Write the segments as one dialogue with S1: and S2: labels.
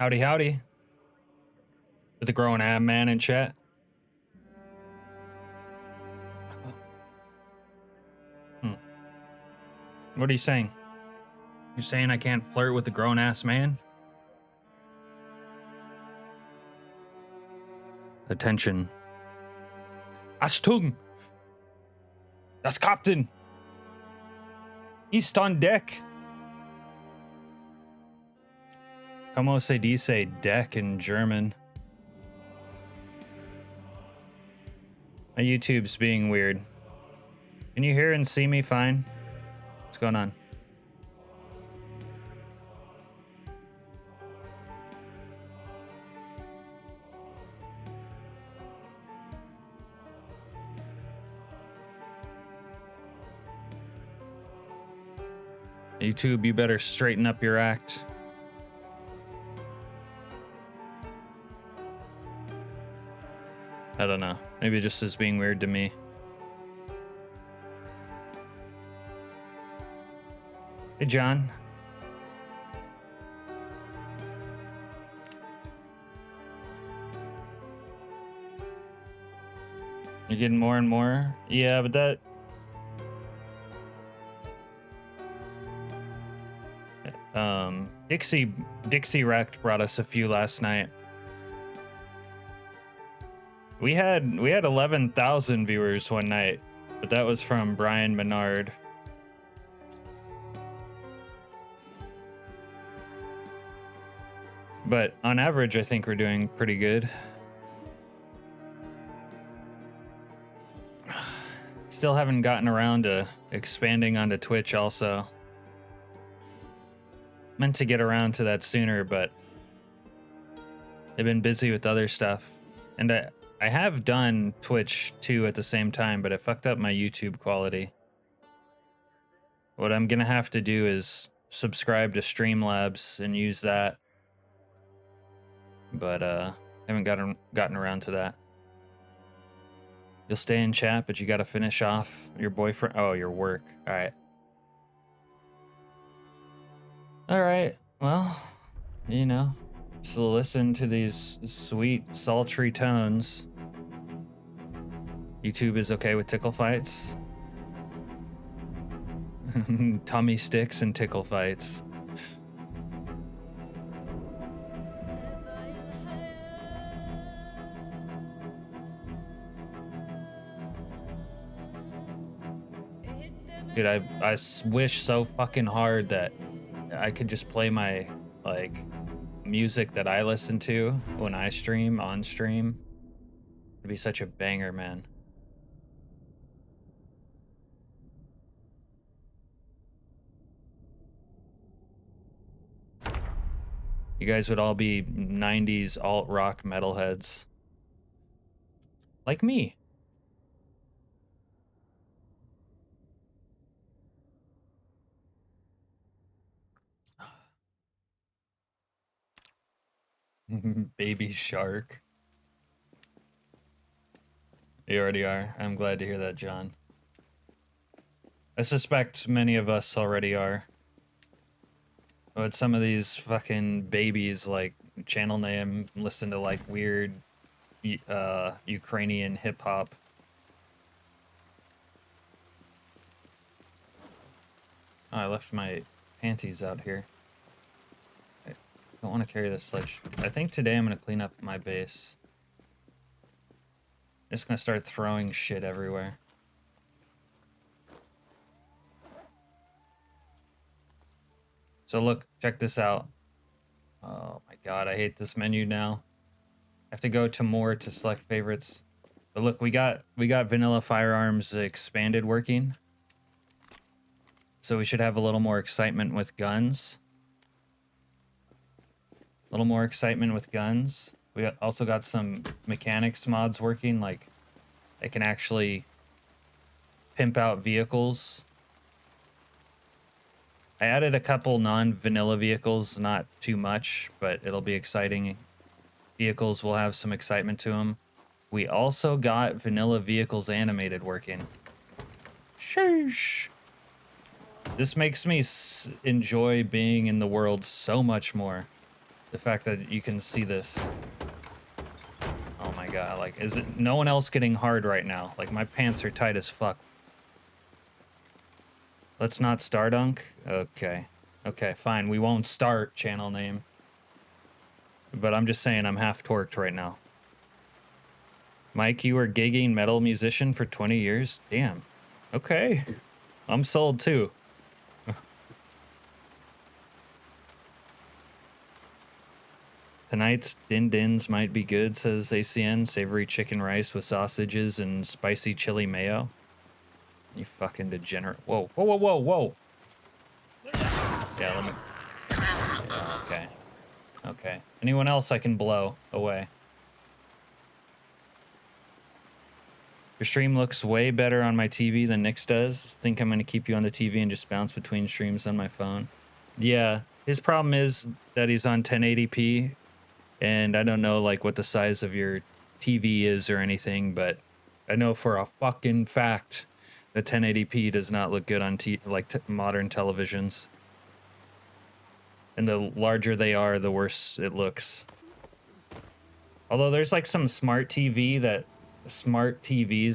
S1: Howdy, howdy. With the grown ab man in chat. What are you saying? You saying I can't flirt with the grown ass man? Attention. Achtung! Das Captain! Ist on deck! Como se dice deck in German? My YouTube's being weird. Can you hear and see me fine? What's going on? YouTube, you better straighten up your act. I don't know. Maybe it just is being weird to me. Hey, John. You're getting more and more? Yeah, but that... Dixie Wrecked brought us a few last night. We had 11,000 viewers one night, but that was from Brian Menard. But on average, I think we're doing pretty good. Still haven't gotten around to expanding onto Twitch also. Meant to get around to that sooner, but I've been busy with other stuff. And I have done Twitch too at the same time, but it fucked up my YouTube quality. What I'm gonna have to do is subscribe to Streamlabs and use that. But haven't gotten around to that. You'll stay in chat, but you gotta finish off your boyfriend. Oh, your work. All right. All right. Well, you know, just listen to these sweet, sultry tones. YouTube is okay with tickle fights. Tummy sticks and tickle fights. Dude, I wish so fucking hard that I could just play my, like, music that I listen to when I stream, on stream. It'd be such a banger, man. You guys would all be 90s alt-rock metalheads. Like me. Baby shark. You already are. I'm glad to hear that, John. I suspect many of us already are. But some of these fucking babies, like, channel name, listen to, like, weird Ukrainian hip-hop. Oh, I left my panties out here. I don't want to carry this sledge. I think today I'm going to clean up my base. Just going to start throwing shit everywhere. So look, check this out. Oh my god, I hate this menu now. I have to go to more to select favorites. But look, we got Vanilla Firearms Expanded working. So we should have a little more excitement with guns. A little more excitement with guns. We also got some mechanics mods working, like I can actually pimp out vehicles. I added a couple non-vanilla vehicles, not too much, but it'll be exciting. Vehicles will have some excitement to them. We also got vanilla vehicles animated working. Sheesh. This makes me enjoy being in the world so much more. The fact that you can see this. Oh my god, like, is it no one else getting hard right now? Like, my pants are tight as fuck. Let's not Stardunk? Okay. Okay, fine. We won't start channel name. But I'm just saying I'm half torqued right now. Mike, you were gigging metal musician for 20 years? Damn. Okay. I'm sold too. Tonight's din dins might be good, says ACN. Savory chicken rice with sausages and spicy chili mayo. You fucking degenerate. Whoa, whoa, whoa, whoa, whoa. Yeah, let me. Yeah, okay. Okay. Anyone else I can blow away? Your stream looks way better on my TV than Nick's does. Think I'm going to keep you on the TV and just bounce between streams on my phone. Yeah, his problem is that he's on 1080p, and I don't know like what the size of your TV is or anything, but I know for a fucking fact that 1080p does not look good on modern televisions. And the larger they are, the worse it looks. Although there's like some smart TVs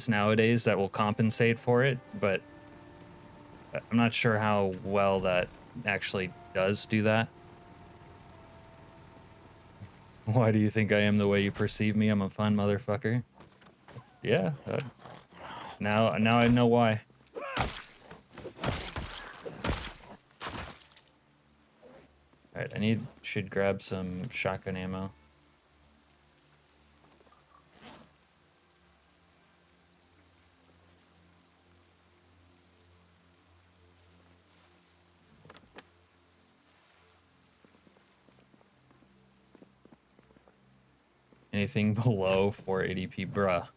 S1: nowadays that will compensate for it, but I'm not sure how well that actually does do that. Why do you think I am the way you perceive me? I'm a fun motherfucker. Yeah. Now I know why. All right, should grab some shotgun ammo. Anything below 480p, bruh.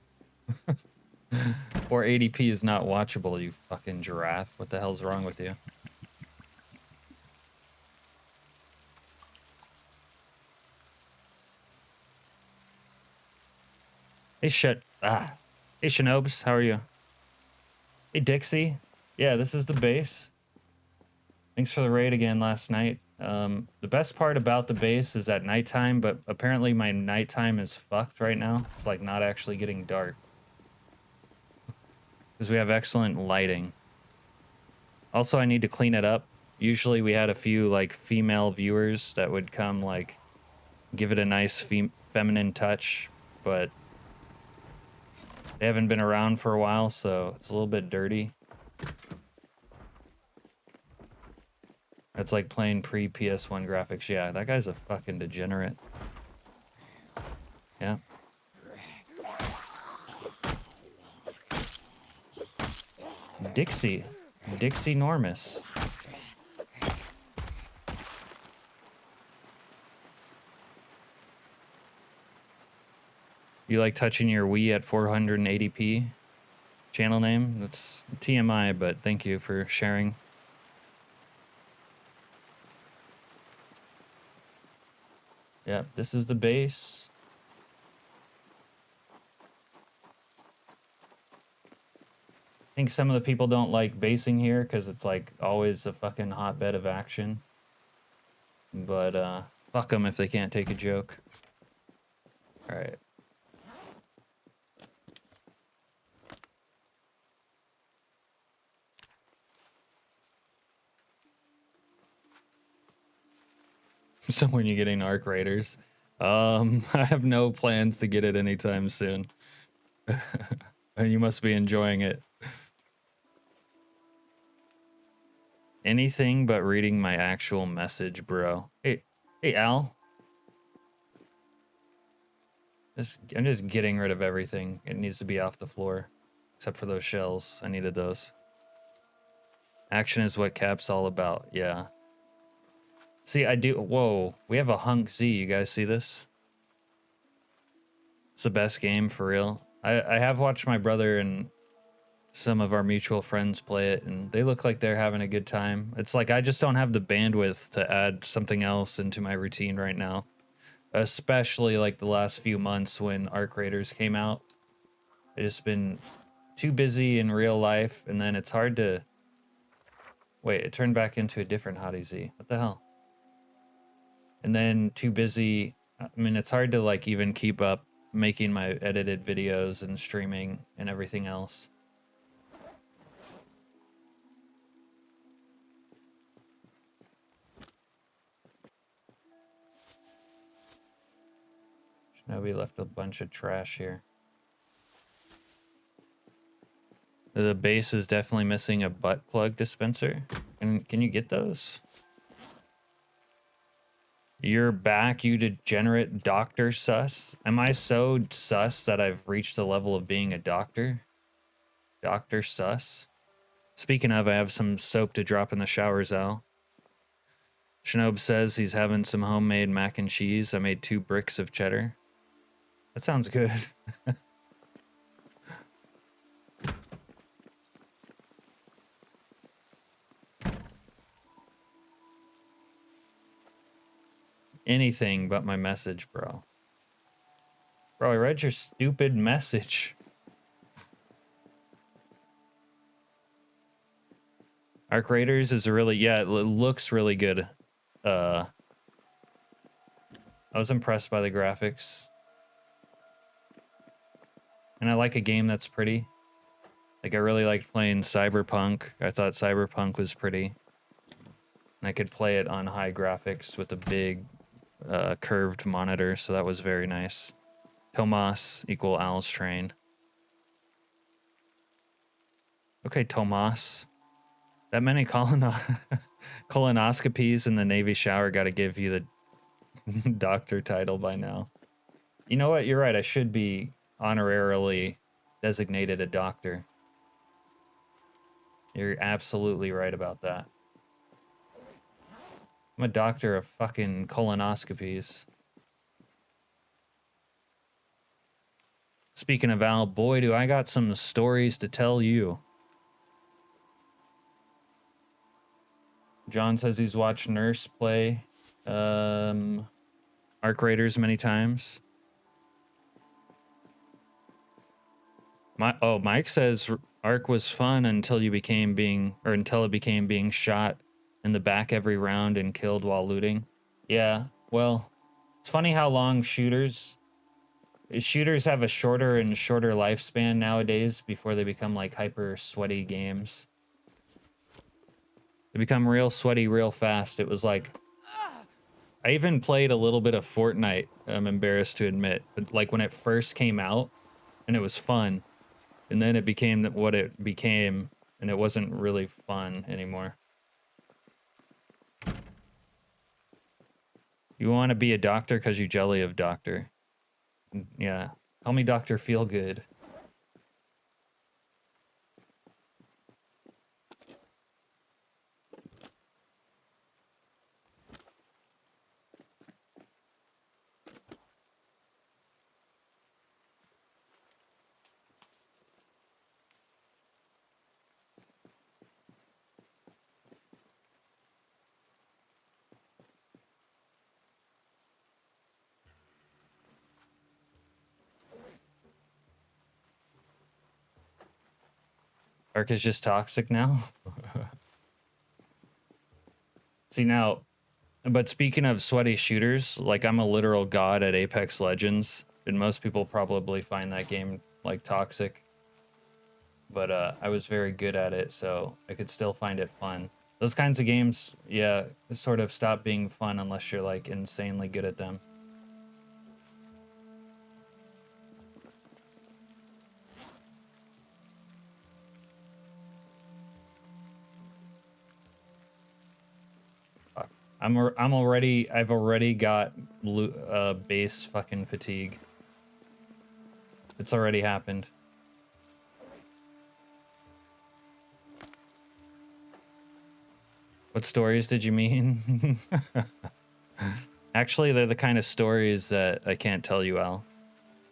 S1: 480p is not watchable, you fucking giraffe. What the hell's wrong with you? Hey, Hey, Shinobes, how are you? Hey, Dixie. Yeah, this is the base. Thanks for the raid again last night. The best part about the base is at nighttime, but apparently my nighttime is fucked right now. It's like not actually getting dark. Because we have excellent lighting. Also, I need to clean it up. Usually we had a few like female viewers that would come like give it a nice feminine touch, but they haven't been around for a while, so it's a little bit dirty. It's like playing pre-PS1 graphics. Yeah, that guy's a fucking degenerate. Yeah. Dixie Normus. You like touching your Wii at 480p? Channel name? That's TMI, but thank you for sharing. Yeah, this is the base. I think some of the people don't like basing here because it's like always a fucking hotbed of action. But fuck them if they can't take a joke. All right. So when you getting Arc Raiders? I have no plans to get it anytime soon. And you must be enjoying it. Anything but reading my actual message, bro. Hey Al. I'm just getting rid of everything. It needs to be off the floor. Except for those shells. I needed those. Action is what Cap's all about. Yeah. See, I do. Whoa. We have a Hunk Z. You guys see this? It's the best game for real. I have watched my brother and some of our mutual friends play it, and they look like they're having a good time. It's like I just don't have the bandwidth to add something else into my routine right now. Especially like the last few months when Arc Raiders came out. I've just been too busy in real life, and then it's hard to... Wait, it turned back into a different Hottie Z. What the hell? and then too busy. I mean, it's hard to like even keep up making my edited videos and streaming and everything else. Shinobi left a bunch of trash here. The base is definitely missing a butt plug dispenser. Can you get those? You're back, you degenerate Dr. Sus. Am I so sus that I've reached the level of being a doctor? Dr. Sus? Speaking of, I have some soap to drop in the showers, Al. Shinob says he's having some homemade mac and cheese. I made 2 bricks of cheddar. That sounds good. Anything but my message, bro. Bro, I read your stupid message. Arc Raiders is really, yeah, it looks really good. I was impressed by the graphics. And I like a game that's pretty. Like, I really liked playing Cyberpunk. I thought Cyberpunk was pretty. And I could play it on high graphics with a big curved monitor, so that was very nice. Tomas equal Al's train. Okay, Tomas. That many colonoscopies in the Navy shower got to give you the doctor title by now. You know what? You're right. I should be honorarily designated a doctor. You're absolutely right about that. I'm a doctor of fucking colonoscopies. Speaking of Al, boy, do I got some stories to tell you. John says he's watched Nurse play Arc Raiders many times. Mike says Arc was fun until it became being shot in the back every round and killed while looting. Yeah, well, it's funny how long shooters have a shorter and shorter lifespan nowadays before they become like hyper sweaty games. They become real sweaty real fast. It was like, I even played a little bit of Fortnite, I'm embarrassed to admit, but like when it first came out and it was fun, and then it became what it became and it wasn't really fun anymore. You want to be a doctor because you jelly of doctor. Yeah, call me Dr. Feelgood. Ark is just toxic now. See now, but speaking of sweaty shooters, like I'm a literal god at Apex Legends, and most people probably find that game like toxic. But I was very good at it, so I could still find it fun. Those kinds of games, yeah, sort of stop being fun unless you're like insanely good at them. I've already got base fucking fatigue. It's already happened. What stories did you mean? Actually, they're the kind of stories that I can't tell you, Al.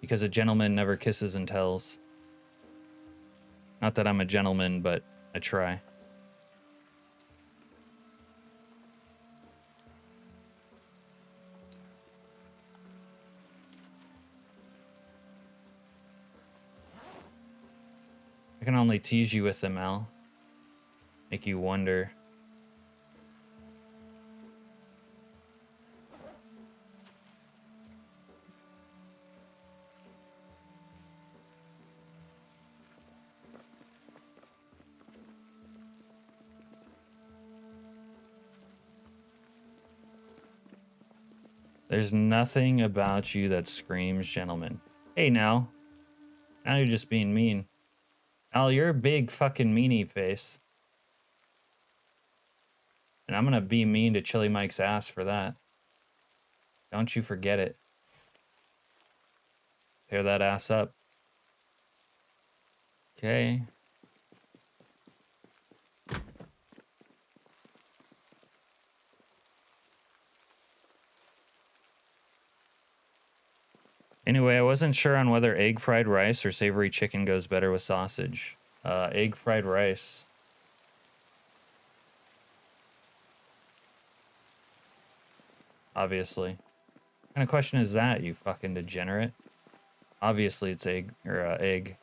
S1: Because a gentleman never kisses and tells. Not that I'm a gentleman, but I try. I can only tease you with them, Al. Make you wonder. There's nothing about you that screams gentleman. Hey, now you're just being mean. Al, you're a big fucking meanie face. And I'm gonna be mean to Chili Mike's ass for that. Don't you forget it. Tear that ass up. Okay. Anyway, I wasn't sure on whether egg fried rice or savory chicken goes better with sausage. Egg fried rice. Obviously. What kind of question is that, you fucking degenerate? Obviously it's egg, or egg.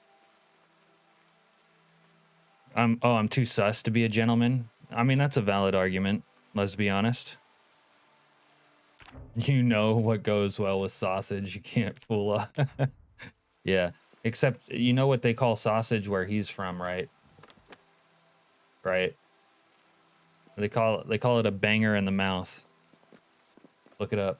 S1: I'm too sus to be a gentleman. I mean, that's a valid argument, let's be honest. You know what goes well with sausage, you can't fool us. Yeah, except you know what they call sausage where he's from, right? Right. They call it a banger in the mouth. Look it up.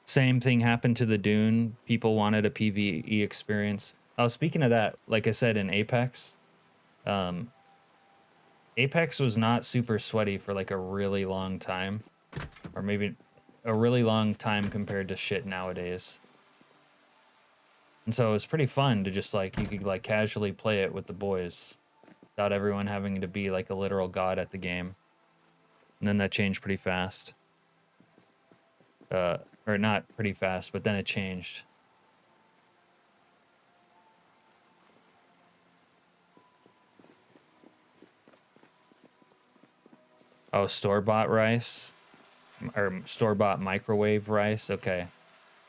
S1: Same thing happened to the Dune. People wanted a PvE experience. Oh, speaking of that, like I said in Apex, Apex was not super sweaty for like a really long time, or maybe a really long time compared to shit nowadays. And so it was pretty fun to just like, you could like casually play it with the boys without everyone having to be like a literal god at the game. And then that changed pretty fast. Or not pretty fast, but then it changed. Oh, store-bought rice? Or store-bought microwave rice? Okay.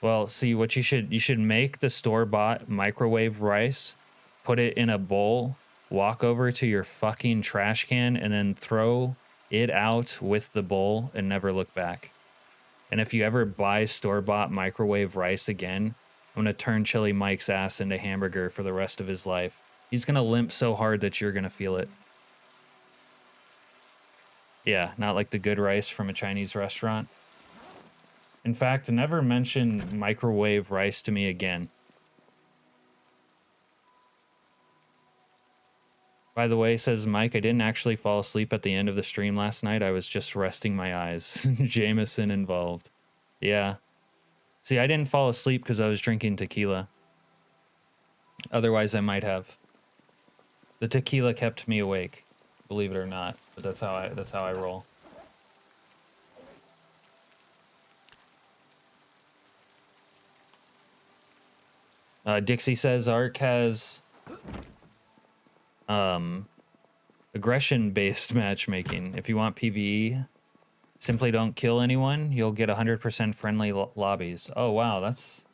S1: Well, see, what you should make the store-bought microwave rice, put it in a bowl, walk over to your fucking trash can, and then throw it out with the bowl and never look back. And if you ever buy store-bought microwave rice again, I'm gonna turn Chili Mike's ass into hamburger for the rest of his life. He's gonna limp so hard that you're gonna feel it. Yeah, not like the good rice from a Chinese restaurant. In fact, never mention microwave rice to me again. By the way, says Mike, I didn't actually fall asleep at the end of the stream last night. I was just resting my eyes. Jameson involved. Yeah. See, I didn't fall asleep because I was drinking tequila. Otherwise, I might have. The tequila kept me awake, believe it or not. But that's how I roll. Dixie says Ark has aggression-based matchmaking. If you want PvE, simply don't kill anyone. You'll get 100% friendly lobbies. Oh wow, that's...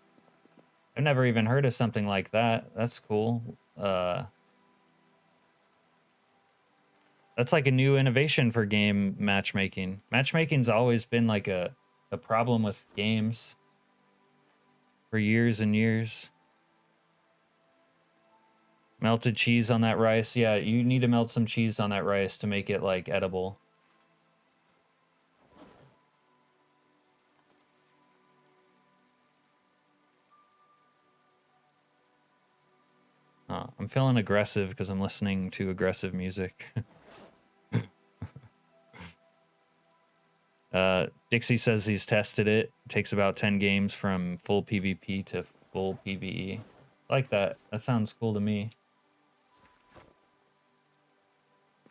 S1: I've never even heard of something like that. That's cool. That's like a new innovation for game matchmaking. Matchmaking's always been like a problem with games for years and years. Melted cheese on that rice. Yeah, you need to melt some cheese on that rice to make it like edible. Oh, I'm feeling aggressive because I'm listening to aggressive music. Dixie says he's tested it. It takes about 10 games from full PvP to full PvE. I like that. That sounds cool to me.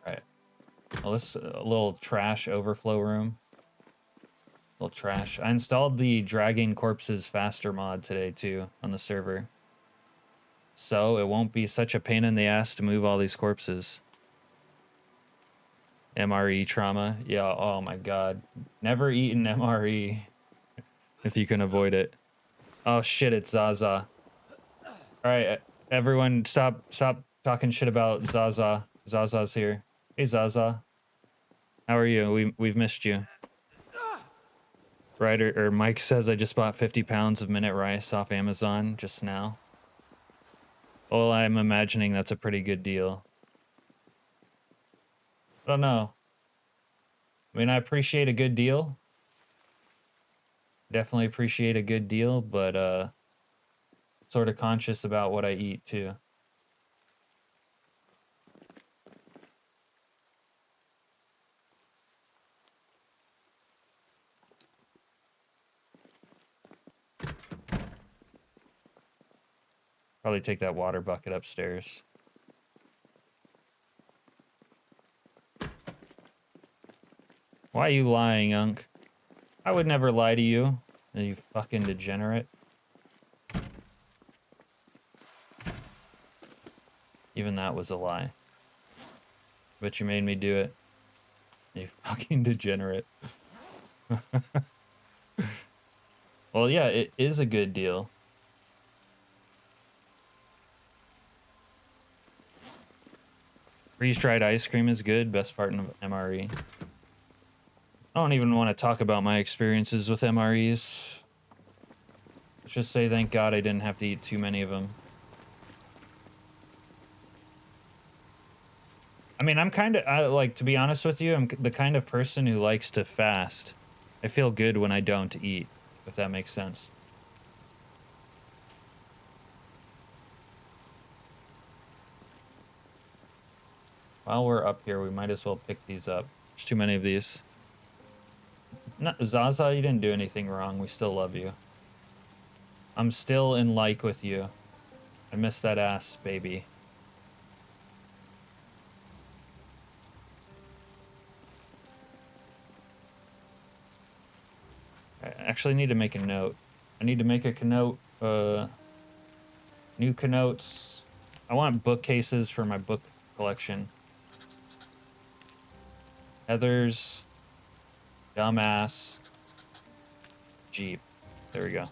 S1: All right. Well, this a little trash overflow room. Little trash. I installed the dragging corpses faster mod today too on the server. So it won't be such a pain in the ass to move all these corpses. MRE trauma. Yeah, oh my god. Never eat an MRE if you can avoid it. Oh shit, it's Zaza. Alright, everyone stop talking shit about Zaza. Zaza's here. Hey Zaza. How are you? We've missed you. Right, or Mike says I just bought 50 pounds of minute rice off Amazon just now. Well, I'm imagining that's a pretty good deal. I don't know. I mean, I appreciate a good deal. Definitely appreciate a good deal, but sort of conscious about what I eat too. Probably take that water bucket upstairs. Why are you lying, Unc? I would never lie to you, you fucking degenerate. Even that was a lie. But you made me do it. You fucking degenerate. Well, yeah, it is a good deal. Freeze-dried ice cream is good. Best part of MRE. I don't even want to talk about my experiences with MREs. Let's just say thank God I didn't have to eat too many of them. I mean, I'm kind of, like, to be honest with you, I'm the kind of person who likes to fast. I feel good when I don't eat, if that makes sense. While we're up here, we might as well pick these up. There's too many of these. No, Zaza, you didn't do anything wrong. We still love you. I'm still in like with you. I miss that ass, baby. I actually need to make a note. I need to make a note. New connotes. I want bookcases for my book collection. Heather's dumbass Jeep. There we go.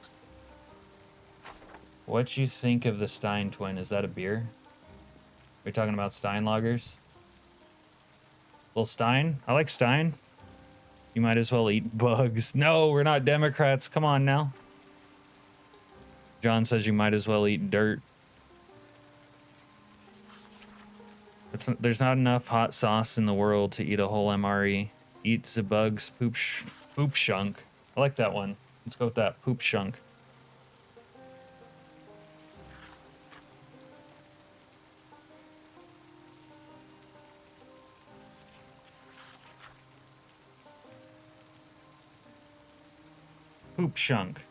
S1: What you think of the Stein twin? Is that a beer? Are we talking about Stein lagers? Little Stein? I like Stein. You might as well eat bugs. No, we're not Democrats. Come on now. John says you might as well eat dirt. There's not enough hot sauce in the world to eat a whole MRE. Eat the bugs, poop shunk. I like that one. Let's go with that, poop shunk. Poop shunk.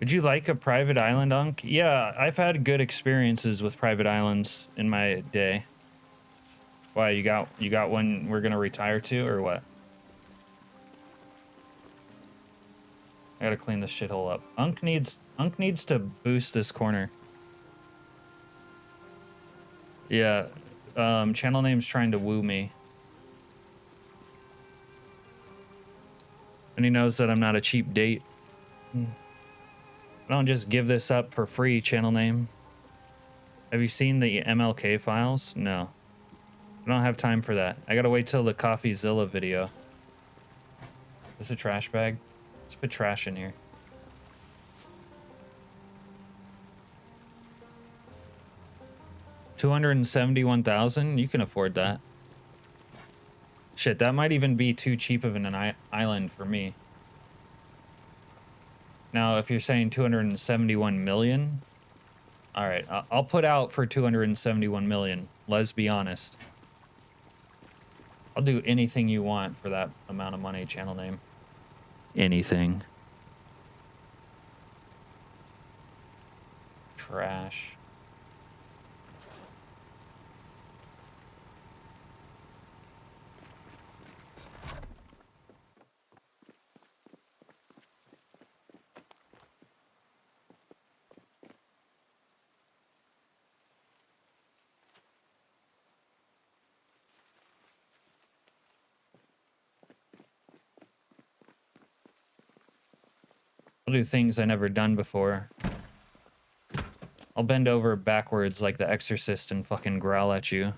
S1: Would you like a private island, Unc? Yeah, I've had good experiences with private islands in my day. Why, you got one we're gonna retire to, or what? I gotta clean this shithole up. Unc needs to boost this corner. Yeah, channel name's trying to woo me. And he knows that I'm not a cheap date. I don't just give this up for free, channel name. Have you seen the MLK files? No. I don't have time for that. I gotta wait till the CoffeeZilla video. Is this a trash bag? Let's put trash in here. $271,000? You can afford that. Shit, that might even be too cheap of an island for me. Now, if you're saying 271 million, all right, I'll put out for 271 million. Let's be honest. I'll do anything you want for that amount of money, channel name. Anything. trash. I'll do things I never done before. I'll bend over backwards like the Exorcist and fucking growl at you.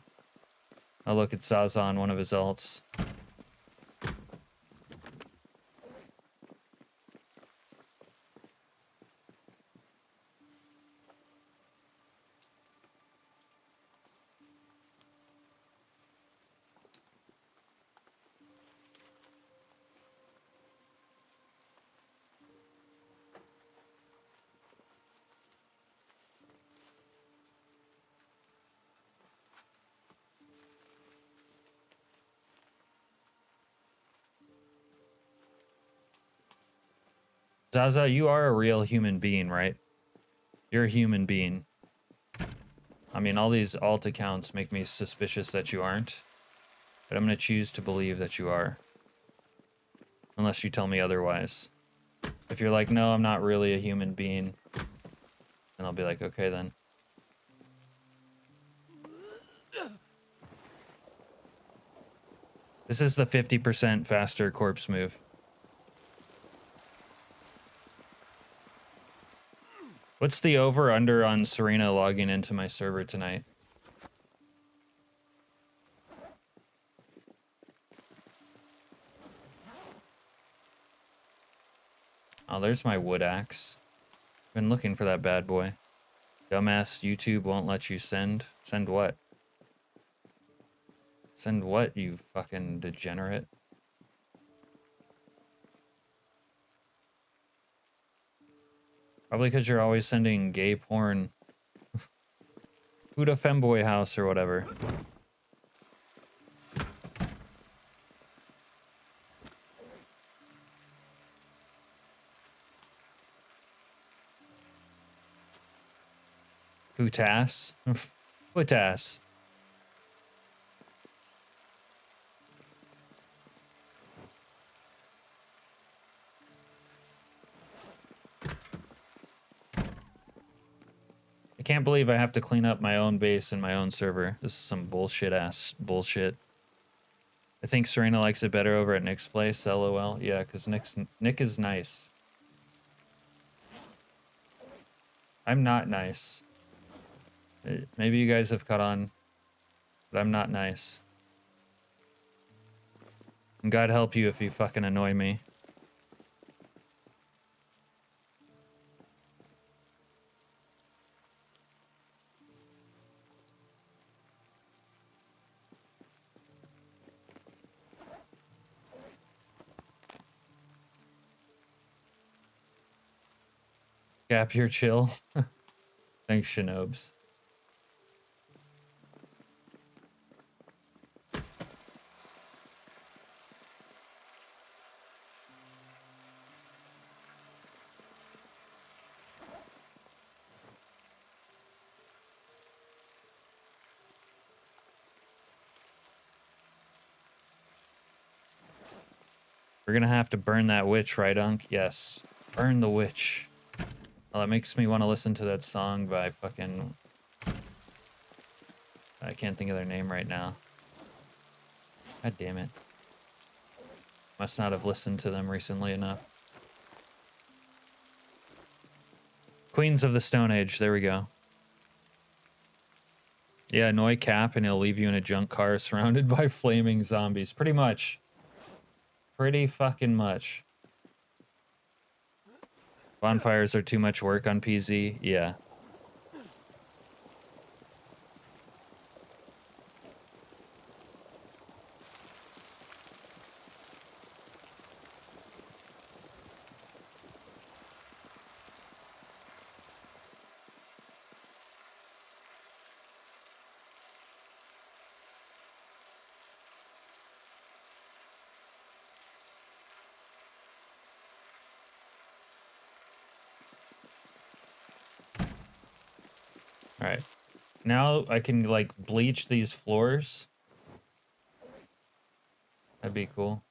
S1: I'll look at Zaza on one of his ults. Zaza, you are a real human being, right? You're a human being. I mean, all these alt accounts make me suspicious that you aren't. But I'm going to choose to believe that you are. Unless you tell me otherwise. If you're like, no, I'm not really a human being, then I'll be like, okay then. This is the 50% faster corpse move. What's the over-under on Serena logging into my server tonight? Oh, there's my wood axe. Been looking for that bad boy. Dumbass YouTube won't let you send. Send what? Send what, you fucking degenerate? Probably because you're always sending gay porn. Huda Femboy House or whatever. Footass? Footass. I can't believe I have to clean up my own base in my own server. This is some bullshit ass bullshit. I think Serena likes it better over at Nick's place, lol. Yeah, because Nick is nice. I'm not nice. Maybe you guys have caught on, but I'm not nice. And God help you if you fucking annoy me. Gap, you're chill. Thanks, Shinobs. We're gonna have to burn that witch, right, Unk? Yes. Burn the witch. Well, that makes me want to listen to that song by fucking... I can't think of their name right now. God damn it. Must not have listened to them recently enough. Queens of the Stone Age, there we go. Yeah, annoy Cap and he'll leave you in a junk car surrounded by flaming zombies. Pretty much. Pretty fucking much. Bonfires are too much work on PZ? Yeah. All right. Now I can like bleach these floors. That'd be cool.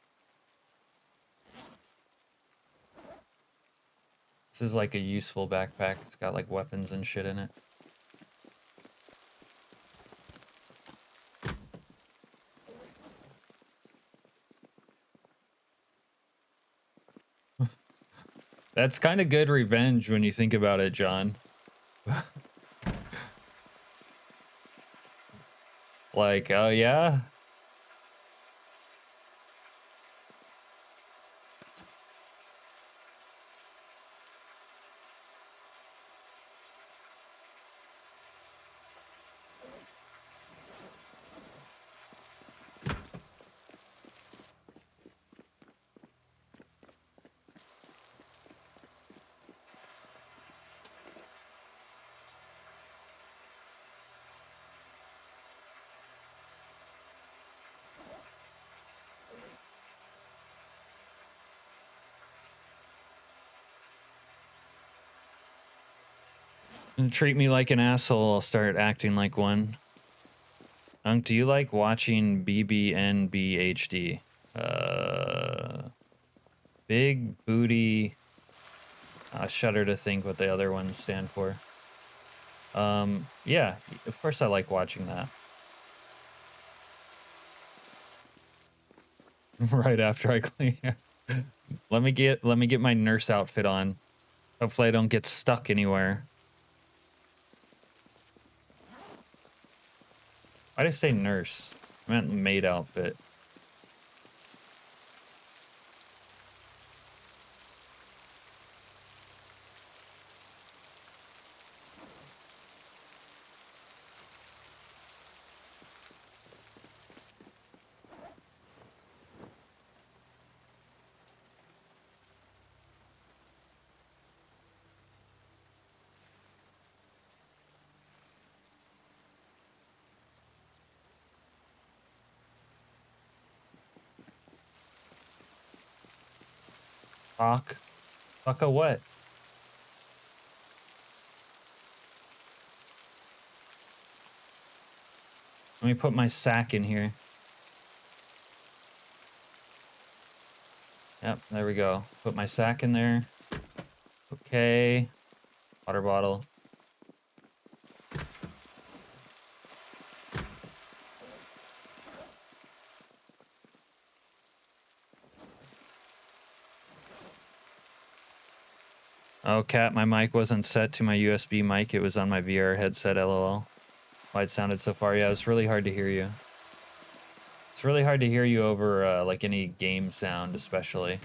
S1: This is like a useful backpack. It's got like weapons and shit in it. That's kind of good revenge when you think about it, John. It's like, oh yeah? And treat me like an asshole, I'll start acting like one. Unc, do you like watching BBNBHD? Big booty. I shudder to think what the other ones stand for. Yeah, of course I like watching that. Right after I clean. Let me get my nurse outfit on. Hopefully I don't get stuck anywhere. Why did I say nurse? I meant maid outfit. Fuck. Fuck a what? Let me put my sack in here. Yep, there we go. Put my sack in there. Okay. Water bottle. Oh, cat, my mic wasn't set to my USB mic. It was on my VR headset, lol. Why it sounded so far. Yeah, it's really hard to hear you. It's really hard to hear you over, like, any game sound, especially.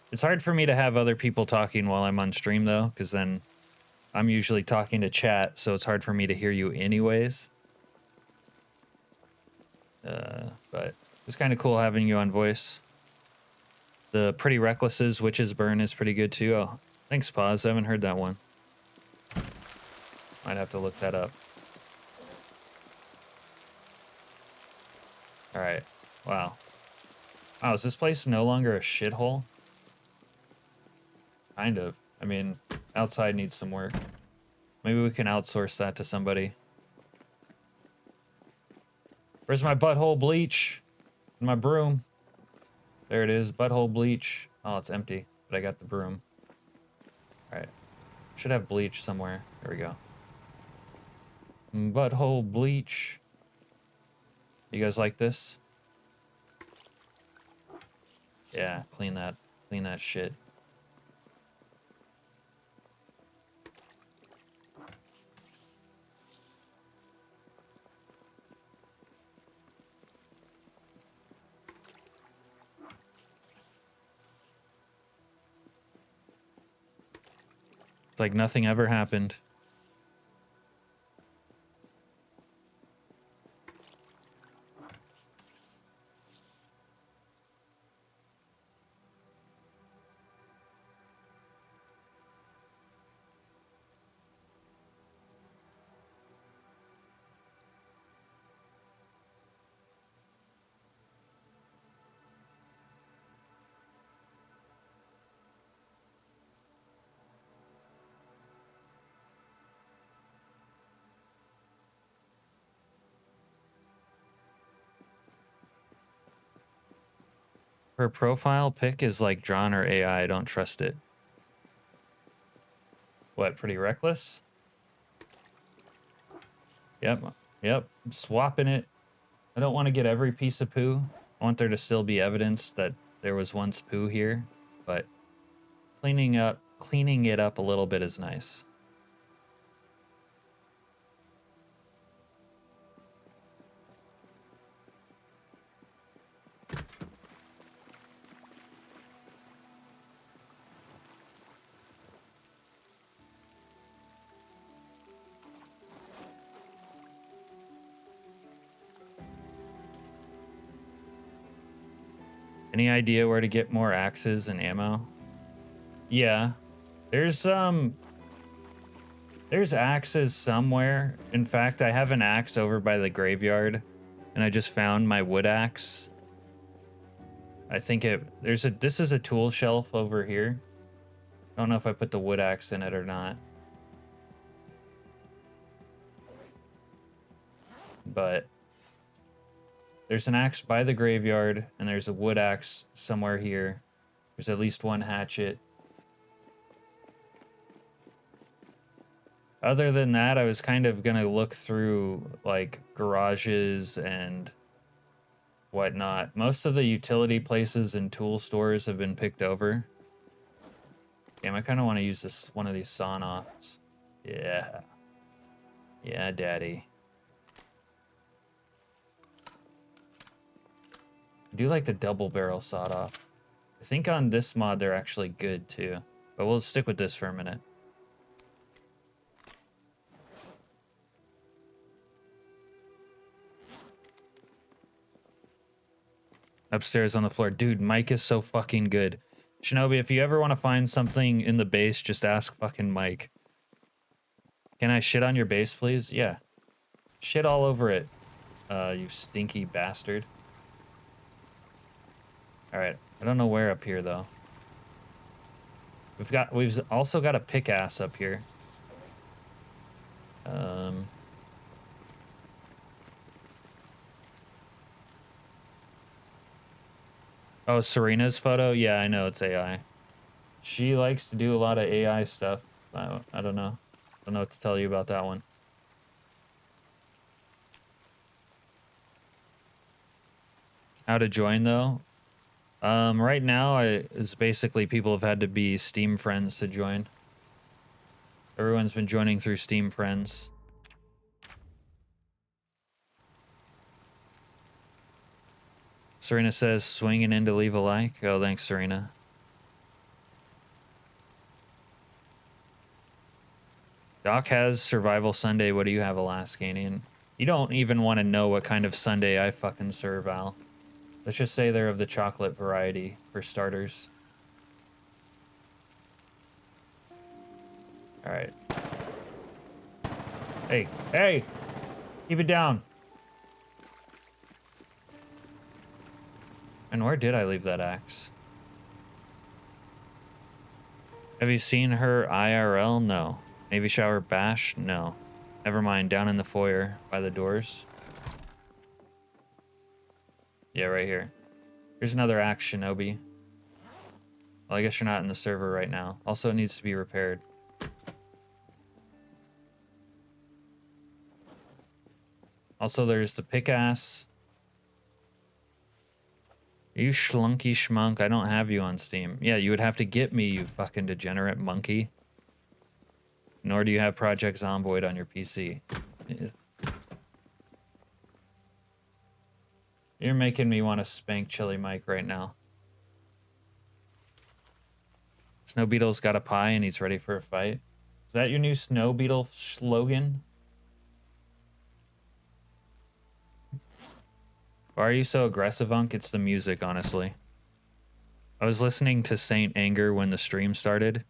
S1: It's hard for me to have other people talking while I'm on stream, though, because then I'm usually talking to chat, so it's hard for me to hear you anyways. But it's kind of cool having you on voice. The Pretty Reckless's Witch's Burn is pretty good, too. Oh, thanks, Paz. I haven't heard that one. Might have to look that up. All right. Wow. Wow, is this place no longer a shithole? Kind of. I mean, outside needs some work. Maybe we can outsource that to somebody. Where's my butthole bleach? My broom. There it is, butthole bleach. Oh, it's empty, but I got the broom. All right. Should have bleach somewhere. There we go. Butthole bleach. You guys like this? Yeah, clean that shit. It's like nothing ever happened. Her profile pic is like drawn or AI. I don't trust it. What, pretty reckless? Yep. Yep. I'm swapping it. I don't want to get every piece of poo. I want there to still be evidence that there was once poo here, but cleaning it up a little bit is nice. Any idea where to get more axes and ammo? Yeah. There's axes somewhere. In fact, I have an axe over by the graveyard, and I just found my wood axe. I think this is a tool shelf over here. I don't know if I put the wood axe in it or not. But there's an axe by the graveyard, and there's a wood axe somewhere here. There's at least one hatchet. Other than that, I was kind of gonna look through like garages and whatnot. Most of the utility places and tool stores have been picked over. Damn, I kind of want to use one of these sawn-offs. Yeah. Yeah, daddy. I do like the double barrel sawed-off. I think on this mod they're actually good too. But we'll stick with this for a minute. Upstairs on the floor. Dude, Mike is so fucking good. Shinobi, if you ever want to find something in the base, just ask fucking Mike. Can I shit on your base, please? Yeah. Shit all over it, you stinky bastard. Alright. I don't know where up here, though. We've also got a pickaxe up here. Oh, Serena's photo? Yeah, I know it's AI. She likes to do a lot of AI stuff. I don't know. I don't know what to tell you about that one. How to join, though? Right now, it's basically people have had to be Steam friends to join. Everyone's been joining through Steam friends. Serena says, swinging in to leave a like. Oh, thanks, Serena. Doc has Survival Sunday. What do you have, Alaskanian? You don't even want to know what kind of Sunday I fucking serve, Al. Let's just say they're of the chocolate variety, for starters. Alright. Hey, hey! Keep it down! And where did I leave that axe? Have you seen her IRL? No. Navy shower bash? No. Never mind, down in the foyer by the doors. Yeah, right here. Here's another axe, Shinobi. Well, I guess you're not in the server right now. Also, it needs to be repaired. Also, there's the pickaxe. You schlunky schmunk, I don't have you on Steam. Yeah, you would have to get me, you fucking degenerate monkey. Nor do you have Project Zomboid on your PC. You're making me want to spank Chili Mike right now. Snow Beetle's got a pie and he's ready for a fight. Is that your new Snow Beetle slogan? Why are you so aggressive, Unk? It's the music, honestly. I was listening to Saint Anger when the stream started,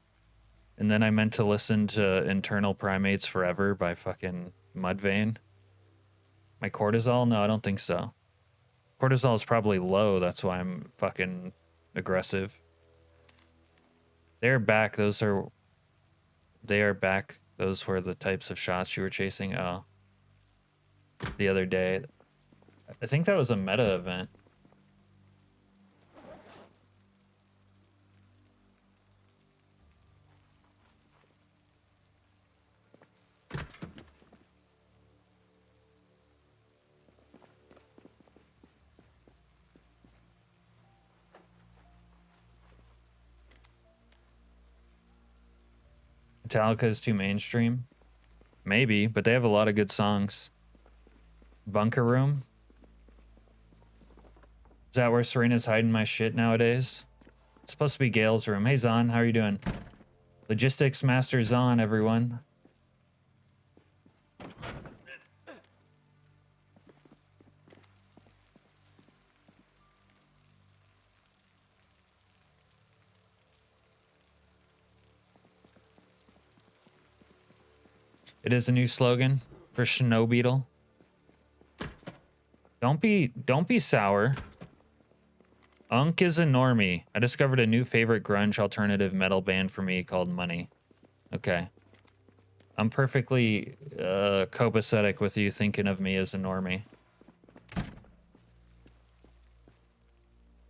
S1: and then I meant to listen to Internal Primates Forever by fucking Mudvayne. My cortisol? No, I don't think so. Cortisol is probably low, that's why I'm fucking aggressive. They're back, they are back. Those were the types of shots you were chasing. Oh. The other day. I think that was a meta event. Metallica is too mainstream. Maybe, but they have a lot of good songs. Bunker Room. Is that where Serena's hiding my shit nowadays? It's supposed to be Gail's room. Hey, Zon, how are you doing? Logistics Master Zon, everyone. It is a new slogan for Snow Beetle. Don't be sour. Unk is a normie. I discovered a new favorite grunge alternative metal band for me called Money. Okay. I'm perfectly copacetic with you thinking of me as a normie.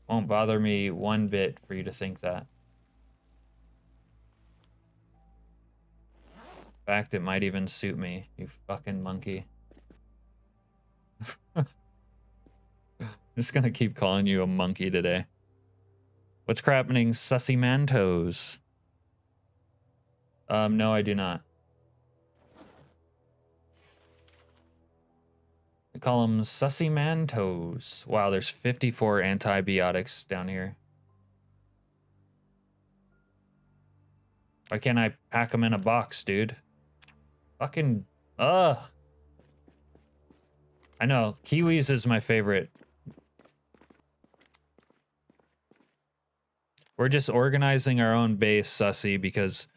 S1: Won't bother me one bit for you to think that. In fact, it might even suit me, you fucking monkey. I'm just gonna keep calling you a monkey today. What's crappening, Sussy Mantos? No, I do not. I call them Sussy Mantos. Wow, there's 54 antibiotics down here. Why can't I pack them in a box, dude? Fucking, ugh. I know, kiwis is my favorite. We're just organizing our own base, Sussy, because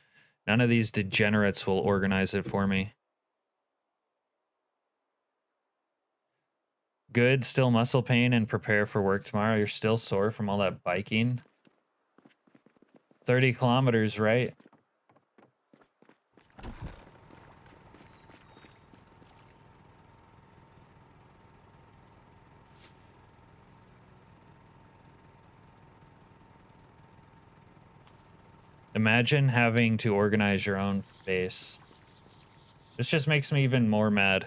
S1: none of these degenerates will organize it for me. Good, still muscle pain and prepare for work tomorrow. You're still sore from all that biking? 30 kilometers, right? Imagine having to organize your own base. This just makes me even more mad.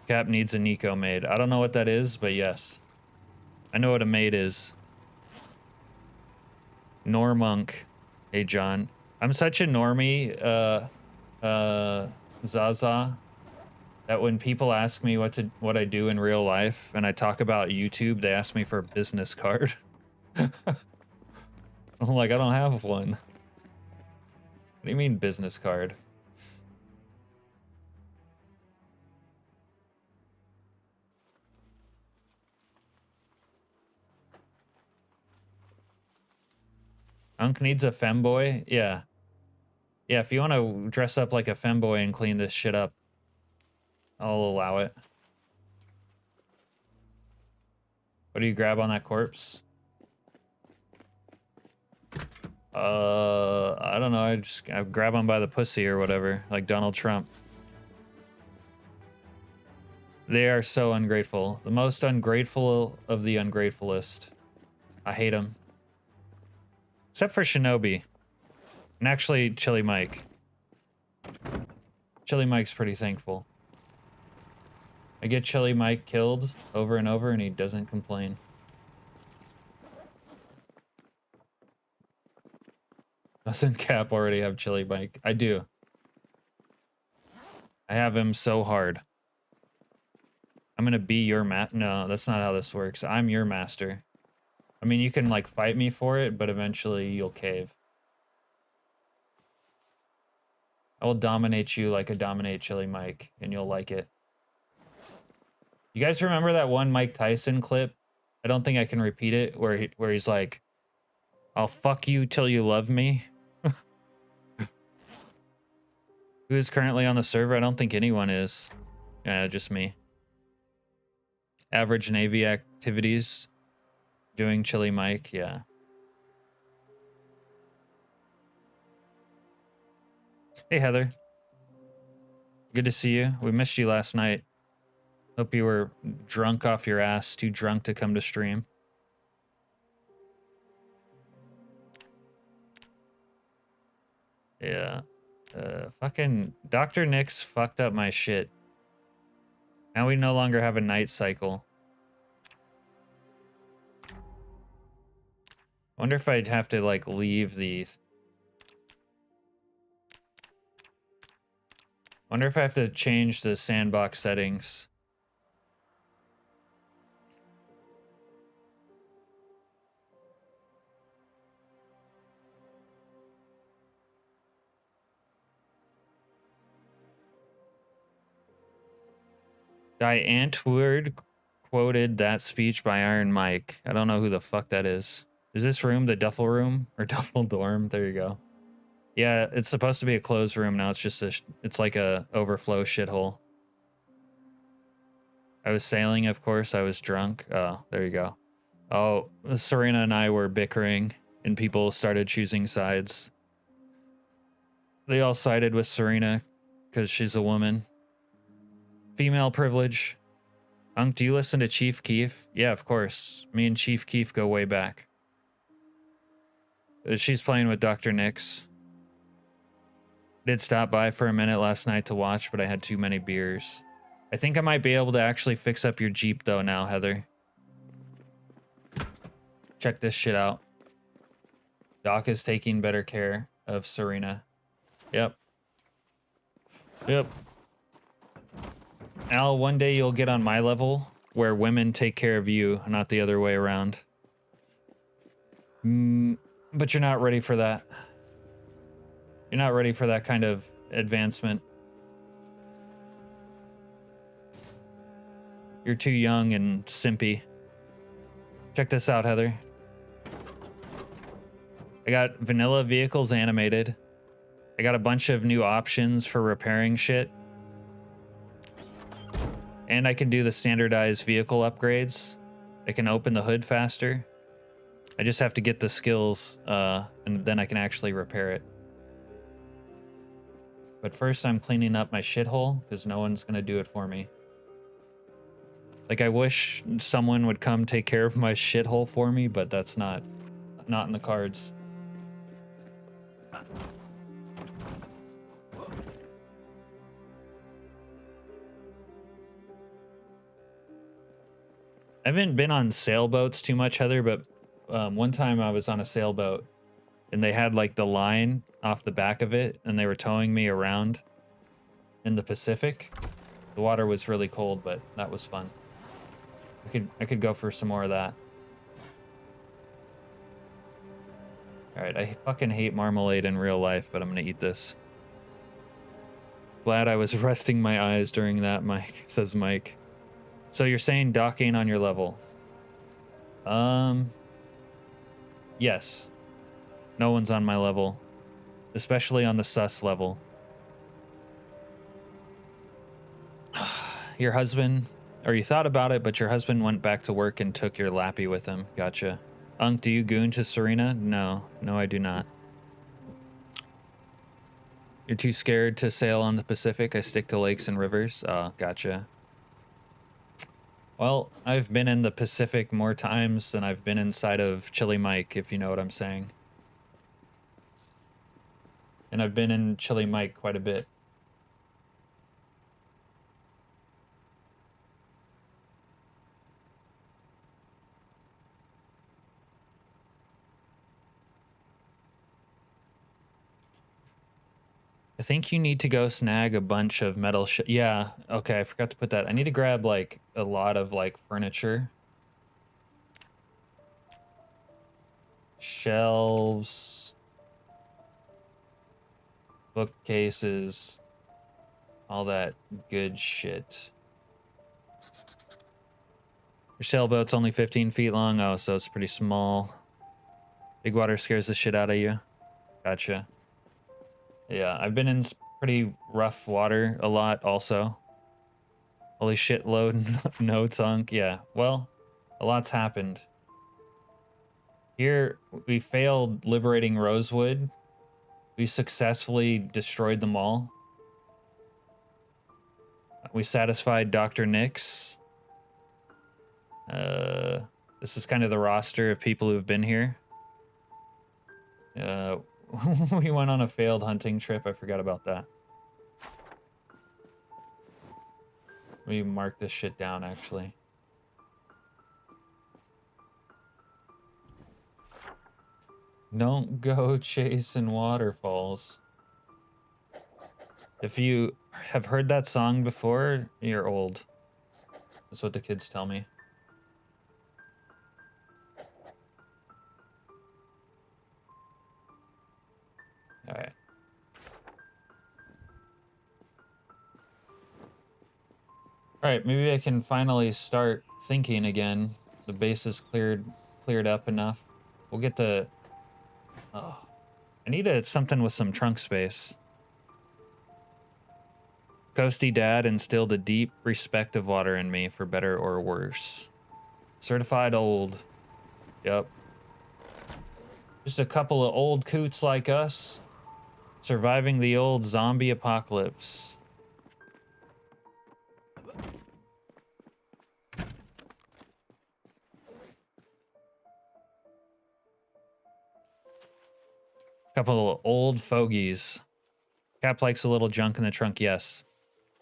S1: Cap needs a Nico maid. I don't know what that is, but yes. I know what a maid is. Normunk. Hey, John. I'm such a normie, Zaza, that when people ask me what I do in real life and I talk about YouTube, they ask me for a business card. I'm like, I don't have one. What do you mean business card? Unk needs a femboy? Yeah. Yeah, if you want to dress up like a femboy and clean this shit up, I'll allow it. What do you grab on that corpse? I don't know. I grab him by the pussy or whatever, like Donald Trump. They are so ungrateful. The most ungrateful of the ungratefulest. I hate them. Except for Shinobi. And actually, Chili Mike. Chili Mike's pretty thankful. I get Chili Mike killed over and over and he doesn't complain. Doesn't Cap already have Chili Mike? I do. I have him so hard. I'm gonna be your No, that's not how this works. I'm your master. I mean, you can like fight me for it, but eventually you'll cave. I will dominate you like I dominate Chili Mike, and you'll like it. You guys remember that one Mike Tyson clip? I don't think I can repeat it, where he's like, "I'll fuck you till you love me." Who is currently on the server? I don't think anyone is. Yeah, just me. Average Navy activities. Doing Chili Mike, yeah. Hey, Heather. Good to see you. We missed you last night. Hope you were drunk off your ass, too drunk to come to stream. Yeah. Fucking Dr. Nix fucked up my shit. Now we no longer have a night cycle. Wonder if I'd have to like leave the... Wonder if I have to change the sandbox settings. Antwoord quoted that speech by Iron Mike. I don't know who the fuck that is. Is this room the duffel room or duffel dorm? There you go. Yeah, it's supposed to be a closed room now. It's just it's like a overflow shithole. I was sailing, of course. I was drunk. Oh, there you go. Oh, Serena and I were bickering, and people started choosing sides. They all sided with Serena because she's a woman. Female privilege. Unc, do you listen to Chief Keef? Yeah, of course. Me and Chief Keef go way back. She's playing with Dr. Nix. Did stop by for a minute last night to watch, but I had too many beers. I think I might be able to actually fix up your Jeep though now, Heather. Check this shit out. Doc is taking better care of Serena. Yep. Yep. Al, one day you'll get on my level where women take care of you, not the other way around. But you're not ready for that. You're not ready for that kind of advancement. You're too young and simpy. Check this out, Heather. I got vanilla vehicles animated. I got a bunch of new options for repairing shit. And I can do the standardized vehicle upgrades. I can open the hood faster. I just have to get the skills, and then I can actually repair it. But first I'm cleaning up my shithole, because no one's gonna do it for me. Like, I wish someone would come take care of my shithole for me, but that's not in the cards. I haven't been on sailboats too much, Heather, but one time I was on a sailboat and they had like the line off the back of it and they were towing me around in the Pacific. The water was really cold, but that was fun. I could go for some more of that. All right, I fucking hate marmalade in real life, but I'm gonna eat this. Glad I was resting my eyes during that, Mike, says Mike. So you're saying Doc ain't on your level? Yes. No one's on my level. Especially on the sus level. Your husband, or you thought about it, but your husband went back to work and took your lappy with him. Gotcha. Unc, do you goon to Serena? No. No, I do not. You're too scared to sail on the Pacific? I stick to lakes and rivers? Oh, gotcha. Well, I've been in the Pacific more times than I've been inside of Chili Mike, if you know what I'm saying. And I've been in Chili Mike quite a bit. I think you need to go snag a bunch of metal yeah, okay, I forgot to put that. I need to grab, like, a lot of, like, furniture. Shelves. Bookcases. All that good shit. Your sailboat's only 15 feet long? Oh, so it's pretty small. Big water scares the shit out of you? Gotcha. Yeah, I've been in pretty rough water a lot also. Holy shit load notes, Unc. Yeah, well, a lot's happened. Here, we failed liberating Rosewood. We successfully destroyed them all. We satisfied Dr. Nix. This is kind of the roster of people who've been here. We went on a failed hunting trip. I forgot about that. Let me mark this shit down, actually. Don't go chasing waterfalls. If you have heard that song before, you're old. That's what the kids tell me. All right. All right, maybe I can finally start thinking again. The base is cleared up enough. We'll get to... Oh, I need something with some trunk space. Coasty Dad instilled a deep respect of water in me, for better or worse. Certified old. Yep. Just a couple of old coots like us, surviving the old zombie apocalypse. Couple of old fogies. Cap likes a little junk in the trunk, yes.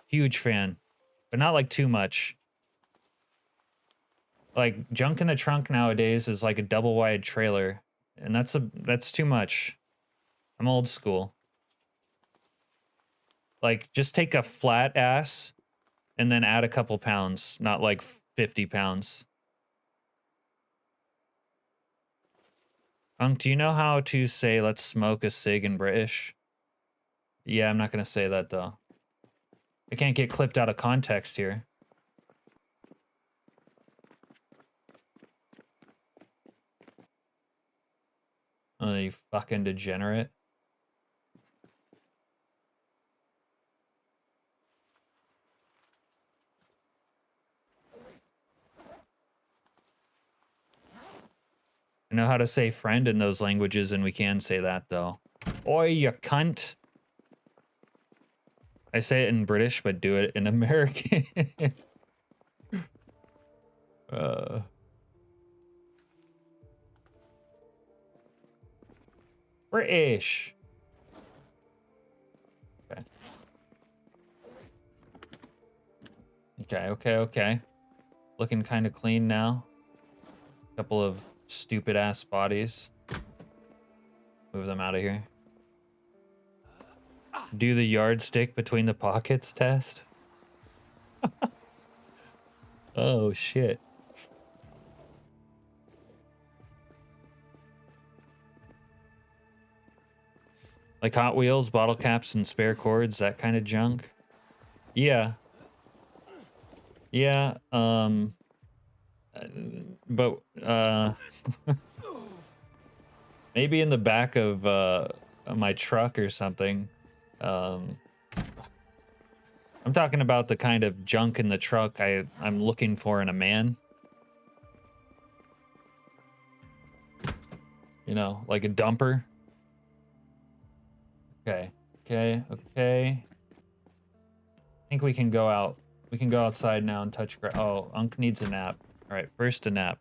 S1: Huge fan, but not like too much. Like junk in the trunk nowadays is like a double wide trailer, and that's too much. I'm old school. Like just take a flat ass and then add a couple pounds, not like 50 pounds. Unc, do you know how to say let's smoke a cig in British? Yeah, I'm not gonna say that though. I can't get clipped out of context here. Oh, you fucking degenerate. I know how to say friend in those languages, and we can say that, though. Oi, you cunt. I say it in British, but do it in American. British. Okay. Okay. Looking kind of clean now. Couple of stupid ass bodies. Move them out of here. Do the yardstick between the pockets test. Oh shit. Like Hot Wheels, bottle caps, and spare cords, that kind of junk. Yeah. Yeah, but maybe in the back of my truck or something. I'm talking about the kind of junk in the truck I'm looking for in a man. You know, like a dumper. Okay. I think we can go out. We can go outside now and touch grass. Oh, Unc needs a nap. All right, first a nap.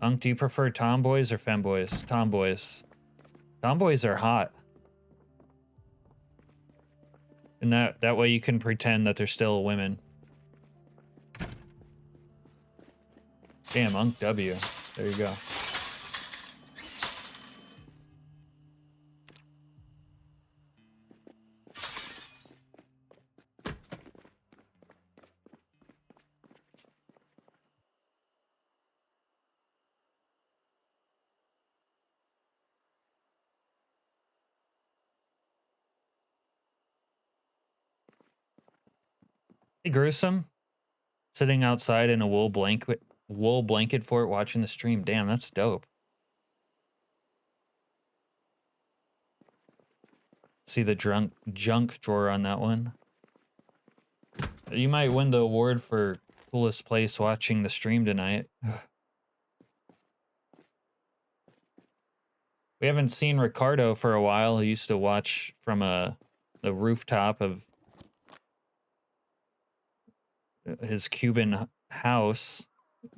S1: Unc, do you prefer tomboys or femboys? Tomboys. Tomboys are hot. And that way you can pretend that they're still women. Damn, Unc W. There you go. Hey, Gruesome. Sitting outside in a wool blanket fort watching the stream. Damn, that's dope. See the junk drawer on that one. You might win the award for coolest place watching the stream tonight. We haven't seen Ricardo for a while. He used to watch from the rooftop of his Cuban house,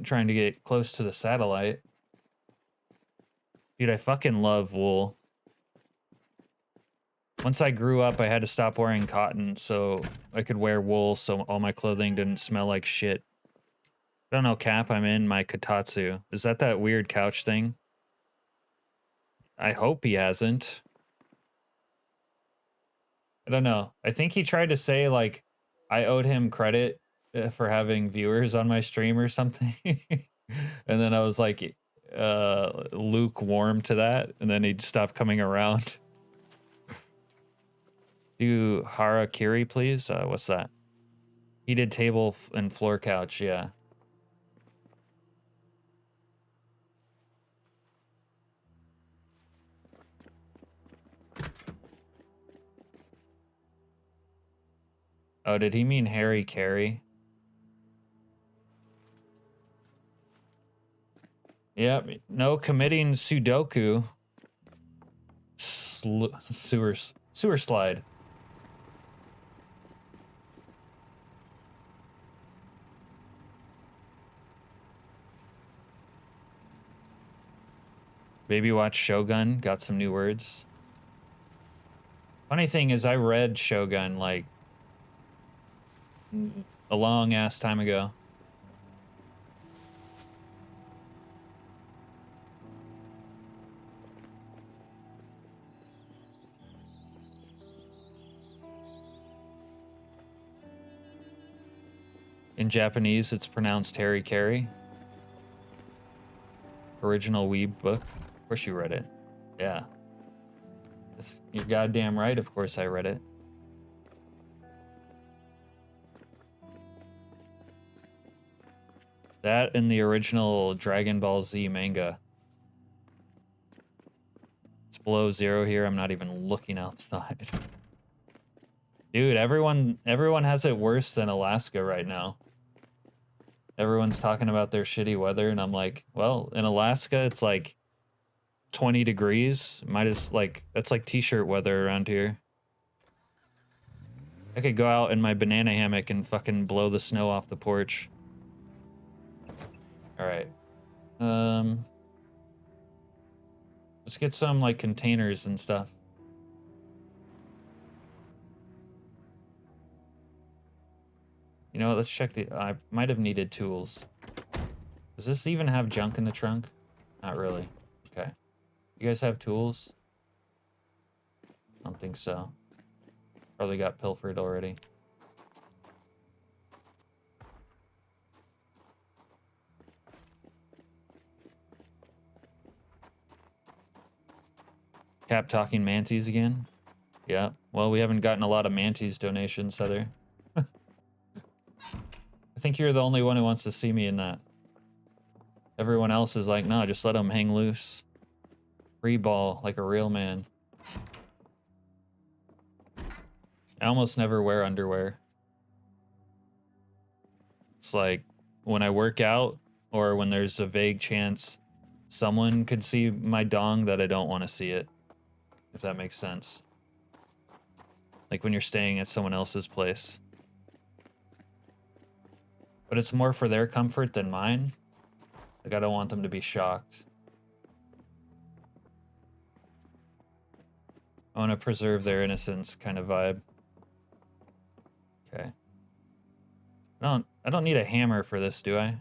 S1: trying to get close to the satellite. Dude, I fucking love wool. Once I grew up, I had to stop wearing cotton so I could wear wool so all my clothing didn't smell like shit. I don't know, Cap, I'm in my kotatsu. Is that weird couch thing? I hope he hasn't. I don't know. I think he tried to say like I owed him credit for having viewers on my stream or something. And then I was like lukewarm to that, and then he stopped coming around. Do harakiri, please. What's that? He did table and floor couch, yeah. Oh, did he mean Harry Carey? Yep, no committing Sudoku. Sewer slide. Baby watch Shogun, got some new words. Funny thing is I read Shogun like a long ass time ago. In Japanese, it's pronounced Harry Carey. Original weeb book. Of course you read it. Yeah. You're goddamn right, of course I read it. That and the original Dragon Ball Z manga. It's below 0 here. I'm not even looking outside. Dude, everyone has it worse than Alaska right now. Everyone's talking about their shitty weather, and I'm like, well, in Alaska, it's like 20 degrees. That's like t-shirt weather around here. I could go out in my banana hammock and fucking blow the snow off the porch. All right. Let's get some like containers and stuff. You know what, let's check I might have needed tools. Does this even have junk in the trunk? Not really. Okay. You guys have tools? I don't think so. Probably got pilfered already. Cap talking manties again? Yeah. Well, we haven't gotten a lot of manties donations, Heather. I think you're the only one who wants to see me in that. Everyone else is like, no, just let them hang loose. Free ball like a real man. I almost never wear underwear. It's like when I work out or when there's a vague chance someone could see my dong that I don't want to see it. If that makes sense. Like when you're staying at someone else's place. But it's more for their comfort than mine. Like I don't want them to be shocked. I want to preserve their innocence kind of vibe. Okay. I don't need a hammer for this, do I?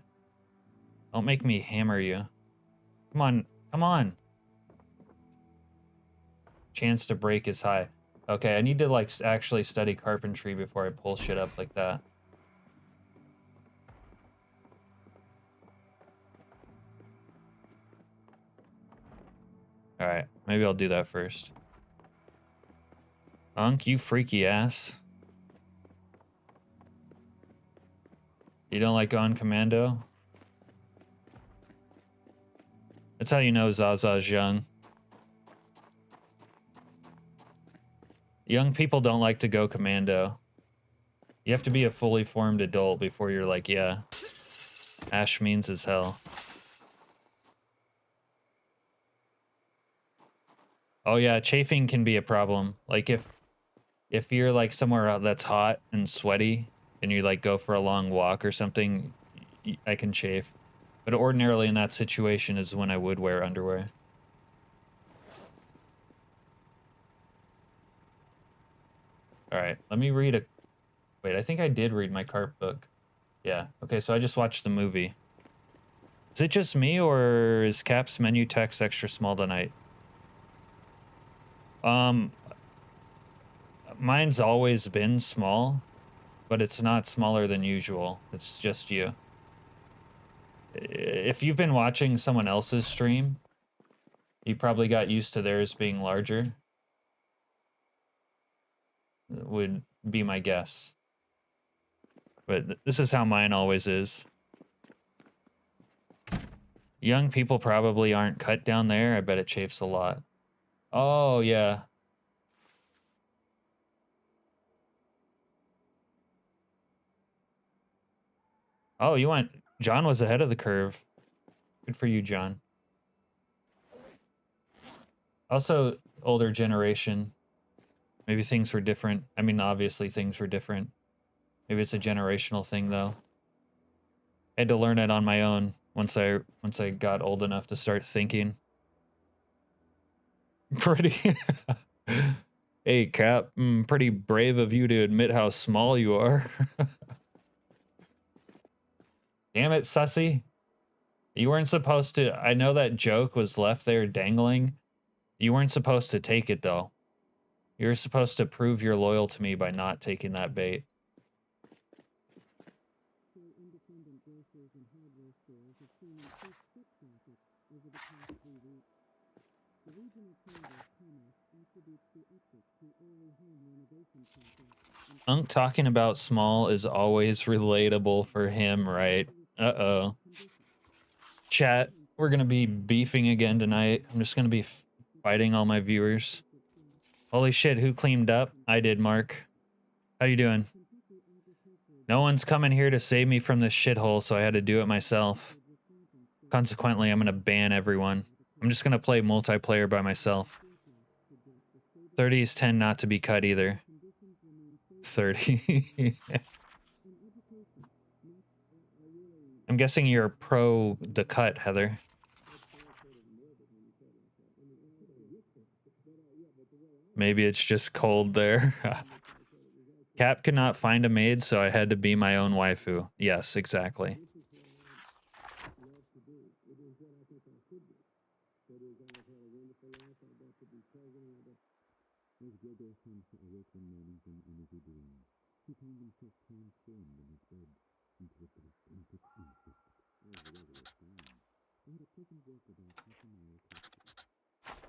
S1: Don't make me hammer you. Come on, come on. Chance to break is high. Okay, I need to like actually study carpentry before I pull shit up like that. All right, maybe I'll do that first. Unk, you freaky ass. You don't like on commando? That's how you know Zaza's young. Young people don't like to go commando. You have to be a fully formed adult before you're like, yeah, Ash means as hell. Oh yeah, chafing can be a problem. Like if you're like somewhere that's hot and sweaty and you like go for a long walk or something, I can chafe. But ordinarily in that situation is when I would wear underwear. All right, let me read a... Wait, I think I did read my carp book. Yeah, okay, so I just watched the movie. Is it just me or is Cap's menu text extra small tonight? Um, mine's always been small, but it's not smaller than usual. It's just you. If you've been watching someone else's stream, you probably got used to theirs being larger. Would be my guess. But this is how mine always is. Young people probably aren't cut down there. I bet it chafes a lot. Oh, yeah. Oh, you went... John was ahead of the curve. Good for you, John. Also, older generation. Maybe things were different. I mean, obviously things were different. Maybe it's a generational thing, though. I had to learn it on my own once I got old enough to start thinking. Pretty... Hey, Cap, pretty brave of you to admit how small you are. Damn it, Sussy. You weren't supposed to... I know that joke was left there dangling. You weren't supposed to take it, though. You're supposed to prove you're loyal to me by not taking that bait. Unk talking about small is always relatable for him, right? Uh-oh. Chat, we're gonna be beefing again tonight. I'm just gonna be fighting all my viewers. Holy shit, who cleaned up? I did, Mark. How you doing? No one's coming here to save me from this shithole, so I had to do it myself. Consequently, I'm gonna ban everyone. I'm just gonna play multiplayer by myself. 30s tend not to be cut either. 30. I'm guessing you're pro the cut, Heather. Maybe it's just cold there. Cap could not find a maid, so I had to be my own waifu. Yes, exactly.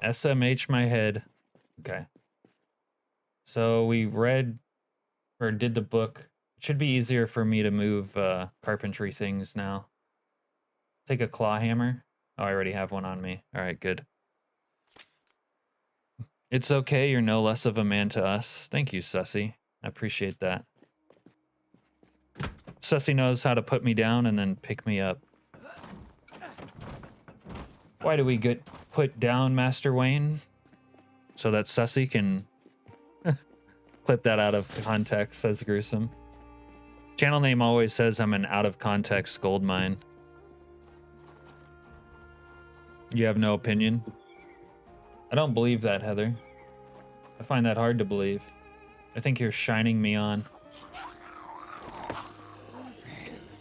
S1: SMH my head. Okay. So we read or did the book. It should be easier for me to move carpentry things now. Take a claw hammer. Oh, I already have one on me. All right, good. It's okay. You're no less of a man to us. Thank you, Sussy. I appreciate that. Sussy knows how to put me down and then pick me up. Why do we get put down, Master Wayne? So that Sussy can clip that out of context, says Gruesome. Channel name always says I'm an out of context gold mine. You have no opinion? I don't believe that, Heather. I find that hard to believe. I think you're shining me on.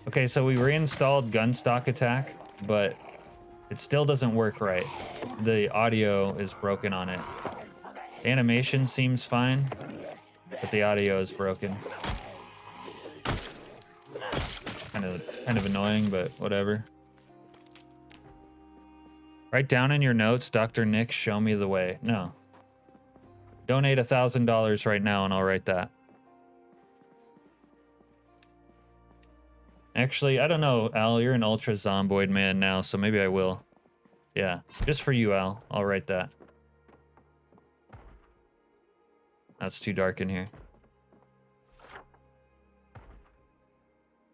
S1: Okay, so we reinstalled Gunstock Attack, but it still doesn't work right. The audio is broken on it. The animation seems fine, but the audio is broken. Kind of annoying, but whatever. Write down in your notes, Dr. Nick, show me the way. No. Donate $1,000 right now and I'll write that. Actually, I don't know, Al, you're an ultra zomboid man now, so maybe I will. Yeah, just for you, Al. I'll write that. That's too dark in here.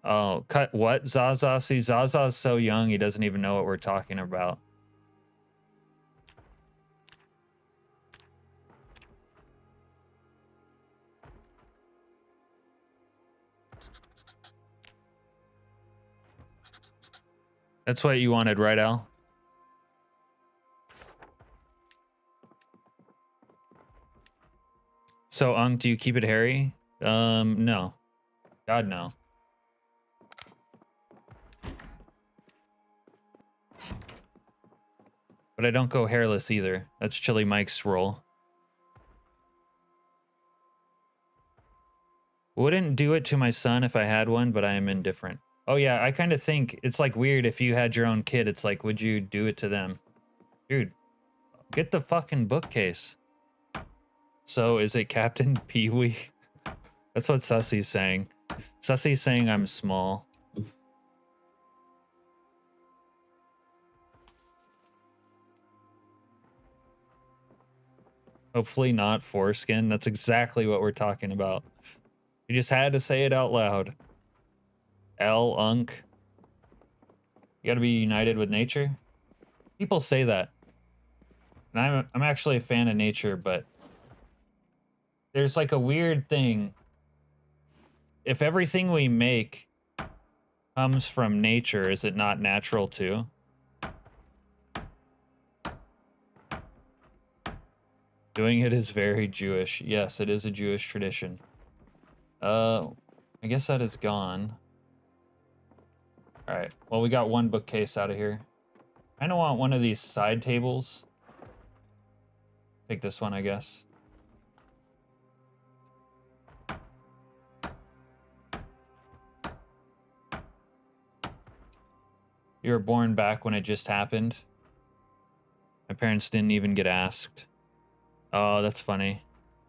S1: Oh, cut what? Zaza? See, Zaza's so young, he doesn't even know what we're talking about. That's what you wanted, right, Al? So, do you keep it hairy? No. God, no. But I don't go hairless either. That's Chili Mike's role. Wouldn't do it to my son if I had one, but I am indifferent. Oh yeah, I kind of think it's like weird if you had your own kid. It's like, would you do it to them? Dude, get the fucking bookcase. So is it Captain Pee-wee? That's what Sussy's saying. Sussy's saying I'm small. Hopefully not foreskin. That's exactly what we're talking about. You just had to say it out loud. Unk. You gotta be united with nature. People say that. And I'm actually a fan of nature, but there's like a weird thing. If everything we make comes from nature, is it not natural too? Doing it is very Jewish. Yes, it is a Jewish tradition. I guess that is gone. All right. Well, we got one bookcase out of here. I kind of want one of these side tables. Take this one, I guess. You were born back when it just happened. My parents didn't even get asked. Oh, that's funny.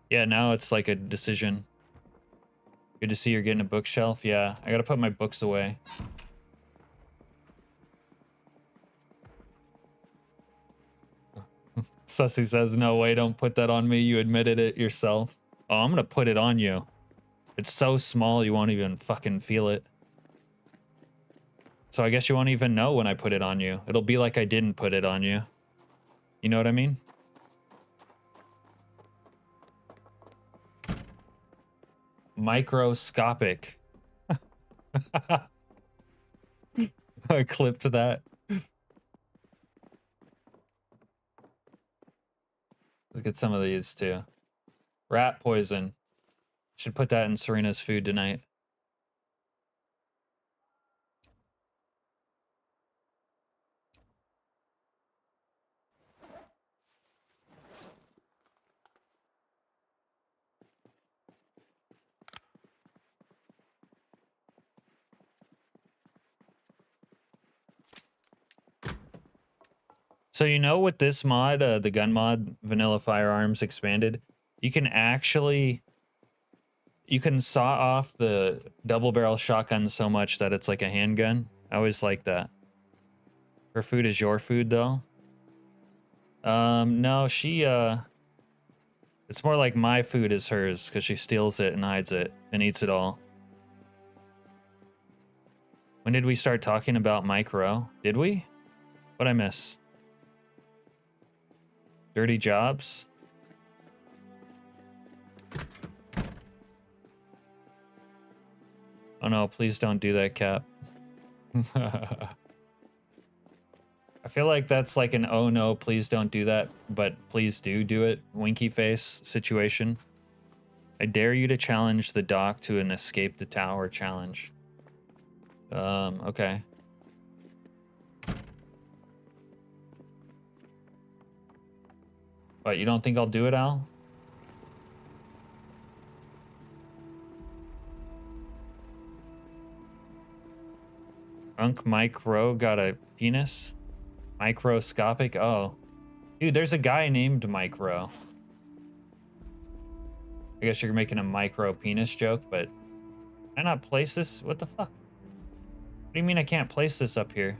S1: Yeah, now it's like a decision. Good to see you're getting a bookshelf. Yeah, I gotta put my books away. Sussy says, no way, don't put that on me. You admitted it yourself. Oh, I'm gonna put it on you. It's so small you won't even fucking feel it. So I guess you won't even know when I put it on you. It'll be like I didn't put it on you. You know what I mean? Microscopic. I clipped that. Let's get some of these too. Rat poison. Should put that in Serena's food tonight. So you know with this mod, the gun mod, Vanilla Firearms Expanded, you can actually... You can saw off the double barrel shotgun so much that it's like a handgun. I always like that. Her food is your food though. No, she it's more like my food is hers because she steals it and hides it and eats it all. When did we start talking about micro? Did we? What'd I miss? Dirty jobs? Oh no, please don't do that, Cap. I feel like that's like an oh no, please don't do that, but please do it winky face situation. I dare you to challenge the doc to an escape the tower challenge. Okay. But you don't think I'll do it, Al? Micro got a penis? Microscopic? Oh. Dude, there's a guy named Micro. I guess you're making a micro penis joke, but can I not place this? What the fuck? What do you mean I can't place this up here?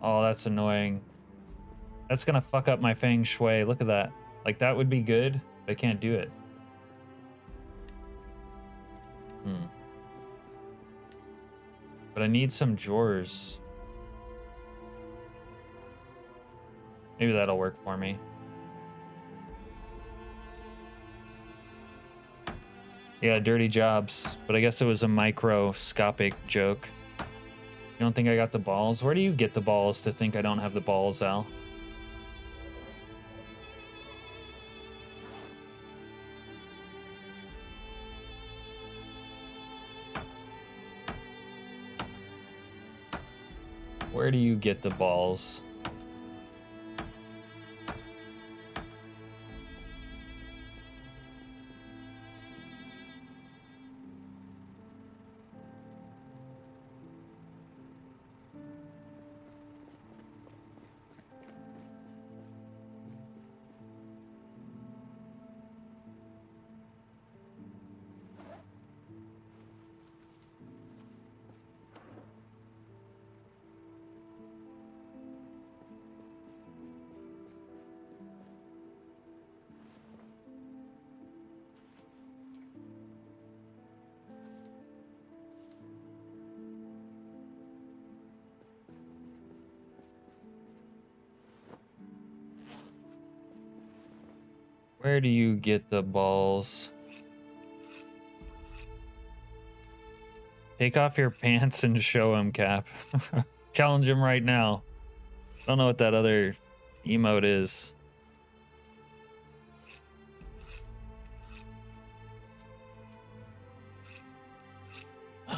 S1: Oh, that's annoying. That's gonna fuck up my feng shui. Look at that. Like, that would be good, but I can't do it. But I need some drawers. Maybe that'll work for me. Yeah, dirty jobs. But I guess it was a microscopic joke. You don't think I got the balls? Where do you get the balls to think I don't have the balls, Al? Where do you get the balls? Where do you get the balls? Take off your pants and show him, Cap. Challenge him right now. I don't know what that other emote is. Why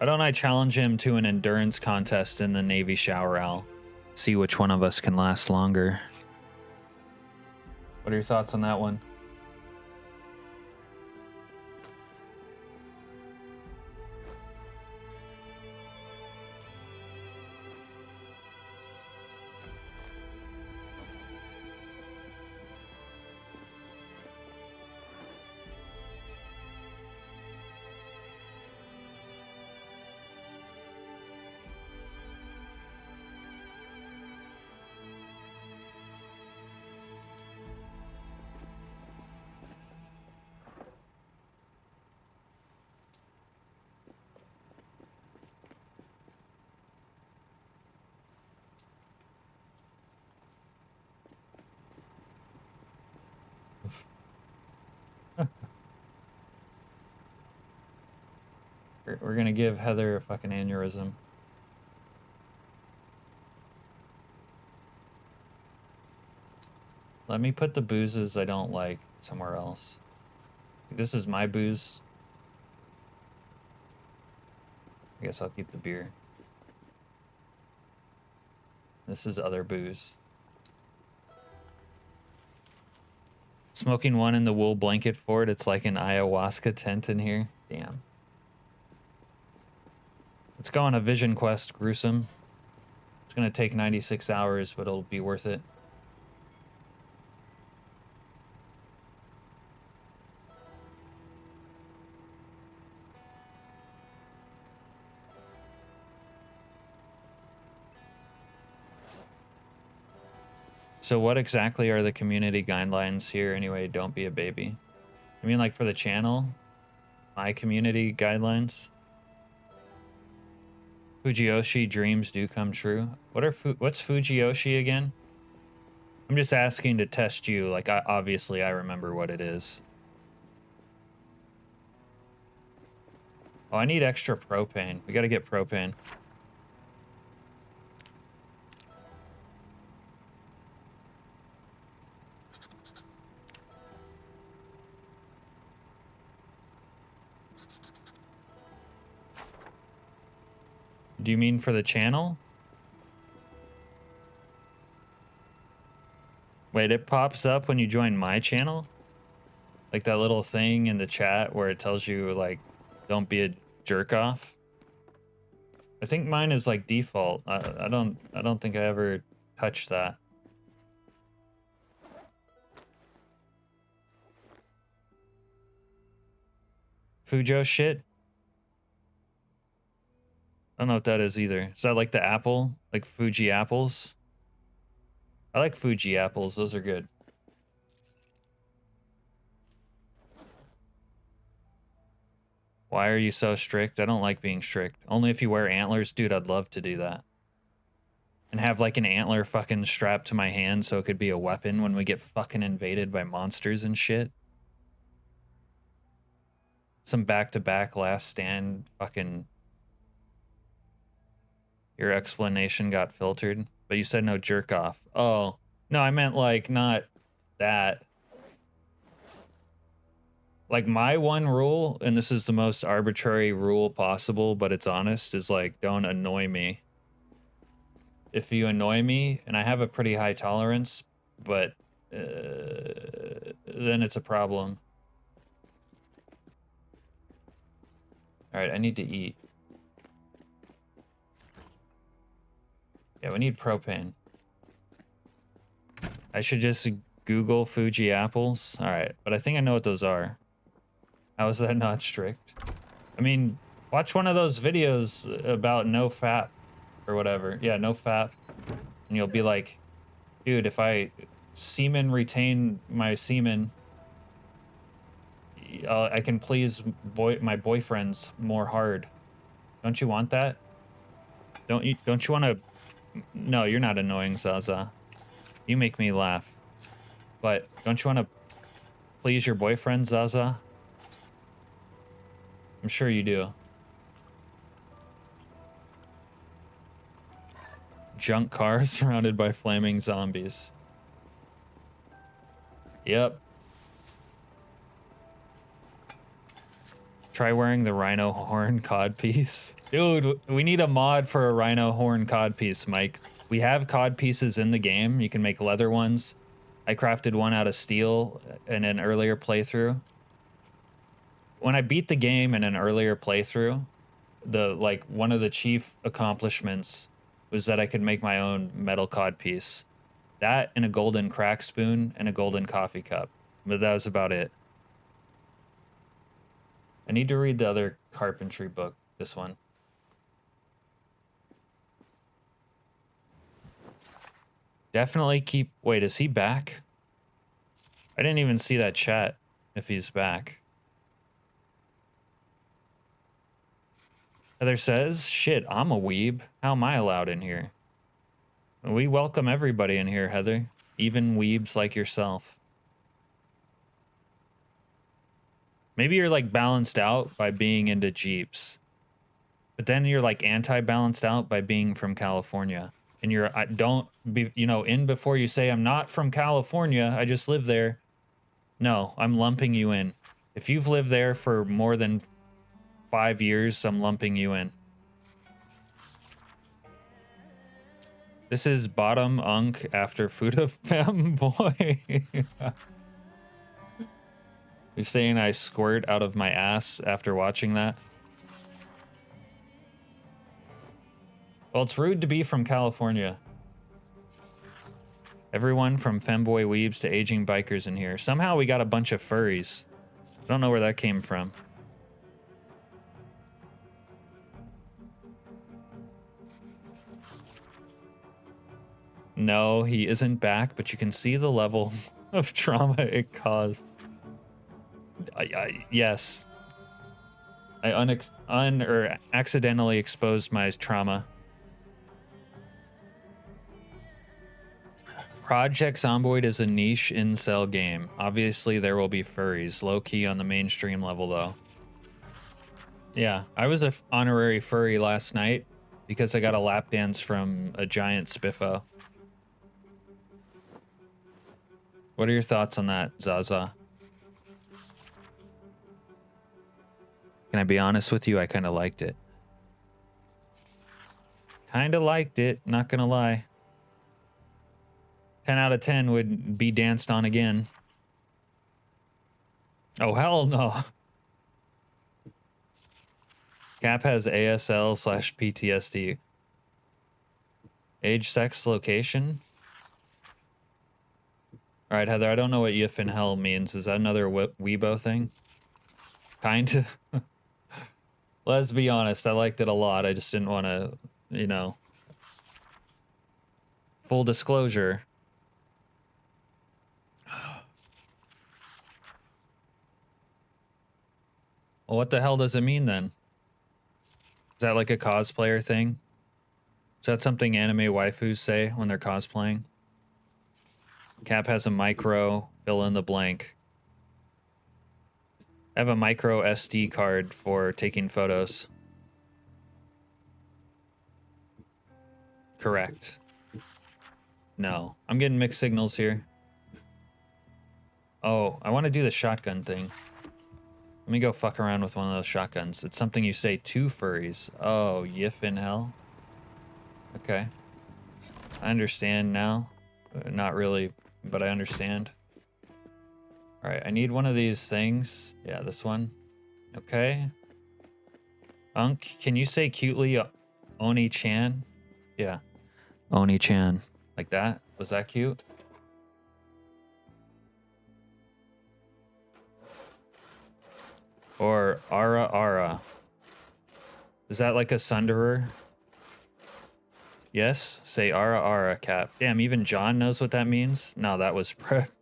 S1: don't I challenge him to an endurance contest in the Navy shower owl? See which one of us can last longer. What are your thoughts on that one? We're gonna give Heather a fucking aneurysm. Let me put the boozes I don't like somewhere else. This is my booze. I guess I'll keep the beer. This is other booze. Smoking one in the wool blanket fort. It's like an ayahuasca tent in here. Damn. Let's go on a vision quest, gruesome. It's gonna take 96 hours, but it'll be worth it. So what exactly are the community guidelines here anyway? Don't be a baby. I mean, like for the channel? My community guidelines? Fujiyoshi dreams do come true. What's Fujiyoshi again? I'm just asking to test you. Like, obviously I remember what it is. Oh, I need extra propane. We gotta get propane. Do you mean for the channel? Wait, it pops up when you join my channel? Like that little thing in the chat where it tells you, like, don't be a jerk off? I think mine is like default. I don't think I ever touched that. Fujo shit? I don't know what that is either. Is that like the apple? Like Fuji apples? I like Fuji apples. Those are good. Why are you so strict? I don't like being strict. Only if you wear antlers. Dude, I'd love to do that. And have like an antler fucking strapped to my hand so it could be a weapon when we get fucking invaded by monsters and shit. Some back-to-back last stand fucking... Your explanation got filtered, but you said no jerk off. Oh, no, I meant like not that. Like my one rule, and this is the most arbitrary rule possible, but it's honest, is like, don't annoy me. If you annoy me, and I have a pretty high tolerance, but then it's a problem. All right, I need to eat. Yeah, we need propane. I should just Google Fuji apples. All right, but I think I know what those are. How is that not strict? I mean, watch one of those videos about no fap or whatever. Yeah, no fap. And you'll be like, dude, if I semen retain my semen, I can please my boyfriends more hard. Don't you want that? Don't you want to No, you're not annoying, Zaza. You make me laugh. But don't you want to please your boyfriend, Zaza? I'm sure you do. Junk car surrounded by flaming zombies. Yep. Try wearing the rhino horn codpiece. Dude, we need a mod for a rhino horn codpiece, Mike. We have codpieces in the game. You can make leather ones. I crafted one out of steel in an earlier playthrough. When I beat the game in an earlier playthrough, one of the chief accomplishments was that I could make my own metal codpiece. That and a golden crack spoon and a golden coffee cup. But that was about it. I need to read the other carpentry book, this one. Definitely keep... Wait, is he back? I didn't even see that chat if he's back. Heather says, shit, I'm a weeb. How am I allowed in here? We welcome everybody in here, Heather. Even weebs like yourself. Maybe you're like balanced out by being into Jeeps. But then you're like anti-balanced out by being from California. And you're, don't be, you know, in before you say, I'm not from California, I just live there. No, I'm lumping you in. If you've lived there for more than 5 years, I'm lumping you in. This is bottom unk after food of fem boy. You're saying I squirt out of my ass after watching that? Well, it's rude to be from California. Everyone from femboy weebs to aging bikers in here. Somehow we got a bunch of furries. I don't know where that came from. No, he isn't back, but you can see the level of trauma it caused. Yes. I accidentally exposed my trauma. Project Zomboid is a niche incel game. Obviously, there will be furries. Low-key on the mainstream level, though. Yeah, I was an honorary furry last night because I got a lap dance from a giant spiffo. What are your thoughts on that, Zaza? Can I be honest with you? I kind of liked it. Kind of liked it, not gonna lie. 10 out of 10 would be danced on again. Oh, hell no. Cap has ASL/PTSD. Age, sex, location. All right, Heather, I don't know what Yif in hell means. Is that another Weibo thing? Kind of. Let's be honest, I liked it a lot. I just didn't want to, you know. Full disclosure. Well, what the hell does it mean then? Is that like a cosplayer thing? Is that something anime waifus say when they're cosplaying? Cap has a micro, fill in the blank. I have a micro SD card for taking photos. Correct. No, I'm getting mixed signals here. Oh, I want to do the shotgun thing. Let me go fuck around with one of those shotguns. It's something you say to furries. Oh, Yif in hell? Okay. I understand now. Not really, but I understand. Alright, I need one of these things. Yeah, this one. Okay. Unk, can you say cutely Oni-chan? Yeah. Oni-chan. Like that? Was that cute? Or Ara Ara. Is that like a sunderer? Yes? Say Ara Ara, Cap. Damn, even John knows what that means? No, that was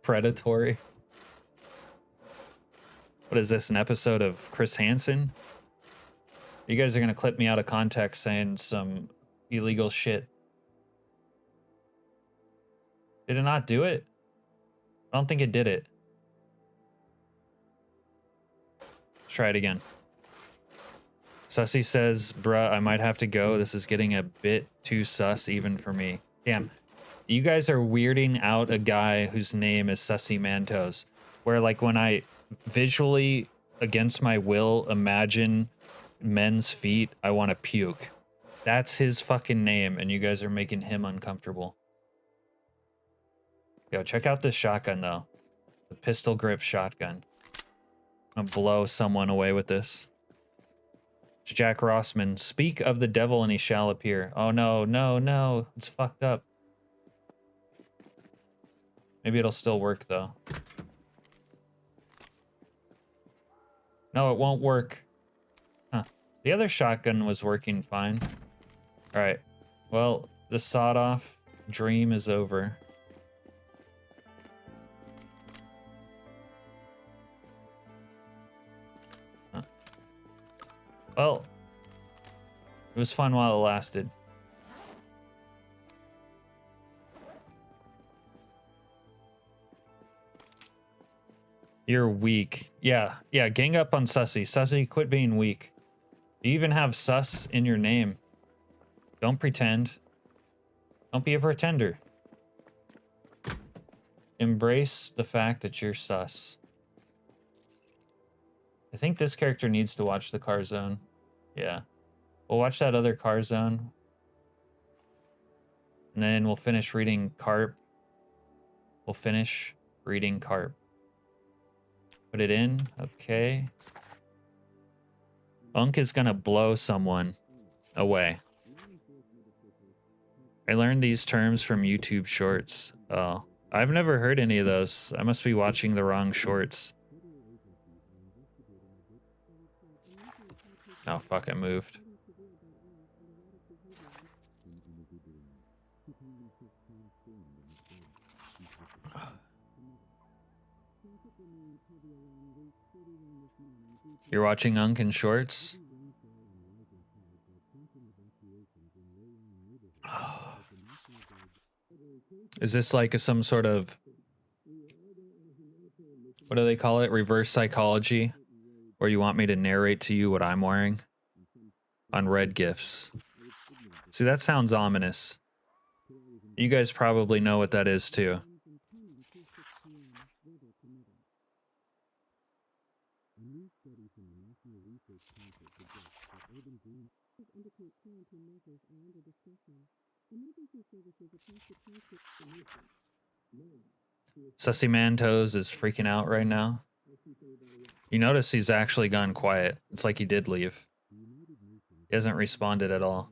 S1: predatory. What is this, an episode of Chris Hansen? You guys are gonna clip me out of context saying some illegal shit. Did it not do it? I don't think it did it. Let's try it again. Sussy says, bruh, I might have to go. This is getting a bit too sus even for me. Damn. You guys are weirding out a guy whose name is Sussy Mantos. Where, like, when I visually, against my will, imagine men's feet, I want to puke. That's his fucking name, and you guys are making him uncomfortable. Yo, check out this shotgun, though. The pistol grip shotgun. I'm gonna blow someone away with this. It's Jack Rossman. Speak of the devil and he shall appear. Oh, no, no, no. It's fucked up. Maybe it'll still work, though. No, it won't work. Huh. The other shotgun was working fine. Alright. Well, the sawed-off dream is over. Huh. Well, it was fun while it lasted. You're weak. Yeah, gang up on Sussy. Sussy, quit being weak. You even have sus in your name. Don't pretend. Don't be a pretender. Embrace the fact that you're sus. I think this character needs to watch the car zone. Yeah. We'll watch that other car zone. And then we'll finish reading Carp. We'll finish reading Carp. Put it in. Okay. Unk is gonna blow someone away. I learned these terms from YouTube shorts. Oh, I've never heard any of those. I must be watching the wrong shorts. Oh, fuck, I moved. You're watching Unk in shorts? Is this like some sort of, what do they call it? Reverse psychology? Where you want me to narrate to you what I'm wearing? On red gifts. See, that sounds ominous. You guys probably know what that is too. Sussy Mantos is freaking out right now. You notice he's actually gone quiet. It's like he did leave. He hasn't responded at all.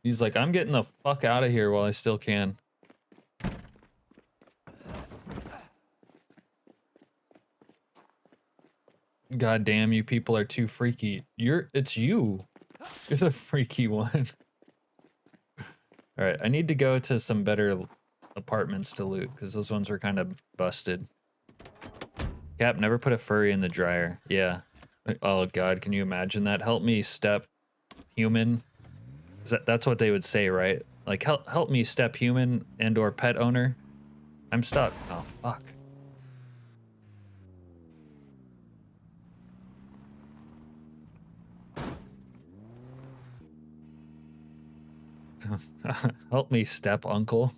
S1: He's like, I'm getting the fuck out of here while I still can. God damn, you people are too freaky. It's you. You're the freaky one. Alright, I need to go to some better apartments to loot, because those ones are kind of busted. Cap, never put a furry in the dryer. Yeah. Oh god, can you imagine that? Help me, step human. That's what they would say, right? Like, help me, step human and or pet owner. I'm stuck. Oh, fuck. Help me, step uncle.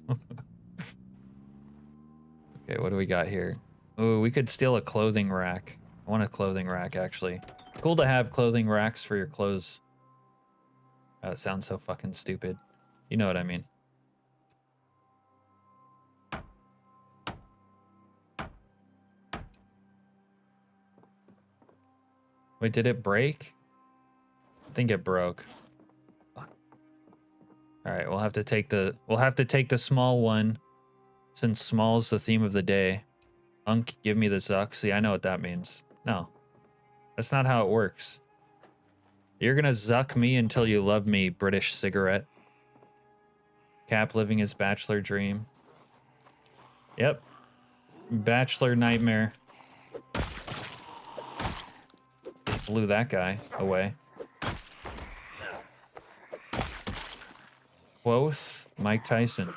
S1: Okay, what do we got here? Oh, we could steal a clothing rack. I want a clothing rack, actually. Cool to have clothing racks for your clothes. Oh, it sounds so fucking stupid. You know what I mean. Wait, did it break? I think it broke. All right, we'll have to take the small one, since small's the theme of the day. Unk, give me the zuck. See, I know what that means. No, that's not how it works. You're gonna zuck me until you love me, British cigarette. Cap living his bachelor dream. Yep, bachelor nightmare. Blew that guy away. Quoth Mike Tyson.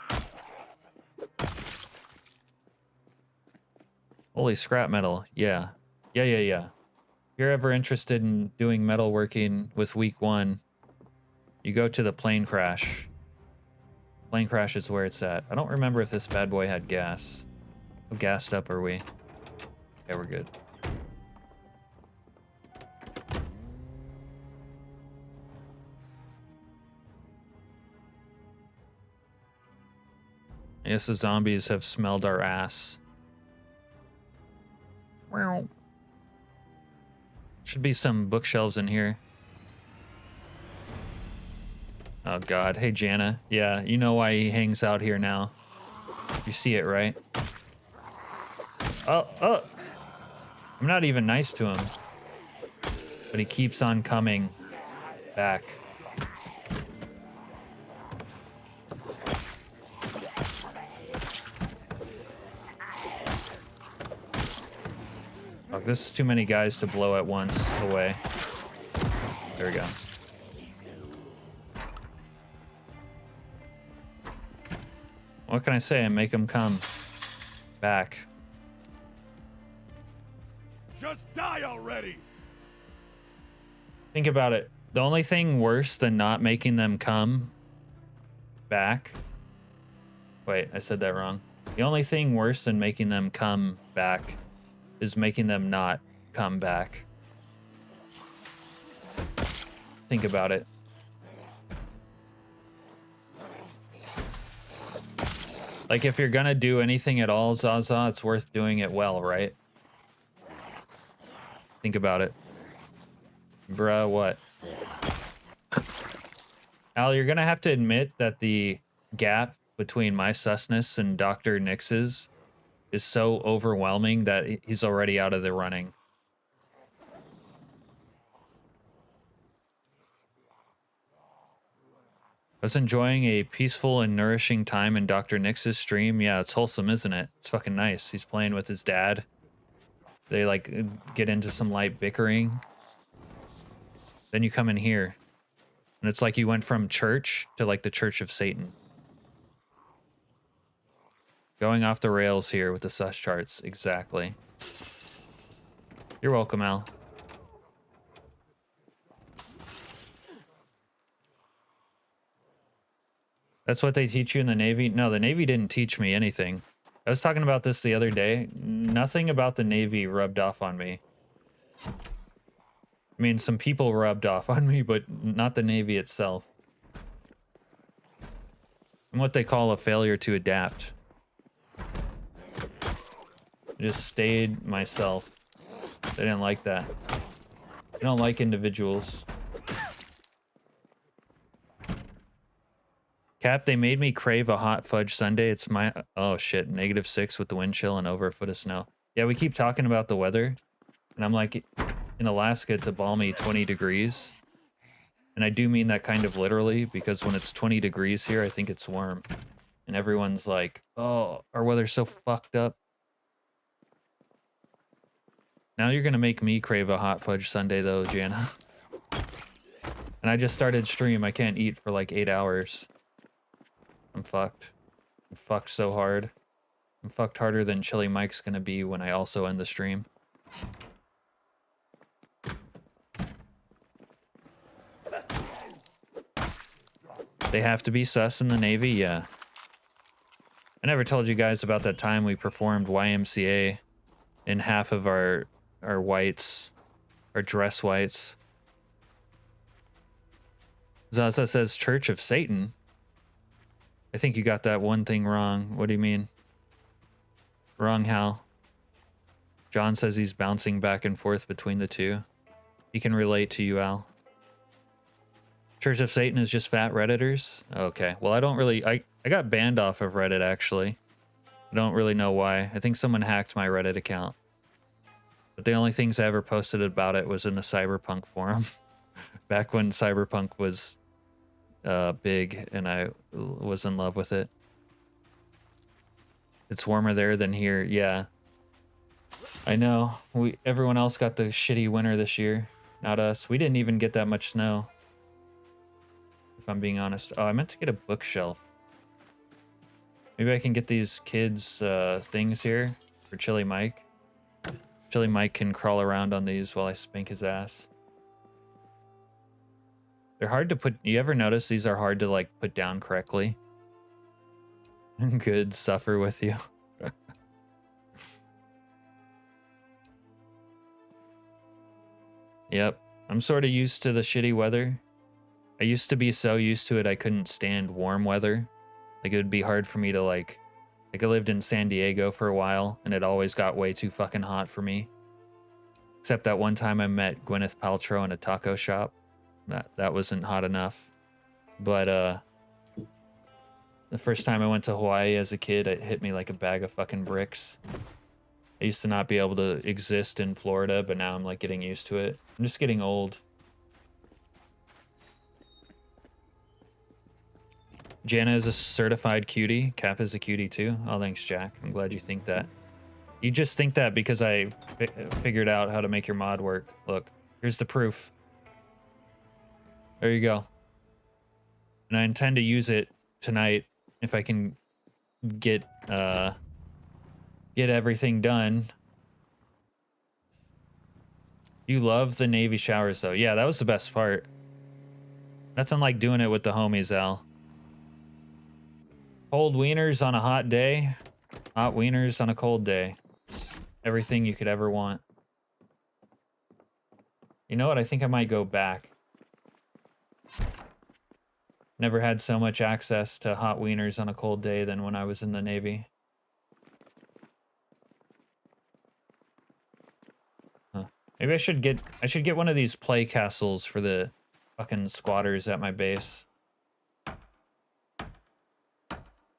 S1: Holy scrap metal. Yeah. Yeah. If you're ever interested in doing metalworking with week 1, you go to the plane crash. Plane crash is where it's at. I don't remember if this bad boy had gas. How gassed up are we? Yeah, we're good. I guess the zombies have smelled our ass. Should be some bookshelves in here. Oh god. Hey Jana. Yeah, you know why he hangs out here now. You see it, right? Oh. I'm not even nice to him. But he keeps on coming back. Fuck, this is too many guys to blow at once away. There we go. What can I say? Make him come back.
S2: Just die already.
S1: Think about it. The only thing worse than not making them come back. Wait, I said that wrong. The only thing worse than making them come back is making them not come back. Think about it. Like, if you're gonna do anything at all, Zaza, it's worth doing it well, right? Think about it. Bruh, what? Al, you're gonna have to admit that the gap between my susness and Dr. Nix's is so overwhelming that he's already out of the running. I was enjoying a peaceful and nourishing time in Dr. Nix's stream. Yeah, it's wholesome, isn't it? It's fucking nice. He's playing with his dad. They, like, get into some light bickering. Then you come in here. And it's like you went from church to, like, the Church of Satan. Going off the rails here with the sus charts. Exactly. You're welcome, Al. That's what they teach you in the Navy? No, the Navy didn't teach me anything. I was talking about this the other day. Nothing about the Navy rubbed off on me. I mean, some people rubbed off on me, but not the Navy itself. I'm what they call a failure to adapt. I just stayed myself. They didn't like that. They don't like individuals. Cap, they made me crave a hot fudge sundae. It's my... Oh, shit. -6 with the wind chill and over a foot of snow. Yeah, we keep talking about the weather. And I'm like, in Alaska, it's a balmy 20 degrees. And I do mean that kind of literally, because when it's 20 degrees here, I think it's warm. And everyone's like, oh, our weather's so fucked up. Now you're going to make me crave a hot fudge sundae, though, Jana. And I just started stream. I can't eat for like 8 hours. I'm fucked. I'm fucked so hard. I'm fucked harder than Chili Mike's gonna be when I also end the stream. They have to be sus in the Navy? Yeah. I never told you guys about that time we performed YMCA in half of our whites, our dress whites. Zaza says Church of Satan. I think you got that one thing wrong. What do you mean? Wrong how? John says he's bouncing back and forth between the two. He can relate to you, Al. Church of Satan is just fat Redditors? Okay. Well, I don't really... I got banned off of Reddit, actually. I don't really know why. I think someone hacked my Reddit account. But the only things I ever posted about it was in the Cyberpunk forum. Back when Cyberpunk was... big and I was in love with it. It's warmer there than here. Yeah, I know. Everyone else got the shitty winter this year, not us. We didn't even get that much snow. if I'm being honest. Oh, I meant to get a bookshelf. Maybe I can get these kids things here for Chili Mike. Chili Mike can crawl around on these while I spank his ass. They're hard to put. You ever notice these are hard to like put down correctly? Good, suffer with you. Yep, I'm sort of used to the shitty weather. I used to be so used to it I couldn't stand warm weather. Like it would be hard for me to like I lived in San Diego for a while and it always got way too fucking hot for me. Except that one time I met Gwyneth Paltrow in a taco shop. That wasn't hot enough. But the first time I went to Hawaii as a kid, it hit me like a bag of fucking bricks. I used to not be able to exist in Florida, but now I'm like getting used to it. I'm just getting old. Jana is a certified cutie. Cap is a cutie too. Oh, thanks, Jack. I'm glad you think that. You just think that because I figured out how to make your mod work. Look, here's the proof. There you go. And I intend to use it tonight if I can get everything done. You love the Navy showers though. Yeah, that was the best part. Nothing like doing it with the homies, Al. Cold wieners on a hot day. Hot wieners on a cold day. It's everything you could ever want. You know what? I think I might go back. Never had so much access to hot wieners on a cold day than when I was in the Navy. Huh. Maybe I should get one of these play castles for the fucking squatters at my base.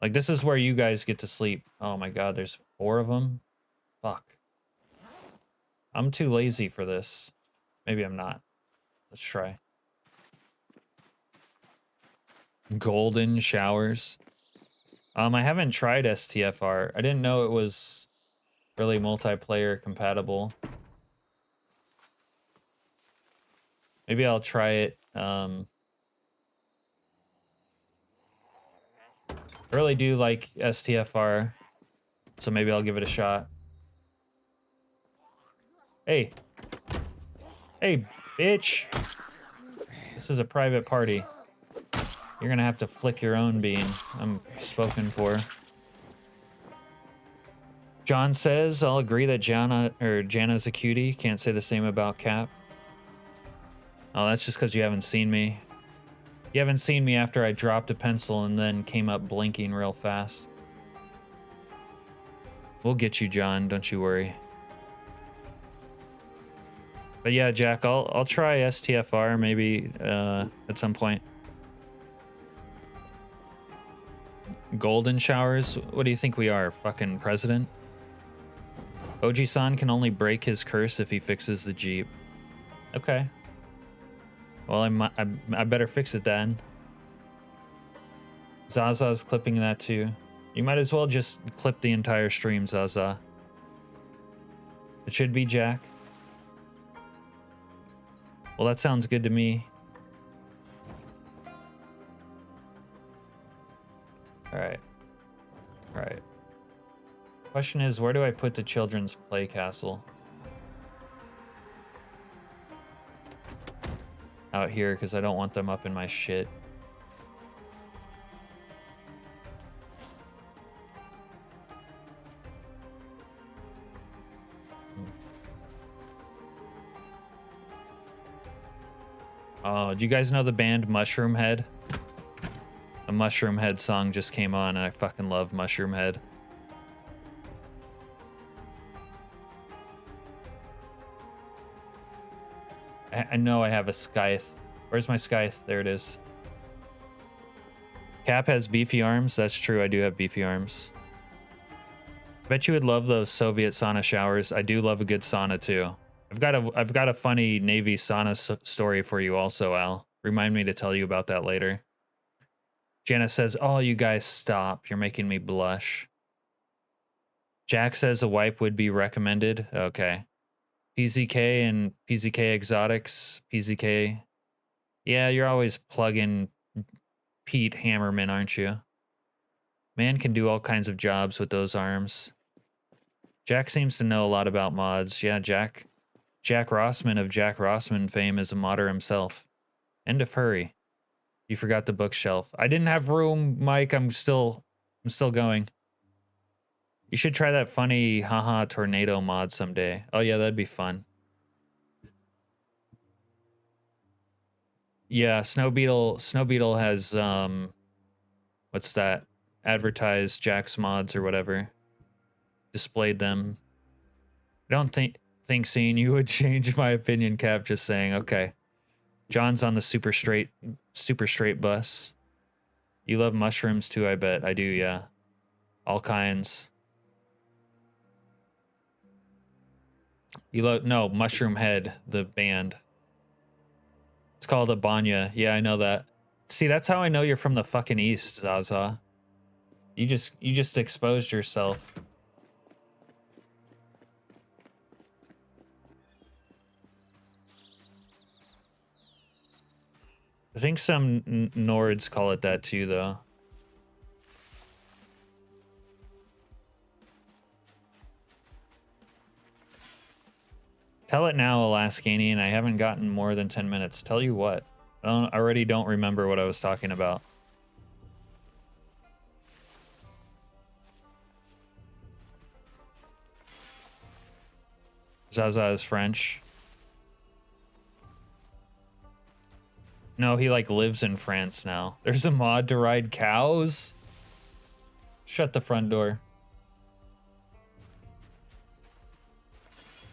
S1: Like, this is where you guys get to sleep. Oh my god, there's 4 of them? Fuck. I'm too lazy for this. Maybe I'm not. Let's try. Golden showers. I haven't tried STFR. I didn't know it was really multiplayer compatible. Maybe I'll try it. I really do like STFR, so maybe I'll give it a shot. Hey. Hey, bitch. This is a private party. You're gonna have to flick your own bean. I'm spoken for. John says, I'll agree that Jana's a cutie. Can't say the same about Cap. Oh, that's just because you haven't seen me. You haven't seen me after I dropped a pencil and then came up blinking real fast. We'll get you, John. Don't you worry. But yeah, Jack, I'll try STFR maybe at some point. Golden showers? What do you think we are, fucking president? Oji-san can only break his curse if he fixes the Jeep. Okay. Well, I better fix it then. Zaza's clipping that too. You might as well just clip the entire stream, Zaza. It should be Jack. Well, that sounds good to me. Alright. Alright. Question is, where do I put the children's play castle? Out here, because I don't want them up in my shit. Oh, do you guys know the band Mushroom Head? A Mushroom Head song just came on, and I fucking love Mushroom Head. I know I have a scythe. Where's my scythe? There it is. Cap has beefy arms. That's true. I do have beefy arms. Bet you would love those Soviet sauna showers. I do love a good sauna too. I've got a funny Navy sauna story for you also, Al. Remind me to tell you about that later. Jana says, "Oh, you guys stop. You're making me blush." Jack says a wipe would be recommended. Okay. PZK and PZK Exotics. PZK. Yeah, you're always plugging Pete Hammerman, aren't you? Man can do all kinds of jobs with those arms. Jack seems to know a lot about mods. Yeah, Jack Rossman of Jack Rossman fame is a modder himself. End of hurry. You forgot the bookshelf. I didn't have room, Mike. I'm still going. You should try that funny haha tornado mod someday. Oh yeah, that'd be fun. Yeah, Snow Beetle has what's that? Advertised Jack's mods or whatever. Displayed them. I don't think seeing you would change my opinion, Cap. Just saying. Okay. John's on the super straight bus. You love mushrooms too, I bet. I do, yeah. All kinds. You love no Mushroom Head, the band. It's called Abanya. Yeah, I know that. See, that's how I know you're from the fucking East, Zaza. You just exposed yourself. I think some Nords call it that too, though. Tell it now, Alaskanian. I haven't gotten more than 10 minutes. Tell you what. I already don't remember what I was talking about. Zaza is French. No, he like lives in France now. There's a mod to ride cows. Shut the front door.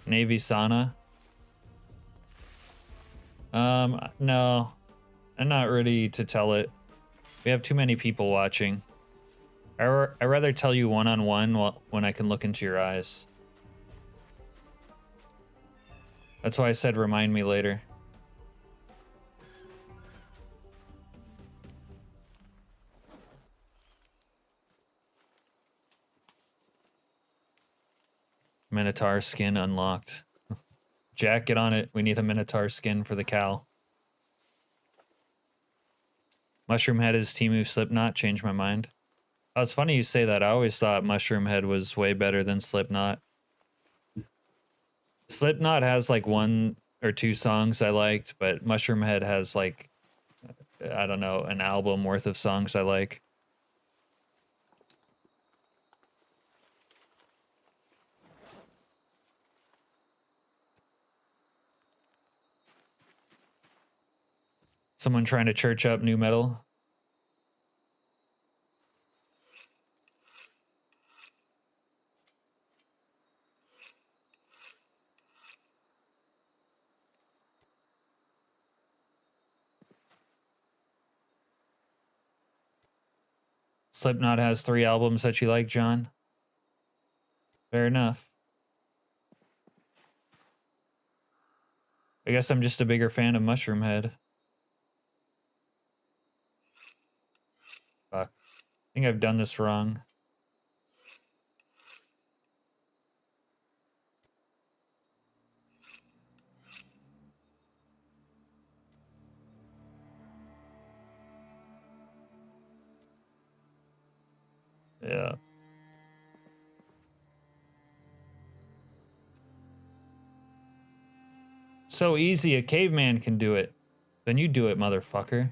S1: Navy sauna. No. I'm not ready to tell it. We have too many people watching. I'd rather tell you one-on-one when I can look into your eyes. That's why I said remind me later. Minotaur skin unlocked. Jack, get on it. We need a Minotaur skin for the cow. Mushroom Head is Temu Slipknot. Changed my mind. Oh, it's funny you say that. I always thought Mushroom Head was way better than Slipknot. Slipknot has like 1 or 2 songs I liked, but Mushroom Head has like, I don't know, an album worth of songs I like. Someone trying to church up new metal. Slipknot has 3 albums that you like, John. Fair enough. I guess I'm just a bigger fan of Mushroom Head. Fuck. I think I've done this wrong. Yeah. So easy, a caveman can do it. Then you do it, motherfucker.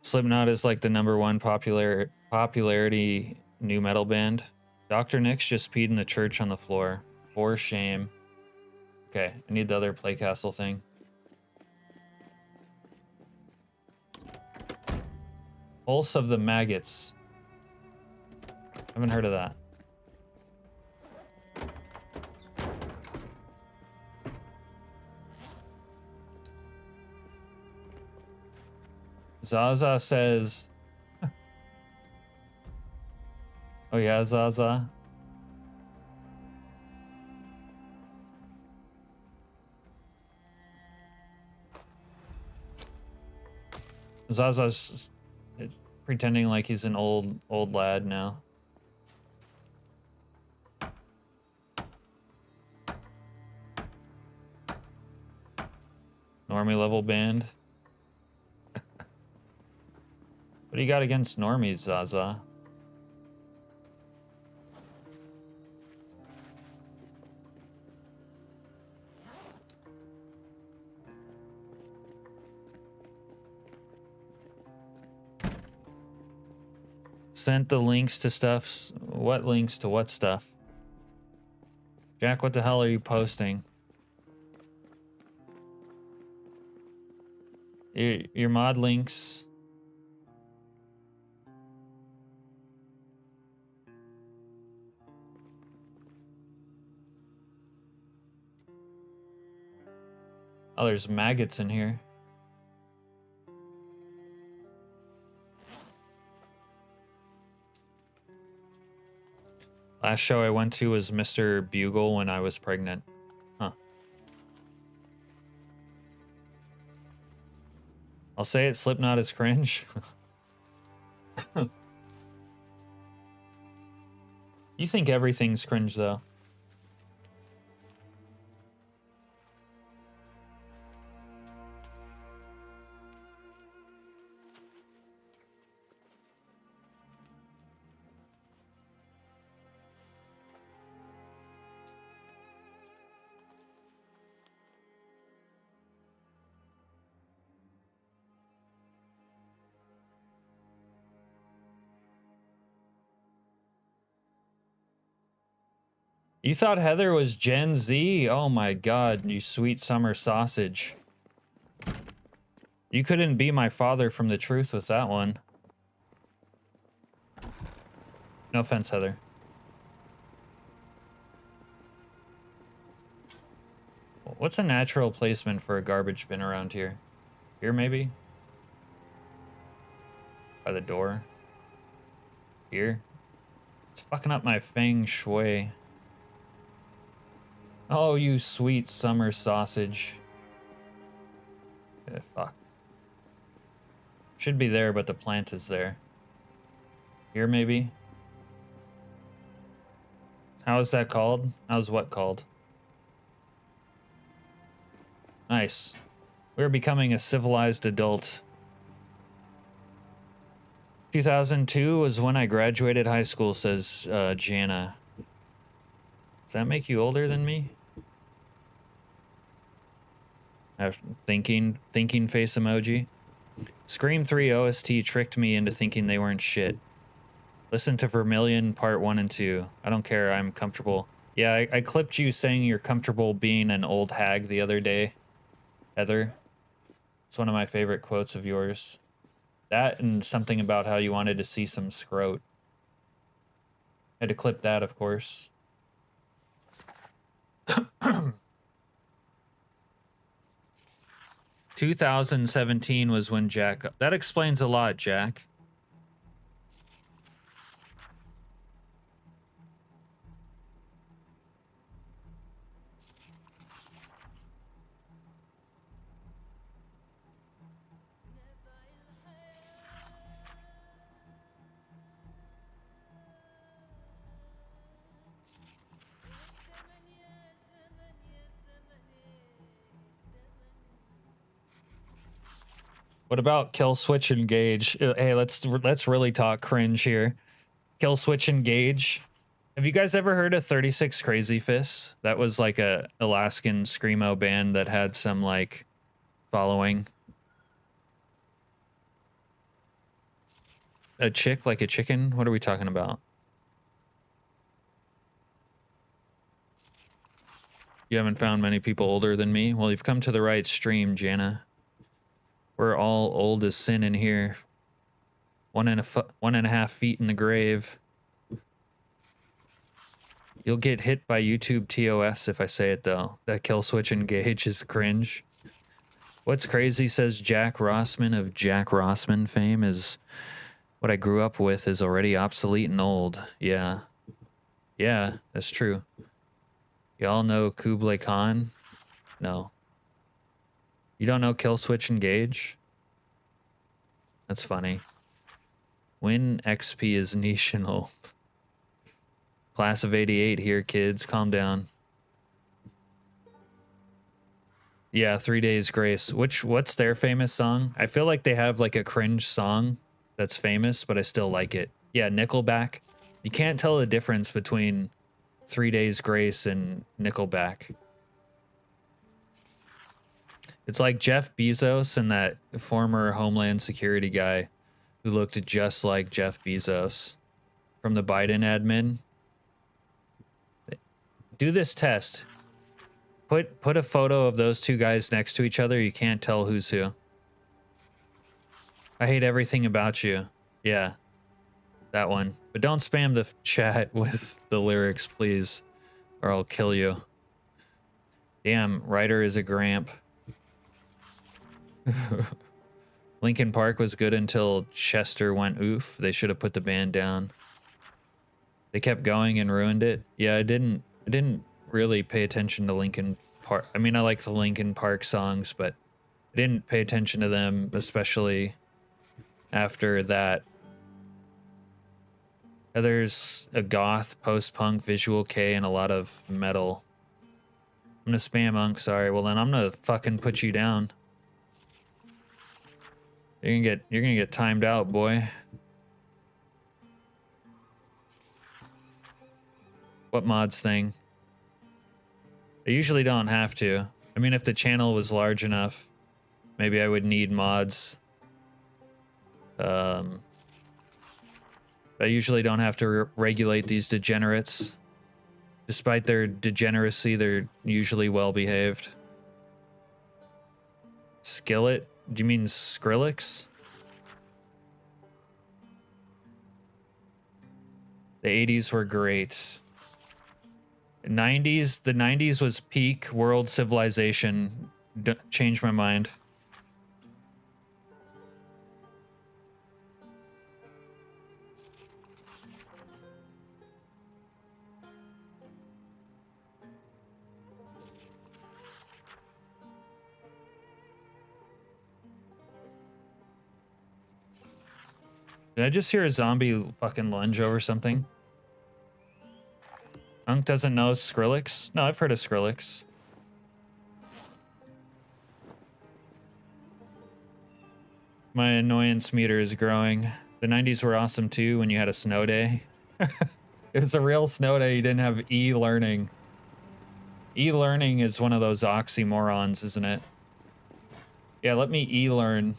S1: Slipknot is like the #1 popularity new metal band. Dr. Nick's just peed in the church on the floor. For shame. Okay, I need the other Playcastle thing. Pulse of the Maggots. Haven't heard of that. Zaza says... Oh yeah, Zaza. Zaza's pretending like he's an old lad now. Normie level band. What do you got against normies, Zaza? Sent the links to stuff. What links to what stuff? Jack, what the hell are you posting? Your mod links. Oh, there's maggots in here. Last show I went to was Mr. Bugle when I was pregnant. Huh. I'll say it, Slipknot is cringe. You think everything's cringe, though. You thought Heather was Gen Z? Oh my god, you sweet summer sausage. You couldn't be my father from the truth with that one. No offense, Heather. What's a natural placement for a garbage bin around here? Here, maybe? By the door? Here? It's fucking up my feng shui. Oh, you sweet summer sausage. Fuck. Should be there, but the plant is there. Here, maybe? How is that called? How's what called? Nice. We're becoming a civilized adult. 2002 was when I graduated high school, says Jana. Does that make you older than me? Thinking face emoji. Scream 3 OST tricked me into thinking they weren't shit. Listen to Vermilion Part 1 and 2. I don't care, I'm comfortable. Yeah, I clipped you saying you're comfortable being an old hag the other day, Heather. It's one of my favorite quotes of yours. That and something about how you wanted to see some scrote. Had to clip that, of course. 2017 was when Jack... That explains a lot, Jack. What about Kill Switch Engage? Hey, let's really talk cringe here. Kill Switch Engage. Have you guys ever heard of 36 Crazy Fists? That was like a Alaskan screamo band that had some like following. A chick like a chicken? What are we talking about? You haven't found many people older than me? Well, you've come to the right stream, Jana. We're all old as sin in here. 1.5 feet in the grave. You'll get hit by YouTube TOS if I say it, though. That Kill Switch Engage is cringe. What's crazy, says Jack Rossman of Jack Rossman fame, is what I grew up with is already obsolete and old. Yeah. Yeah, that's true. Y'all know Kublai Khan? No. You don't know Kill Switch Engage? That's funny. Win XP is national. Class of 88 here, kids. Calm down. Yeah, 3 Days Grace. What's their famous song? I feel like they have like a cringe song that's famous, but I still like it. Yeah, Nickelback. You can't tell the difference between 3 Days Grace and Nickelback. It's like Jeff Bezos and that former Homeland Security guy who looked just like Jeff Bezos from the Biden admin. Do this test. Put a photo of those two guys next to each other. You can't tell who's who. I hate everything about you. Yeah, that one. But don't spam the chat with the lyrics, please, or I'll kill you. Damn, Ryder is a gramp. Linkin Park was good until Chester went oof. They should have put the band down. They kept going and ruined it. Yeah, I didn't really pay attention to Linkin Park. I mean, I like the Linkin Park songs, but I didn't pay attention to them, especially after that. There's a goth, post-punk, visual K, and a lot of metal. I'm gonna spam Unk, sorry. Well then I'm gonna fucking put you down. You're gonna get timed out, boy. What mods thing? I usually don't have to. I mean, if the channel was large enough, maybe I would need mods. I usually don't have to regulate these degenerates. Despite their degeneracy, they're usually well behaved. Skillet? Do you mean Skrillex? The 80s were great. The 90s was peak world civilization. Changed my mind. Did I just hear a zombie fucking lunge over something? Unk doesn't know Skrillex? No, I've heard of Skrillex. My annoyance meter is growing. The 90s were awesome too when you had a snow day. It was a real snow day. You didn't have e-learning. E-learning is one of those oxymorons, isn't it? Yeah, let me e-learn.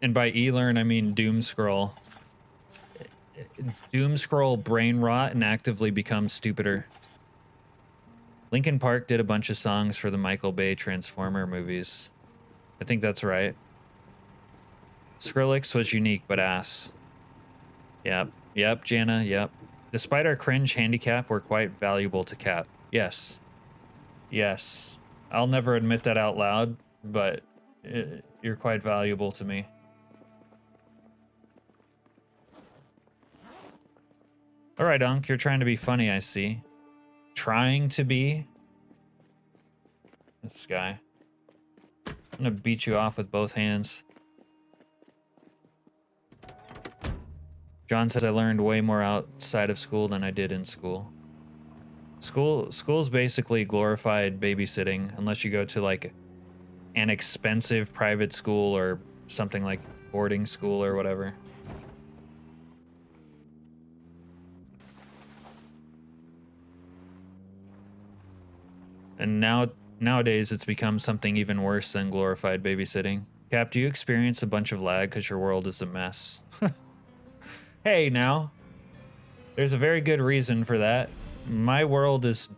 S1: And by e-learn, I mean doom scroll. Doom scroll brain rot and actively become stupider. Linkin Park did a bunch of songs for the Michael Bay Transformer movies. I think that's right. Skrillex was unique, but ass. Yep, Jana, yep. Despite our cringe handicap, we're quite valuable to Cap. Yes. Yes. I'll never admit that out loud, but you're quite valuable to me. All right, Unk, you're trying to be funny, I see. Trying to be? This guy. I'm gonna beat you off with both hands. John says I learned way more outside of school than I did in school. School's basically glorified babysitting, unless you go to like an expensive private school or something like boarding school or whatever. And nowadays it's become something even worse than glorified babysitting. Cap, do you experience a bunch of lag because your world is a mess? Hey, now. There's a very good reason for that. My world is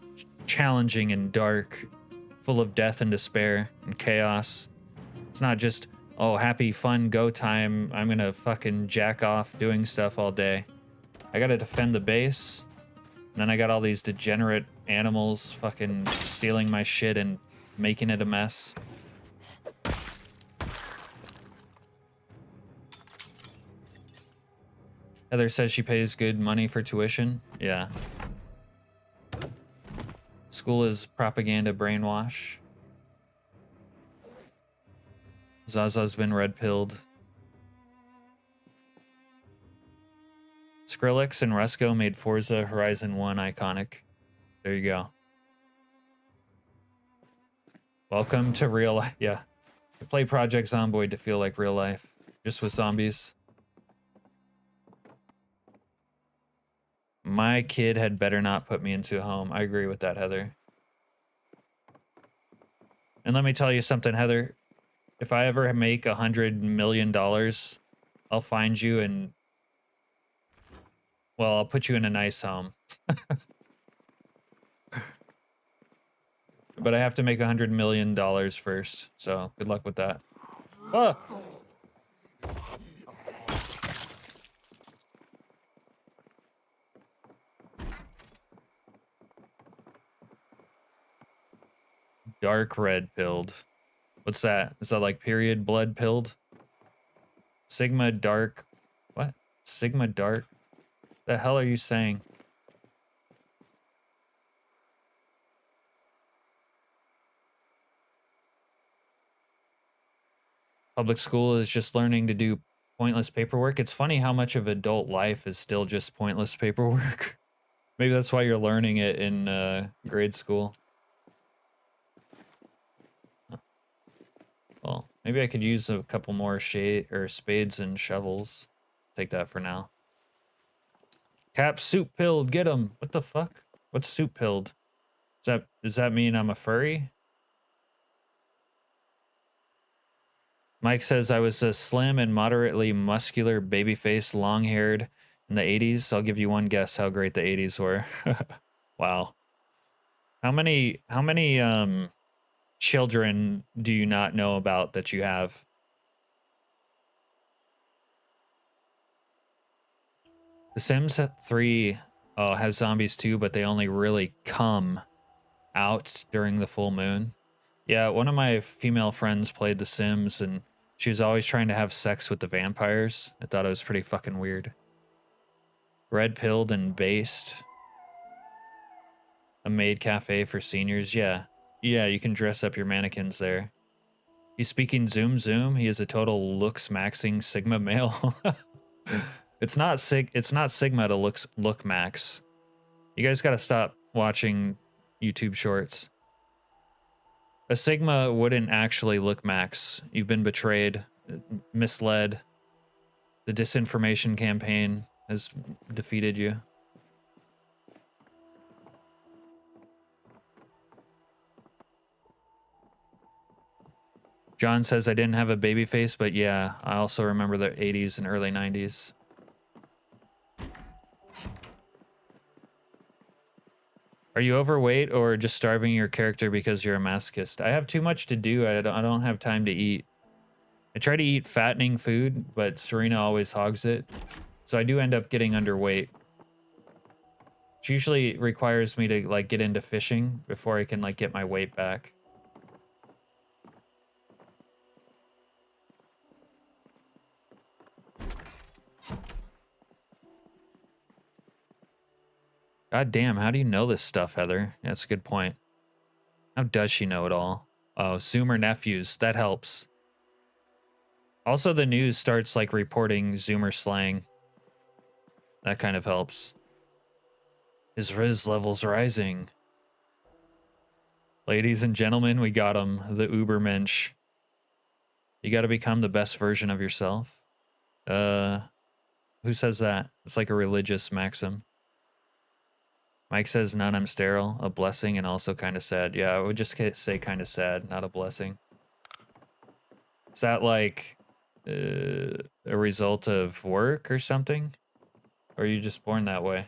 S1: challenging and dark, full of death and despair and chaos. It's not just, oh, happy, fun, go time. I'm gonna fucking jack off doing stuff all day. I gotta defend the base. And then I got all these degenerate animals fucking stealing my shit and making it a mess. Heather says she pays good money for tuition. Yeah. School is propaganda brainwash. Zaza's been red-pilled. Skrillex and Rusko made Forza Horizon 1 iconic. There you go. Welcome to real life. Yeah. I play Project Zomboid to feel like real life. Just with zombies. My kid had better not put me into a home. I agree with that, Heather. And let me tell you something, Heather. If I ever make $100 million, I'll find you and, well, I'll put you in a nice home. But I have to make $100 million first, so good luck with that. Ah! Dark red pilled. What's that? Is that like period blood pilled? Sigma dark. What? Sigma dark? The hell are you saying? Public school is just learning to do pointless paperwork. It's funny how much of adult life is still just pointless paperwork. Maybe that's why you're learning it in grade school. Well, maybe I could use a couple more spades and shovels. Take that for now. Cap soup pilled, get him. What the fuck? What's soup pilled? Does that mean I'm a furry? Mike says I was a slim and moderately muscular babyface, long-haired in the 80s. I'll give you one guess how great the 80s were. Wow. How many children do you not know about that you have? The Sims 3 has zombies too, but they only really come out during the full moon. Yeah, one of my female friends played The Sims and she was always trying to have sex with the vampires. I thought it was pretty fucking weird. Red pilled and based. A maid cafe for seniors. Yeah. Yeah, you can dress up your mannequins there. He's speaking Zoom Zoom. He is a total looks maxing Sigma male. It's not Sigma to look max. You guys gotta stop watching YouTube shorts. A Sigma wouldn't actually look max. You've been betrayed, misled. The disinformation campaign has defeated you. John says I didn't have a baby face, but yeah, I also remember the 80s and early 90s. Are you overweight or just starving your character because you're a masochist? I have too much to do. I don't have time to eat. I try to eat fattening food, but Serena always hogs it. So I do end up getting underweight. Which usually requires me to like get into fishing before I can like get my weight back. God damn, how do you know this stuff, Heather? That's a good point. How does she know it all? Oh, Zoomer nephews. That helps. Also, the news starts like reporting Zoomer slang. That kind of helps. His Riz level's rising. Ladies and gentlemen, we got him. The Ubermensch. You gotta become the best version of yourself. Who says that? It's like a religious maxim. Mike says, none, I'm sterile. A blessing and also kind of sad. Yeah, I would just say kind of sad, not a blessing. Is that like a result of work or something? Or are you just born that way?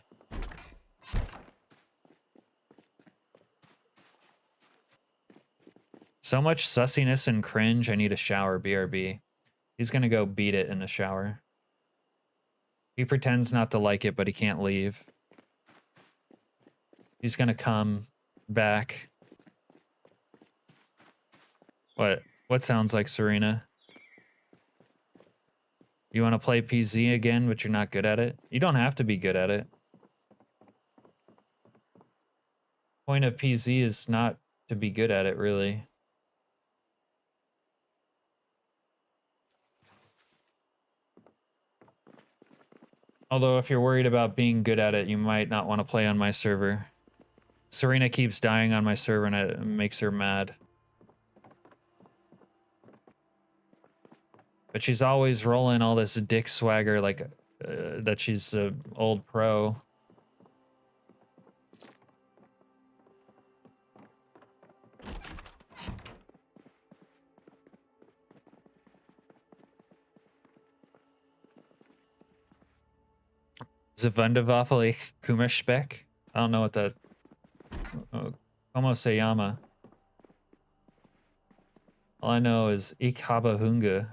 S1: So much sussiness and cringe, I need a shower, BRB. He's gonna go beat it in the shower. He pretends not to like it, but he can't leave. He's gonna come back. What sounds like Serena? You want to play PZ again, but you're not good at it? You don't have to be good at it. Point of PZ is not to be good at it, really. Although if you're worried about being good at it, you might not want to play on my server. Serena keeps dying on my server and it makes her mad. But she's always rolling all this dick swagger like that she's an old pro. Zavundavafali Kumashbek? I don't know what that... Como se llama? All I know is Ich habe Hunger.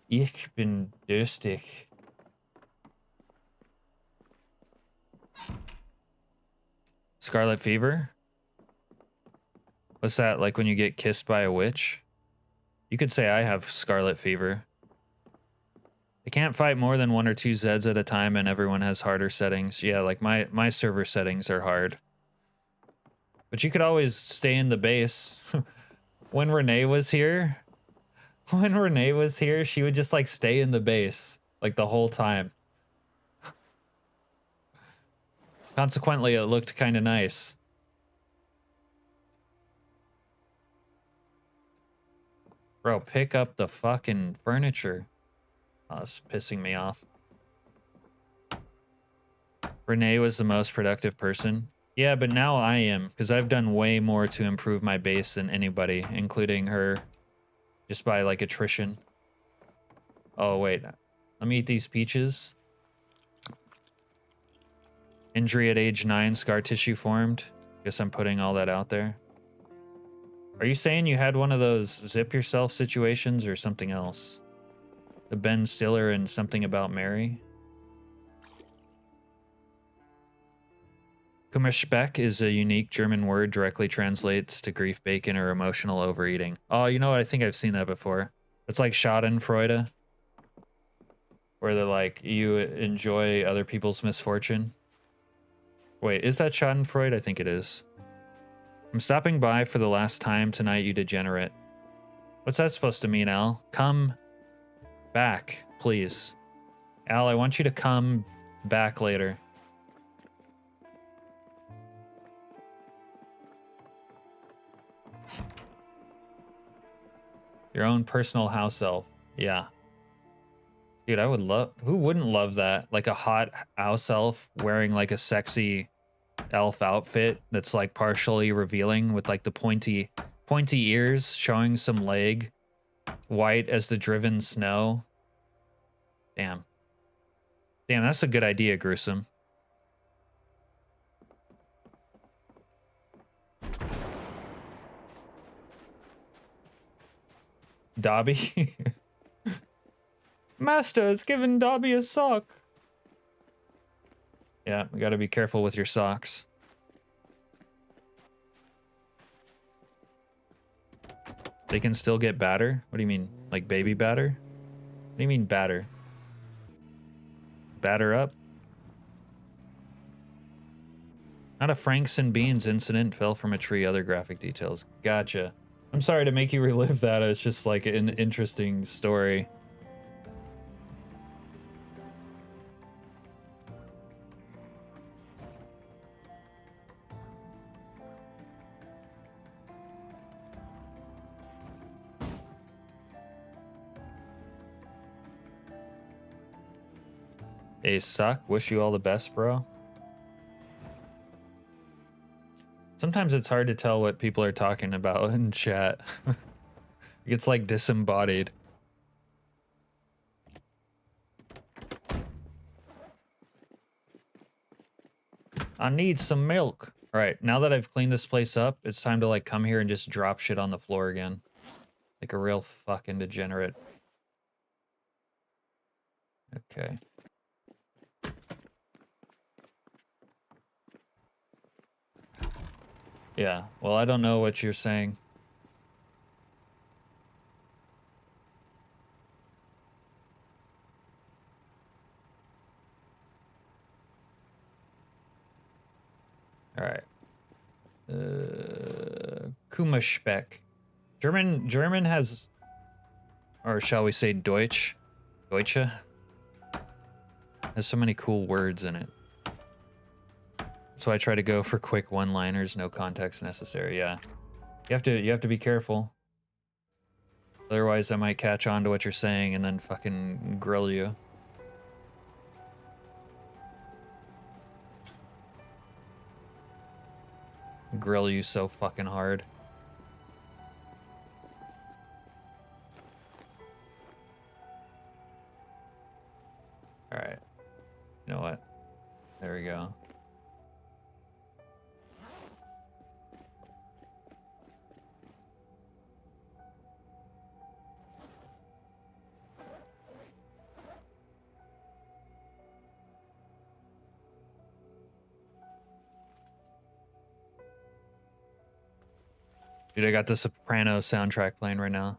S1: Ich bin durstig. Scarlet Fever? What's that, like when you get kissed by a witch? You could say I have Scarlet Fever. I can't fight more than 1 or 2 Zeds at a time and everyone has harder settings. Yeah, like my server settings are hard. But you could always stay in the base. When Renee was here, she would just like stay in the base like the whole time. Consequently, it looked kind of nice. Bro, pick up the fucking furniture. Oh, it's pissing me off. Renee was the most productive person. Yeah, but now I am, because I've done way more to improve my base than anybody, including her, just by like attrition. Oh, wait. Let me eat these peaches. Injury at age 9, scar tissue formed. Guess I'm putting all that out there. Are you saying you had one of those zip yourself situations or something else? The Ben Stiller and Something About Mary? Kummerspeck is a unique German word, directly translates to grief bacon or emotional overeating. Oh, you know what? I think I've seen that before. It's like Schadenfreude, where they're like, you enjoy other people's misfortune. Wait, is that Schadenfreude? I think it is. I'm stopping by for the last time tonight, you degenerate. What's that supposed to mean, Al? Come back, please. Al, I want you to come back later. Your own personal house elf. Yeah. Dude, I would love... Who wouldn't love that? Like a hot house elf wearing like a sexy elf outfit that's like partially revealing with like the pointy ears showing some leg. White as the driven snow. Damn. Damn, that's a good idea, Gruesome. Dobby? Master has given Dobby a sock. Yeah, we gotta be careful with your socks. They can still get batter? What do you mean? Like baby batter? What do you mean batter? Batter up? Not a Franks and Beans incident, fell from a tree, other graphic details. Gotcha. I'm sorry to make you relive that. It's just like an interesting story. Hey, Suck, wish you all the best, bro. Sometimes it's hard to tell what people are talking about in chat. It's like disembodied. I need some milk. All right, now that I've cleaned this place up, it's time to like come here and just drop shit on the floor again. Like a real fucking degenerate. Okay. Yeah, well, I don't know what you're saying. All right. Kummerspeck. German has or shall we say Deutsch? Deutsche? Has so many cool words in it. So I try to go for quick one-liners, no context necessary. Yeah, you have to be careful. Otherwise, I might catch on to what you're saying and then fucking grill you. Grill you so fucking hard. All right. You know what? There we go. Dude, I got the Sopranos soundtrack playing right now.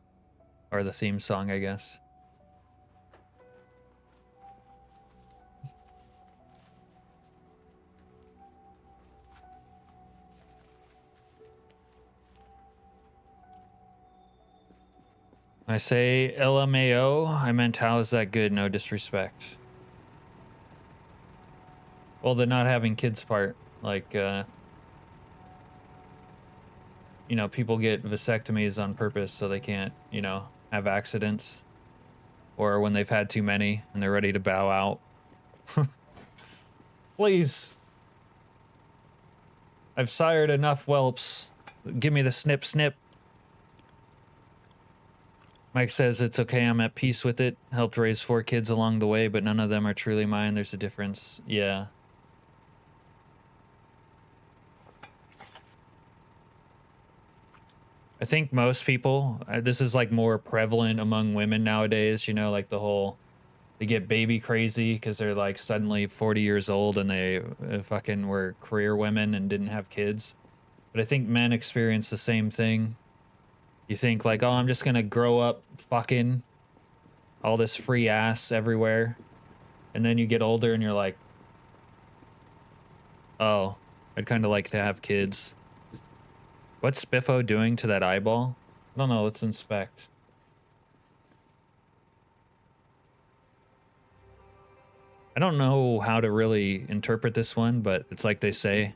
S1: Or the theme song, I guess. When I say LMAO, I meant how is that good? No disrespect. Well, the not having kids part. Like, you know, people get vasectomies on purpose so they can't, you know, have accidents. Or when they've had too many and they're ready to bow out. Please. I've sired enough whelps. Give me the snip snip. Mike says it's okay, I'm at peace with it. Helped raise 4 kids along the way, but none of them are truly mine. There's a difference. Yeah. I think most people, this is like more prevalent among women nowadays, you know, like the whole, they get baby crazy because they're like suddenly 40 years old and they fucking were career women and didn't have kids. But I think men experience the same thing. You think like, oh, I'm just gonna grow up fucking all this free ass everywhere. And then you get older and you're like, oh, I'd kind of like to have kids. What's Spiffo doing to that eyeball? I don't know, let's inspect. I don't know how to really interpret this one, but it's like they say,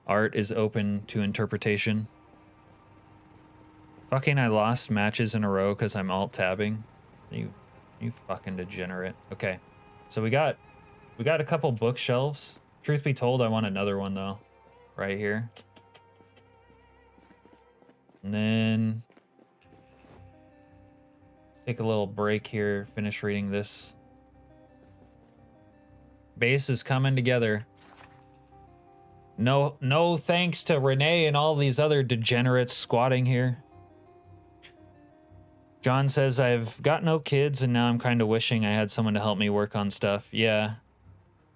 S1: art is open to interpretation. Fucking I lost matches in a row because I'm alt-tabbing. You fucking degenerate. Okay, so we got a couple bookshelves. Truth be told, I want another one though, right here. And then take a little break here, finish reading this. Base is coming together. No thanks to Renee and all these other degenerates squatting here. John says, I've got no kids and now I'm kind of wishing I had someone to help me work on stuff. Yeah.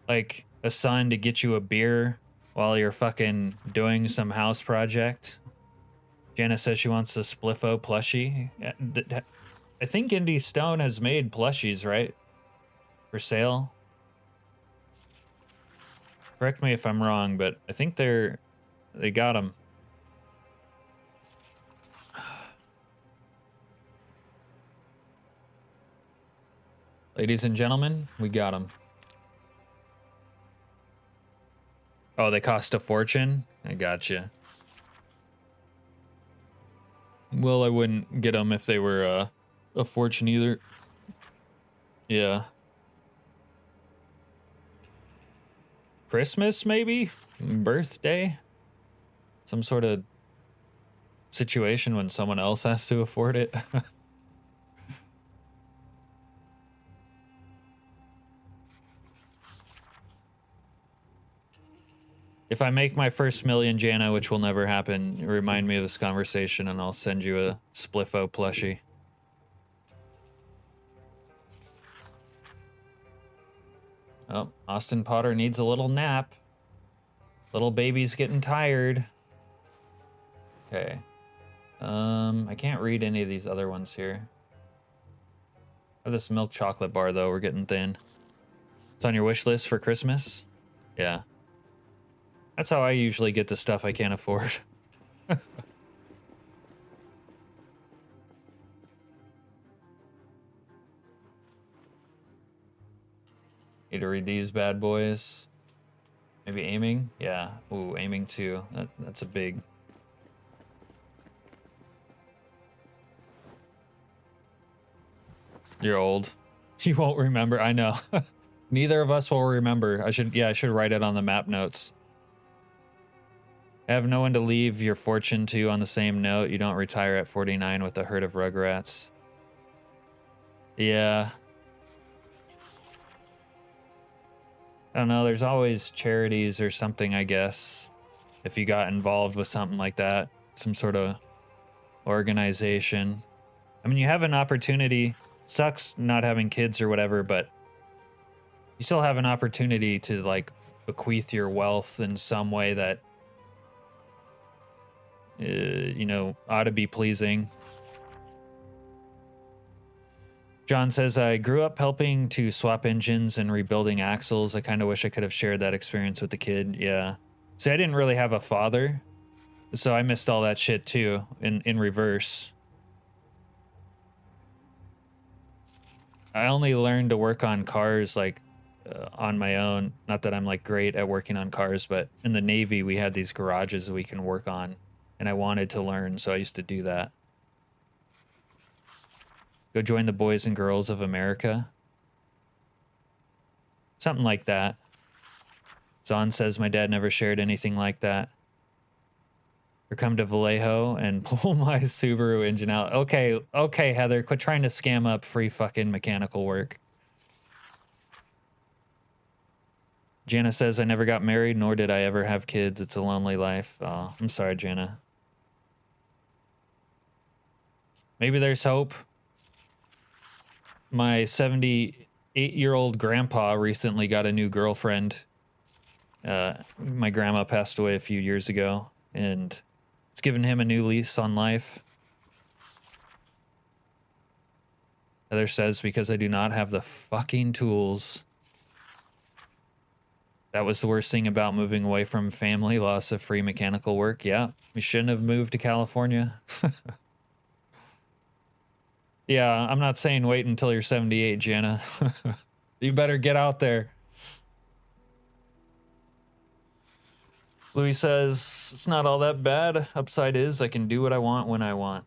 S1: Like a son to get you a beer while you're fucking doing some house project. Jana says she wants a Spliffo plushie. I think Indie Stone has made plushies, right? For sale. Correct me if I'm wrong, but I think they got them. Ladies and gentlemen, we got them. Oh, they cost a fortune? I gotcha. Well, I wouldn't get them if they were a fortune either. Yeah. Christmas, maybe? Birthday? Some sort of situation when someone else has to afford it. If I make my first million, Jana, which will never happen, remind me of this conversation and I'll send you a Spliffo plushie. Oh, Austin Potter needs a little nap. Little baby's getting tired. Okay. I can't read any of these other ones here. Oh, this milk chocolate bar, though, we're getting thin. It's on your wish list for Christmas? Yeah. That's how I usually get the stuff I can't afford. Need to read these bad boys. Maybe aiming? Yeah. Ooh, aiming too. That's a big... You're old. You won't remember. I know. Neither of us will remember. I should write it on the map notes. Have no one to leave your fortune to on the same note. You don't retire at 49 with a herd of rugrats. Yeah. I don't know. There's always charities or something, I guess. If you got involved with something like that, some sort of organization. I mean, you have an opportunity. Sucks not having kids or whatever, but you still have an opportunity to like bequeath your wealth in some way that, you know, ought to be pleasing. John says, I grew up helping to swap engines and rebuilding axles. I kind of wish I could have shared that experience with the kid. Yeah. See, I didn't really have a father, so I missed all that shit too, in reverse. I only learned to work on cars like on my own. Not that I'm like great at working on cars, but in the Navy, we had these garages we can work on, and I wanted to learn, so I used to do that. Go join the Boys and Girls of America. Something like that. Zahn says my dad never shared anything like that. Or come to Vallejo and pull my Subaru engine out. Okay, okay, Heather, quit trying to scam up free fucking mechanical work. Jana says I never got married, nor did I ever have kids. It's a lonely life. Oh, I'm sorry, Jana. Maybe there's hope. My 78-year-old grandpa recently got a new girlfriend. My grandma passed away a few years ago, and it's given him a new lease on life. Heather says, because I do not have the fucking tools. That was the worst thing about moving away from family, loss of free mechanical work. Yeah, we shouldn't have moved to California. Yeah, I'm not saying wait until you're 78, Jana. You better get out there. Louis says, it's not all that bad. Upside is I can do what I want when I want.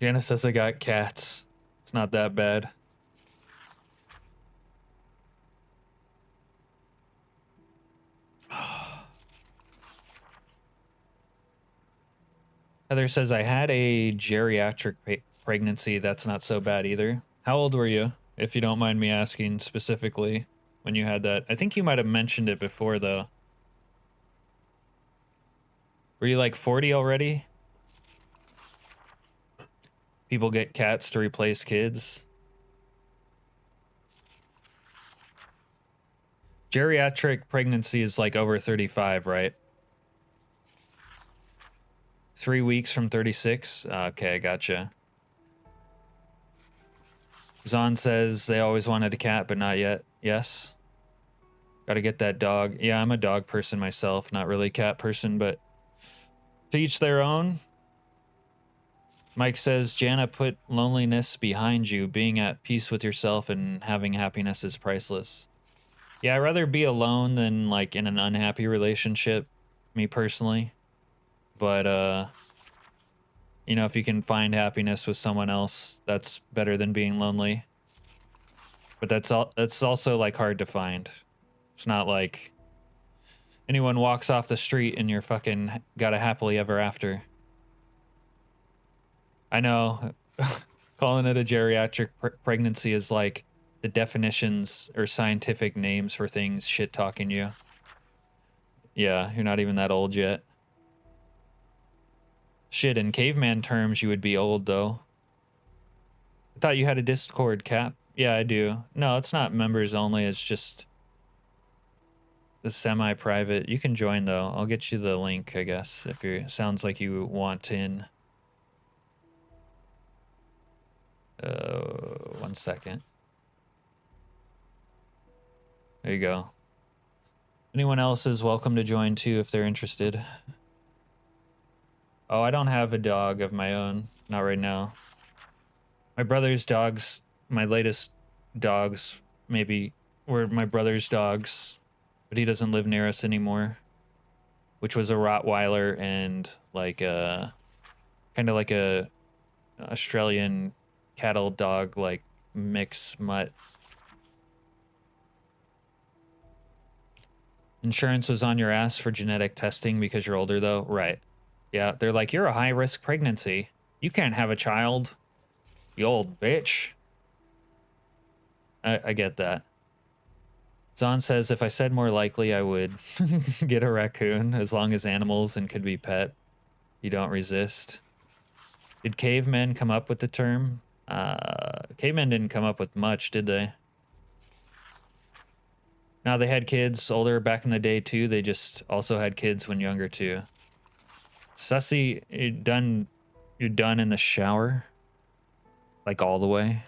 S1: Jana says I got cats. It's not that bad. Heather says I had a geriatric pregnancy. That's not so bad either. How old were you, if you don't mind me asking specifically, when you had that? I think you might have mentioned it before, though. Were you like 40 already? People get cats to replace kids. Geriatric pregnancy is like over 35, right? 3 weeks from 36? Okay, I gotcha. Zahn says they always wanted a cat, but not yet. Yes. Gotta get that dog. Yeah, I'm a dog person myself. Not really a cat person, but to each their own. Mike says, Jana, put loneliness behind you. Being at peace with yourself and having happiness is priceless. Yeah, I'd rather be alone than like in an unhappy relationship, me personally. But, you know, if you can find happiness with someone else, that's better than being lonely. But that's also like hard to find. It's not like anyone walks off the street and you're fucking got a happily ever after. I know. Calling it a geriatric pregnancy is like the definitions or scientific names for things shit talking you. Yeah, you're not even that old yet. Shit, in caveman terms, you would be old, though. I thought you had a Discord, Cap. Yeah, I do. No, it's not members only. It's just the semi-private. You can join, though. I'll get you the link, I guess, if you sounds like you want in. 1 second. There you go. Anyone else is welcome to join, too, if they're interested. Oh, I don't have a dog of my own. Not right now. My brother's dogs, my latest dogs, maybe were my brother's dogs, but he doesn't live near us anymore. Which was a Rottweiler and like a kind of like a Australian cattle dog, like mix mutt. Insurance was on your ass for genetic testing because you're older, though? Right. Yeah, they're like, you're a high-risk pregnancy. You can't have a child, you old bitch. I get that. Zahn says, if I said more likely, I would get a raccoon, as long as animals and could be pet. You don't resist. Did cavemen come up with the term? Cavemen didn't come up with much, did they? Now they had kids older back in the day too. They just also had kids when younger too. Sussy, you're done in the shower? Like all the way?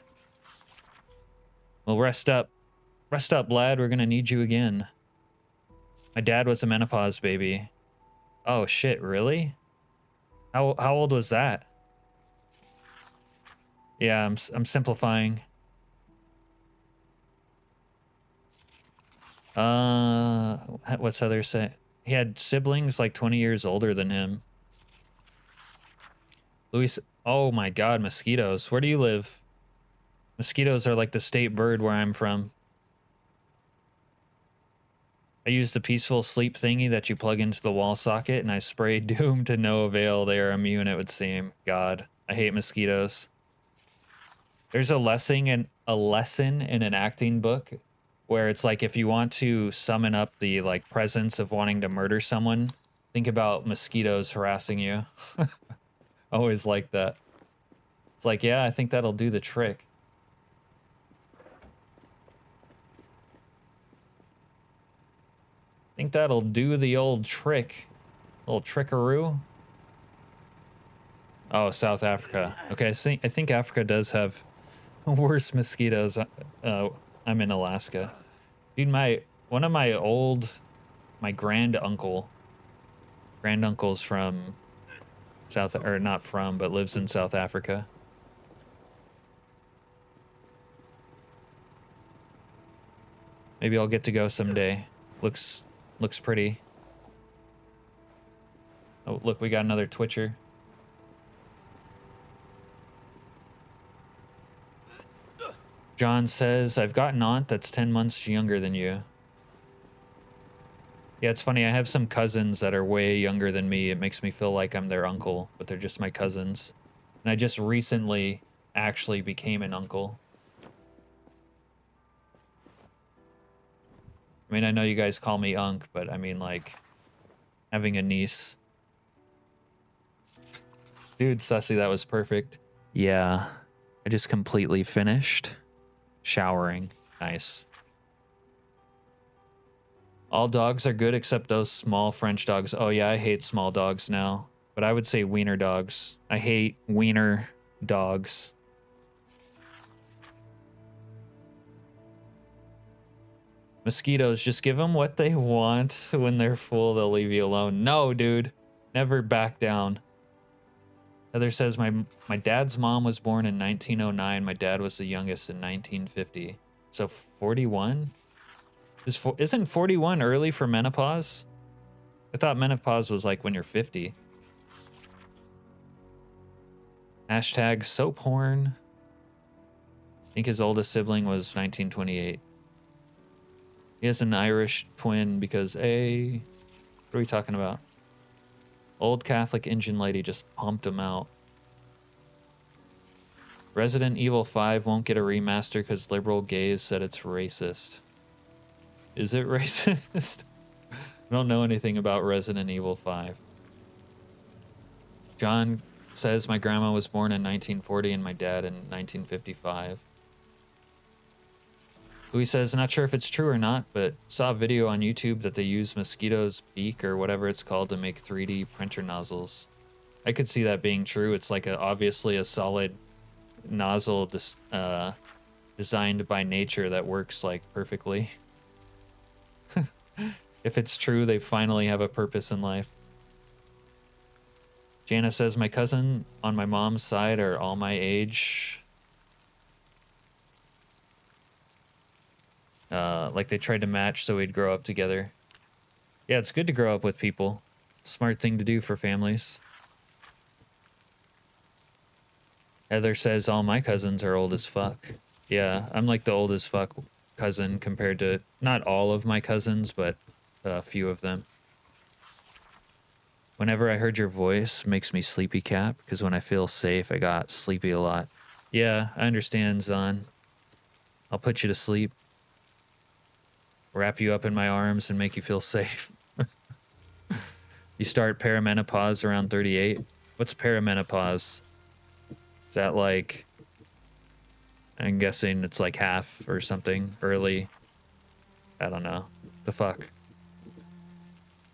S1: Well, rest up. Rest up, lad. We're gonna need you again. My dad was a menopause baby. Oh shit, really? How old was that? Yeah, I'm simplifying. What's Heather say? He had siblings like 20 years older than him. Luis, oh my god, mosquitoes. Where do you live? Mosquitoes are like the state bird where I'm from. I used the peaceful sleep thingy that you plug into the wall socket, and I sprayed Doom to no avail. They are immune, it would seem. God, I hate mosquitoes. There's a lesson in an acting book where it's like, if you want to summon up the like presence of wanting to murder someone, think about mosquitoes harassing you. Always like that. It's like, yeah, I think that'll do the trick. Think that'll do the old trick. Little trickaroo. Oh, South Africa. Okay, I think Africa does have worse mosquitoes. I'm in Alaska. Dude, one of my granduncle's from or not from, but lives in South Africa. Maybe I'll get to go someday. Looks pretty. Oh, look, we got another Twitcher. John says, I've got an aunt that's 10 months younger than you. Yeah, it's funny. I have some cousins that are way younger than me. It makes me feel like I'm their uncle, but they're just my cousins. And I just recently actually became an uncle. I mean, I know you guys call me Unc, but I mean, like, having a niece. Dude, Sussy, that was perfect. Yeah, I just completely finished showering. Nice. All dogs are good except those small French dogs. Oh yeah, I hate small dogs now. But I would say wiener dogs. I hate wiener dogs. Mosquitoes, just give them what they want. When they're full, they'll leave you alone. No, dude. Never back down. Heather says, my dad's mom was born in 1909. My dad was the youngest in 1950. So 41? Isn't 41 early for menopause? I thought menopause was like when you're 50. Hashtag soap horn. I think his oldest sibling was 1928. He has an Irish twin because what are we talking about? Old Catholic Indian lady just pumped him out. Resident Evil 5 won't get a remaster because liberal gays said it's racist. Is it racist? I don't know anything about Resident Evil 5. John says my grandma was born in 1940 and my dad in 1955. Louis says, not sure if it's true or not, but saw a video on YouTube that they use mosquito's beak or whatever it's called to make 3D printer nozzles. I could see that being true. It's like obviously a solid nozzle designed by nature that works like perfectly. If it's true, they finally have a purpose in life. Jana says my cousin on my mom's side are all my age. Like they tried to match so we'd grow up together. Yeah, it's good to grow up with people. Smart thing to do for families. Heather says all my cousins are old as fuck. Yeah, I'm like the old as fuck cousin compared to not all of my cousins, but a few of them. Whenever I heard your voice, makes me sleepy cap, because when I feel safe, I got sleepy a lot. Yeah, I understand, Zon. I'll put you to sleep. Wrap you up in my arms and make you feel safe. You start perimenopause around 38. What's perimenopause? Is that like... I'm guessing it's like half or something. Early. I don't know. The fuck?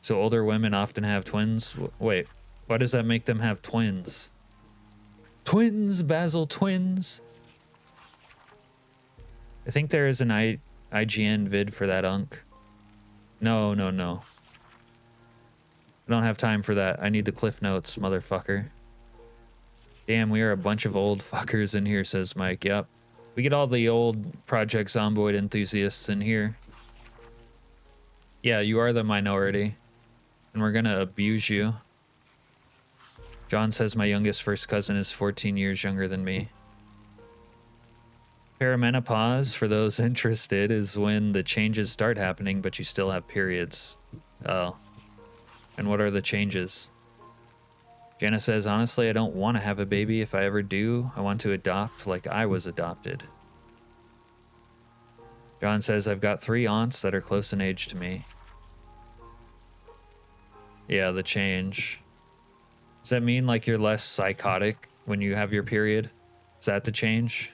S1: So older women often have twins? Wait, why does that make them have twins? Twins, Basil, twins. I think there is an IGN vid for that, Unk. No. I don't have time for that. I need the cliff notes, motherfucker. Damn, we are a bunch of old fuckers in here, says Mike. Yep. We get all the old Project Zomboid enthusiasts in here. Yeah, you are the minority. And we're gonna abuse you. John says my youngest first cousin is 14 years younger than me. Perimenopause, for those interested, is when the changes start happening, but you still have periods. Oh. And what are the changes? Jana says, honestly, I don't want to have a baby. If I ever do, I want to adopt like I was adopted. John says, I've got 3 aunts that are close in age to me. Yeah, the change. Does that mean like you're less psychotic when you have your period? Is that the change?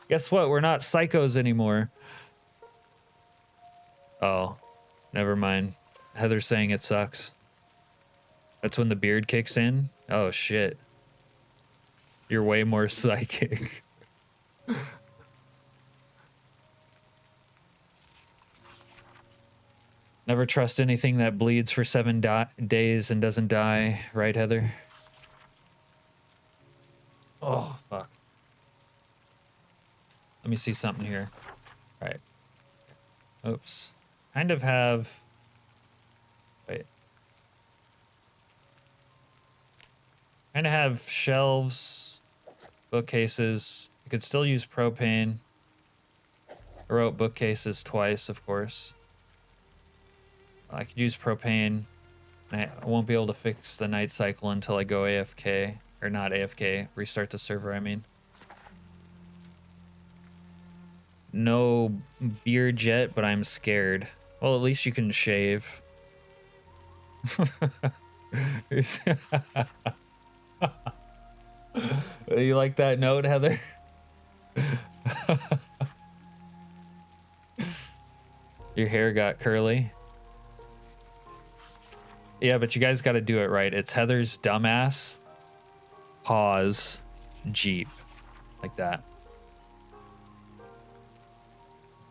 S1: Guess what? We're not psychos anymore. Oh, never mind. Heather's saying it sucks. That's when the beard kicks in? Oh, shit. You're way more psychic. Never trust anything that bleeds for 7 days and doesn't die. Right, Heather? Oh, fuck. Let me see something here. All right. Oops. Kind of have... Wait. Kind of have shelves, bookcases. You could still use propane. I wrote bookcases twice, of course. I could use propane. I won't be able to fix the night cycle until I go AFK. Or not AFK, restart the server, I mean. No beard yet, but I'm scared. Well, at least you can shave. You like that note, Heather? Your hair got curly. Yeah, but you guys got to do it right. It's Heather's dumbass. Pause. Jeep. Like that.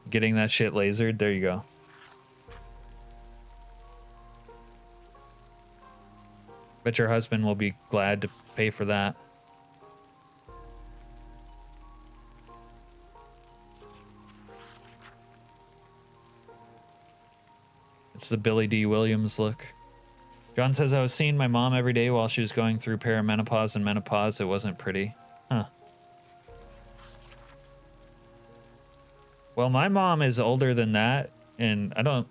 S1: Getting that shit lasered. There you go. Bet your husband will be glad to pay for that. It's the Billy D. Williams look. John says, I was seeing my mom every day while she was going through perimenopause and menopause. It wasn't pretty. Huh. Well, my mom is older than that, and I don't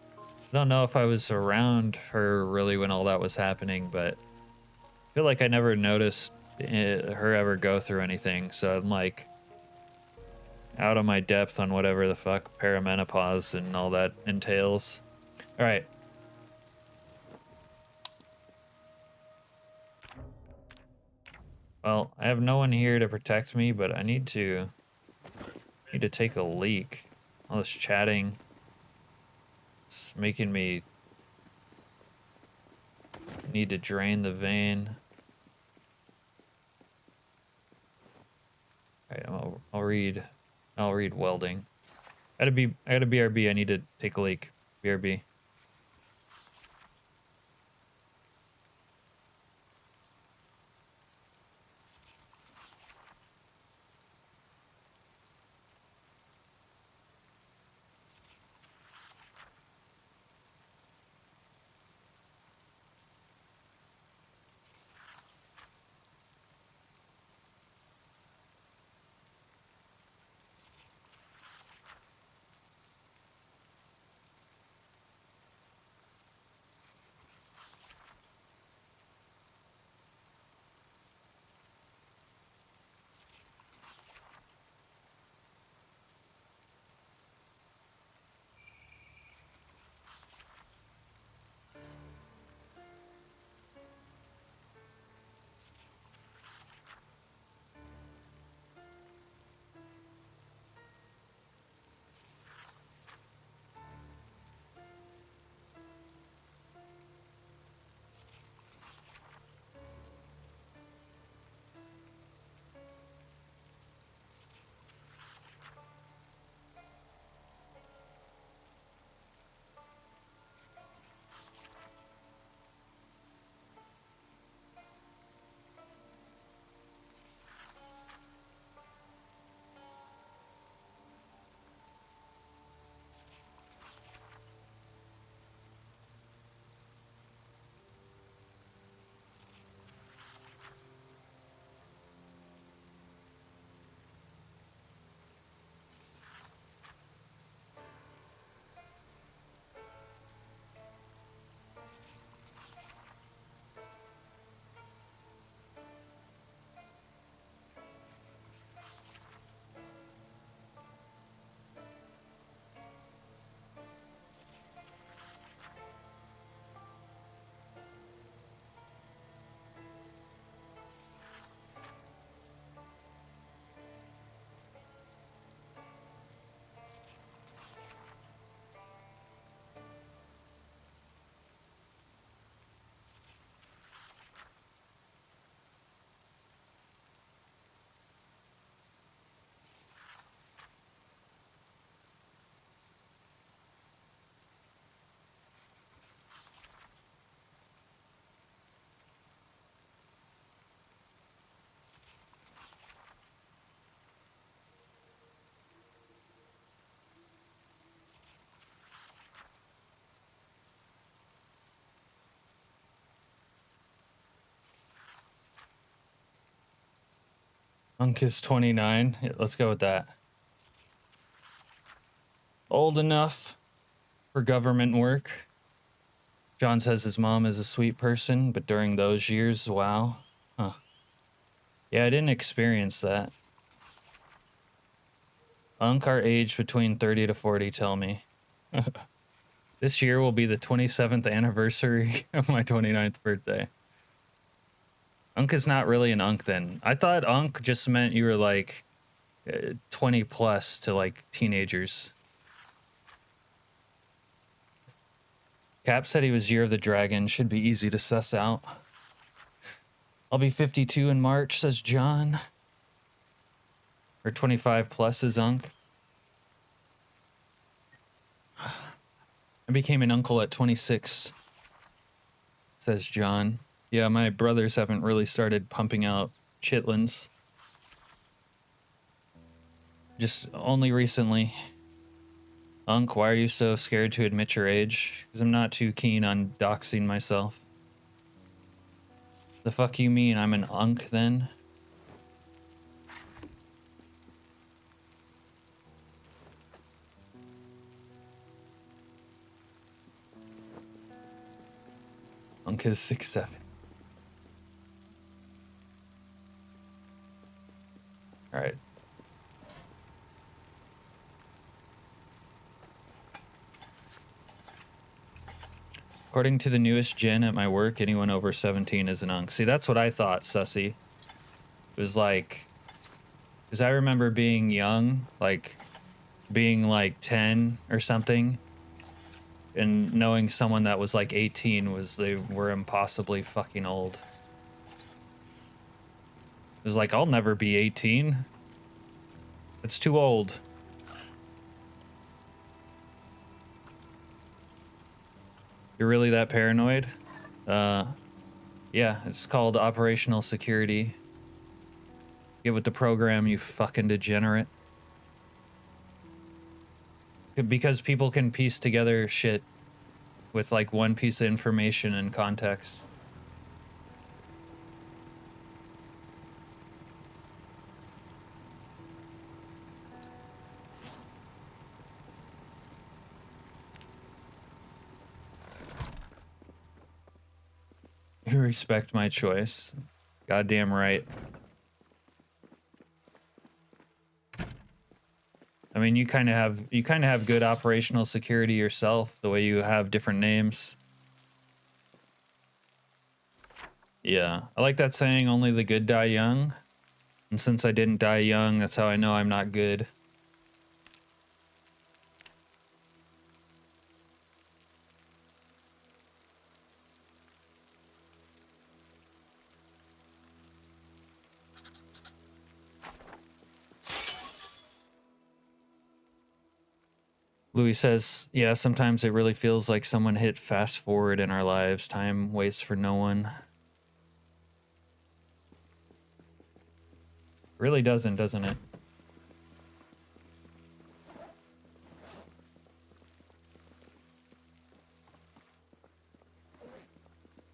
S1: know if I was around her really when all that was happening, but I feel like I never noticed her ever go through anything, so I'm like out of my depth on whatever the fuck perimenopause and all that entails. All right. Well, I have no one here to protect me, but I need to take a leak. All this chatting, it's making me need to drain the vein. All right, I'll read welding. I got a BRB. I need to take a leak. BRB. Unk is 29. Yeah, let's go with that. Old enough for government work. John says his mom is a sweet person, but during those years, wow. Huh. Yeah, I didn't experience that. Unk are aged between 30 to 40, tell me. This year will be the 27th anniversary of my 29th birthday. Unk is not really an unk then. I thought unk just meant you were like 20 plus to like teenagers. Cap said he was Year of the Dragon. Should be easy to suss out. I'll be 52 in March, says John. Or 25 plus is unk. I became an uncle at 26, says John. Yeah, my brothers haven't really started pumping out chitlins. Just only recently. Unk, why are you so scared to admit your age? Because I'm not too keen on doxing myself. The fuck you mean I'm an unk then? Unk is 6'7". All right. According to the newest gen at my work, anyone over 17 is an unk. See, that's what I thought, Sussy. It was like, because I remember being young, like being like 10 or something, and knowing someone that was like 18 was, they were impossibly fucking old. It was like, I'll never be 18. It's too old. You're really that paranoid? Yeah, it's called operational security. Get with the program, you fucking degenerate. Because people can piece together shit with like one piece of information and context. You respect my choice. Goddamn right. I mean, you kind of have good operational security yourself, the way you have different names. Yeah, I like that saying, only the good die young. And since I didn't die young, that's how I know I'm not good. Louis says, yeah, sometimes it really feels like someone hit fast forward in our lives. Time waits for no one. Really doesn't it?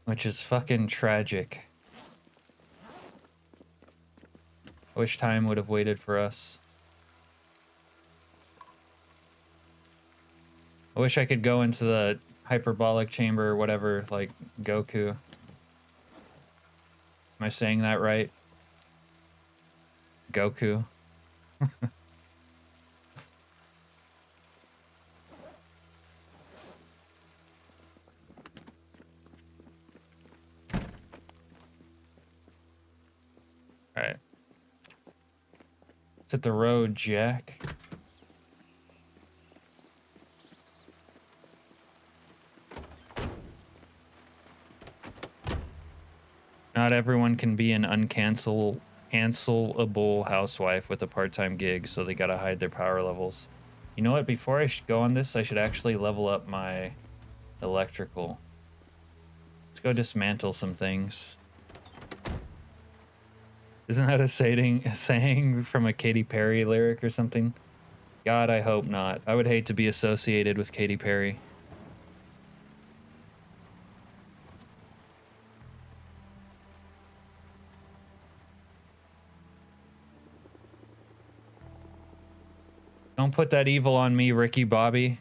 S1: Which is fucking tragic. I wish time would have waited for us. I wish I could go into the hyperbolic chamber or whatever, like Goku. Am I saying that right? Goku. Alright. Let's hit the road, Jack. Not everyone can be an cancelable housewife with a part-time gig, so they gotta hide their power levels. You know what? Before I should go on this, I should actually level up my electrical. Let's go dismantle some things. Isn't that a saying from a Katy Perry lyric or something? God, I hope not. I would hate to be associated with Katy Perry. Don't put that evil on me, Ricky Bobby.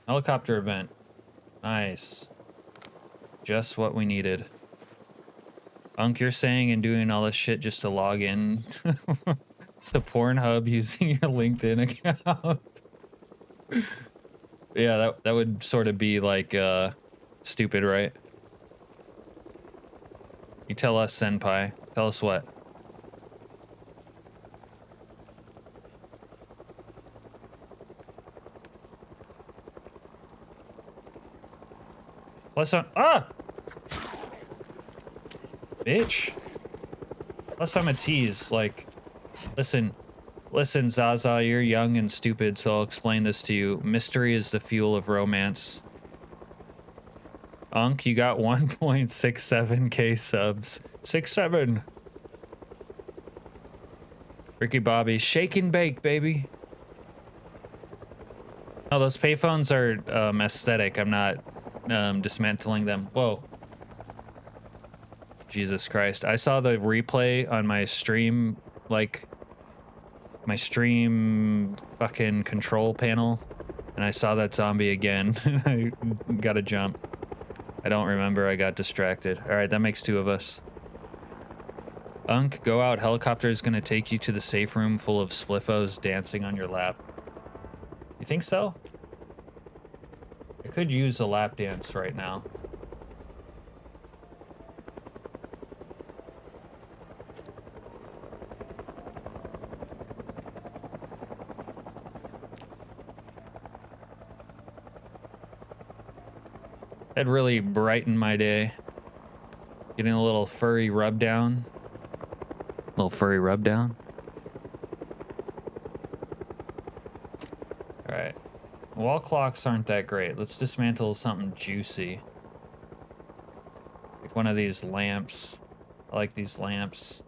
S1: Helicopter event. Nice. Just what we needed. Unk, you're saying and doing all this shit just to log in to Pornhub using your LinkedIn account. Yeah, that would sort of be like stupid, right? You tell us, Senpai. Tell us what? Plus bitch. Plus I'm a tease, like, listen, Zaza, you're young and stupid, so I'll explain this to you. Mystery is the fuel of romance. Unk, you got 1.67k subs. 67. Ricky Bobby, shake and bake, baby. No, those payphones are aesthetic. I'm not dismantling them. Whoa. Jesus Christ. I saw the replay on my stream, like, my stream fucking control panel, and I saw that zombie again. I gotta jump. I don't remember. I got distracted. All right, that makes 2 of us. Unk, go out. Helicopter is gonna take you to the safe room full of spliffos dancing on your lap. You think so? I could use a lap dance right now. That'd really brighten my day. Getting a little furry rub down. Little furry rub down. All right. Wall clocks aren't that great. Let's dismantle something juicy. Like one of these lamps. I like these lamps.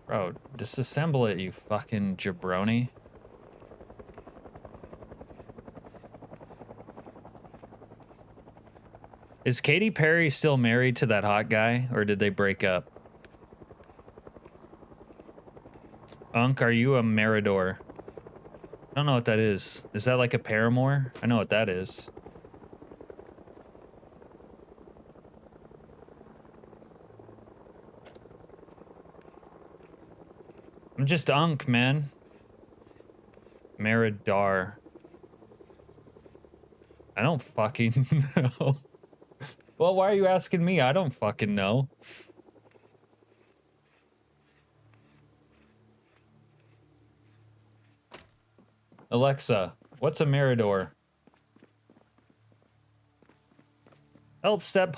S1: Bro, disassemble it, you fucking jabroni. Is Katy Perry still married to that hot guy, or did they break up? Unk, are you a Meridor? I don't know what that is. Is that like a paramour? I know what that is. I'm just Unk, man. Meridar. I don't fucking know. Well, why are you asking me? I don't fucking know. Alexa, what's a Meridor? Help step.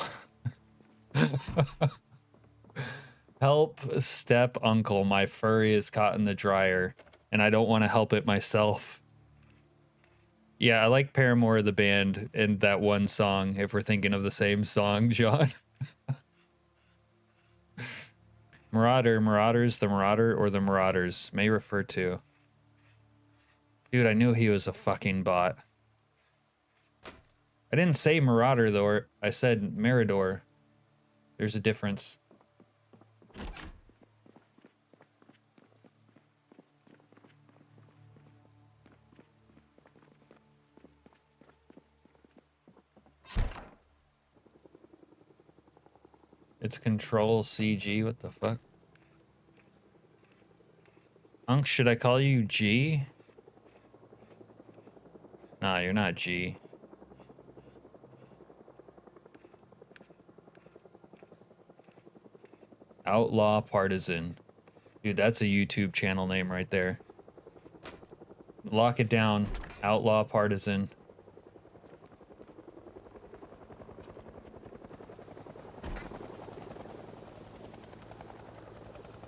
S1: Help step uncle. My furry is caught in the dryer, and I don't want to help it myself. Yeah, I like Paramore, the band, and that one song, if we're thinking of the same song, John. Marauder, Marauders, the Marauder, or the Marauders may refer to. Dude, I knew he was a fucking bot. I didn't say Marauder, though. I said Meridor. There's a difference. It's Control CG. What the fuck? Unk, should I call you G? Nah, you're not G. Outlaw Partisan. Dude, that's a YouTube channel name right there. Lock it down. Outlaw Partisan.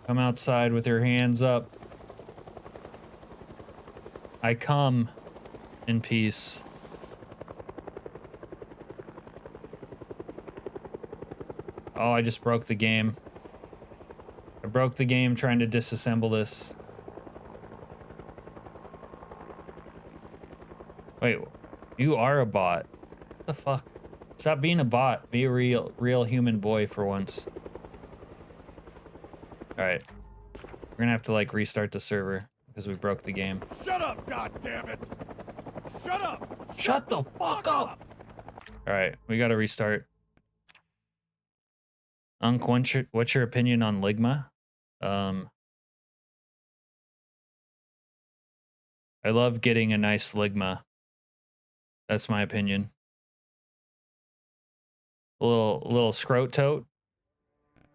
S1: Come outside with your hands up. I come in peace. Oh, I just broke the game. I broke the game trying to disassemble this. Wait, you are a bot. What the fuck? Stop being a bot. Be a real human boy for once. All right. We're gonna have to like restart the server because we broke the game.
S2: Shut up, goddammit! Shut up!
S1: Shut the fuck up! All right, we gotta restart. Unc, what's your opinion on Ligma? I love getting a nice Ligma. That's my opinion. A little scrote tote.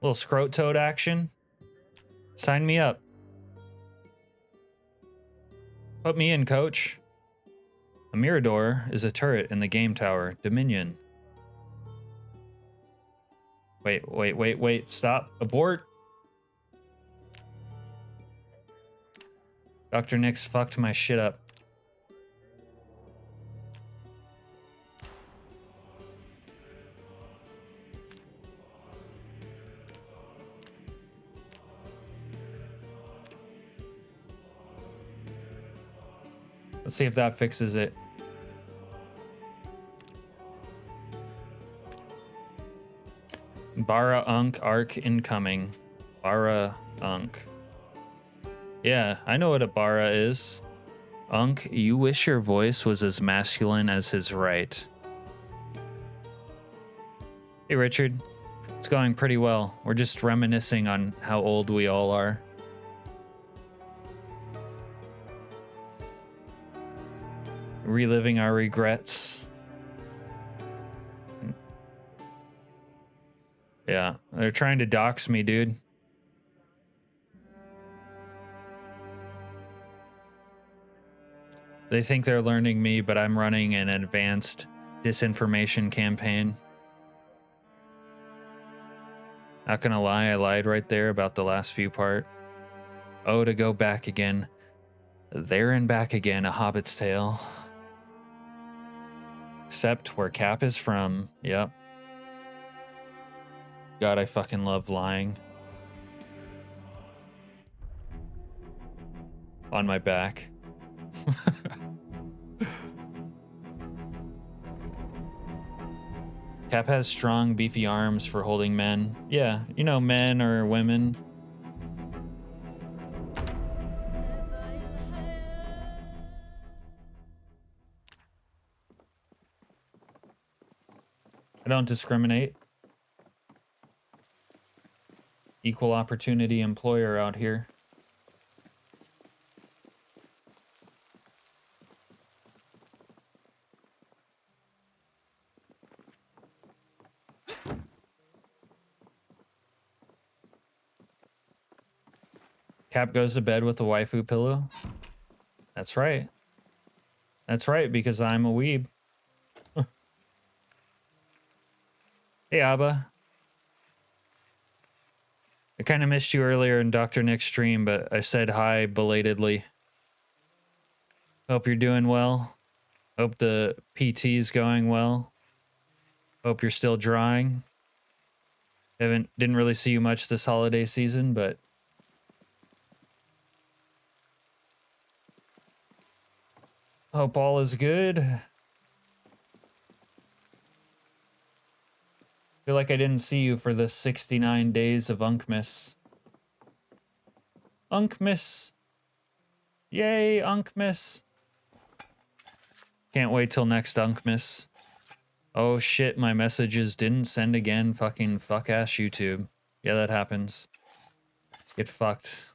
S1: Little scrote tote action. Sign me up. Put me in, coach. A Mirador is a turret in the game tower. Dominion. Wait. Stop. Abort. Dr. Nix fucked my shit up. Let's see if that fixes it. Bara Unk arc incoming. Bara Unk. Yeah, I know what a Bara is. Unk, you wish your voice was as masculine as his right. Hey, Richard. It's going pretty well. We're just reminiscing on how old we all are. Reliving our regrets. Yeah, they're trying to dox me, dude. They think they're learning me, but I'm running an advanced disinformation campaign. Not gonna lie, I lied right there about the last few part. Oh, to go back again. There and back again, A Hobbit's Tale. Except where Cap is from. Yep. God, I fucking love lying. On my back. Cap has strong, beefy arms for holding men. Yeah, you know, men or women. I don't discriminate. Equal opportunity employer out here. Cap goes to bed with a waifu pillow. That's right. That's right, because I'm a weeb. Hey, Abba. I kind of missed you earlier in Dr. Nick's stream, but I said hi belatedly. Hope you're doing well. Hope the PT's going well. Hope you're still drawing. Didn't really see you much this holiday season, but hope all is good. Feel like I didn't see you for the 69 days of Unkmas. Unkmas. Yay, Unkmas. Can't wait till next Unkmas. Oh shit, my messages didn't send again. Fucking fuck ass YouTube. Yeah, that happens. Get fucked.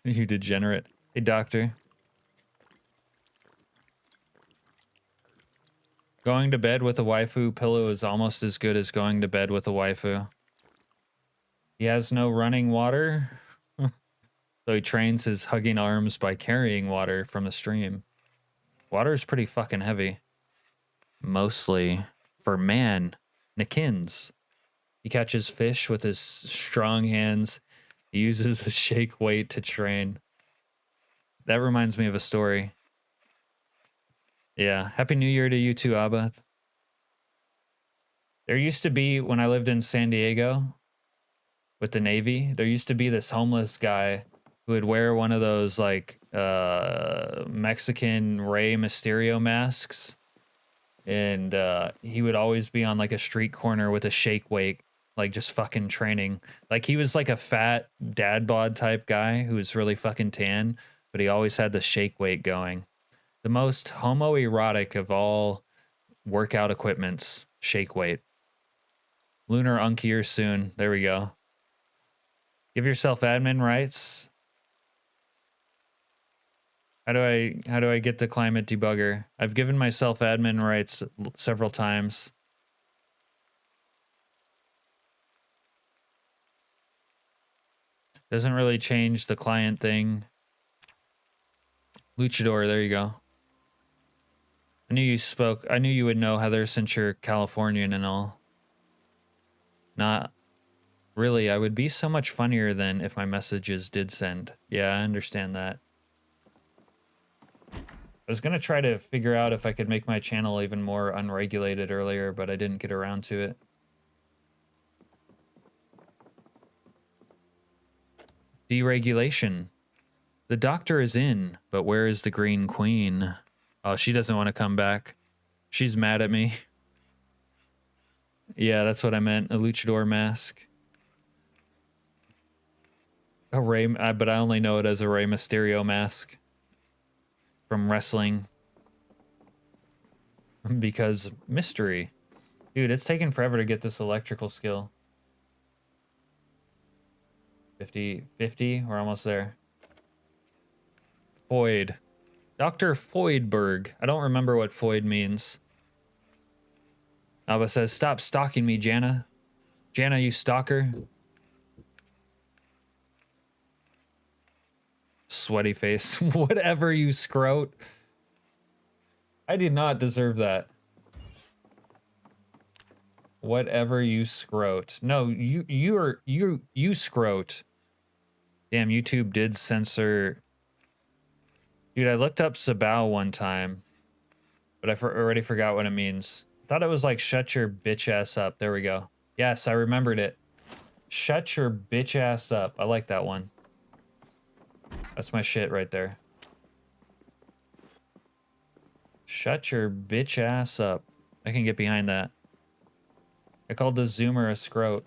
S1: You degenerate. Hey, doctor. Going to bed with a waifu pillow is almost as good as going to bed with a waifu. He has no running water, so he trains his hugging arms by carrying water from the stream. Water is pretty fucking heavy. Mostly for man, Nikins. He catches fish with his strong hands. He uses a shake weight to train. That reminds me of a story. Yeah, Happy New Year to you too, Abba. There used to be, when I lived in San Diego with the Navy, there used to be this homeless guy who would wear one of those like Mexican Rey Mysterio masks. and he would always be on like a street corner with a shake weight, like just fucking training. Like he was like a fat dad bod type guy who was really fucking tan, but he always had the shake weight going. The most homoerotic of all workout equipments, shake weight. Lunar Unkier soon. There we go. Give yourself admin rights. How do I get the climate debugger? I've given myself admin rights several times. Doesn't really change the client thing. Luchador, there you go. I knew you would know, Heather, since you're Californian and all. Not really, I would be so much funnier than if my messages did send. Yeah, I understand that. I was gonna try to figure out if I could make my channel even more unregulated earlier, but I didn't get around to it. Deregulation. The doctor is in, but where is the Green Queen? Oh, she doesn't want to come back. She's mad at me. Yeah, that's what I meant. A luchador mask. A Rey, but I only know it as a Rey Mysterio mask from wrestling. Because mystery. Dude, it's taken forever to get this electrical skill. 50, we're almost there. Foyd. Dr. Foydberg. I don't remember what Foyd means. Alba says, stop stalking me, Jana. Jana, you stalker. Sweaty face. Whatever, you scrote. I did not deserve that. Whatever, you scrote. No, you scrote. Damn, YouTube did censor. Dude, I looked up Sabao one time, but I already forgot what it means. Thought it was like shut your bitch ass up. There we go. Yes, I remembered it. Shut your bitch ass up. I like that one. That's my shit right there. Shut your bitch ass up. I can get behind that. I called the Zoomer a scrote.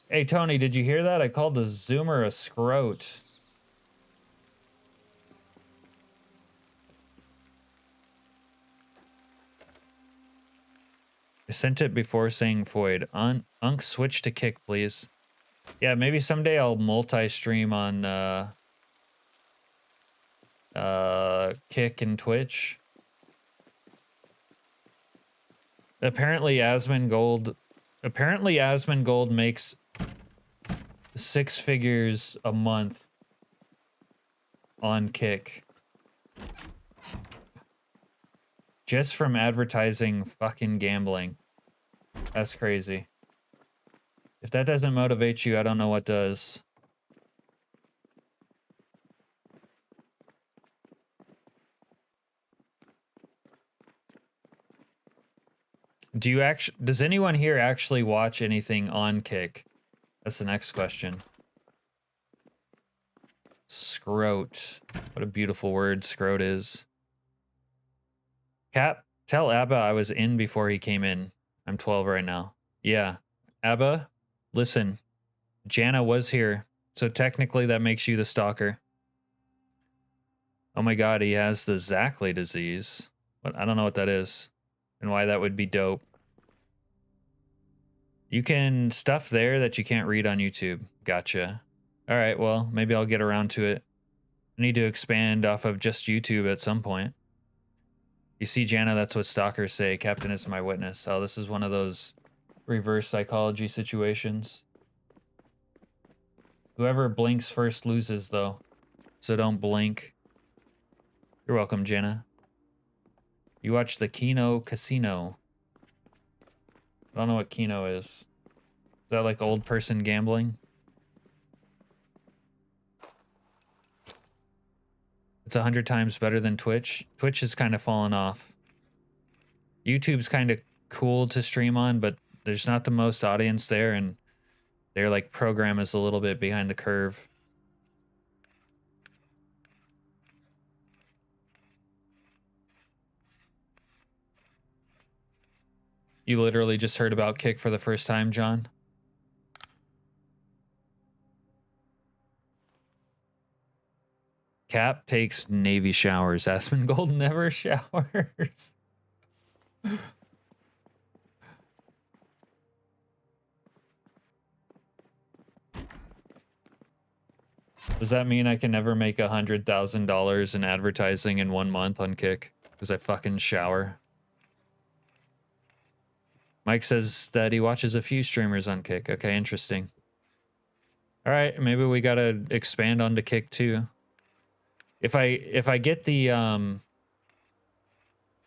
S1: Hey, Tony, did you hear that? I called the Zoomer a scrote. I sent it before saying Foyd. Unk, switch to Kick, please. Yeah, maybe someday I'll multi-stream on Kick and Twitch. Apparently Asmongold makes 6 figures a month on Kick. Just from advertising fucking gambling. That's crazy. If that doesn't motivate you, I don't know what does. Does anyone here actually watch anything on Kick? That's the next question. Scrote. What a beautiful word scrote is. Cap, tell Abba I was in before he came in. I'm 12 right now. Yeah. Abba, listen. Jana was here, so technically that makes you the stalker. Oh my god, he has the Zachley disease. But I don't know what that is and why that would be dope. You can stuff there that you can't read on YouTube. Gotcha. All right, well, maybe I'll get around to it. I need to expand off of just YouTube at some point. You see, Jana, that's what stalkers say. Captain is my witness. Oh, this is one of those reverse psychology situations. Whoever blinks first loses, though. So don't blink. You're welcome, Jana. You watch the Kino Casino. I don't know what Kino is. Is that like old person gambling? It's 100 times better than Twitch. Twitch has kind of fallen off. YouTube's kind of cool to stream on, but there's not the most audience there, and their like program is a little bit behind the curve. You literally just heard about Kick for the first time, John? Cap takes Navy showers. Asmongold never showers. Does that mean I can never make $100,000 in advertising in 1 month on Kick? Because I fucking shower. Mike says that he watches a few streamers on Kick. Okay, interesting. All right, maybe we gotta expand onto Kick too. If I get the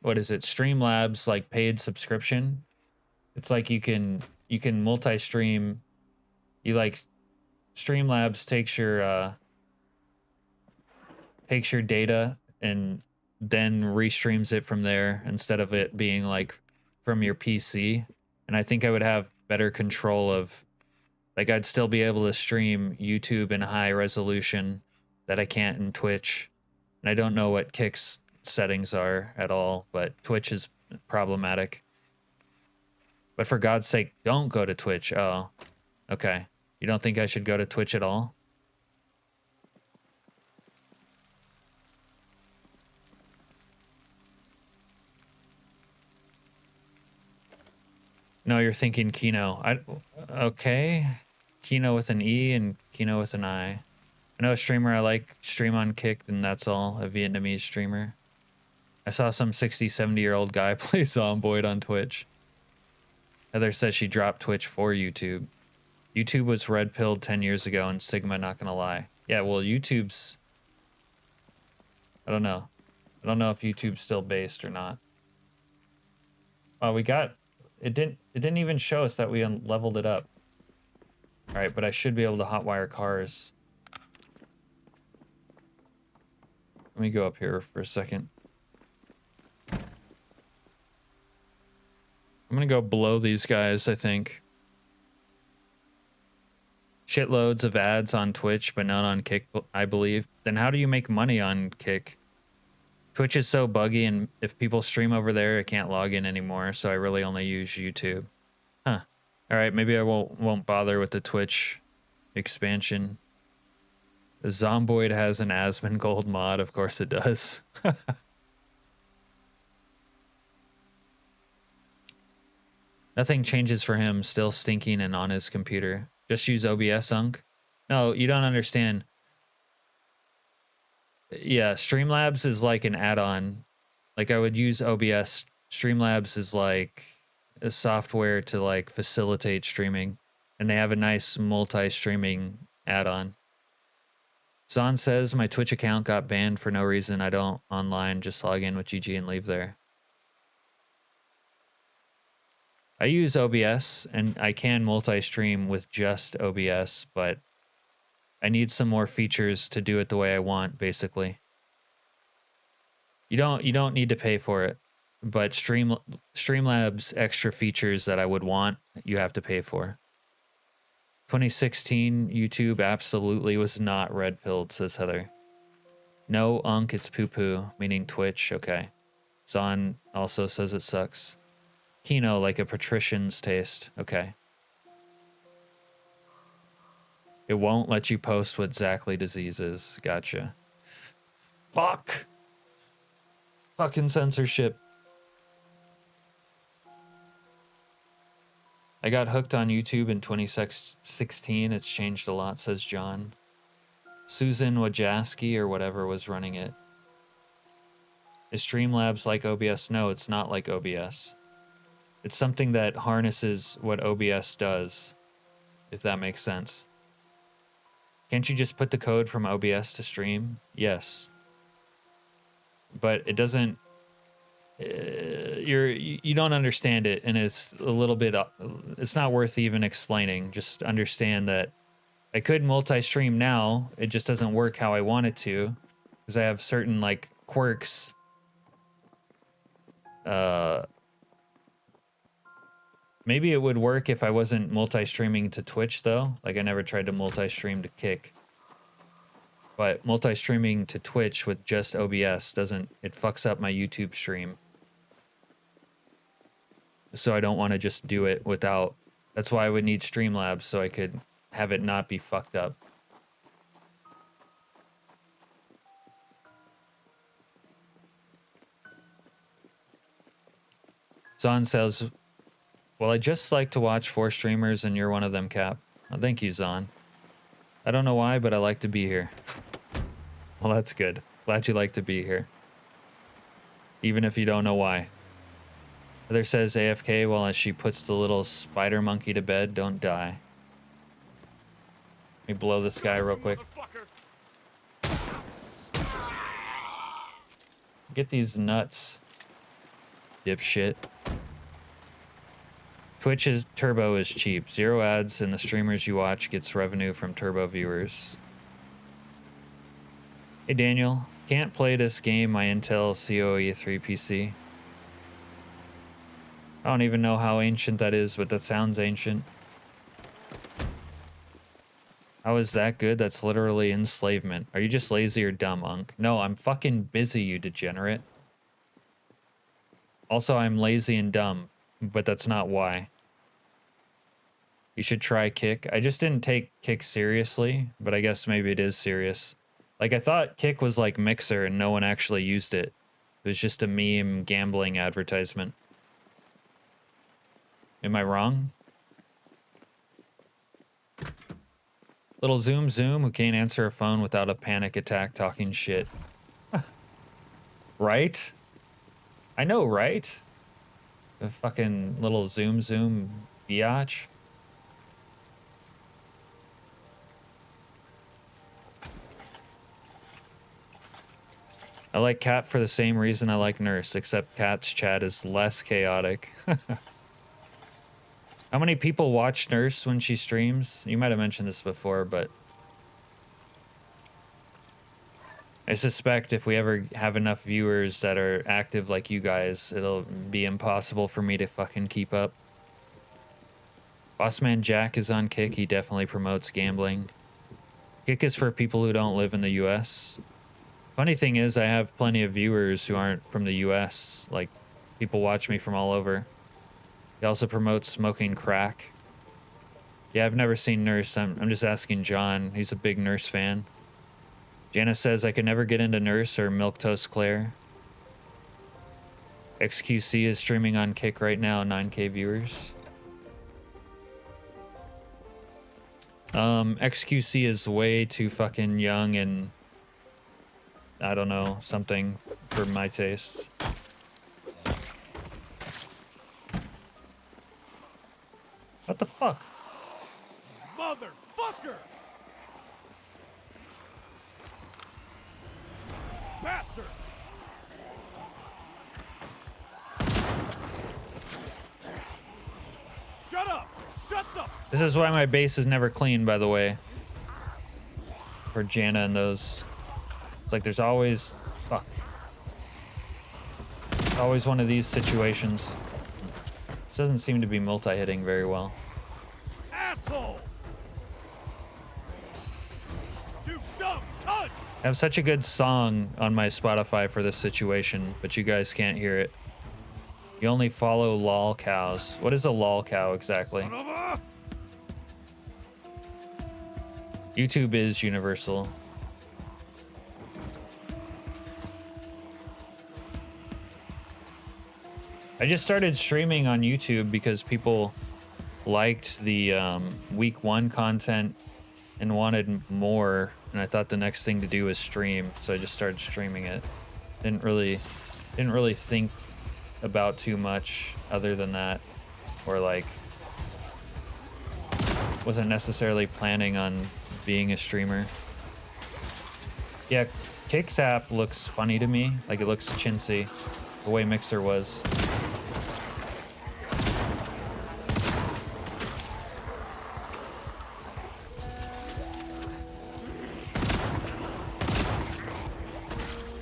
S1: what is it, Streamlabs like paid subscription, it's like you can multi-stream. You like Streamlabs takes your data and then restreams it from there instead of it being like from your PC. And I think I would have better control of, like, I'd still be able to stream YouTube in high resolution that I can't in Twitch. And I don't know what Kick's settings are at all, but Twitch is problematic. But for God's sake, don't go to Twitch. Oh, okay. You don't think I should go to Twitch at all? No, you're thinking Kino. Okay. Kino with an E and Kino with an I. I know a streamer I like stream on Kick, and that's all. A Vietnamese streamer. I saw some 60, 70-year-old guy play Zomboid on Twitch. Heather says she dropped Twitch for YouTube. YouTube was red-pilled 10 years ago, and Sigma, not gonna lie. Yeah, well, YouTube's... I don't know. I don't know if YouTube's still based or not. We got... It didn't even show us that we leveled it up. All right, but I should be able to hotwire cars. Let me go up here for a second. I'm gonna go below these guys, I think. Shitloads of ads on Twitch, but not on Kick, I believe. Then how do you make money on Kick? Twitch is so buggy, and if people stream over there, I can't log in anymore, so I really only use YouTube. Huh. All right, maybe I won't bother with the Twitch expansion. The Zomboid has an Asmongold mod. Of course it does. Nothing changes for him, still stinking and on his computer. Just use OBS, Unk. No, you don't understand. Yeah, Streamlabs is like an add-on. Like, I would use OBS. Streamlabs is like a software to like facilitate streaming, and they have a nice multi-streaming add-on. Zon says my Twitch account got banned for no reason. I don't online, just log in with GG and leave there. I use OBS and I can multi-stream with just OBS, but I need some more features to do it the way I want, basically. You don't need to pay for it, but Streamlabs extra features that I would want, you have to pay for. 2016 YouTube absolutely was not red-pilled, says Heather. No, Unk, it's poo-poo, meaning Twitch. Okay. Zon also says it sucks. Kino, like a patrician's taste. Okay. It won't let you post what Zachley disease is. Gotcha. Fuck! Fucking censorship. I got hooked on YouTube in 2016. It's changed a lot, says John. Susan Wojcicki or whatever was running it. Is Streamlabs like OBS? No, it's not like OBS. It's something that harnesses what OBS does, if that makes sense. Can't you just put the code from OBS to stream? Yes. But it doesn't... you don't understand it, and it's a little bit... it's not worth even explaining. Just understand that I could multi-stream now. It just doesn't work how I want it to, because I have certain, like, quirks. Maybe it would work if I wasn't multi-streaming to Twitch, though. Like, I never tried to multi-stream to Kick. But multi-streaming to Twitch with just OBS doesn't... It fucks up my YouTube stream. so I don't want to just do it without. That's why I would need Streamlabs, so I could have it not be fucked up. Zon says, well, I just like to watch 4 streamers and you're one of them, Cap. Well, thank you, Zon. I don't know why, but I like to be here. Well, that's good. Glad you like to be here. Even if you don't know why. Heather says AFK while she puts the little spider monkey to bed. Don't die. Let me blow this guy real quick. Get these nuts, dipshit. Twitch's Turbo is cheap. 0 ads and the streamers you watch gets revenue from Turbo viewers. Hey Daniel, can't play this game my Intel COE 3 PC. I don't even know how ancient that is, but that sounds ancient. How is that good? That's literally enslavement. Are you just lazy or dumb, Unk? No, I'm fucking busy, you degenerate. Also, I'm lazy and dumb, but that's not why. You should try Kick. I just didn't take Kick seriously, but I guess maybe it is serious. Like, I thought Kick was like Mixer and no one actually used it. It was just a meme gambling advertisement. Am I wrong? Little Zoom who can't answer a phone without a panic attack talking shit. Right? I know, right? The fucking little Zoom biatch. I like Cat for the same reason I like Nurse, except Cat's chat is less chaotic. How many people watch Nurse when she streams? You might have mentioned this before, but I suspect if we ever have enough viewers that are active like you guys, it'll be impossible for me to fucking keep up. Bossman Jack is on Kick. He definitely promotes gambling. Kick is for people who don't live in the US. Funny thing is, I have plenty of viewers who aren't from the US. Like, people watch me from all over. He also promotes smoking crack. Yeah, I've never seen Nurse. I'm just asking John. He's a big Nurse fan. Jana says I could never get into Nurse or Milquetoast Claire. XQC is streaming on Kick right now, 9K viewers. XQC is way too fucking young and I don't know, something for my tastes. What the fuck?
S2: Motherfucker! Bastard! Shut up! Shut the...
S1: This is why my base is never clean, by the way. For Jana and those. It's like there's always... Fuck. It's always one of these situations. This doesn't seem to be multi-hitting very well.
S2: Asshole! You dumb cunt!
S1: I have such a good song on my Spotify for this situation, but you guys can't hear it. You only follow lol cows. What is a lol cow exactly?
S2: Son of a...
S1: YouTube is universal. I just started streaming on YouTube because people liked the week 1 content and wanted more, and I thought the next thing to do was stream, so I just started streaming it. Didn't really think about too much other than that, or like wasn't necessarily planning on being a streamer. Yeah, Kick's app looks funny to me, like it looks chintzy, the way Mixer was.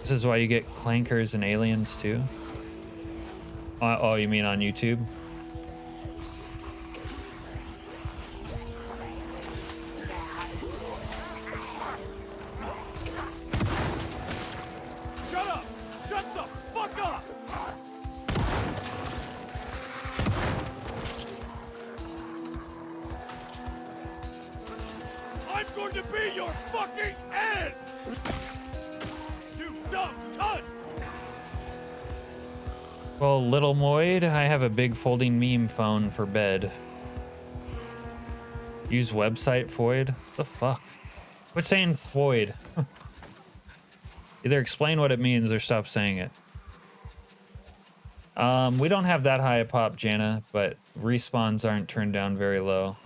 S1: This is why you get clankers and aliens too. Oh, you mean on YouTube?
S2: Shut up! Shut the fuck up! fucking end! You dumb cunt!
S1: Well, little Moid, I have a big folding meme phone for bed. Use website Foid? The fuck? Quit saying Foid. Either explain what it means or stop saying it. We don't have that high a pop, Jana, but respawns aren't turned down very low.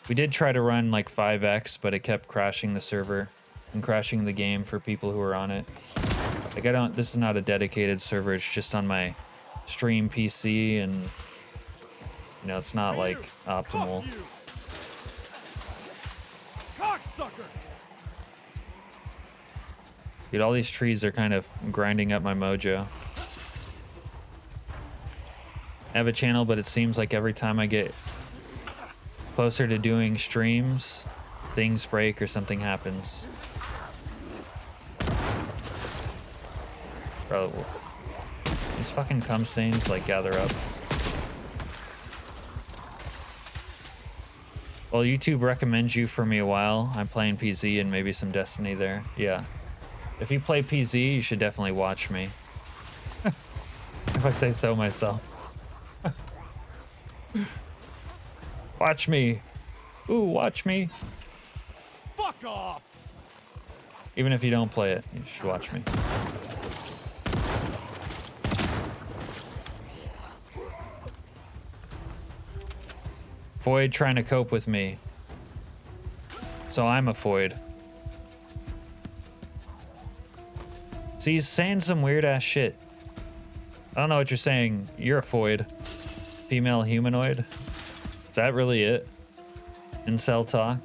S1: We did try to run like 5x, but it kept crashing the server and crashing the game for people who are on it. Like this is not a dedicated server, it's just on my stream PC, and you know, it's not like optimal.
S2: Cocksucker!
S1: Dude, all these trees are kind of grinding up my mojo. I have a channel, but it seems like every time I get closer to doing streams, things break or something happens. Bro, these fucking cum stains like gather up. Well, YouTube recommends you for me a while. I'm playing PZ and maybe some Destiny there. Yeah. If you play PZ, you should definitely watch me. If I say so myself. Watch me. Ooh, watch me.
S2: Fuck off!
S1: Even if you don't play it, you should watch me. Void trying to cope with me. So I'm a Void. See, he's saying some weird ass shit. I don't know what you're saying. You're a Void. Female humanoid. Is that really it? Incel talk?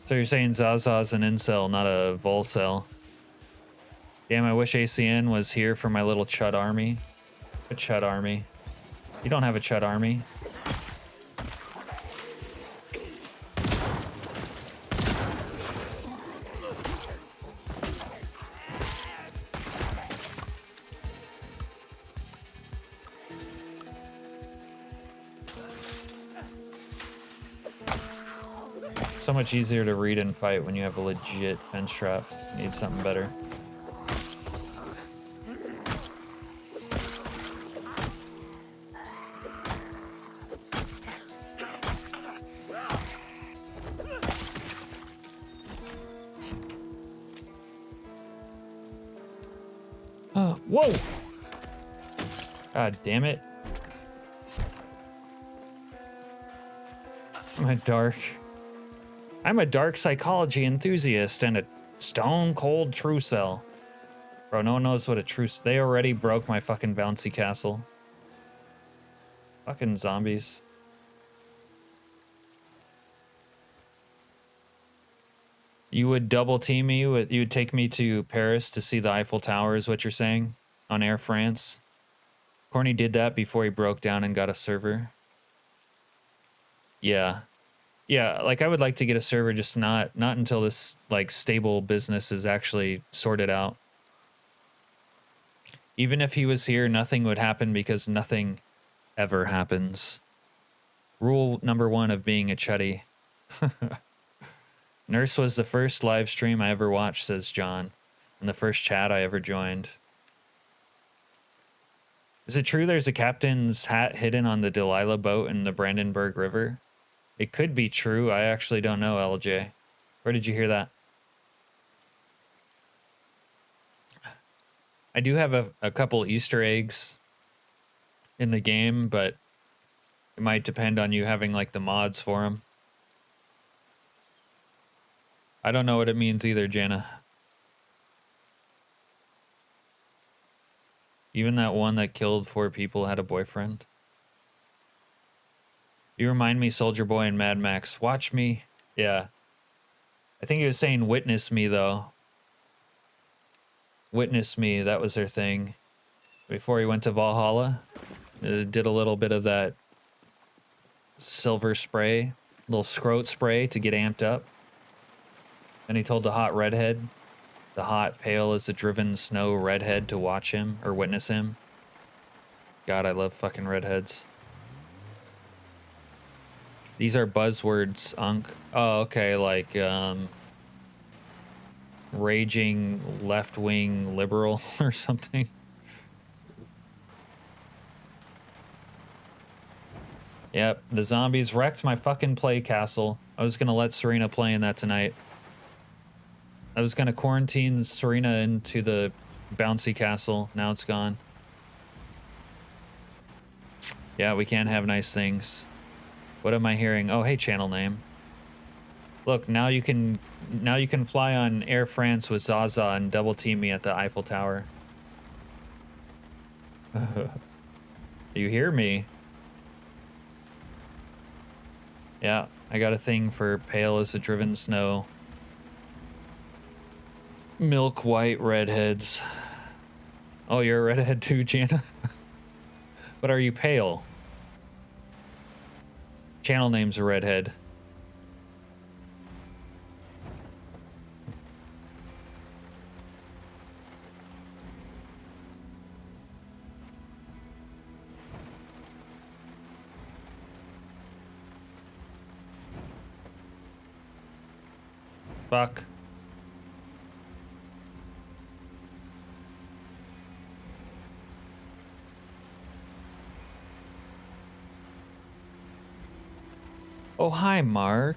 S1: So you're saying Zaza's an incel, not a volcel. Damn, I wish ACN was here for my little chud army. A chud army. You don't have a chud army. So much easier to read and fight when you have a legit fence trap. Need something better. Whoa! God damn it. I'm a dark psychology enthusiast and a stone cold true cell. Bro, no one knows what a true... They already broke my fucking bouncy castle. Fucking zombies. You would double team me with... You would take me to Paris to see the Eiffel Tower is what you're saying? On Air France? Corny did that before he broke down and got a server. Yeah. Yeah, like I would like to get a server, just not until this like stable business is actually sorted out. Even if he was here, nothing would happen because nothing ever happens. Rule number 1 of being a chuddy. Nurse was the first live stream I ever watched, says John, and the first chat I ever joined. Is it true there's a captain's hat hidden on the Delilah boat in the Brandenburg River? It could be true. I actually don't know, LJ. Where did you hear that? I do have a couple Easter eggs in the game, but it might depend on you having like the mods for them. I don't know what it means either, Jana. Even that one that killed 4 people had a boyfriend. You remind me, Soldier Boy and Mad Max. Watch me. Yeah. I think he was saying witness me, though. Witness me. That was their thing. Before he went to Valhalla. Did a little bit of that silver spray. Little scrote spray to get amped up. And he told the hot redhead. The hot, pale as the driven snow redhead to watch him. Or witness him. God, I love fucking redheads. These are buzzwords, Unk. Oh, okay, like, raging left-wing liberal or something. Yep, the zombies wrecked my fucking play castle. I was gonna let Serena play in that tonight. I was gonna quarantine Serena into the bouncy castle. Now it's gone. Yeah, we can't have nice things. What am I hearing? Oh, hey, channel name. Look, now you can fly on Air France with Zaza and double team me at the Eiffel Tower. You hear me? Yeah, I got a thing for pale as the driven snow. Milk white redheads. Oh, you're a redhead too, Jana? But are you pale? Channel name's a redhead. Fuck. Oh, hi, Mark.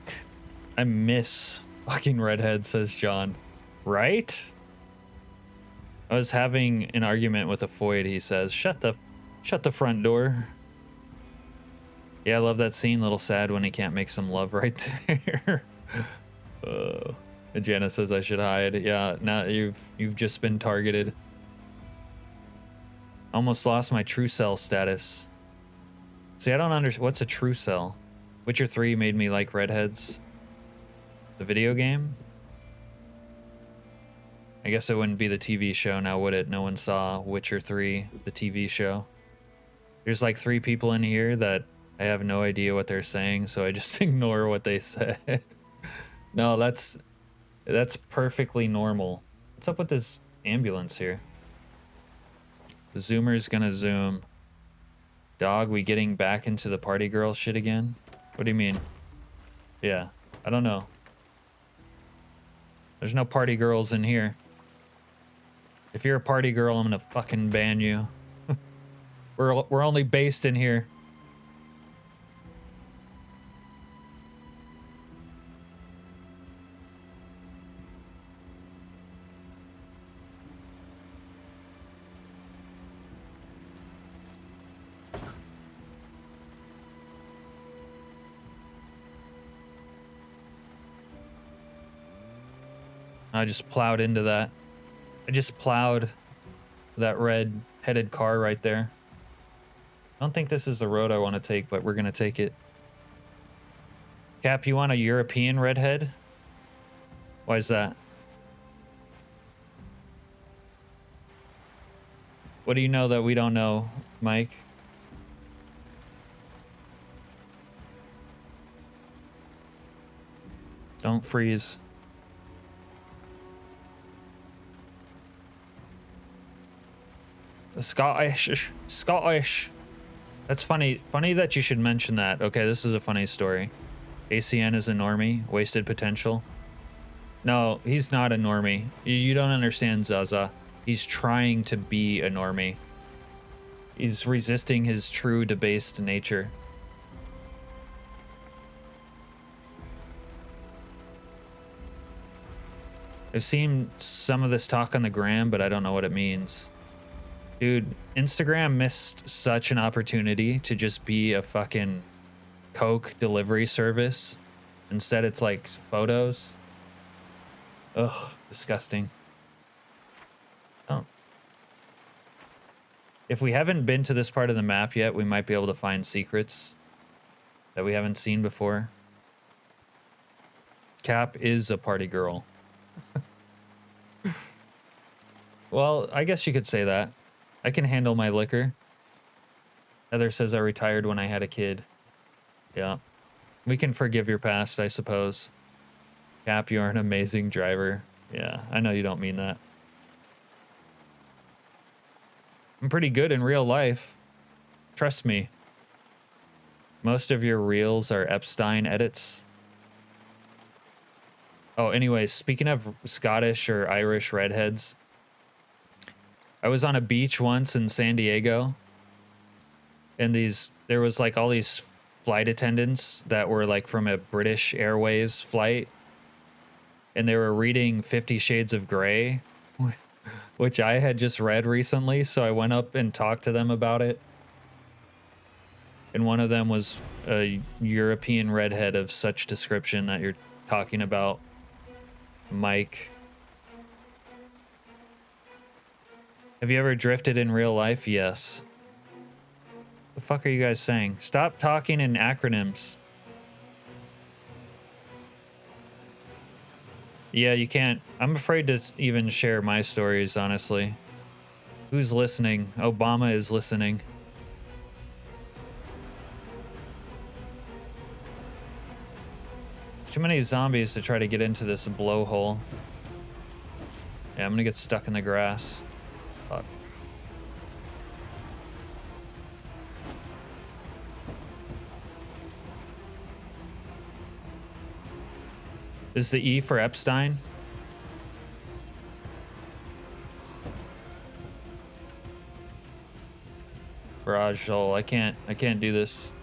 S1: I miss fucking redhead, says John. Right? I was having an argument with a Foyd, he says. Shut the front door. Yeah, I love that scene. Little sad when he can't make some love right there. And Jana says I should hide. Yeah, now you've just been targeted. Almost lost my true cell status. See, I don't understand. What's a true cell? Witcher 3 made me like redheads. The video game? I guess it wouldn't be the TV show now, would it? No one saw Witcher 3, the TV show. There's like 3 people in here that I have no idea what they're saying, so I just ignore what they said. No, that's perfectly normal. What's up with this ambulance here? The zoomer's gonna zoom. Dog, we getting back into the party girl shit again? What do you mean? Yeah, I don't know. There's no party girls in here. If you're a party girl, I'm gonna fucking ban you. We're only based in here. I just plowed into that. I just plowed that red-headed car right there. I don't think this is the road I want to take, but we're gonna take it. Cap, you want a European redhead? Why is that? What do you know that we don't know, Mike? Don't freeze. Scottish. That's funny. Funny that you should mention that. Okay, this is a funny story. ACN is a normie. Wasted potential. No, he's not a normie. You don't understand, Zaza. He's trying to be a normie. He's resisting his true debased nature. I've seen some of this talk on the gram, but I don't know what it means. Dude, Instagram missed such an opportunity to just be a fucking Coke delivery service. Instead, it's like photos. Ugh, disgusting. Oh. If we haven't been to this part of the map yet, we might be able to find secrets that we haven't seen before. Cap is a party girl. Well, I guess you could say that. I can handle my liquor. Heather says I retired when I had a kid. Yeah. We can forgive your past, I suppose. Cap, you're an amazing driver. Yeah, I know you don't mean that. I'm pretty good in real life. Trust me. Most of your reels are Epstein edits. Oh, anyways, speaking of Scottish or Irish redheads, I was on a beach once in San Diego, and there was like all these flight attendants that were like from a British Airways flight, and they were reading 50 Shades of Grey, which I had just read recently, so I went up and talked to them about it. And one of them was a European redhead of such description that you're talking about, Mike. Have you ever drifted in real life? Yes. The fuck are you guys saying? Stop talking in acronyms. Yeah, you can't. I'm afraid to even share my stories, honestly. Who's listening? Obama is listening. Too many zombies to try to get into this blowhole. Yeah, I'm gonna get stuck in the grass. Fuck. Is the E for Epstein? Garage hole. I can't do this.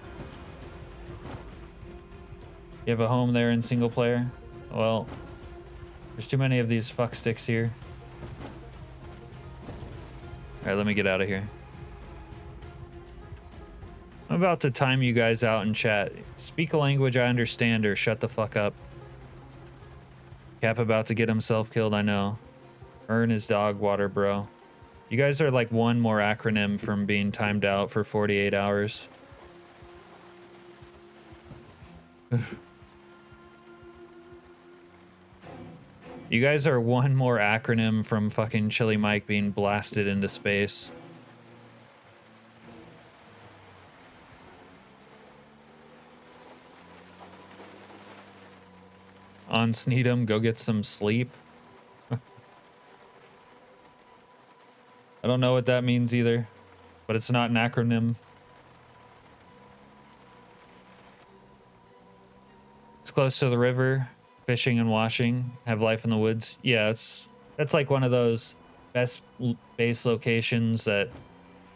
S1: You have a home there in single player? Well, there's too many of these fuck sticks here. All right, let me get out of here. I'm about to time you guys out in chat. Speak a language I understand or shut the fuck up. Cap about to get himself killed, I know. Earn his dog water, bro. You guys are like one more acronym from being timed out for 48 hours. You guys are one more acronym from fucking Chili Mike being blasted into space. On Sneedham, go get some sleep. I don't know what that means either, but it's not an acronym. It's close to the river, fishing and washing, have life in the woods. Yeah, that's like one of those best base locations that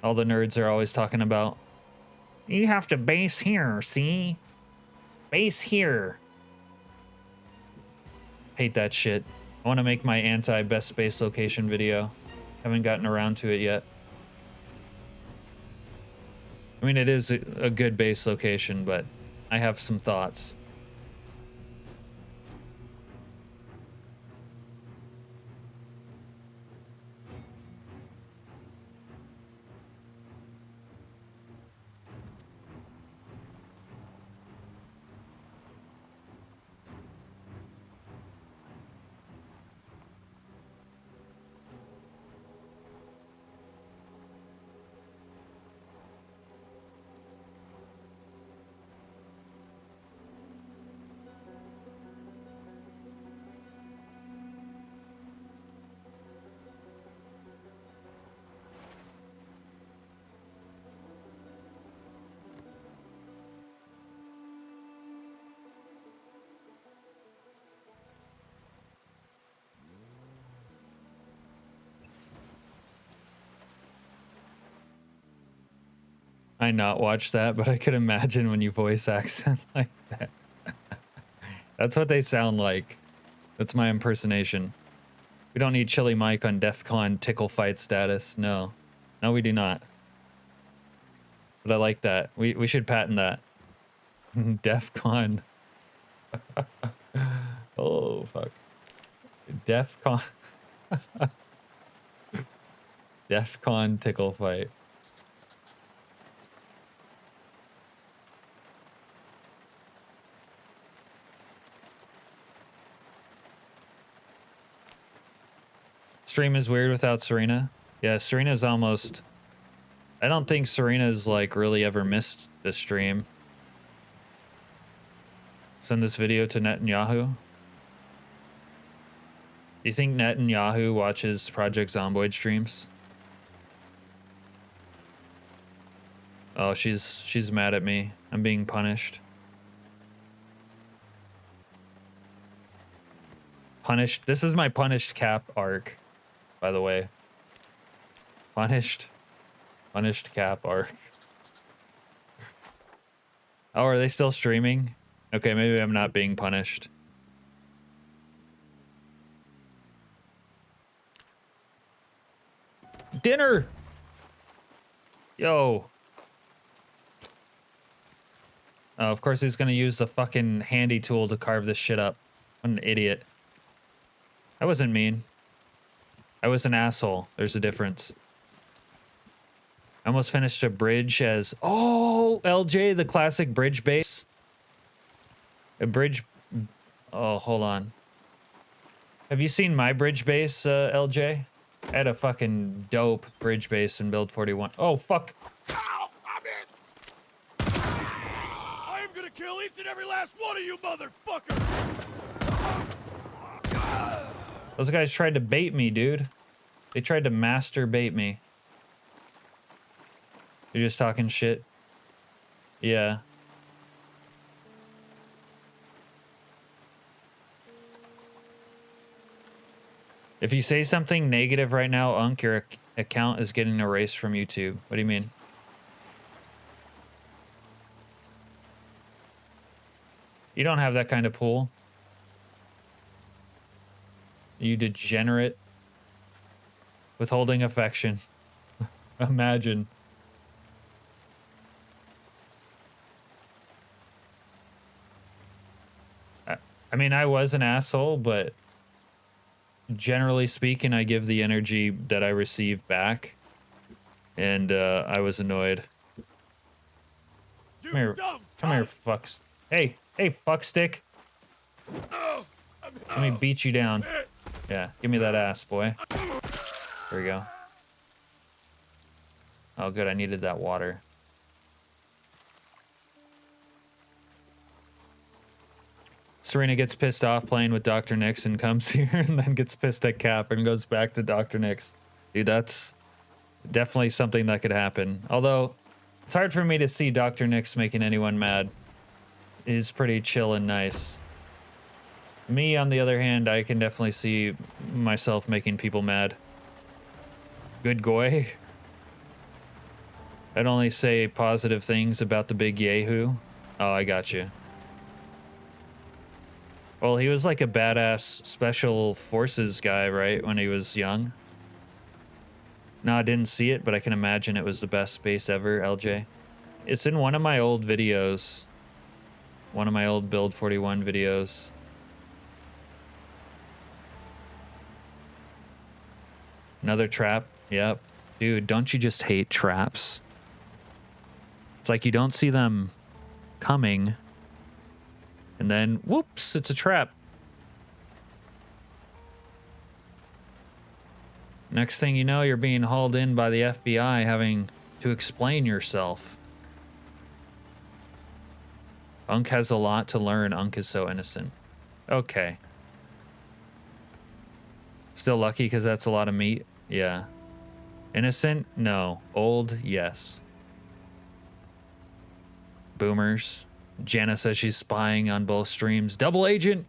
S1: all the nerds are always talking about. You have to base here, see? Base here. Hate that shit. I want to make my anti-best space location video. Haven't gotten around to it yet. I mean, it is a good base location, but I have some thoughts. I not watched that, but I could imagine when you voice accent like that. That's what they sound like. That's my impersonation. We don't need Chili Mike on DEF CON tickle fight status. No. No, we do not. But I like that. We should patent that. DEF CON. Oh, fuck. DEF CON. DEF CON tickle fight. Stream is weird without Serena. Yeah, Serena's almost... I don't think Serena's like really ever missed the stream. Send this video to Netanyahu. Do you think Netanyahu watches Project Zomboid streams? Oh, she's mad at me. I'm being punished. Punished. This is my punished cap arc, by the way. Punished cap arc. Oh, are they still streaming? Okay, maybe I'm not being punished. Dinner! Yo. Oh, of course he's gonna use the fucking handy tool to carve this shit up. What an idiot. I wasn't mean. I was an asshole. There's a difference. I almost finished a bridge as... Oh, LJ, the classic bridge base. A bridge... Oh, hold on. Have you seen my bridge base, LJ? I had a fucking dope bridge base in Build 41. Oh, fuck.
S2: Ow! I'm in! I am gonna kill each and every last one of you motherfuckers!
S1: Those guys tried to bait me, dude. They tried to masturbate me. You're just talking shit. Yeah. If you say something negative right now, Unk, your account is getting erased from YouTube. What do you mean? You don't have that kind of pool. You degenerate. Withholding affection. Imagine. I mean, I was an asshole, but generally speaking, I give the energy that I receive back. And I was annoyed. Come here. Come here, fucks. Hey, fuck stick. Let me beat you down. Yeah, give me that ass, boy. There we go. Oh, good. I needed that water. Serena gets pissed off playing with Dr. Nix and comes here and then gets pissed at Cap and goes back to Dr. Nix. Dude, that's definitely something that could happen. Although, it's hard for me to see Dr. Nix making anyone mad. He's pretty chill and nice. Me, on the other hand, I can definitely see myself making people mad. Good goy. I'd only say positive things about the big Yahoo. Oh, I got you. Well, he was like a badass special forces guy, right, when he was young? No, I didn't see it, but I can imagine it was the best space ever, LJ. It's in one of my old videos. One of my old Build 41 videos. Another trap. Yep. Dude, don't you just hate traps? It's like you don't see them coming. And then, whoops, it's a trap. Next thing you know, you're being hauled in by the FBI having to explain yourself. Unk has a lot to learn. Unk is so innocent. Okay. Still lucky because that's a lot of meat. Yeah. Innocent? No. Old? Yes. Boomers. Jana says she's spying on both streams. Double agent!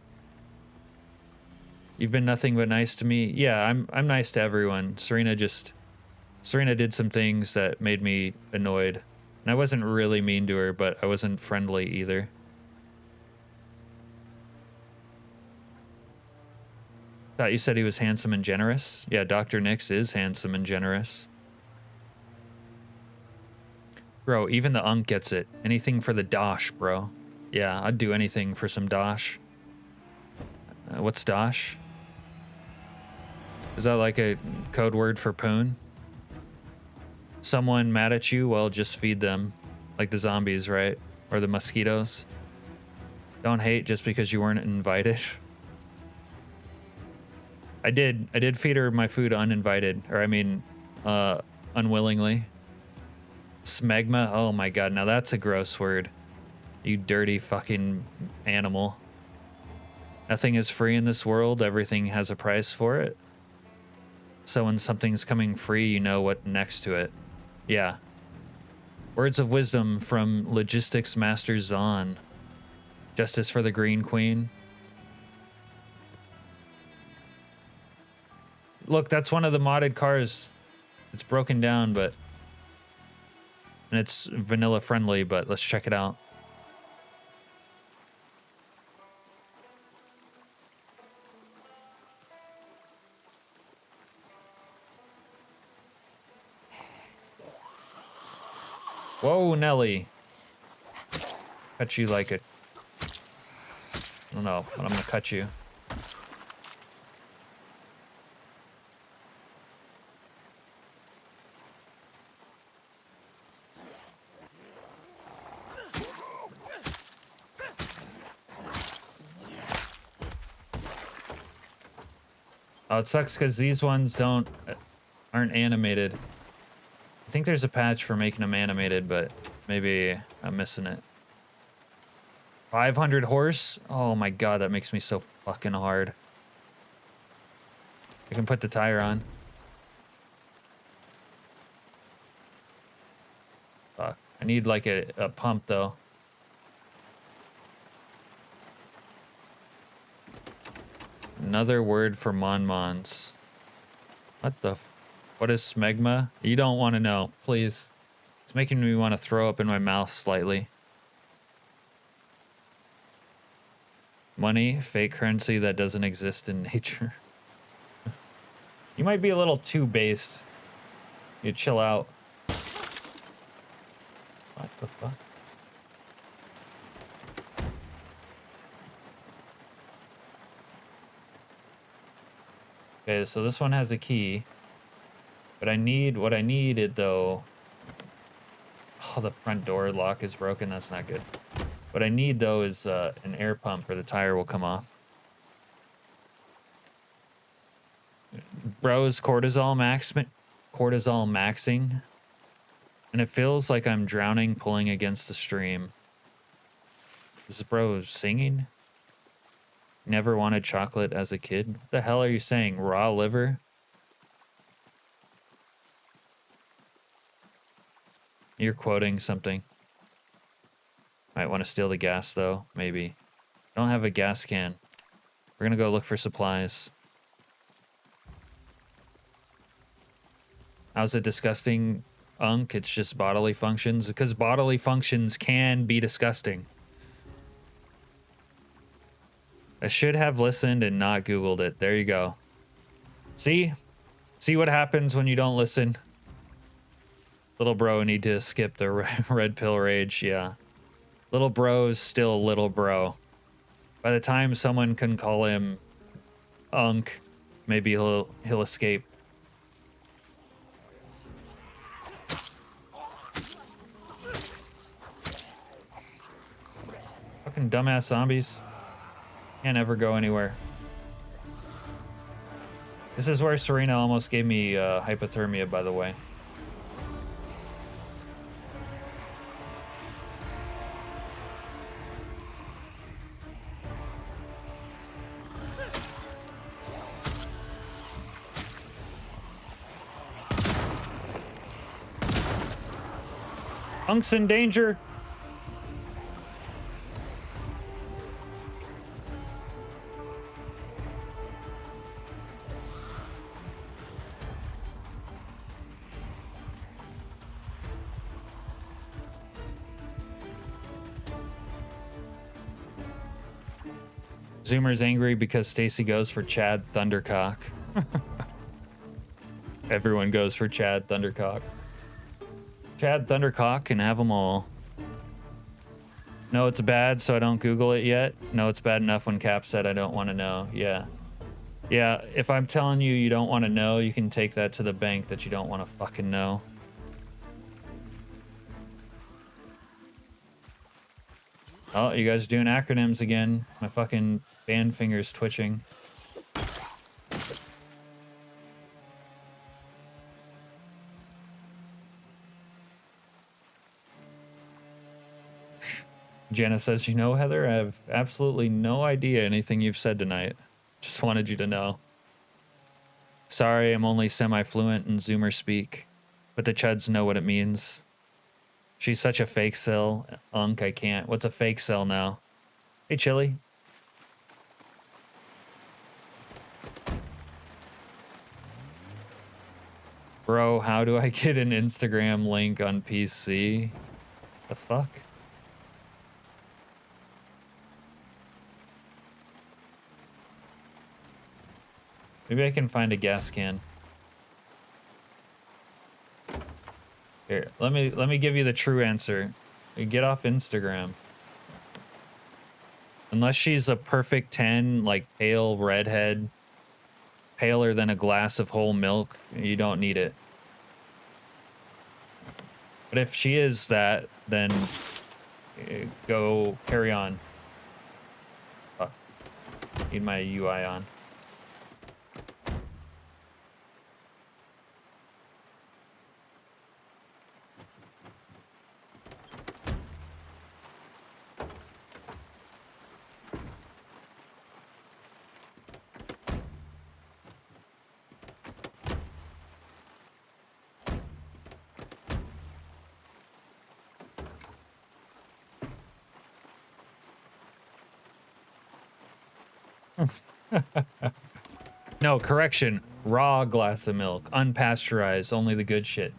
S1: You've been nothing but nice to me. Yeah, I'm nice to everyone. Serena did some things that made me annoyed. And I wasn't really mean to her, but I wasn't friendly either. Thought you said he was handsome and generous. Yeah, Dr. Nix is handsome and generous. Bro, even the Unk gets it. Anything for the dosh, bro. Yeah, I'd do anything for some dosh. What's dosh? Is that like a code word for poon? Someone mad at you? Well, just feed them. Like the zombies, right? Or the mosquitoes. Don't hate just because you weren't invited. I did feed her my food uninvited. Or I mean, unwillingly. Smegma? Oh my god, now that's a gross word. You dirty fucking animal. Nothing is free in this world. Everything has a price for it. So when something's coming free, you know what next to it. Yeah. Words of wisdom from Logistics Master Zahn. Justice for the Green Queen. Look, that's one of the modded cars. It's broken down, but... And it's vanilla friendly, but let's check it out. Whoa, Nelly. Cut you like a... I don't know, but I'm gonna cut you. Oh, it sucks because these ones aren't animated. I think there's a patch for making them animated, but maybe I'm missing it. 500 horse? Oh my god, that makes me so fucking hard. I can put the tire on. Fuck. I need like a pump though. Another word for Monmons. What the what is smegma? You don't want to know, please. It's making me want to throw up in my mouth slightly. Money, fake currency that doesn't exist in nature. You might be a little too base. You chill out. What the fuck? Okay, so this one has a key. But what I needed though... Oh, the front door lock is broken. That's not good. What I need though is an air pump or the tire will come off. Bro's cortisol maxing. And it feels like I'm drowning pulling against the stream. Is bro singing? Never wanted chocolate as a kid? What the hell are you saying? Raw liver? You're quoting something. Might want to steal the gas though, maybe. I don't have a gas can. We're gonna go look for supplies. How's it disgusting, Unk? It's just bodily functions? Because bodily functions can be disgusting. I should have listened and not Googled it. There you go. See? See what happens when you don't listen? Little bro need to skip the red pill rage, yeah. Little bro's still little bro. By the time someone can call him Unk, maybe he'll escape. Fucking dumbass zombies. Can't ever go anywhere. This is where Serena almost gave me hypothermia, by the way. Unk's in danger. Zoomer's angry because Stacy goes for Chad Thundercock. Everyone goes for Chad Thundercock. Chad Thundercock can have them all. No, it's bad, so I don't Google it yet. No, it's bad enough when Cap said I don't want to know. Yeah. Yeah, if I'm telling you you don't want to know, you can take that to the bank that you don't want to fucking know. Oh, you guys are doing acronyms again. My fucking band finger's twitching. Jenna says, you know, Heather, I have absolutely no idea anything you've said tonight. Just wanted you to know. Sorry, I'm only semi-fluent in Zoomer speak, but the chuds know what it means. She's such a fake cell. Unk, I can't. What's a fake cell now? Hey, Chili. Bro, how do I get an Instagram link on PC? The fuck? Maybe I can find a gas can. Here, let me give you the true answer. Get off Instagram. Unless she's a perfect 10, like pale redhead, paler than a glass of whole milk, you don't need it. But if she is that, then go carry on. Fuck. Need my UI on. No, correction. Raw glass of milk. Unpasteurized. Only the good shit.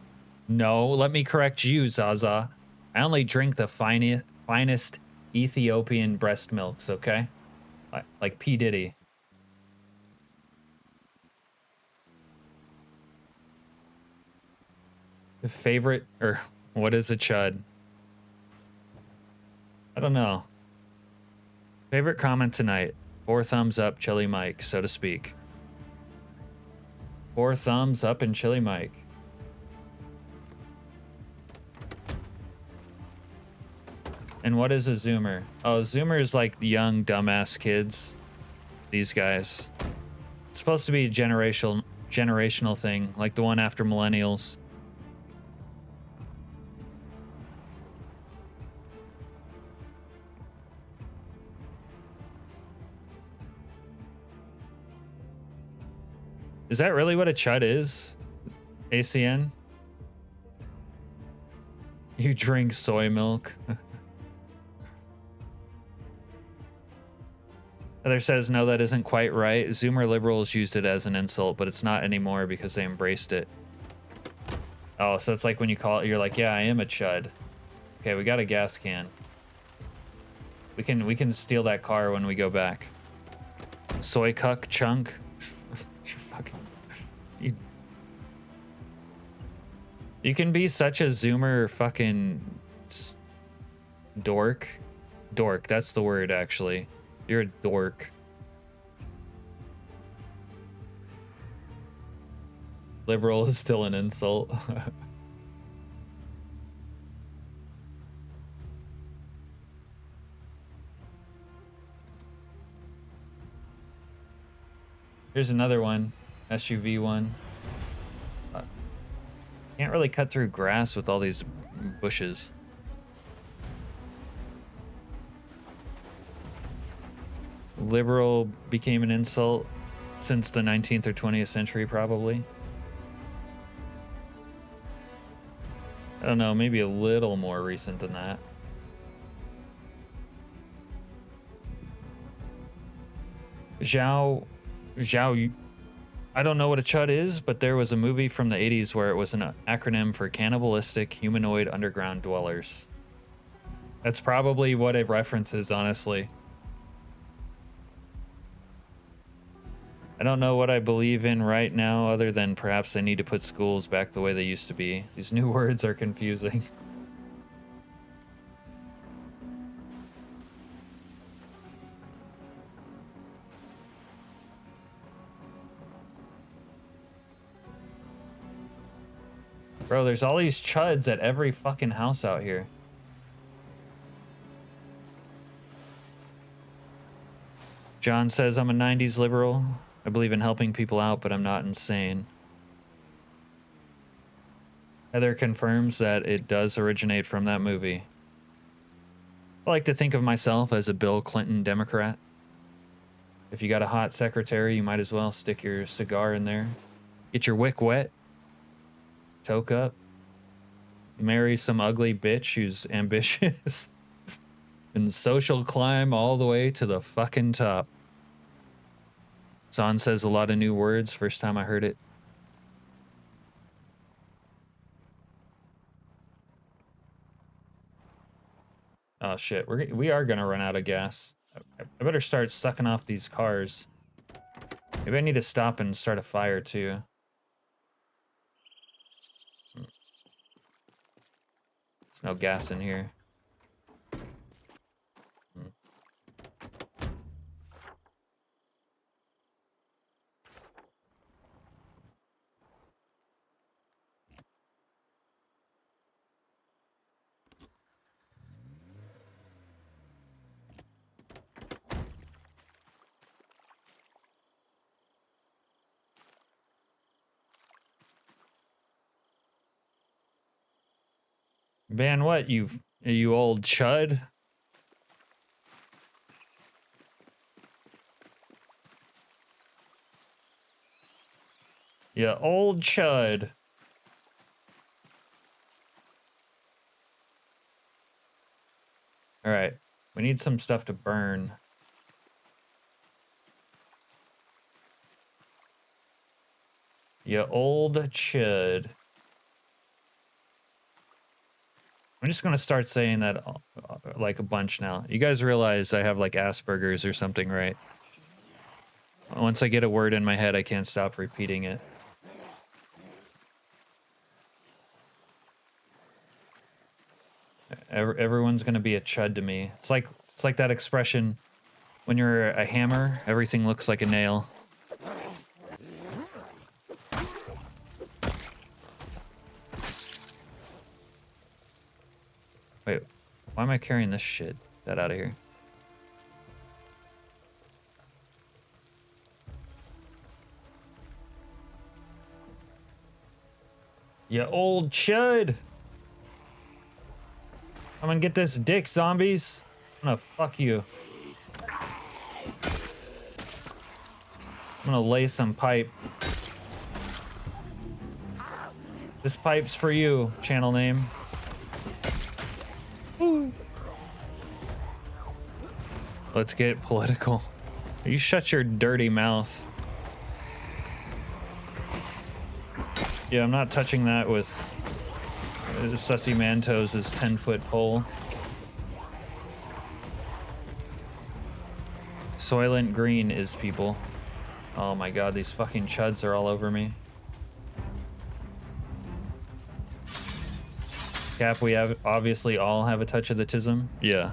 S1: No, let me correct you, Zaza. I only drink the finest Ethiopian breast milks, okay? Like P. Diddy. Favorite, or what is a chud? I don't know. Favorite comment tonight. 4 thumbs up, Chili Mike, so to speak. 4 thumbs up and Chili Mike. And what is a Zoomer? Oh, Zoomer is like young, dumbass kids. These guys. It's supposed to be a generational thing, like the one after millennials. Is that really what a chud is? ACN? You drink soy milk? Heather says, no, that isn't quite right. Zoomer liberals used it as an insult, but it's not anymore because they embraced it. Oh, so it's like when you call it, you're like, yeah, I am a chud. Okay, we got a gas can. We can steal that car when we go back. Soy cuck chunk. You're fucking... You can be such a Zoomer fucking dork. Dork, that's the word, actually. You're a dork. Liberal is still an insult. Here's another one. SUV one. Can't really cut through grass with all these bushes. Liberal became an insult since the 19th or 20th century, probably. I don't know, maybe a little more recent than that. Zhao, I don't know what a chud is, but there was a movie from the 80s where it was an acronym for cannibalistic humanoid underground dwellers. That's probably what it references, honestly. I don't know what I believe in right now, other than perhaps they need to put schools back the way they used to be. These new words are confusing. Bro, there's all these chuds at every fucking house out here. John says, I'm a 90s liberal. I believe in helping people out, but I'm not insane. Heather confirms that it does originate from that movie. I like to think of myself as a Bill Clinton Democrat. If you got a hot secretary, you might as well stick your cigar in there. Get your wick wet. Toke up. marry some ugly bitch who's ambitious and social climb all the way to the fucking top. Zahn says a lot of new words. First time I heard it. Oh shit, we are gonna run out of gas. I better start sucking off these cars. Maybe I need to stop and start a fire too. There's no gas in here. Ban what, you old chud? You old chud. All right, we need some stuff to burn. You old chud. I'm just gonna start saying that like a bunch now. You guys realize I have like Asperger's or something, right? Once I get a word in my head, I can't stop repeating it. Everyone's gonna be a chud to me. It's like that expression, when you're a hammer, everything looks like a nail. Wait, why am I carrying this shit? Get that out of here. You old chud! Come and get this dick, zombies. I'm gonna fuck you. I'm gonna lay some pipe. This pipe's for you, channel name. Ooh. Let's get political. You shut your dirty mouth. Yeah, I'm not touching that with Sussy Mantos' 10-foot pole. Soylent Green is people. Oh my god, these fucking chuds are all over me. Cap, we have obviously all have a touch of the tism. Yeah.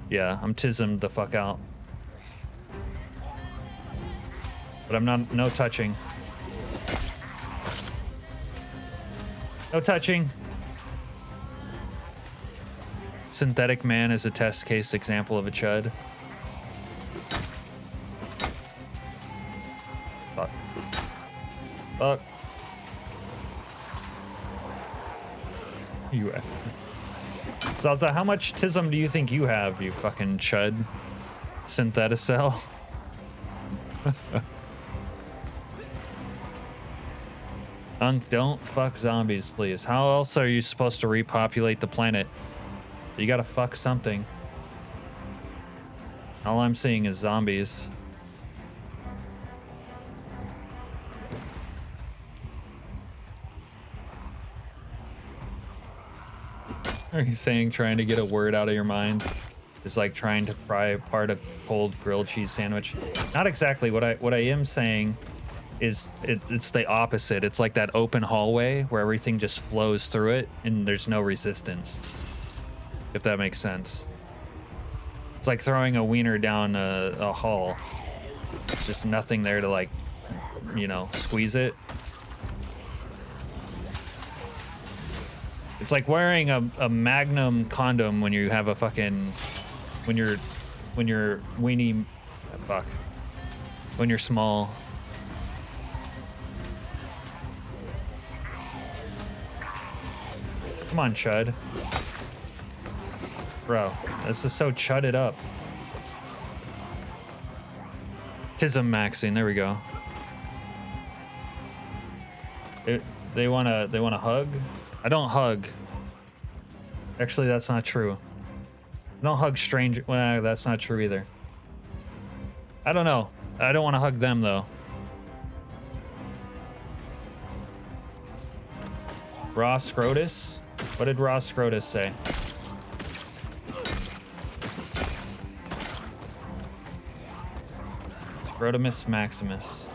S1: Yeah, I'm tismed the fuck out. But I'm not, no touching. No touching. Synthetic man is a test case example of a chud. Fuck. Fuck. You. Zaza, how much tism do you think you have, you fucking chud? Syntheticell? Unk, don't fuck zombies, please. How else are you supposed to repopulate the planet? You gotta fuck something. All I'm seeing is zombies. Are you saying trying to get a word out of your mind is like trying to pry apart a cold grilled cheese sandwich? Not exactly. What I am saying is it's the opposite. It's like that open hallway where everything just flows through it and there's no resistance. If that makes sense. It's like throwing a wiener down a hall. It's just nothing there to, like, you know, squeeze it. It's like wearing a Magnum condom when you have a fucking, when you're weenie, fuck, when you're small. Come on, chud. Bro, this is so chudded up. Tism maxing, there we go. They wanna hug? I don't hug. Actually, that's not true. I don't hug strangers. Well, that's not true either. I don't know. I don't want to hug them, though. Raw Scrotus? What did Raw Scrotus say? Scrotimus Maximus.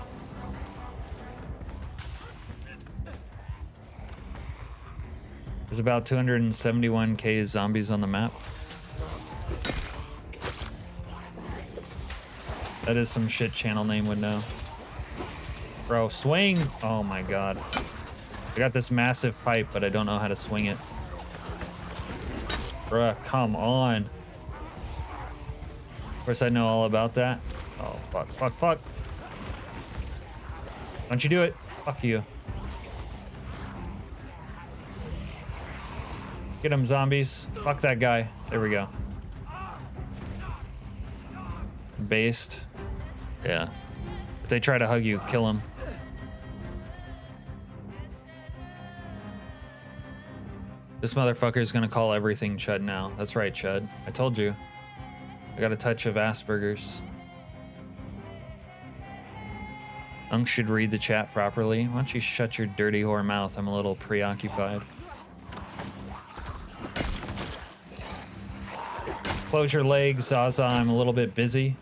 S1: There's about 271k zombies on the map. That is some shit channel name would know. Bro, swing! Oh my god. I got this massive pipe, but I don't know how to swing it. Bruh, come on. Of course I know all about that. Oh, fuck, fuck, fuck. Why don't you do it? Fuck you. Get him, zombies. Fuck that guy. There we go. Based. Yeah. If they try to hug you, kill them. This motherfucker is gonna call everything Chud now. That's right, Chud. I told you. I got a touch of Asperger's. Unk should read the chat properly. Why don't you shut your dirty whore mouth? I'm a little preoccupied. Close your legs, Zaza. I'm a little bit busy.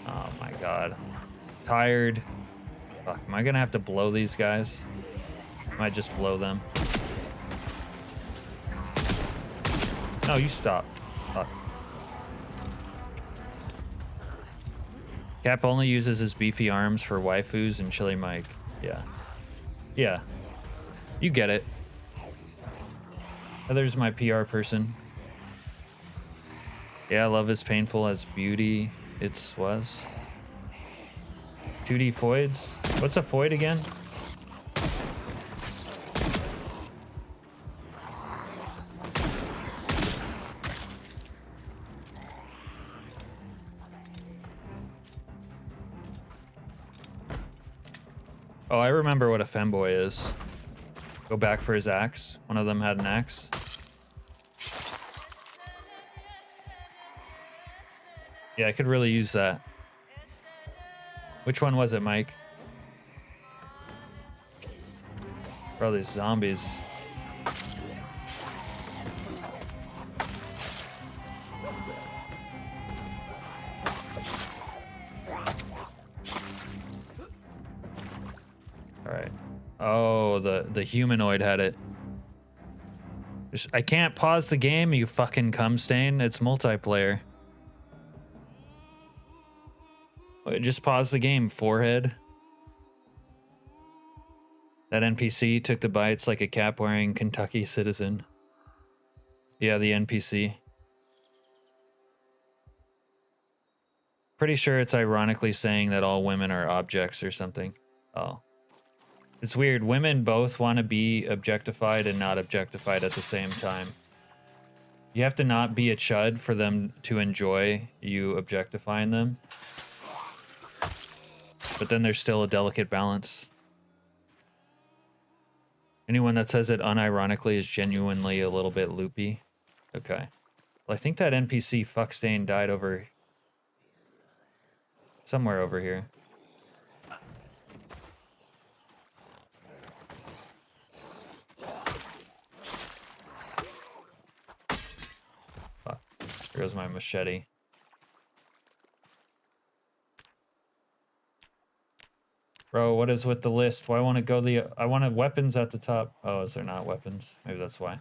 S1: Oh my god. Tired. Fuck, am I gonna have to blow these guys? I might just blow them. No, you stop. Fuck. Cap only uses his beefy arms for waifus and Chili Mike. Yeah. Yeah. You get it. There's my PR person. Yeah, love is painful as beauty it was. 2D foids? What's a foid again? Oh, I remember what a femboy is. Go back for his axe. One of them had an axe. Yeah, I could really use that. Which one was it, Mike? Bro, these zombies. Alright. Oh, the humanoid had it. I can't pause the game, you fucking cum stain. It's multiplayer. Wait, just pause the game, forehead. That NPC took the bites like a cap-wearing Kentucky citizen. Yeah, the NPC. Pretty sure it's ironically saying that all women are objects or something. Oh. It's weird. Women both want to be objectified and not objectified at the same time. You have to not be a chud for them to enjoy you objectifying them. But then there's still a delicate balance. Anyone that says it unironically is genuinely a little bit loopy. Okay. Well, I think that NPC fuckstain died over... somewhere over here. Fuck. There goes my machete. Bro, what is with the list? Why want to go the... I wanted weapons at the top. Oh, is there not weapons? Maybe that's why.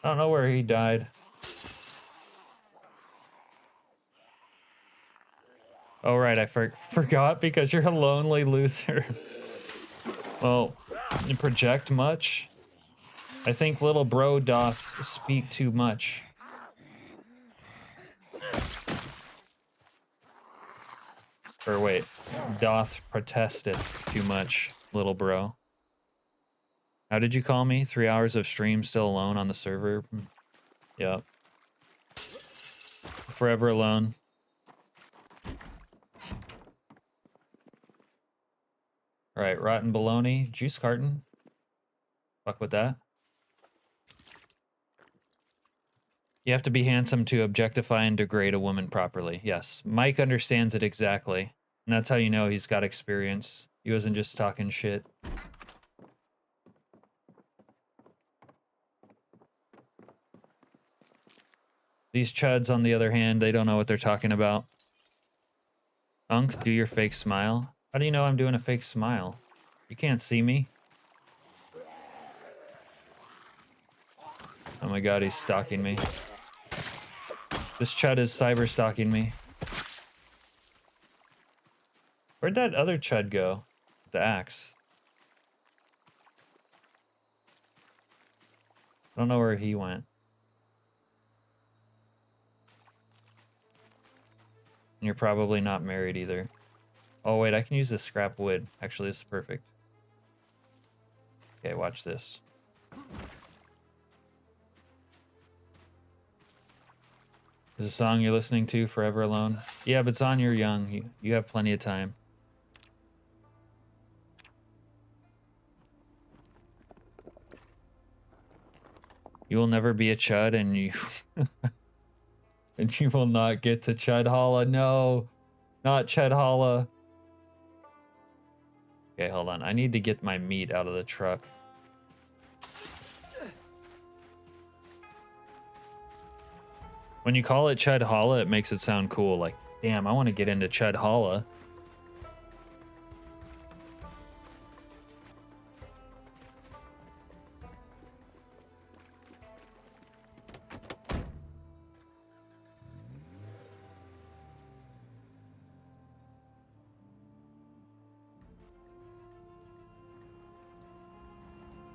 S1: I don't know where he died. Oh, right, I forgot because you're a lonely loser. Well, you project much? I think little bro doth speak too much. Or wait, doth protesteth too much, little bro. How did you call me? 3 hours of stream still alone on the server? Yep. Forever Alone. All right, Rotten Bologna, Juice Carton. Fuck with that. You have to be handsome to objectify and degrade a woman properly. Yes, Mike understands it exactly. And that's how you know he's got experience. He wasn't just talking shit. These chuds, on the other hand, they don't know what they're talking about. Unk, do your fake smile. How do you know I'm doing a fake smile? You can't see me. Oh my god, he's stalking me. This chud is cyber stalking me. Where'd that other chud go? The axe. I don't know where he went. And you're probably not married either. Oh wait, I can use this scrap wood. Actually, this is perfect. Okay, watch this. Is a song you're listening to Forever Alone? Yeah, but it's on You're Young. You have plenty of time. You will never be a chud and you... and you will not get to Chud Holla. No, not Chud Holla. Okay, hold on. I need to get my meat out of the truck. When you call it Chud Holla, it makes it sound cool. Like, damn, I want to get into Chud Holla.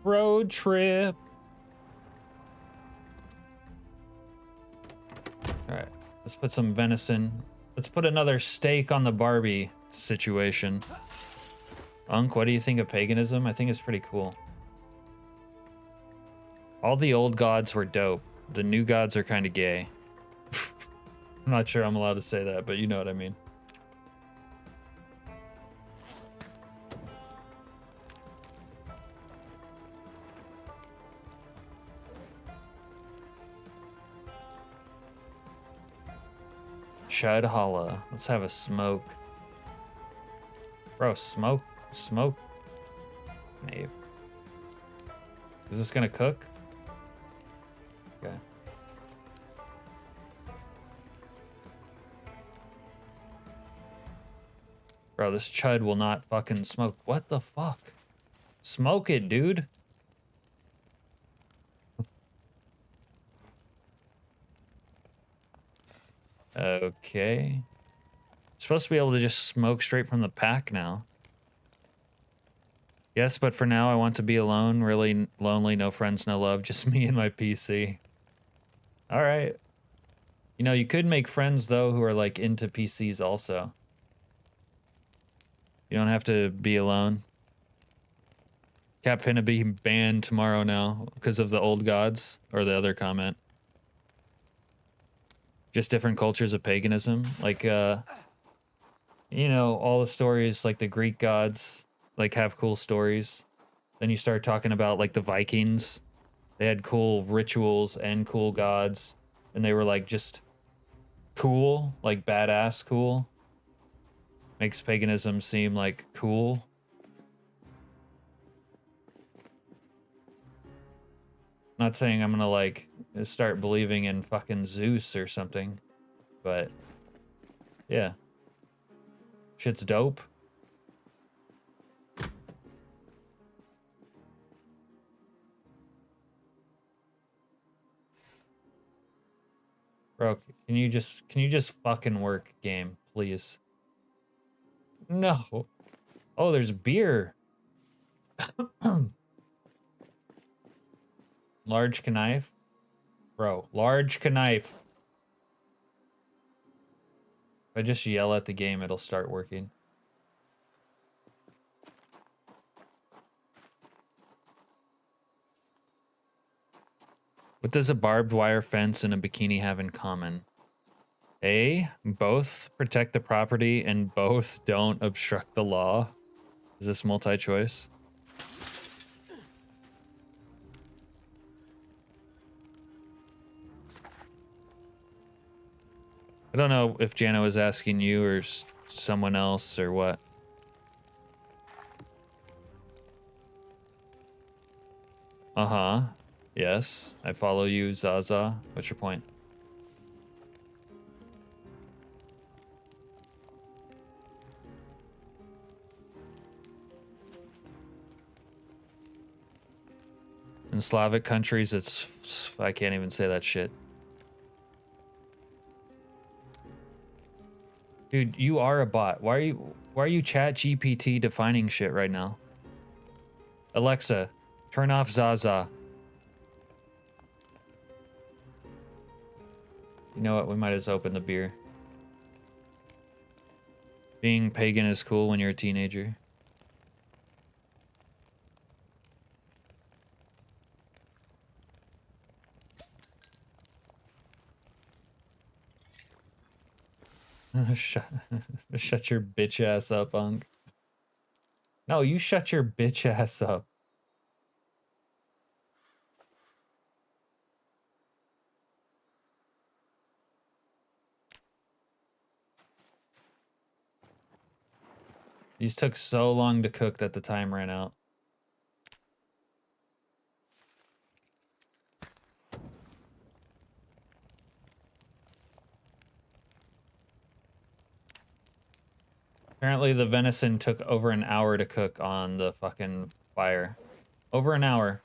S1: Road trip. All right, let's put some venison. Let's put another steak on the Barbie situation. Unk, what do you think of paganism? I think it's pretty cool. All the old gods were dope. The new gods are kind of gay. I'm not sure I'm allowed to say that, but you know what I mean. Chud Holla. Let's have a smoke. Bro, smoke. Smoke. Maybe. Is this gonna cook? Okay. Bro, this chud will not fucking smoke. What the fuck? Smoke it, dude. Okay. Supposed to be able to just smoke straight from the pack now. Yes, but for now I want to be alone, really lonely, no friends, no love, just me and my PC. All right. You know, you could make friends though who are like into PCs also. You don't have to be alone. Cap finna be banned tomorrow now because of the old gods, or the other comment. Just different cultures of paganism. Like, you know, all the stories, like the Greek gods, like have cool stories. Then you start talking about like the Vikings. They had cool rituals and cool gods. And they were like just cool, like badass cool. Makes paganism seem like cool. Not saying I'm gonna like start believing in fucking Zeus or something, but yeah. Shit's dope. Bro, can you just fucking work, game, please? No. Oh, there's beer. Large knife. Bro, large knife. If I just yell at the game, it'll start working. What does a barbed wire fence and a bikini have in common? A, both protect the property and both don't obstruct the law. Is this multi-choice? I don't know if Jana was asking you or someone else or what. Uh-huh. Yes, I follow you, Zaza. What's your point? In Slavic countries, it's... I can't even say that shit. Dude, you are a bot. Why are you chat GPT defining shit right now? Alexa, turn off Zaza. You know what? We might as well open the beer. Being pagan is cool when you're a teenager. Shut your bitch ass up, Unk. No, you shut your bitch ass up. These took so long to cook that the time ran out. Apparently the venison took over an hour to cook on the fucking fire. Over an hour.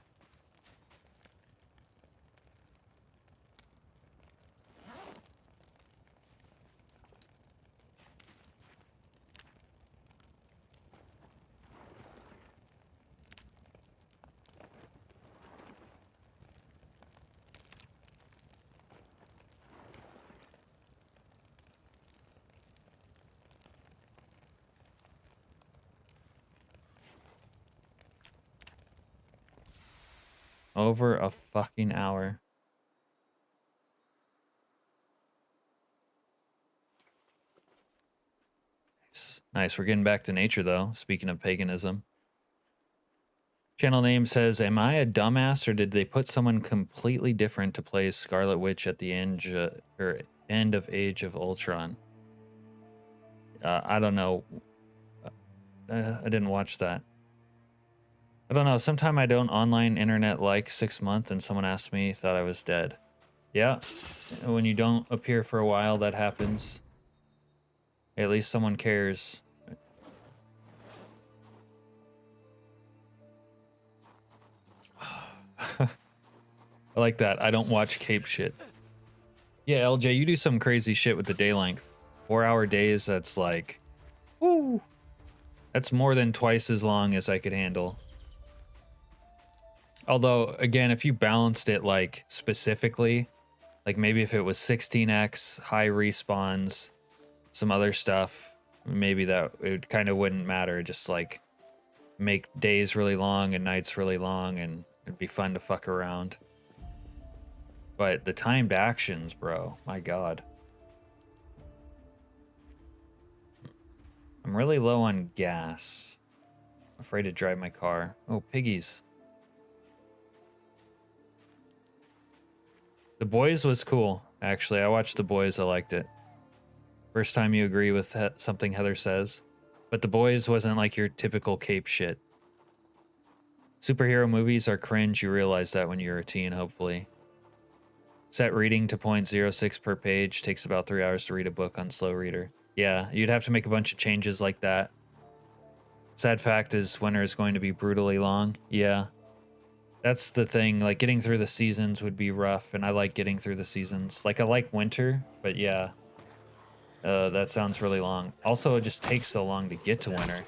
S1: Over a fucking hour. Nice. We're getting back to nature, though. Speaking of paganism. Channel name says, am I a dumbass or did they put someone completely different to play Scarlet Witch at the end, end of Age of Ultron? I don't know. I didn't watch that. I don't know. Sometime I don't online internet like 6 months and someone asked me, thought I was dead. Yeah. When you don't appear for a while, that happens. At least someone cares. I like that. I don't watch Cape shit. Yeah, LJ, you do some crazy shit with the day length. 4-hour days, that's like... Woo! That's more than twice as long as I could handle. Although, again, if you balanced it, like, specifically, like maybe if it was 16x, high respawns, some other stuff, maybe that it kind of wouldn't matter. Just, like, make days really long and nights really long, and it'd be fun to fuck around. But the timed actions, bro, my god. I'm really low on gas. I'm afraid to drive my car. Oh, piggies. The Boys was cool, actually. I watched The Boys, I liked it. First time you agree with something Heather says. But The Boys wasn't like your typical Cape shit. Superhero movies are cringe, you realize that when you're a teen, hopefully. Set reading to 0.06 per page, takes about 3 hours to read a book on slow reader. Yeah, you'd have to make a bunch of changes like that. Sad fact is winter is going to be brutally long. Yeah. That's the thing, like getting through the seasons would be rough, and I like getting through the seasons. Like I like winter, but yeah. That sounds really long. Also, it just takes so long to get to winter.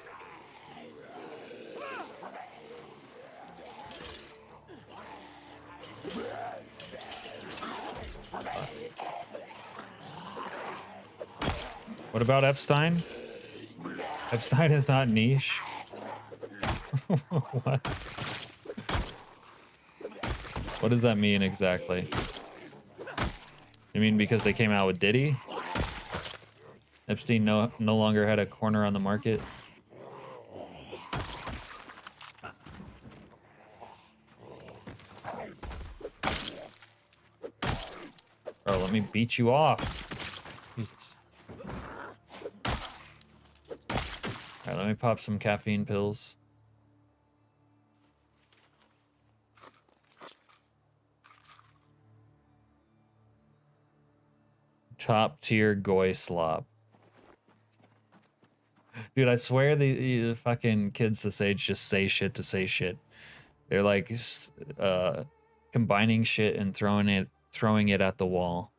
S1: What about Epstein? Epstein is not niche. What? What does that mean exactly? You mean because they came out with Diddy? Epstein no longer had a corner on the market. Oh, let me beat you off. Jesus. Alright, let me pop some caffeine pills. Top tier goy slop. Dude, I swear the fucking kids this age just say shit to say shit. They're like combining shit and throwing it at the wall.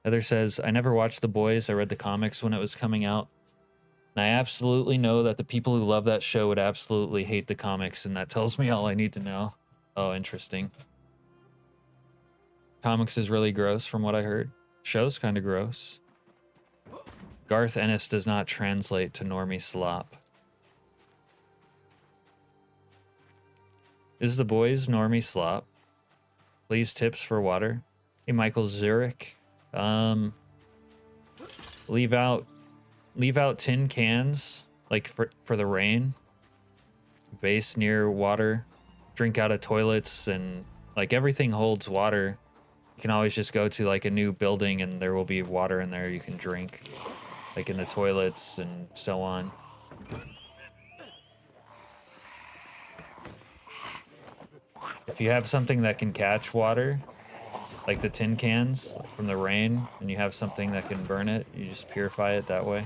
S1: Heather says, I never watched The Boys. I read the comics when it was coming out. And I absolutely know that the people who love that show would absolutely hate the comics, and that tells me all I need to know. Oh, interesting. Comics is really gross from what I heard. Show's kind of gross. Garth Ennis does not translate to normie slop. Is The Boys normie slop? Please tips for water. Hey, Michael Zurich. Leave out tin cans, like for the rain. Base near water. Drink out of toilets, and like everything holds water. You can always just go to like a new building and there will be water in there you can drink. Like in the toilets and so on. If you have something that can catch water, like the tin cans from the rain, and you have something that can burn it, you just purify it that way.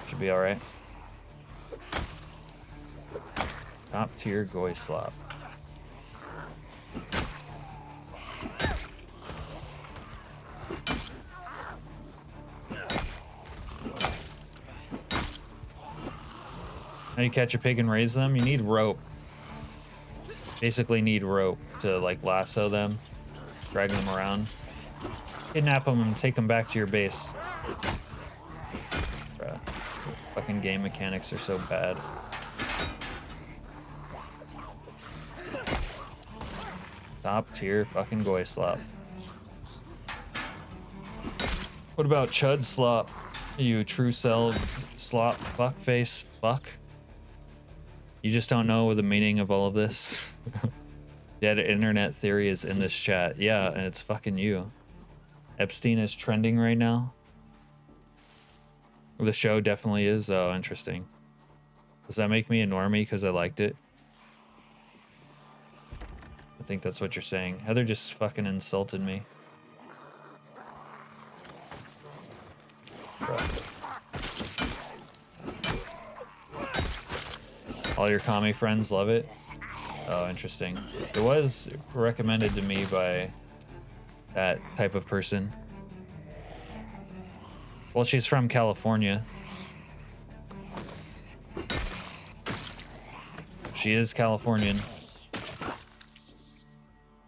S1: Should be alright. Top tier goy slop. How you catch a pig and raise them? You need rope. Basically need rope to like lasso them, drag them around, kidnap them and take them back to your base. Bruh. Fucking game mechanics are so bad. Top tier fucking goy slop. What about chud slop? You true cell slop fuckface fuck? You just don't know the meaning of all of this. Dead internet theory is in this chat. Yeah, and it's fucking you. Epstein is trending right now. The show definitely is. Oh, interesting. Does that make me a normie because I liked it? I think that's what you're saying. Heather just fucking insulted me. Bro. All your commie friends love it? Oh, interesting. It was recommended to me by that type of person. Well, she's from California. She is Californian.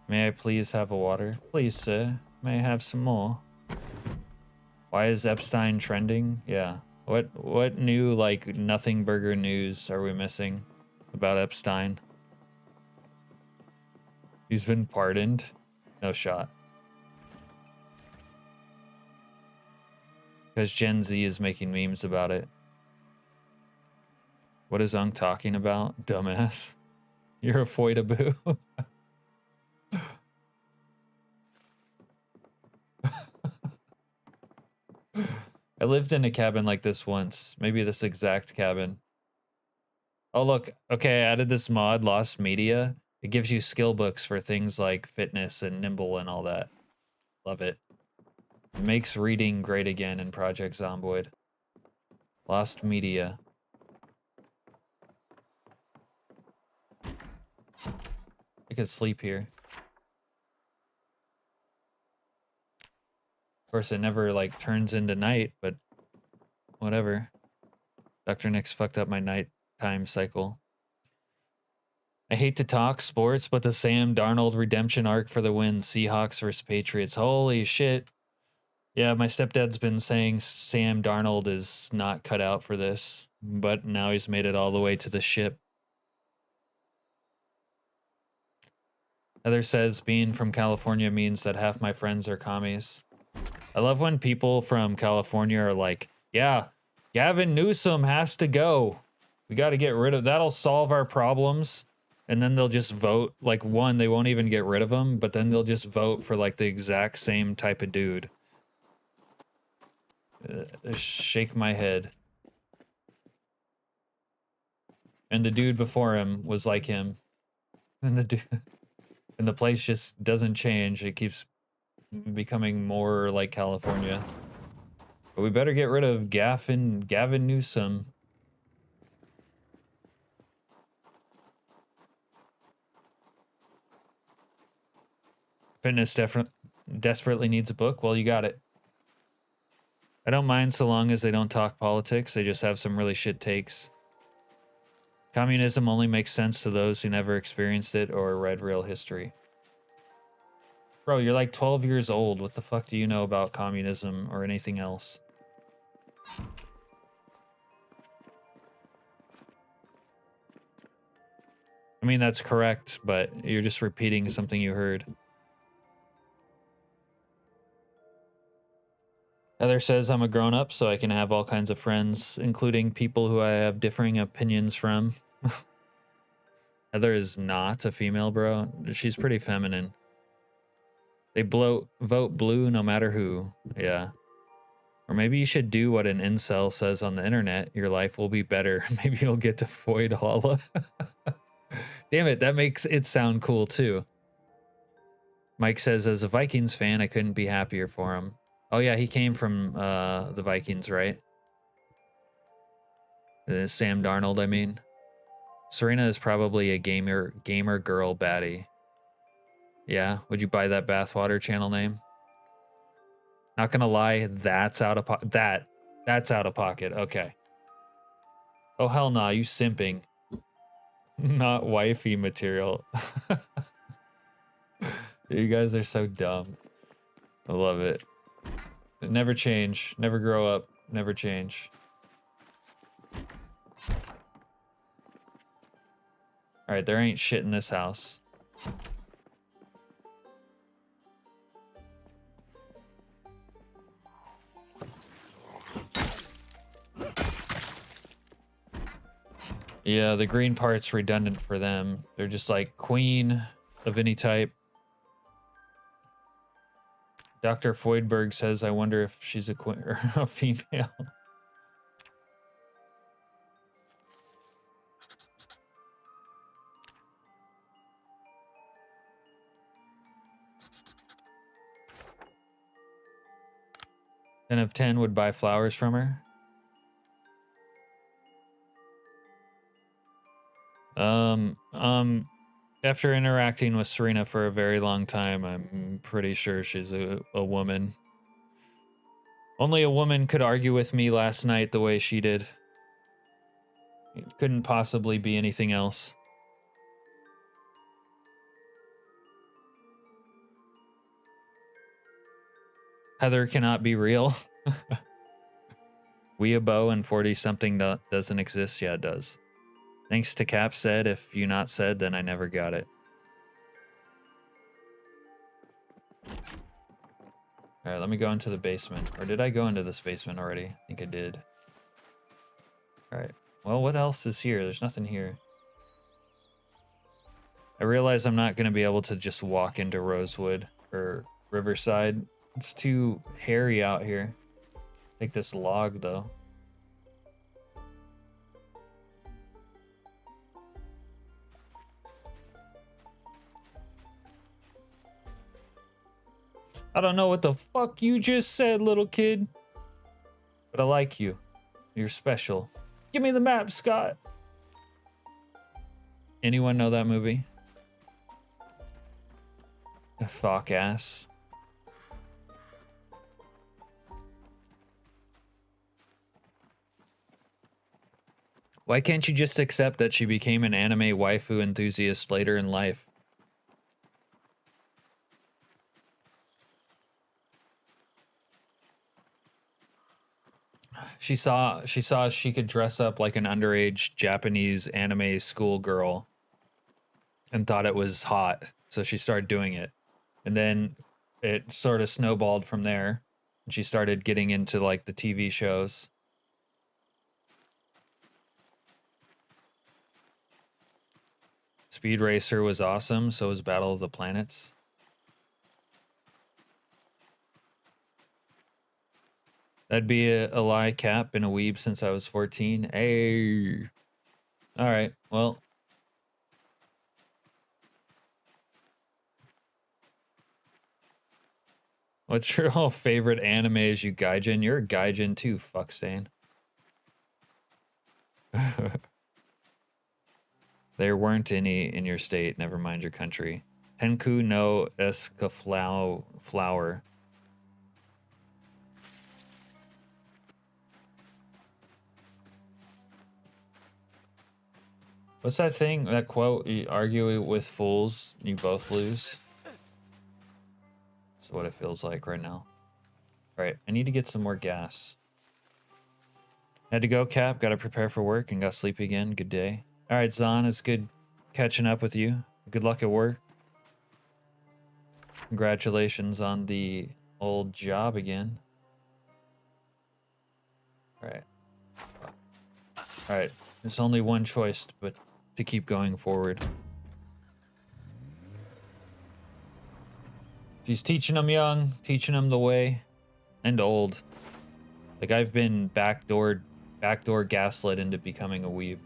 S1: May I please have a water? Please, sir. May I have some more? Why is Epstein trending? Yeah. What new, like, nothing burger news are we missing about Epstein? He's been pardoned? No shot. Because Gen Z is making memes about it. What is Unk talking about? Dumbass. You're a foidaboo. I lived in a cabin like this once. Maybe this exact cabin. Oh, look. Okay, I added this mod, Lost Media. It gives you skill books for things like fitness and nimble and all that. Love it. It makes reading great again in Project Zomboid. Lost Media. I could sleep here. Of course, it never, like, turns into night, but whatever. Dr. Nick's fucked up my nighttime cycle. I hate to talk sports, but the Sam Darnold redemption arc for the win. Seahawks versus Patriots. Holy shit. Yeah, my stepdad's been saying Sam Darnold is not cut out for this, but now he's made it all the way to the ship. Heather says being from California means that half my friends are commies. I love when people from California are like, yeah, Gavin Newsom has to go. We got to get rid of that'll solve our problems. And then they'll just vote like one, they won't even get rid of him, but then they'll just vote for like the exact same type of dude. Shake my head. And the dude before him was like him. And the dude and the place just doesn't change. It keeps becoming more like California. But we better get rid of Gavin Newsom. Fitness desperately needs a book. Well, you got it. I don't mind so long as they don't talk politics. They just have some really shit takes. Communism only makes sense to those who never experienced it or read real history. Bro, you're like 12 years old. What the fuck do you know about communism or anything else? I mean, that's correct, but you're just repeating something you heard. Heather says I'm a grown-up, so I can have all kinds of friends, including people who I have differing opinions from. Heather is not a female, bro. She's pretty feminine. They vote blue no matter who. Yeah. Or maybe you should do what an incel says on the internet. Your life will be better. Maybe you'll get to Void Holla. Damn it, that makes it sound cool too. Mike says, as a Vikings fan, I couldn't be happier for him. Oh yeah, he came from the Vikings, right? Sam Darnold, I mean. Serena is probably a gamer girl baddie. Yeah, would you buy that bathwater channel name? Not gonna lie, that's out of pocket. That's out of pocket. Okay. Oh hell nah, you simping. Not wifey material. You guys are so dumb. I love it. Never change. Never grow up. Never change. Alright, there ain't shit in this house. Yeah, the green part's redundant for them. They're just like queen of any type. Dr. Foydberg says, I wonder if she's a queen or a female. Ten of 10 would buy flowers from her. After interacting with Serena for a very long time, I'm pretty sure she's a woman. Only a woman could argue with me last night the way she did. It couldn't possibly be anything else. Heather cannot be real. Weeabo and 40-something doesn't exist. Yeah, it does. Thanks to Cap said, if you not said, then I never got it. Alright, let me go into the basement. Or did I go into this basement already? I think I did. Alright. Well, what else is here? There's nothing here. I realize I'm not going to be able to just walk into Rosewood or Riverside. It's too hairy out here. Take this log, though. I don't know what the fuck you just said, little kid. But I like you. You're special. Give me the map, Scott. Anyone know that movie? Fuck ass. Why can't you just accept that she became an anime waifu enthusiast later in life? She saw she could dress up like an underage Japanese anime schoolgirl and thought it was hot, so she started doing it. And then it sort of snowballed from there. And she started getting into like the TV shows. Speed Racer was awesome, so was Battle of the Planets. That'd be a lie, Cap. Been a weeb since I was 14. Hey. All right, well. What's your whole favorite anime is you gaijin? You're a gaijin too, fuckstain. There weren't any in your state, never mind your country. Tenku no flower. What's that thing, that quote? You argue with fools, you both lose. That's what it feels like right now. All right, I need to get some more gas. Had to go, Cap. Got to prepare for work and got sleep again. Good day. All right, Zahn, it's good catching up with you. Good luck at work. Congratulations on the old job again. All right. All right. There's only one choice, but to keep going forward. She's teaching them young, teaching them the way, and old. Like I've been backdoor gaslit into becoming a weeb.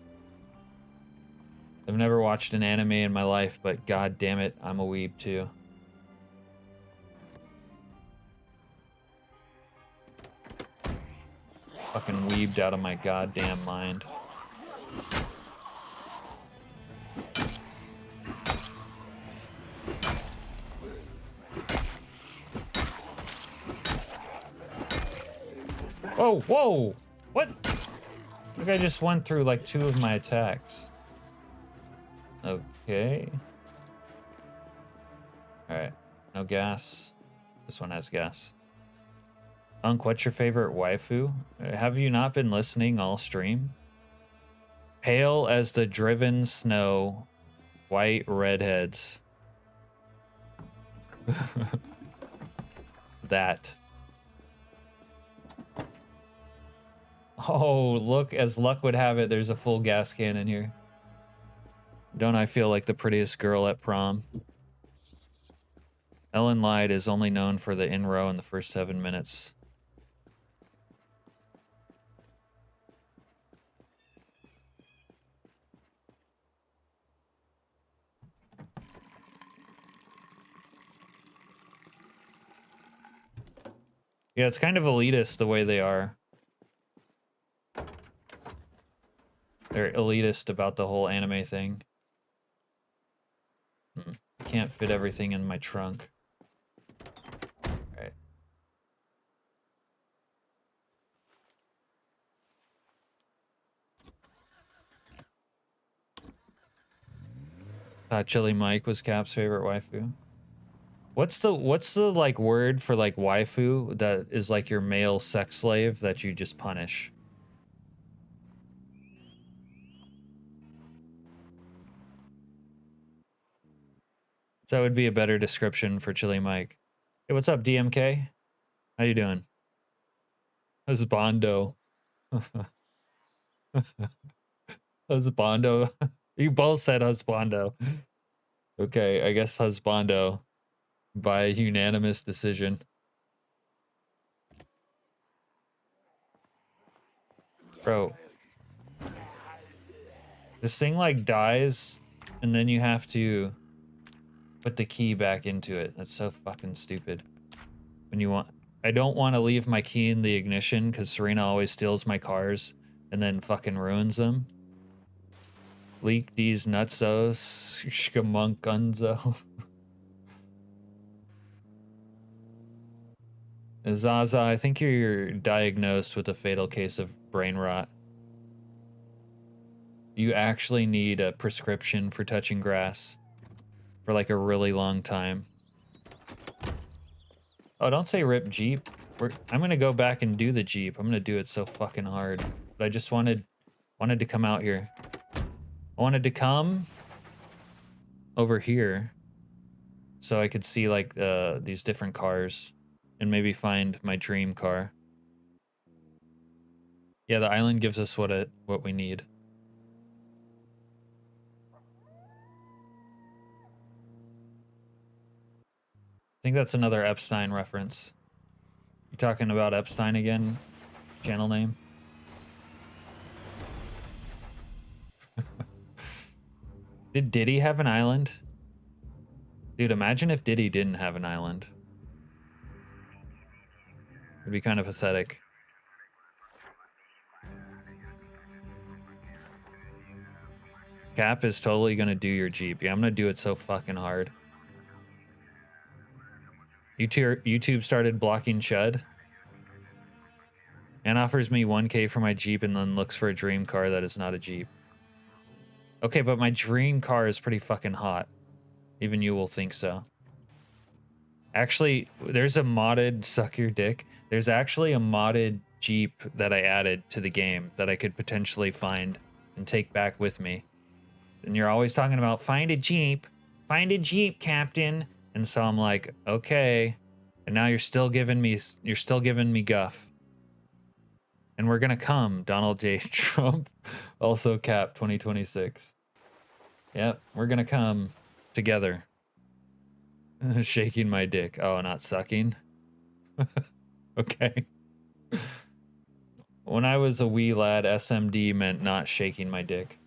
S1: I've never watched an anime in my life, but god damn it, I'm a weeb too. Fucking weebed out of my goddamn mind. Whoa, whoa! What? I think I just went through like 2 of my attacks. Okay. Alright. No gas. This one has gas. Unk, what's your favorite waifu? Have you not been listening all stream? Pale as the driven snow, white redheads. That. Oh, look, as luck would have it, there's a full gas can in here. Don't I feel like the prettiest girl at prom? Ellen Lied is only known for the in row in the first 7 minutes. Yeah, it's kind of elitist the way they are. They're elitist about the whole anime thing. Can't fit everything in my trunk. Chili Mike was Cap's favorite waifu. What's the like word for like waifu that is like your male sex slave that you just punish? So that would be a better description for Chili Mike. Hey, what's up, DMK? How you doing? Husbando. Husbando. You both said husbando. Okay, I guess husbando by unanimous decision. Bro. This thing like dies and then you have to put the key back into it. That's so fucking stupid. When you want, I don't want to leave my key in the ignition because Serena always steals my cars and then fucking ruins them. Leak these nutsos, shkamunkunzo. Zaza, I think you're diagnosed with a fatal case of brain rot. You actually need a prescription for touching grass for like a really long time. Oh, don't say rip Jeep. I'm gonna go back and do the Jeep. I'm gonna do it so fucking hard. But I just wanted to come out here. I wanted to come over here so I could see like these different cars. and maybe find my dream car. Yeah, the island gives us what we need. I think that's another Epstein reference. You talking about Epstein again? Channel name? Did Diddy have an island? Dude, imagine if Diddy didn't have an island. It'd be kind of pathetic. Cap is totally gonna do your Jeep. Yeah, I'm gonna do it so fucking hard. YouTube started blocking Chud and offers me 1K for my Jeep and then looks for a dream car that is not a Jeep. Okay, but my dream car is pretty fucking hot. Even you will think so. Actually, there's a modded suck your dick. There's actually a modded Jeep that I added to the game that I could potentially find and take back with me. And you're always talking about find a Jeep, Captain. And so I'm like, okay. And now you're still giving me guff. And we're gonna come, Donald J. Trump. Also Cap 2026. Yep, we're gonna come together. Shaking my dick. Oh, not sucking. Okay. When I was a wee lad, SMD meant not shaking my dick.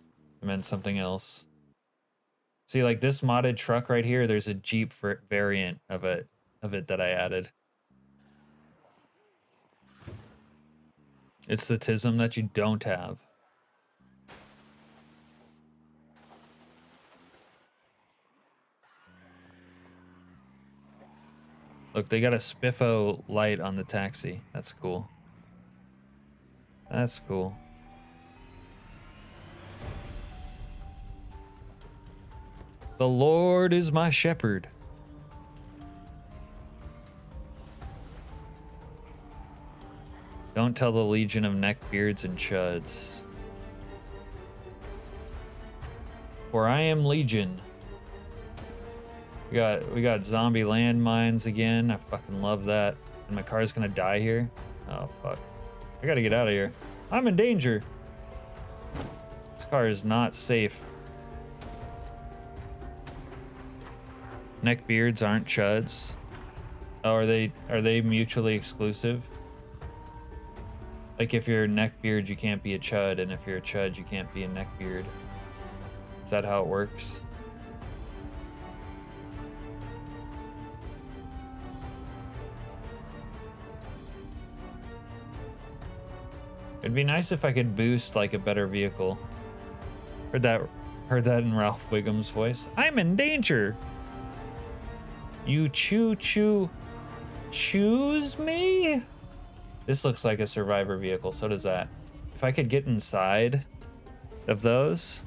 S1: It meant something else. See, like this modded truck right here, there's a Jeep variant of it that I added. It's the tism that you don't have. Look, they got a spiffo light on the taxi. That's cool. That's cool. The Lord is my shepherd. Don't tell the legion of neckbeards and chuds. For I am legion. We got zombie landmines again. I fucking love that. And my car's gonna die here. Oh fuck. I gotta get out of here. I'm in danger. This car is not safe. Neckbeards aren't chuds. Oh, are they mutually exclusive? Like if you're a neckbeard, you can't be a chud, and if you're a chud, you can't be a neckbeard. Is that how it works? It'd be nice if I could boost like a better vehicle. Heard that in Ralph Wiggum's voice. I'm in danger. You choose me? This looks like a survivor vehicle, so does that. If I could get inside of those,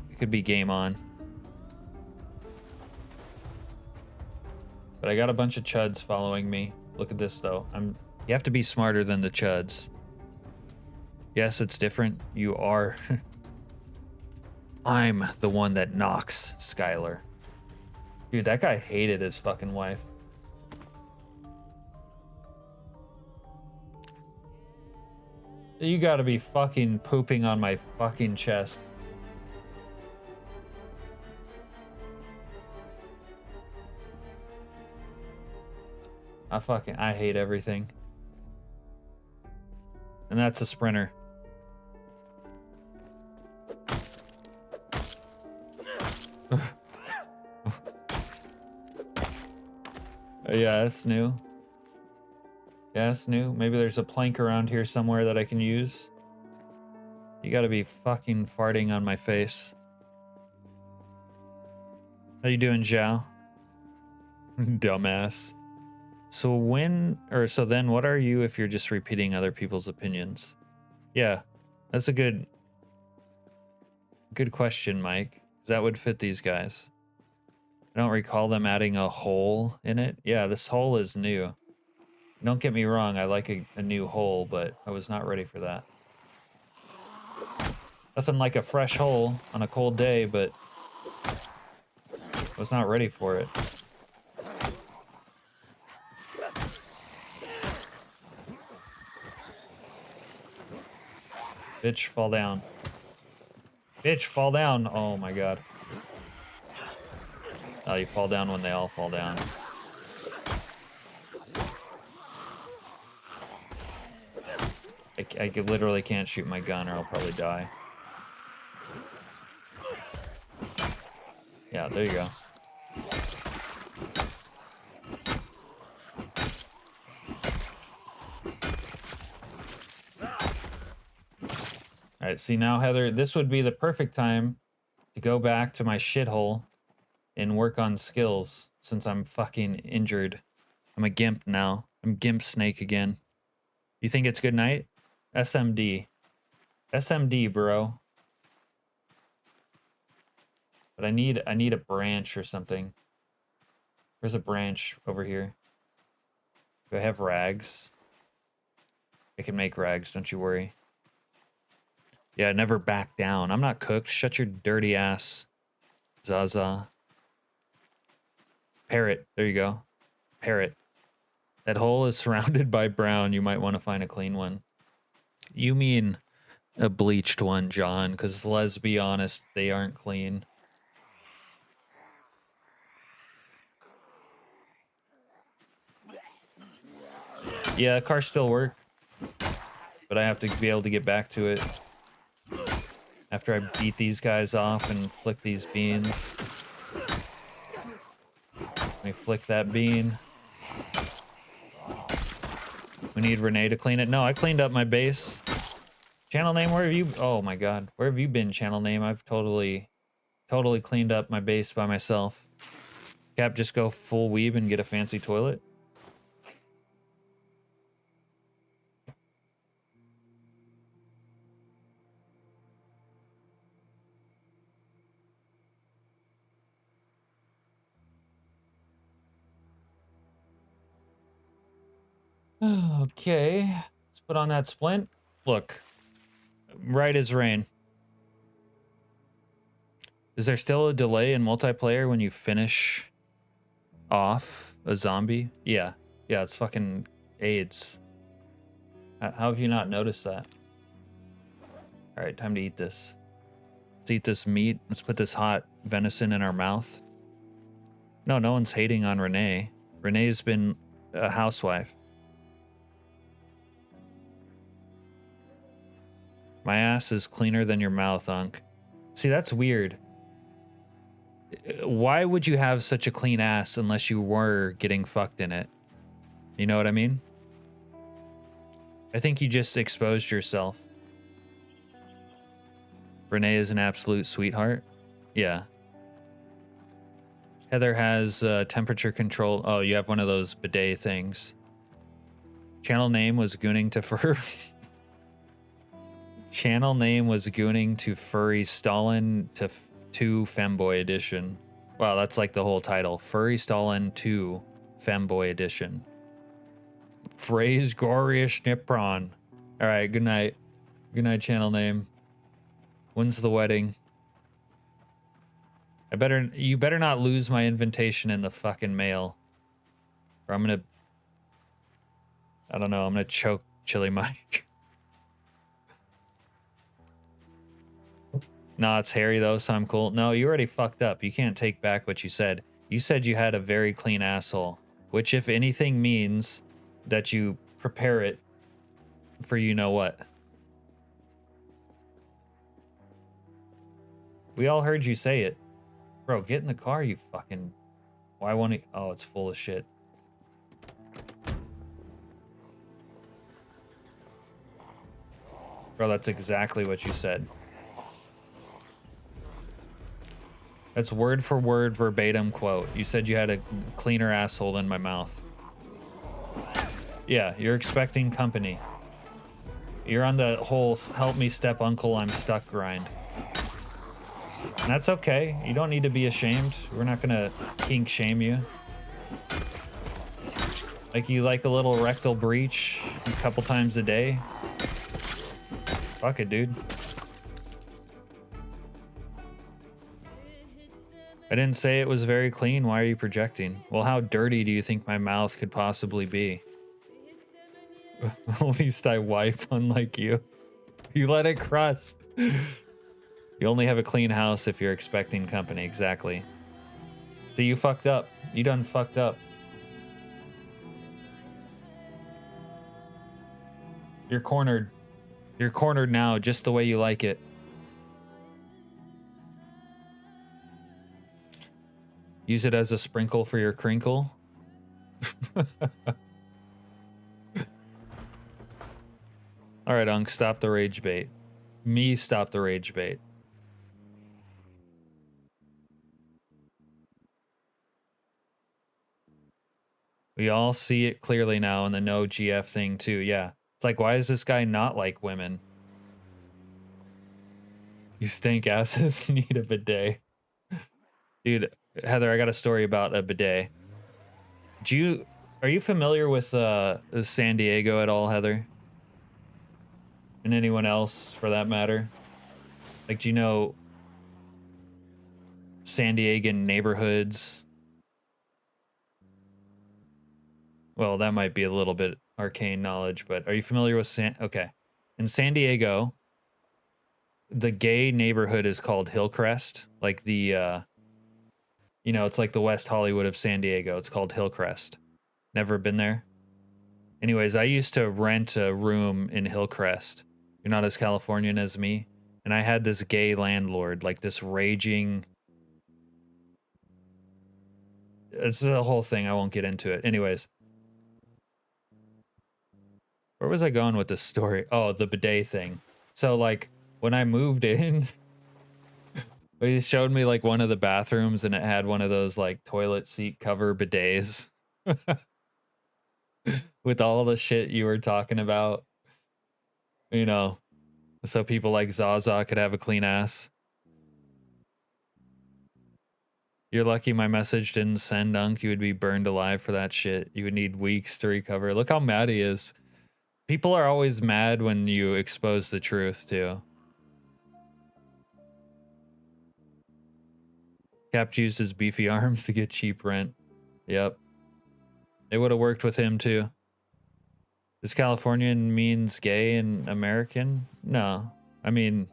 S1: it could be game on. But I got a bunch of chuds following me. Look at this though. You have to be smarter than the chuds. Yes, it's different. You are. I'm the one that knocks, Skylar. Dude, that guy hated his fucking wife. You gotta be fucking pooping on my fucking chest. I hate everything. And that's a sprinter. Yeah, that's new. Yeah, that's new. Maybe there's a plank around here somewhere that I can use. You gotta be fucking farting on my face. How you doing, Zhao? Dumbass. So then what are you if you're just repeating other people's opinions? Yeah, that's a good question, Mike. That would fit these guys. I don't recall them adding a hole in it. Yeah, this hole is new. Don't get me wrong, I like a new hole, but I was not ready for that. Nothing like a fresh hole on a cold day, but I was not ready for it. Bitch, fall down. Bitch, fall down. Oh my god. Oh, you fall down when they all fall down. I literally can't shoot my gun or I'll probably die. Yeah, there you go. Alright, see now, Heather, this would be the perfect time to go back to my shithole and work on skills since I'm fucking injured. I'm a gimp now. I'm Gimp Snake again. You think it's good night? SMD. SMD, bro. But I need a branch or something. There's a branch over here. Do I have rags? I can make rags, don't you worry. Yeah, never back down. I'm not cooked. Shut your dirty ass. Zaza. Parrot. There you go. Parrot. That hole is surrounded by brown. You might want to find a clean one. You mean a bleached one, John, because let's be honest, they aren't clean. Yeah, cars still work, but I have to be able to get back to it after I beat these guys off and flick these beans. Let me flick that bean. We need Renee to clean it. No, I cleaned up my base. Channel name, where have you... Oh my god. Where have you been, channel name? I've totally cleaned up my base by myself. Cap, just go full weeb and get a fancy toilet. Okay. Let's put on that splint. Look. Right as rain. Is there still a delay in multiplayer when you finish off a zombie? Yeah. Yeah, it's fucking AIDS. How have you not noticed that? Alright, time to eat this. Let's eat this meat. Let's put this hot venison in our mouth. No, no one's hating on Renee. Renee's been a housewife. My ass is cleaner than your mouth, Unc. See, that's weird. Why would you have such a clean ass unless you were getting fucked in it? You know what I mean? I think you just exposed yourself. Renee is an absolute sweetheart. Yeah. Heather has temperature control. Oh, you have one of those bidet things. Channel name was Gooning to Fur. Channel name was Gooning to Furry Stalin to 2 Femboy Edition. Wow, that's like the whole title. Furry Stalin 2 Femboy Edition. Phrase Gorish Nipron. Alright, good night. Good night, channel name. When's the wedding? You better not lose my invitation in the fucking mail. Or I'm gonna... I don't know, I'm gonna choke Chili Mike. Nah, it's hairy though, so I'm cool. No, you already fucked up. You can't take back what you said. You said you had a very clean asshole, which if anything means that you prepare it for you know what. We all heard you say it. Bro, get in the car, you fucking... Why won't he... Oh, it's full of shit. Bro, that's exactly what you said. That's word for word verbatim quote. You said you had a cleaner asshole than my mouth. Yeah, you're expecting company. You're on the whole help me step uncle I'm stuck grind. And that's okay. You don't need to be ashamed. We're not gonna kink shame you. Like you like a little rectal breach a couple times a day. Fuck it, dude. I didn't say it was very clean. Why are you projecting? Well, how dirty do you think my mouth could possibly be? At least I wipe, unlike you. You let it crust. You only have a clean house if you're expecting company. Exactly. See, you fucked up. You done fucked up. You're cornered. You're cornered now, just the way you like it. Use it as a sprinkle for your crinkle. All right, Unk, stop the rage bait. Me stop the rage bait. We all see it clearly now in the no GF thing too. Yeah. It's like, why does this guy not like women? You stink asses need a bidet. Dude, Heather, I got a story about a bidet. Are you familiar with San Diego at all, Heather? And anyone else for that matter? Like, do you know San Diegan neighborhoods? Well, that might be a little bit arcane knowledge, but are you familiar with okay. In San Diego, the gay neighborhood is called Hillcrest. Like the you know, it's like the West Hollywood of San Diego. It's called Hillcrest. Never been there? Anyways, I used to rent a room in Hillcrest. You're not as Californian as me. And I had this gay landlord, like this raging... It's a whole thing. I won't get into it. Anyways. Where was I going with this story? Oh, the bidet thing. So, like, when I moved in... He showed me, like, one of the bathrooms, and it had one of those, like, toilet seat cover bidets. With all the shit you were talking about. You know, so people like Zaza could have a clean ass. You're lucky my message didn't send, Unk. You would be burned alive for that shit. You would need weeks to recover. Look how mad he is. People are always mad when you expose the truth, too. Cap used his beefy arms to get cheap rent. Yep. It would have worked with him, too. Does Californian means gay and American? No. I mean...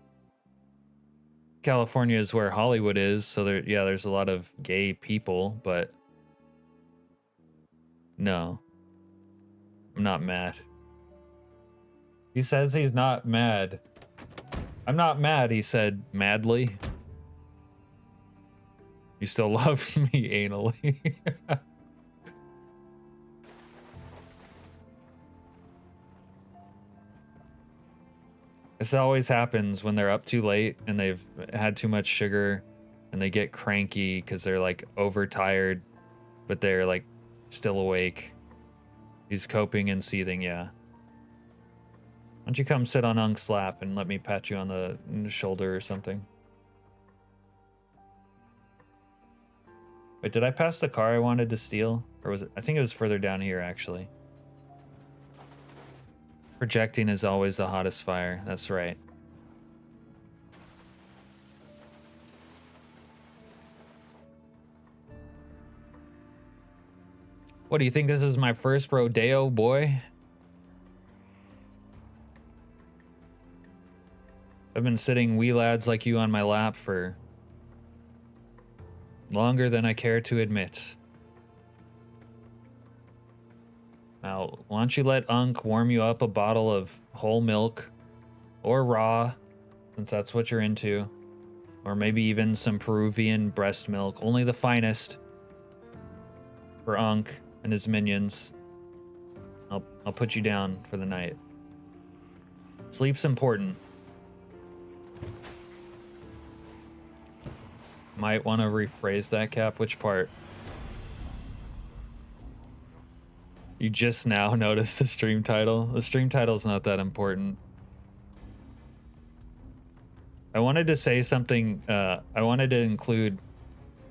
S1: California is where Hollywood is, so there, yeah, there's a lot of gay people, but no, I'm not mad. He says he's not mad. I'm not mad, he said madly. You still love me anally. This always happens when they're up too late and they've had too much sugar and they get cranky because they're like overtired, but they're like still awake. He's coping and seething, yeah. Why don't you come sit on Unk's lap and let me pat you on the shoulder or something? Wait, did I pass the car I wanted to steal? Or was it? I think it was further down here, actually. Projecting is always the hottest fire. That's right. What, do you think this is my first rodeo, boy? I've been sitting wee lads like you on my lap for longer than I care to admit. Now, why don't you let Unk warm you up a bottle of whole milk or raw, since that's what you're into, or maybe even some Peruvian breast milk, only the finest for Unk and his minions. I'll put you down for the night. Sleep's important. Might want to rephrase that, Cap. Which part? You just now noticed the stream title? The stream title's not that important. I wanted to say something, I wanted to include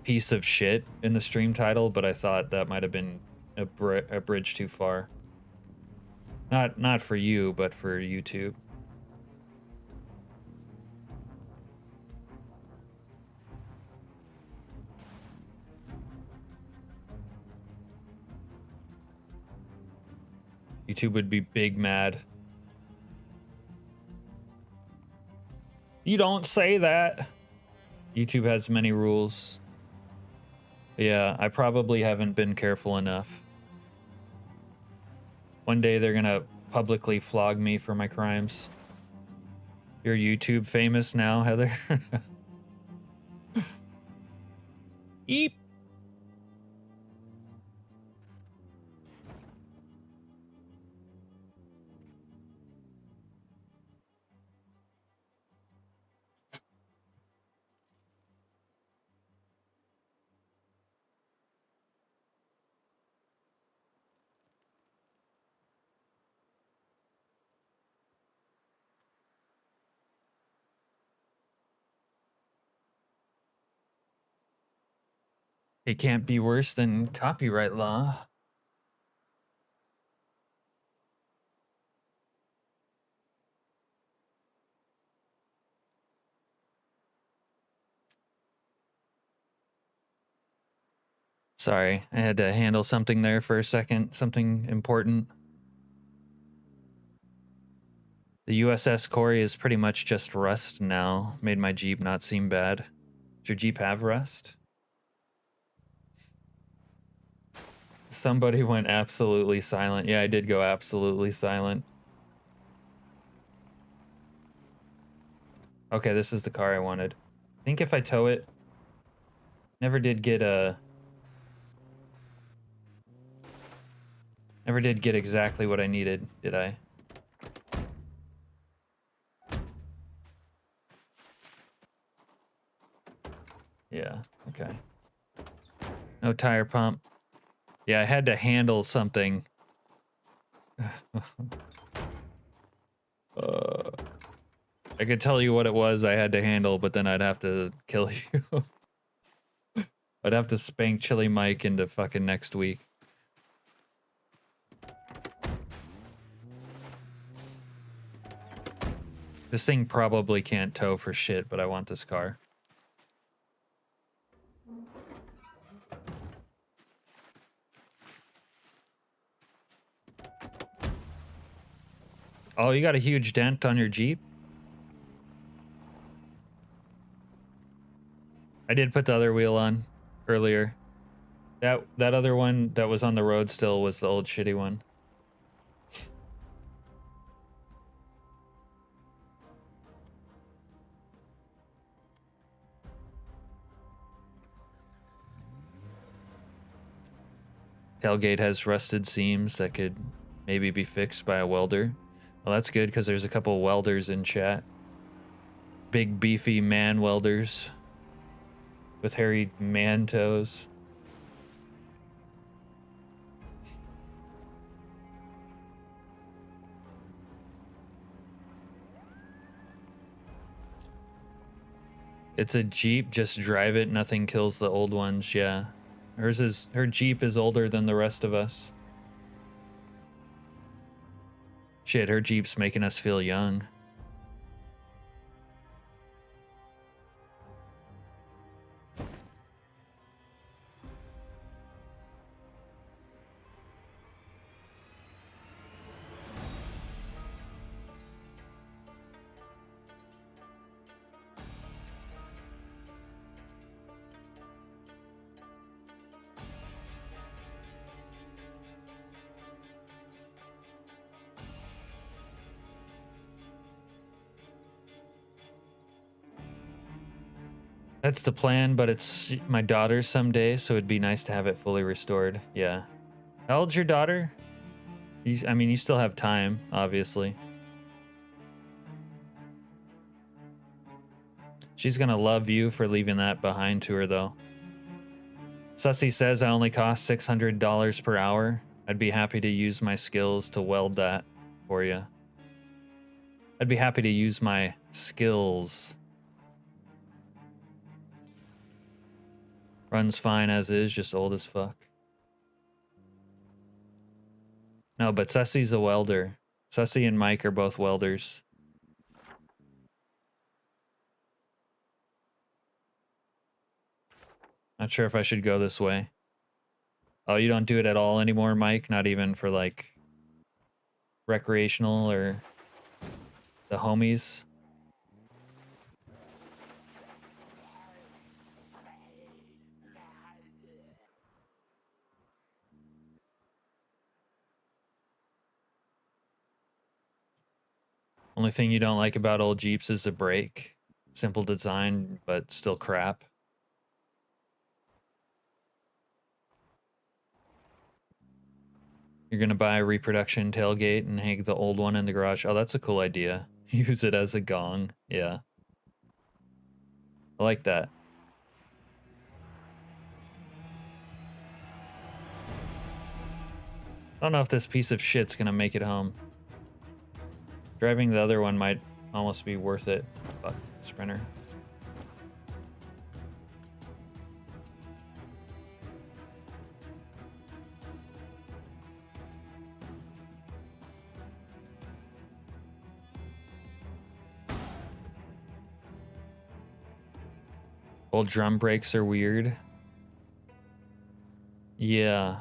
S1: piece of shit in the stream title, but I thought that might have been a bridge too far. Not for you, but for YouTube. YouTube would be big mad. You don't say that. YouTube has many rules. Yeah, I probably haven't been careful enough. One day they're gonna publicly flog me for my crimes. You're YouTube famous now, Heather. Eep. It can't be worse than copyright law. Sorry, I had to handle something there for a second, something important. The USS Corey is pretty much just rust now. Made my Jeep not seem bad. Does your Jeep have rust? Somebody went absolutely silent. Yeah, I did go absolutely silent. Okay, this is the car I wanted. I think if I tow it, never did get exactly what I needed, did I? Yeah, okay. No tire pump. Yeah, I had to handle something. I could tell you what it was I had to handle, but then I'd have to kill you. I'd have to spank Chili Mike into fucking next week. This thing probably can't tow for shit, but I want this car. Oh, you got a huge dent on your Jeep? I did put the other wheel on earlier. That other one that was on the road still was the old shitty one. Tailgate has rusted seams that could maybe be fixed by a welder. Well, that's good because there's a couple welders in chat. Big beefy man welders with hairy man toes. It's a Jeep, just drive it, nothing kills the old ones, yeah. Her Jeep is older than the rest of us. Shit, her Jeep's making us feel young. That's the plan, but it's my daughter's someday, so it'd be nice to have it fully restored. Yeah. How old's your daughter? I mean, you still have time, obviously. She's gonna love you for leaving that behind to her, though. Sussy says I only cost $600 per hour. I'd be happy to use my skills to weld that for you. I'd be happy to use my skills. Runs fine as is, just old as fuck. No, but Sussy's a welder. Sussy and Mike are both welders. Not sure if I should go this way. Oh, you don't do it at all anymore, Mike? Not even for, like, recreational or the homies? Only thing you don't like about old Jeeps is the brake. Simple design, but still crap. You're gonna buy a reproduction tailgate and hang the old one in the garage. Oh, that's a cool idea. Use it as a gong. Yeah. I like that. I don't know if this piece of shit's gonna make it home. Driving the other one might almost be worth it. Fuck, sprinter. Old drum brakes are weird. Yeah.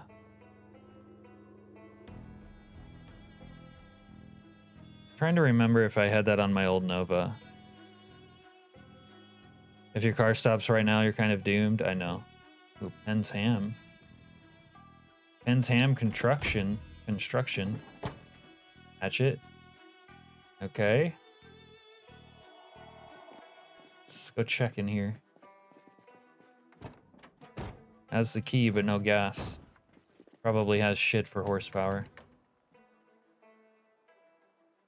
S1: Trying to remember if I had that on my old Nova. If your car stops right now, you're kind of doomed. I know. Ooh, Penn's Ham. Penn's Ham construction. Hatchet. Okay. Let's go check in here. Has the key, but no gas. Probably has shit for horsepower.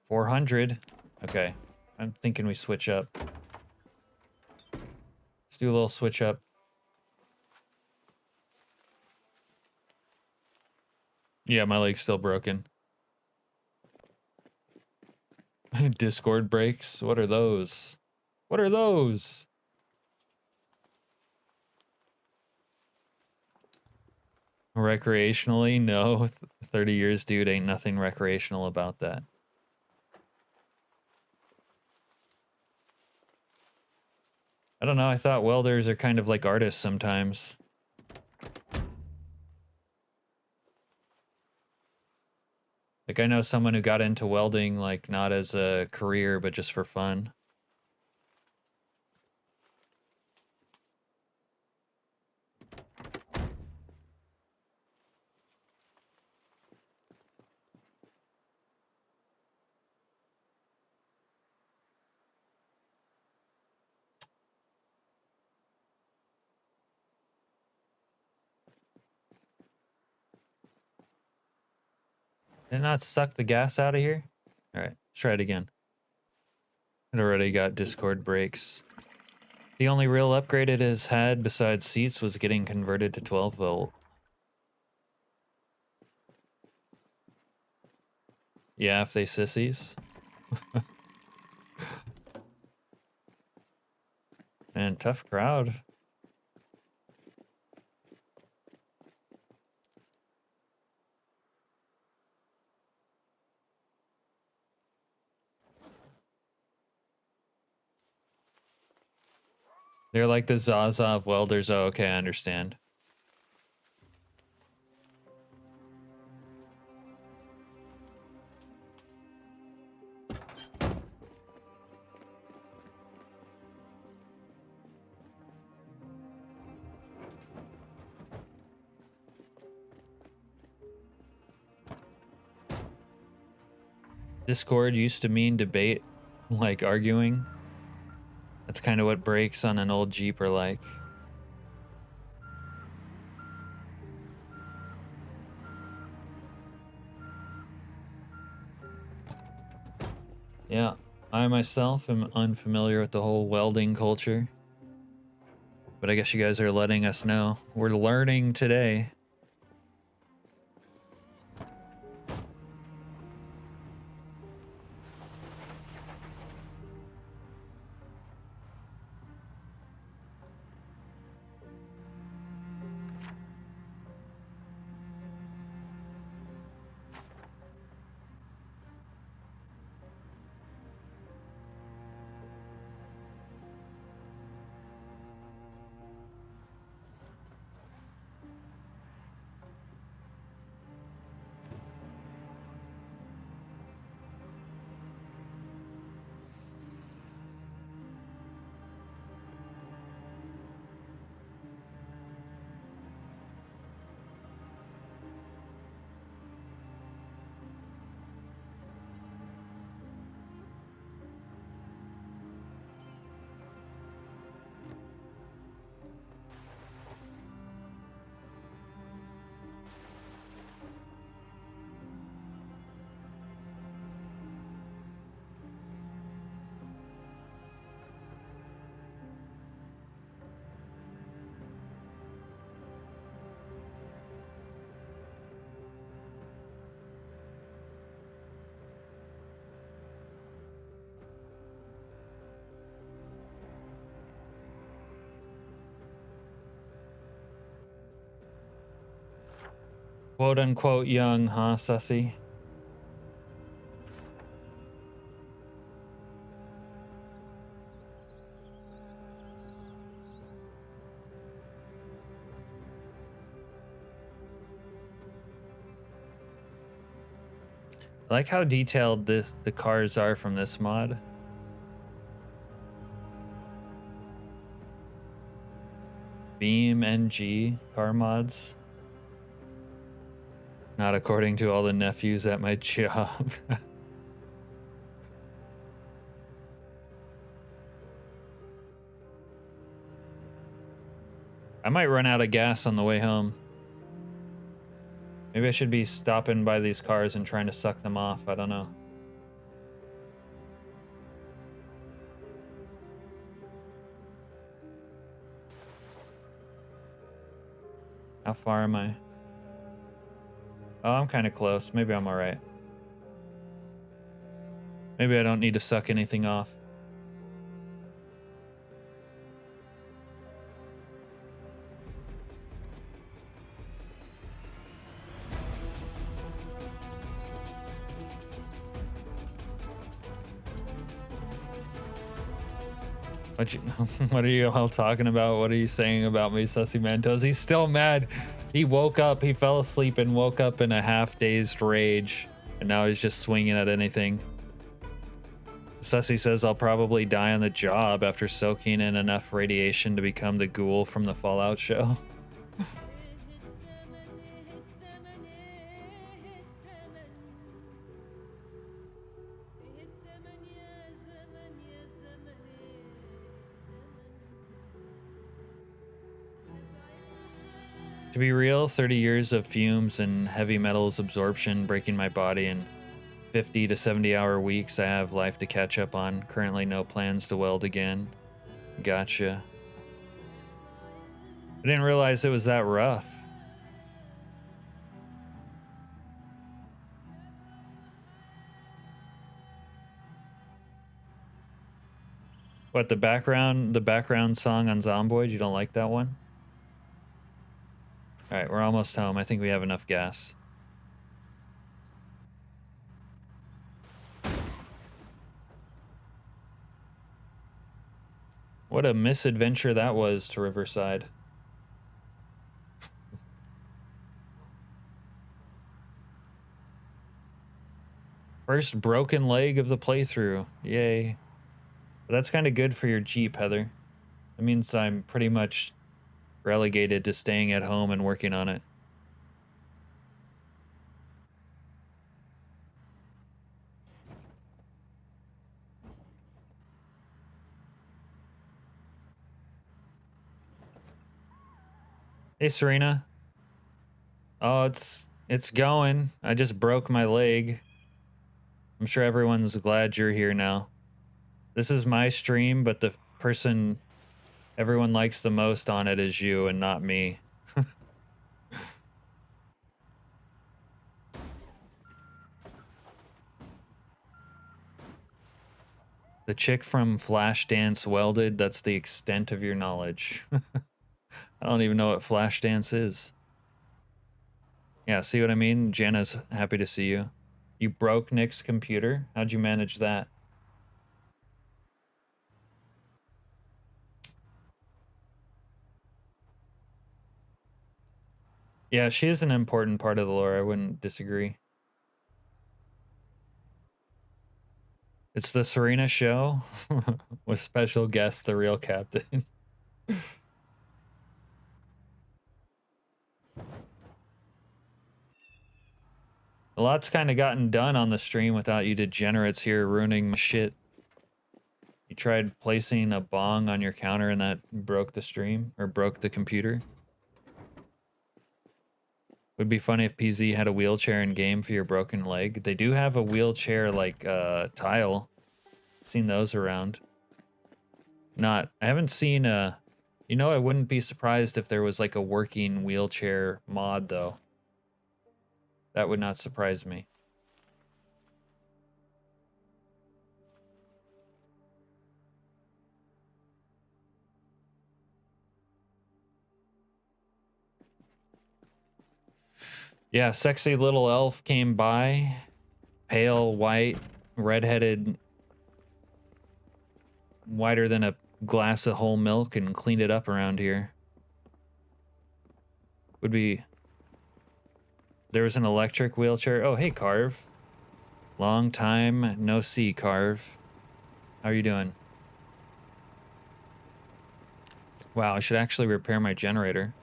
S1: 400. Okay. I'm thinking we switch up. Let's do a little switch up. Yeah, my leg's still broken. Discord breaks? What are those? What are those? Recreationally? No. 30 years, dude, ain't nothing recreational about that. I don't know, I thought welders are kind of like artists sometimes. Like, I know someone who got into welding, like, not as a career, but just for fun. Did it not suck the gas out of here? Alright, let's try it again. It already got Discord breaks. The only real upgrade it has had besides seats was getting converted to 12 volt. Yeah, if they sissies. Man, tough crowd. They're like the Zaza of welders. Oh, okay, I understand. Discord used to mean debate, like arguing. That's kind of what brakes on an old Jeep are like. Yeah, I myself am unfamiliar with the whole welding culture. But I guess you guys are letting us know. We're learning today. Quote unquote young, huh, Sussy? I like how detailed the cars are from this mod. Beam NG car mods. Not according to all the nephews at my job. I might run out of gas on the way home. Maybe I should be stopping by these cars and trying to suck them off. I don't know. How far am I? Oh, I'm kind of close. Maybe I'm all right. Maybe I don't need to suck anything off. What are you all talking about? What are you saying about me, Sussy Mentos? He's still mad. He woke up, he fell asleep and woke up in a half-dazed rage. And now he's just swinging at anything. Sussy says I'll probably die on the job after soaking in enough radiation to become the ghoul from the Fallout show. To be real, 30 years of fumes and heavy metals absorption breaking my body in 50 to 70 hour weeks. I have life to catch up on. Currently no plans to weld again. Gotcha. I didn't realize it was that rough. What, the background song on Zomboid? You don't like that one? All right, we're almost home. I think we have enough gas. What a misadventure that was to Riverside. First broken leg of the playthrough. Yay. But that's kind of good for your Jeep, Heather. That means I'm pretty much relegated to staying at home and working on it. Hey, Serena. Oh, it's going. I just broke my leg. I'm sure everyone's glad you're here now. This is my stream, but the person everyone likes the most on it is you and not me. The chick from Flashdance welded, that's the extent of your knowledge. I don't even know what Flashdance is. Yeah, see what I mean? Jana's happy to see you. You broke Nick's computer? How'd you manage that? Yeah, she is an important part of the lore. I wouldn't disagree. It's the Serena show with special guest, the real captain. A lot's kind of gotten done on the stream without you degenerates here ruining my shit. You tried placing a bong on your counter and that broke the stream, or broke the computer. Would be funny if PZ had a wheelchair in game for your broken leg. They do have a wheelchair like tile. Seen those around. I haven't seen a, you know, I wouldn't be surprised if there was like a working wheelchair mod though. That would not surprise me. Yeah, sexy little elf came by, pale white, redheaded, whiter than a glass of whole milk, and cleaned it up around here. Would be. There was an electric wheelchair. Oh, hey, Carve. Long time no see, Carve. How are you doing? Wow, I should actually repair my generator.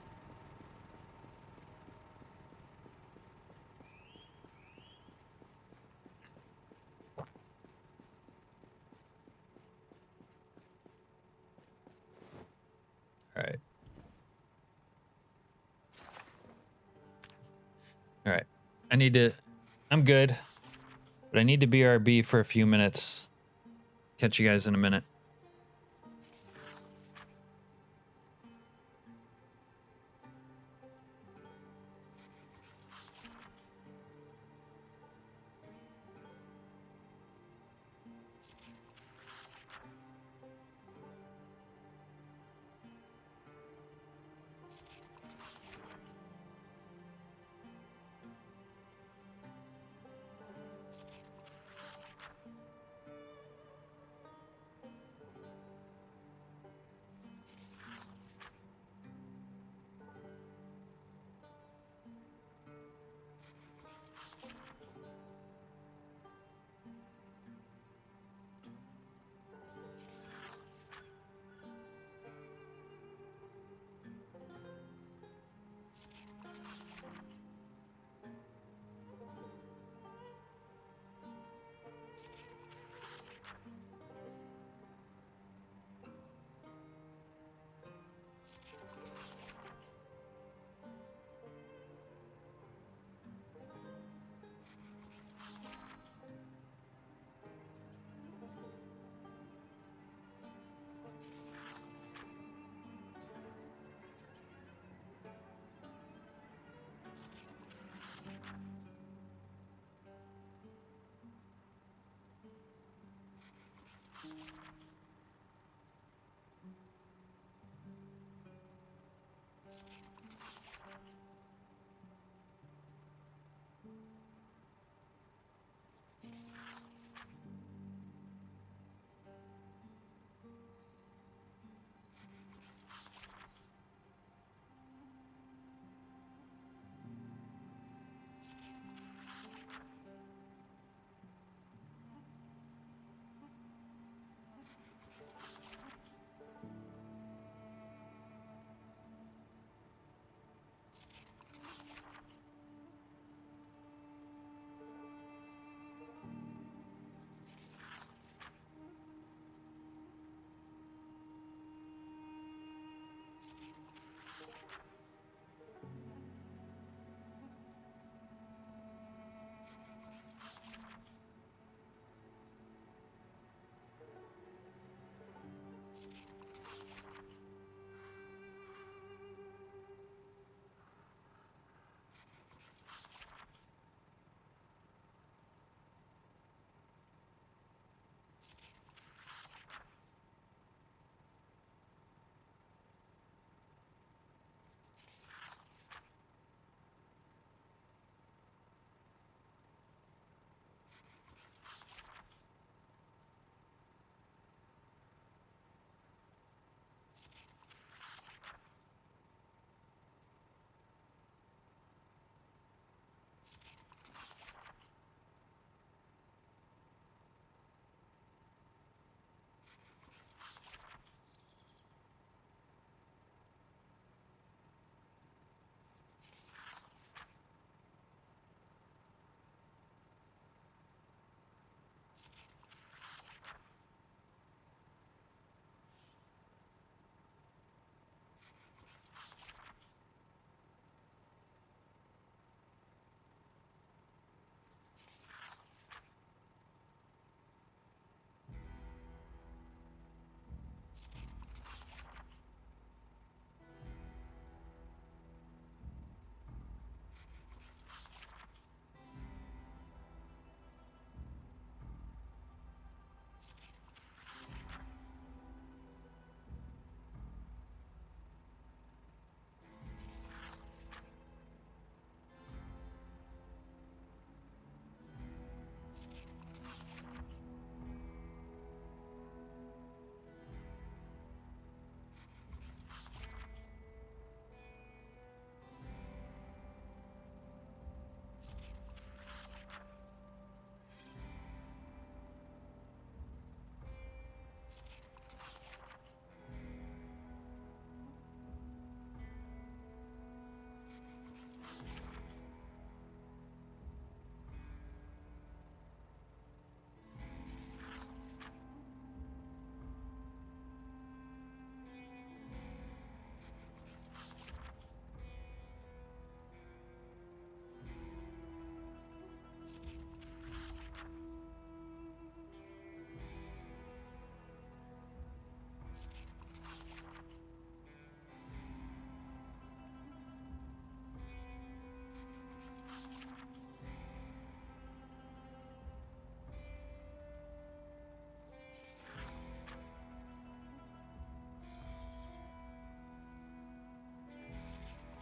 S1: All right. All right. I'm good, but I need to BRB for a few minutes. Catch you guys in a minute.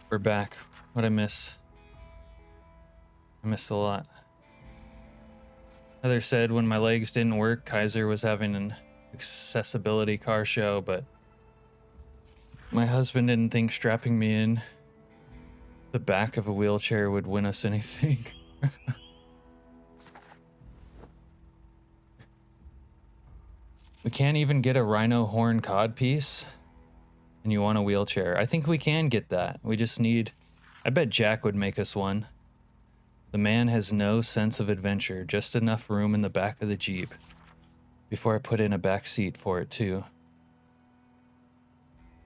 S1: We're back. What'd I miss? I missed a lot. Heather said when my legs didn't work, Kaiser was having an accessibility car show, but my husband didn't think strapping me in the back of a wheelchair would win us anything. We can't even get a rhino horn cod piece, and you want a wheelchair. I think we can get that. We just need... I bet Jack would make us one. The man has no sense of adventure, just enough room in the back of the Jeep. Before I put in a back seat for it, too.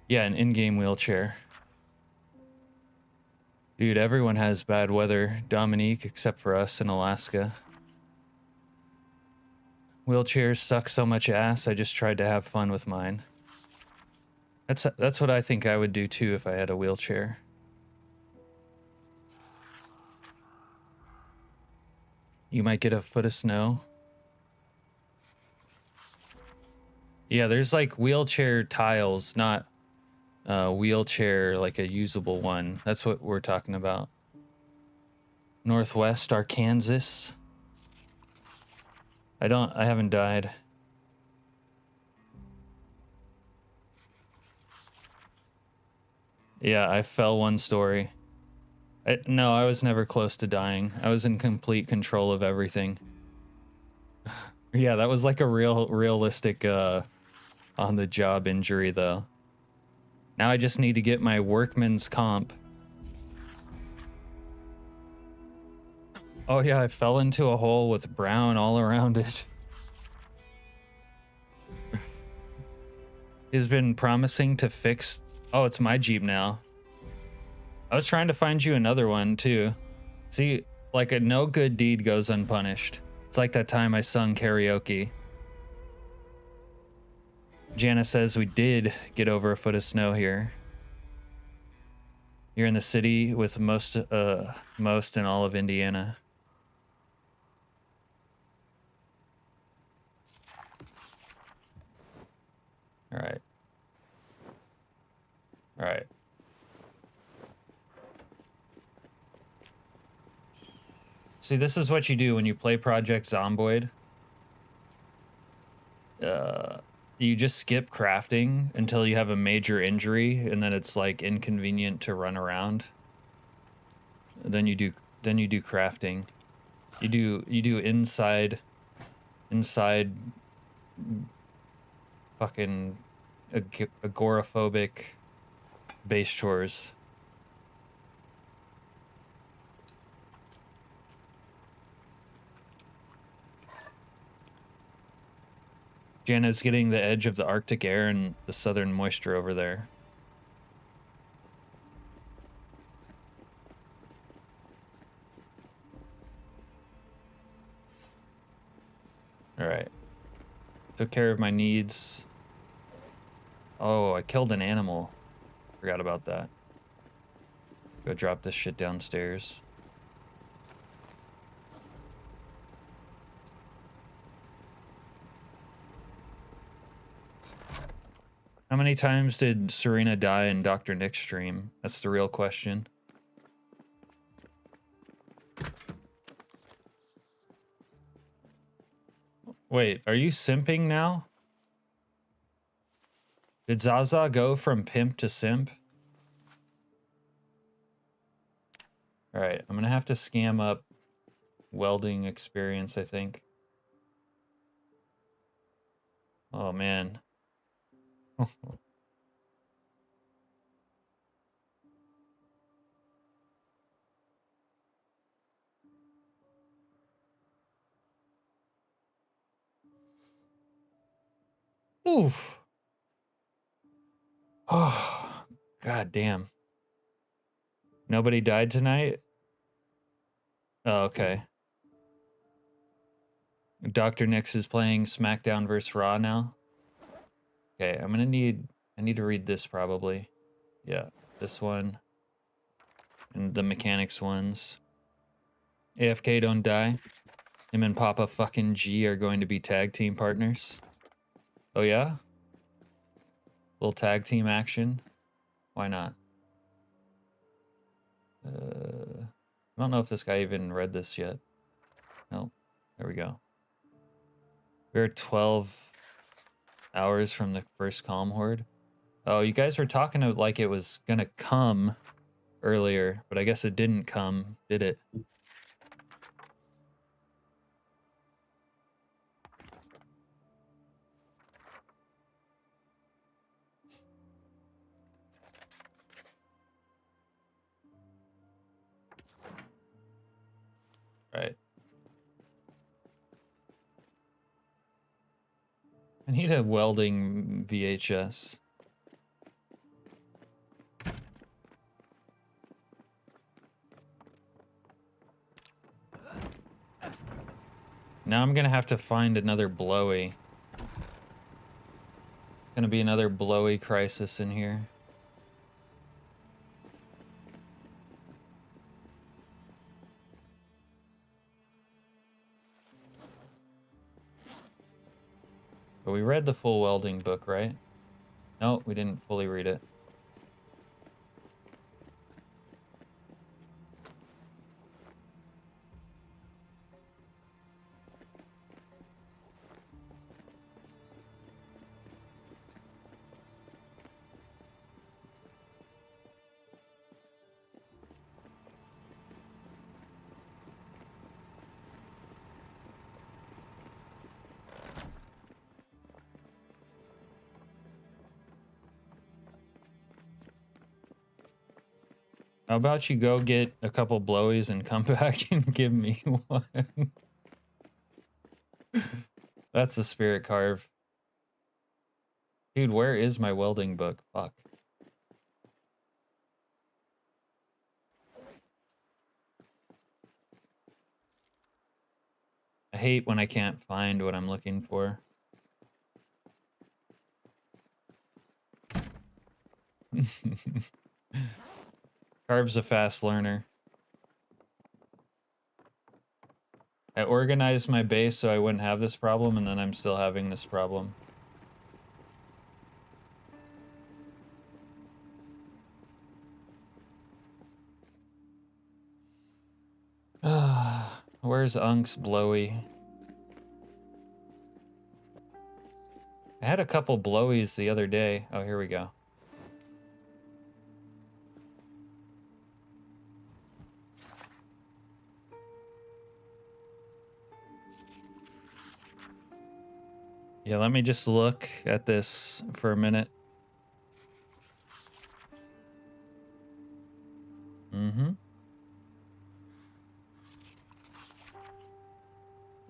S1: Yeah, an in-game wheelchair. Dude, everyone has bad weather, Dominique, except for us in Alaska. Wheelchairs suck so much ass, I just tried to have fun with mine. That's what I think I would do too if I had a wheelchair. You might get a foot of snow. Yeah, there's like wheelchair tiles, not wheelchair like a usable one. That's what we're talking about. Northwest Arkansas. I haven't died. Yeah, I fell one story. No, I was never close to dying. I was in complete control of everything. Yeah, that was like a realistic on the job injury though. Now I just need to get my workman's comp. Oh yeah, I fell into a hole with brown all around it. He's been promising to fix... Oh, it's my Jeep now. I was trying to find you another one too. See, like a no good deed goes unpunished. It's like that time I sung karaoke. Jana says we did get over a foot of snow here. You're in the city with most in all of Indiana. All right. All right. See, this is what you do when you play Project Zomboid. You just skip crafting until you have a major injury, and then it's like inconvenient to run around. Then you do crafting. You do inside fucking agoraphobic base chores. Jana's getting the edge of the Arctic air and the southern moisture over there. All right. Took care of my needs. Oh, I killed an animal. Forgot about that. Go drop this shit downstairs. How many times did Serena die in Dr. Nick's stream? That's the real question. Wait, are you simping now? Did Zaza go from pimp to simp? All right, I'm gonna have to scam up welding experience, I think. Oh man. Oof. Oh, god damn. Nobody died tonight? Oh, okay. Dr. Nix is playing SmackDown vs. Raw now. Okay, I need to read this probably. Yeah, this one. And the mechanics ones. AFK don't die. Him and Papa fucking G are going to be tag team partners. Oh yeah? Little tag team action. Why not? I don't know if this guy even read this yet. No. There we go. We're 12 hours from the first calm horde. Oh, you guys were talking about like it was gonna come earlier, but I guess it didn't come, did it? Right. I need a welding VHS. Now I'm gonna have to find another blowy. Gonna be another blowy crisis in here. But we read the full welding book, right? No, we didn't fully read it. How about you go get a couple blowies and come back and give me one? That's the spirit carve. Dude, where is my welding book? Fuck. I hate when I can't find what I'm looking for. Carve's a fast learner. I organized my base so I wouldn't have this problem, and then I'm still having this problem. Where's Unk's blowy? I had a couple blowies the other day. Oh, here we go. Yeah, let me just look at this for a minute. Mm-hmm.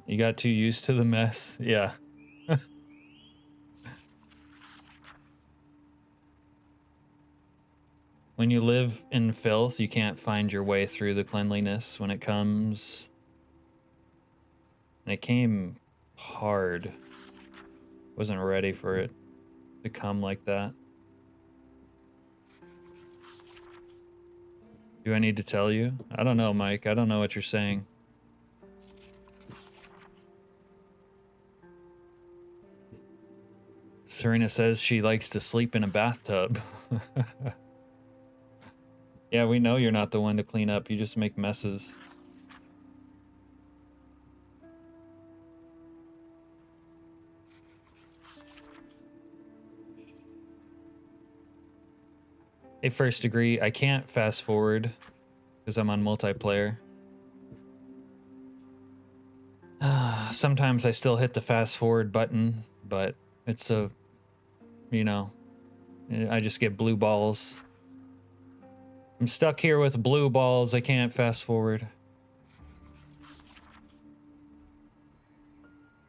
S1: You got too used to the mess. Yeah. When you live in filth, you can't find your way through the cleanliness when it comes. And it came hard. Wasn't ready for it to come like that. Do I need to tell you? I don't know, Mike. I don't know what you're saying. Serena says she likes to sleep in a bathtub. Yeah, we know you're not the one to clean up. You just make messes. Hey, first degree, I can't fast forward because I'm on multiplayer. Sometimes I still hit the fast forward button, but it's a, you know, I just get blue balls. I'm stuck here with blue balls. I can't fast forward.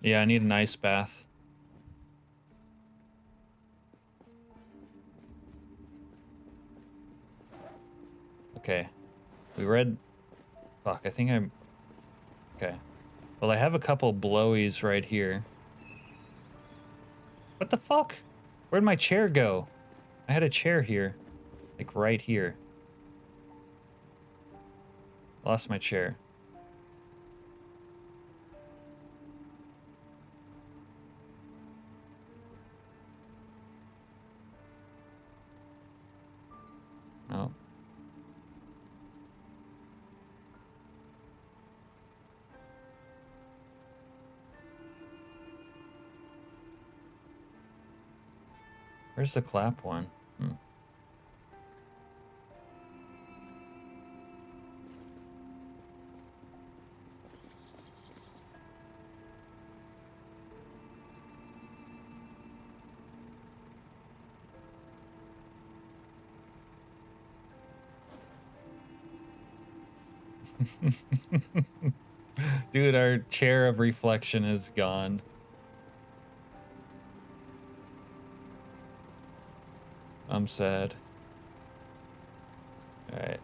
S1: Yeah, I need an ice bath. Okay. We read... Fuck, I think I'm... Okay. Well, I have a couple blowies right here. What the fuck? Where'd my chair go? I had a chair here. Like, right here. Lost my chair. Oh. Where's the clap one? Hmm. Dude, our chair of reflection is gone. I'm sad. All right.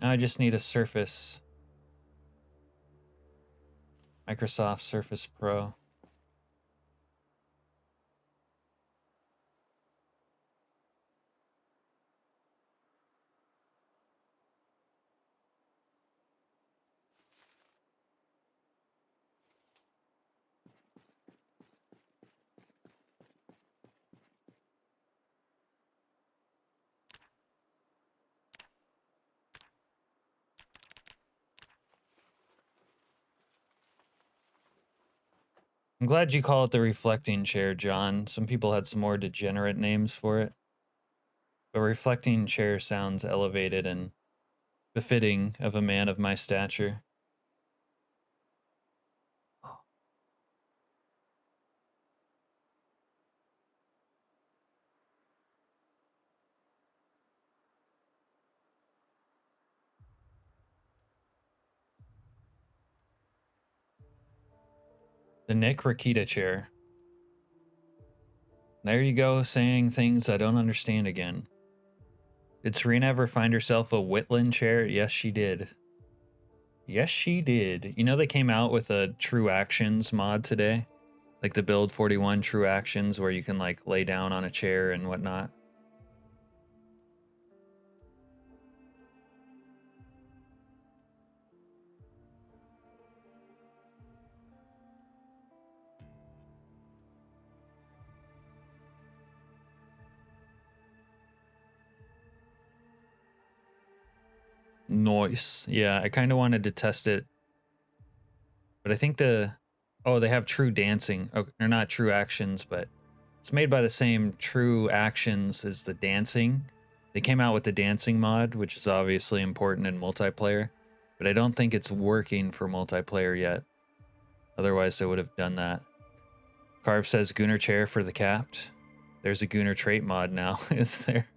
S1: Now I just need a Surface. Microsoft Surface Pro. I'm glad you call it the reflecting chair, John. Some people had some more degenerate names for it. But reflecting chair sounds elevated and befitting of a man of my stature. The Nick Rakita chair. There you go, saying things I don't understand again. Did Serena ever find herself a Whitland chair? Yes, she did. Yes, she did. You know, they came out with a True Actions mod today? Like the Build 41 True Actions, where you can like lay down on a chair and whatnot. Nice. Yeah, I kind of wanted to test it. But I think oh, they have True Dancing. Oh, or not True Actions, but it's made by the same True Actions as the Dancing. They came out with the Dancing mod, which is obviously important in multiplayer, but I don't think it's working for multiplayer yet. Otherwise, they would have done that. Carve says Gunner chair for the capped. There's a Gunner trait mod now, is there?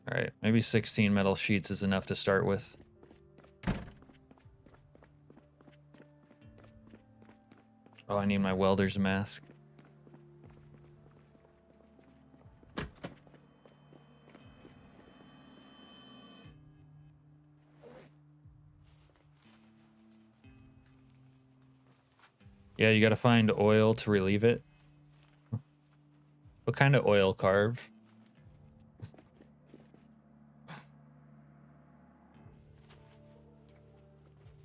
S1: All right, maybe 16 metal sheets is enough to start with. Oh, I need my welder's mask. Yeah, you gotta find oil to relieve it. What kind of oil, Carve?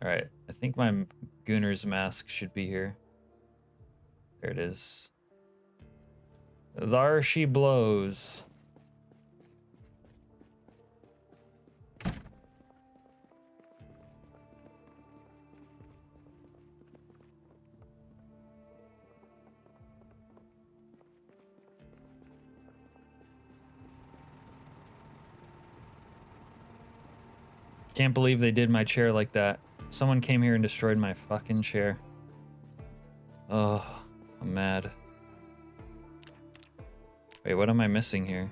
S1: All right, I think my Gunner's mask should be here. There it is. There she blows. Can't believe they did my chair like that. Someone came here and destroyed my fucking chair. Oh, I'm mad. Wait, what am I missing here?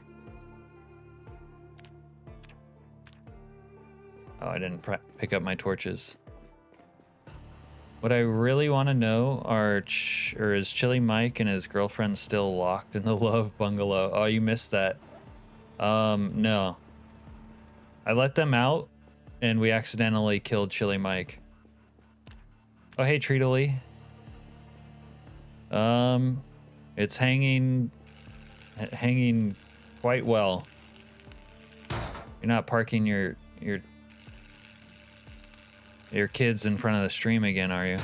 S1: Oh, I didn't pick up my torches. What I really want to know are, is Chili Mike and his girlfriend still locked in the Love Bungalow? Oh, you missed that. No. I let them out, and we accidentally killed Chili Mike. Oh, hey, Treatly. It's hanging quite well. You're not parking your kids in front of the stream again, are you?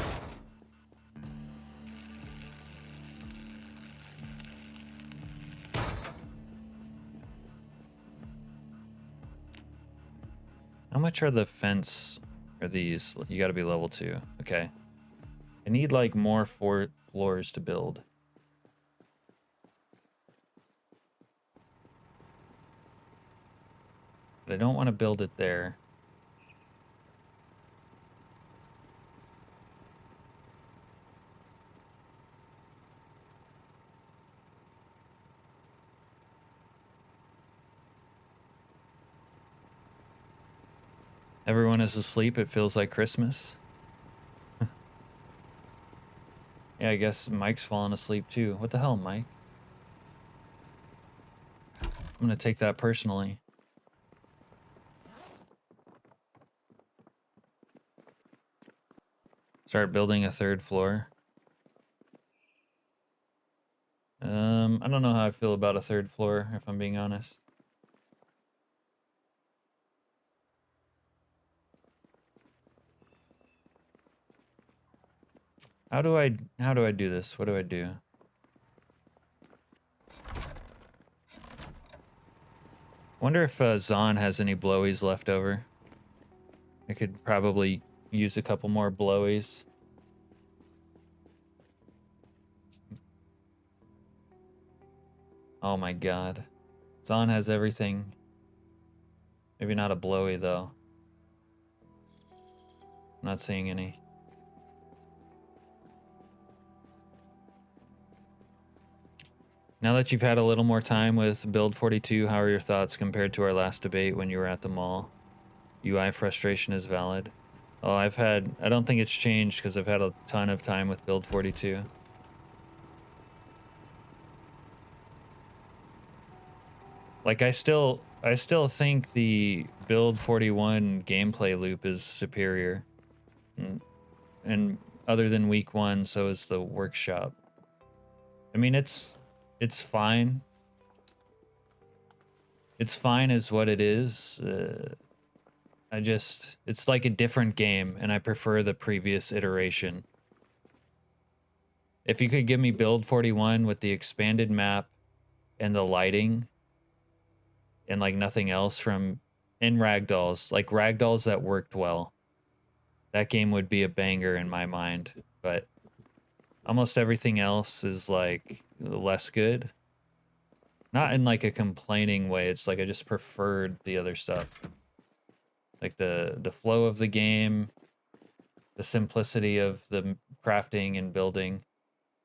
S1: How much are the fence? Are these? You got to be level 2. Okay. I need like more 4 floors to build. But I don't want to build it there. Everyone is asleep. It feels like Christmas. Yeah, I guess Mike's falling asleep too. What the hell, Mike? I'm gonna take that personally. Start building a 3rd floor. I don't know how I feel about a 3rd floor, if I'm being honest. How do I do this? What do I do? Wonder if Zahn has any blowies left over. I could probably use a couple more blowies. Oh my god. Zahn has everything. Maybe not a blowy though. I'm not seeing any. Now that you've had a little more time with Build 42, how are your thoughts compared to our last debate when you were at the mall? UI frustration is valid. Oh, I don't think it's changed because I've had a ton of time with Build 42. Like I still think the Build 41 gameplay loop is superior. And other than week 1, so is the workshop. I mean, it's fine. It's fine as what it is. It's like a different game, and I prefer the previous iteration. If you could give me Build 41 with the expanded map and the lighting and like nothing else from in ragdolls, like ragdolls that worked well, that game would be a banger in my mind. But almost everything else is like less good. Not in like a complaining way. It's like I just preferred the other stuff. Like the flow of the game, the simplicity of the crafting and building.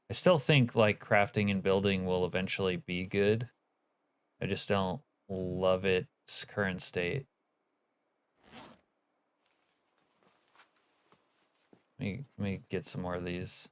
S1: I still think like crafting and building will eventually be good. I just don't love its current state. Let me get some more of these.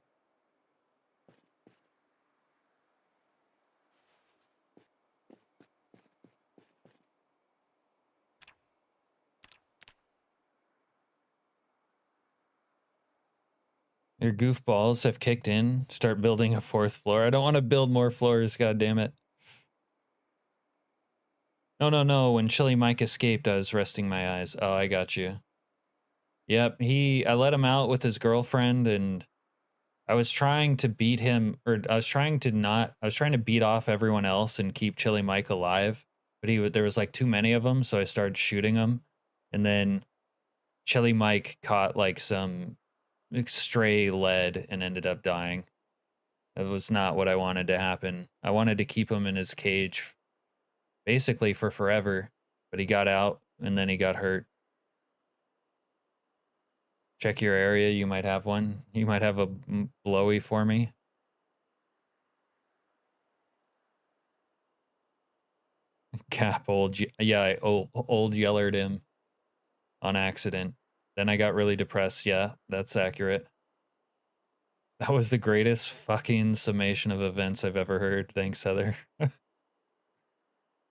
S1: Your goofballs have kicked in. Start building a 4th floor. I don't want to build more floors, god damn it. No. When Chili Mike escaped, I was resting my eyes. Oh, I got you. Yep, I let him out with his girlfriend, and I was trying to beat him, or I was trying to beat off everyone else and keep Chili Mike alive, but there was like too many of them, so I started shooting them, and then Chili Mike caught like some stray lead and ended up dying. That was not what I wanted to happen. I wanted to keep him in his cage basically for forever, but he got out and then he got hurt. Check your area. You might have one. You might have a blowy for me. Cap yeah, I old yellered him on accident. Then I got really depressed. Yeah, that's accurate. That was the greatest fucking summation of events I've ever heard. Thanks, Heather. It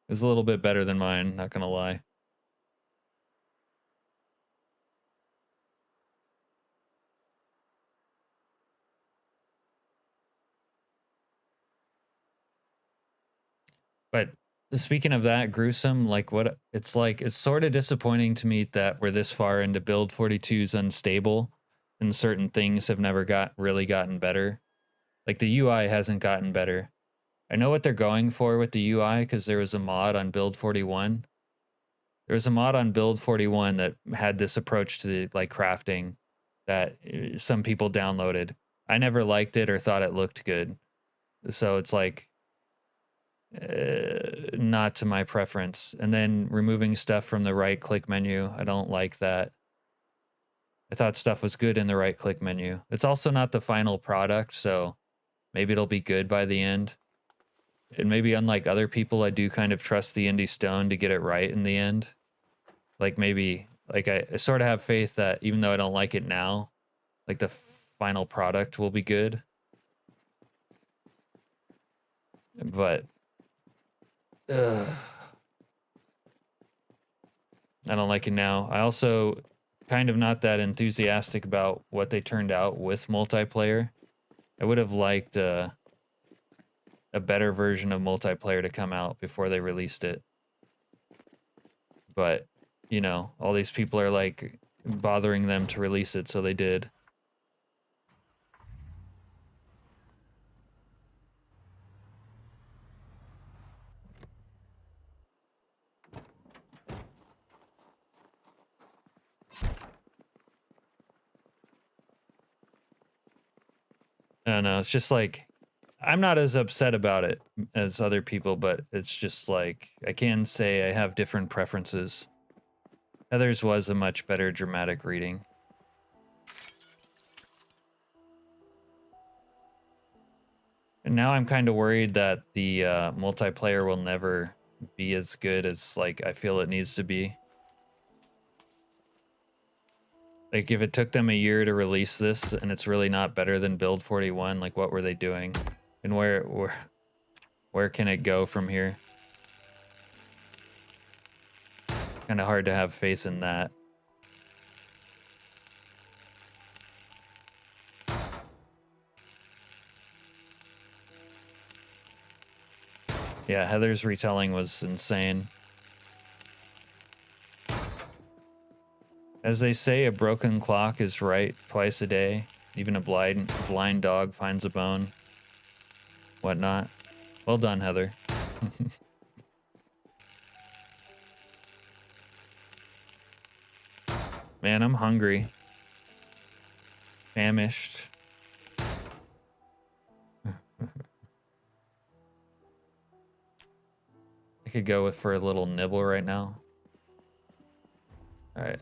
S1: was a little bit better than mine, not gonna lie. But speaking of that, gruesome, like what it's like, it's sort of disappointing to me that we're this far into build 42's unstable and certain things have never really gotten better. Like the UI hasn't gotten better. I know what they're going for with the UI because there was a mod on build 41. There was a mod on build 41 that had this approach to the, like crafting that some people downloaded. I never liked it or thought it looked good. So it's like not to my preference. And then removing stuff from the right click menu, I don't like that. I thought stuff was good in the right click menu. It's also not the final product, so maybe it'll be good by the end. And maybe unlike other people, I do kind of trust the indie stone to get it right in the end. Like maybe, like I sort of have faith that even though I don't like it now, like the final product will be good. But I don't like it now. I also kind of not that enthusiastic about what they turned out with multiplayer. I would have liked a better version of multiplayer to come out before they released it. But, you know, all these people are like bothering them to release it, so they did. I don't know. It's just like I'm not as upset about it as other people, but it's just like I can say I have different preferences. Heather's was a much better dramatic reading. And now I'm kind of worried that the multiplayer will never be as good as like I feel it needs to be. Like if it took them a year to release this and it's really not better than Build 41, like what were they doing? And where can it go from here? Kind of hard to have faith in that. Yeah, Heather's retelling was insane. As they say, a broken clock is right twice a day. Even a blind dog finds a bone. Whatnot. Well done, Heather. Man, I'm hungry. Famished. I could go for a little nibble right now. All right.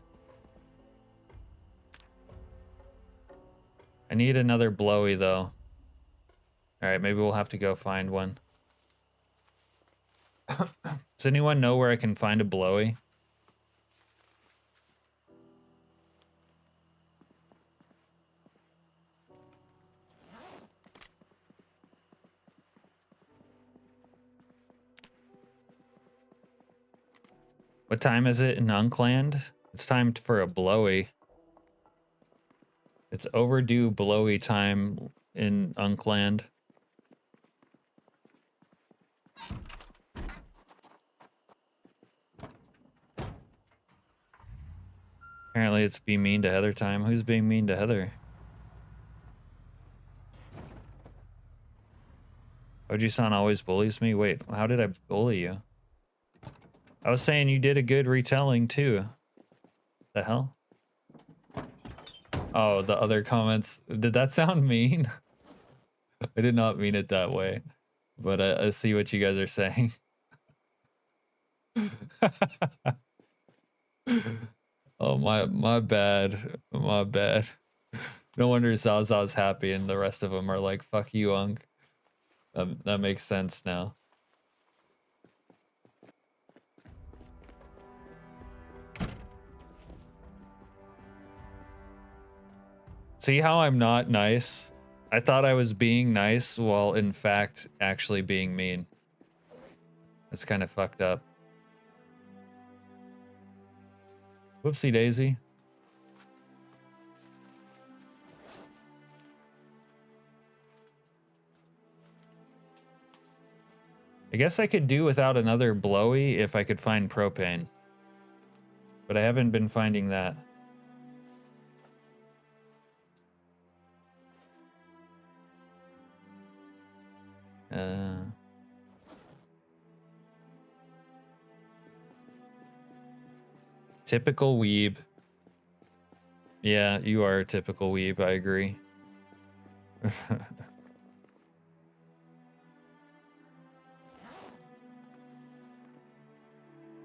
S1: I need another blowy though. All right, maybe we'll have to go find one. Does anyone know where I can find a blowy? What time is it in Unkland? It's time for a blowy. It's overdue blowy time in Unkland. Apparently it's be mean to Heather time. Who's being mean to Heather? Oji-san always bullies me? Wait, how did I bully you? I was saying you did a good retelling too. The hell? Oh, the other comments. Did that sound mean? I did not mean it that way. But I see what you guys are saying. Oh, my bad. My bad. No wonder Zaza's happy and the rest of them are like, fuck you, Unk. That makes sense now. See how I'm not nice? I thought I was being nice while in fact actually being mean. That's kind of fucked up. Whoopsie daisy. I guess I could do without another blowy if I could find propane. But I haven't been finding that. Typical weeb. Yeah, you are a typical weeb, I agree.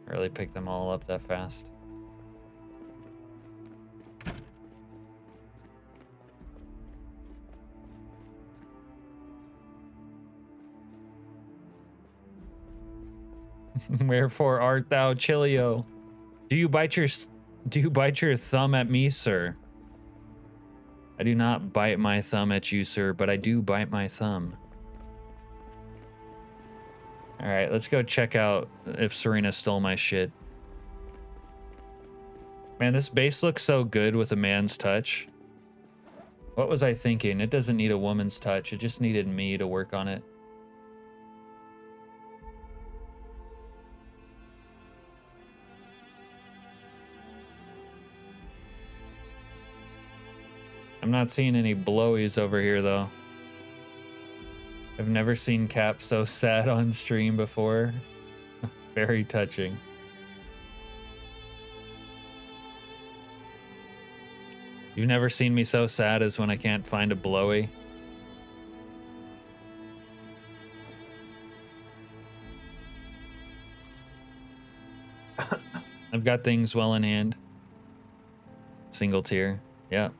S1: Really pick them all up that fast. Wherefore art thou, Chilio? Do you bite your thumb at me, sir? I do not bite my thumb at you, sir, but I do bite my thumb. All right, let's go check out if Serena stole my shit. Man, this base looks so good with a man's touch. What was I thinking? It doesn't need a woman's touch. It just needed me to work on it. I'm not seeing any blowies over here, though. I've never seen Cap so sad on stream before. Very touching. You've never seen me so sad as when I can't find a blowy. I've got things well in hand. Single tier. Yep.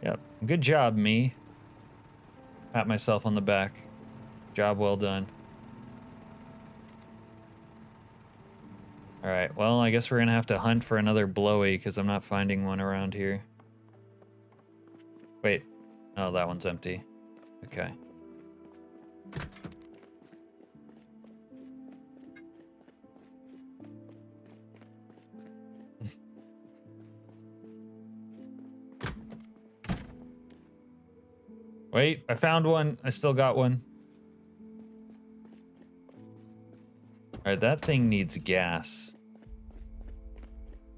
S1: Yep. Good job, me. Pat myself on the back. Job well done. All right. Well, I guess we're going to have to hunt for another blowy because I'm not finding one around here. Wait. Oh, that one's empty. Okay. Wait, I found one. I still got one. All right, that thing needs gas.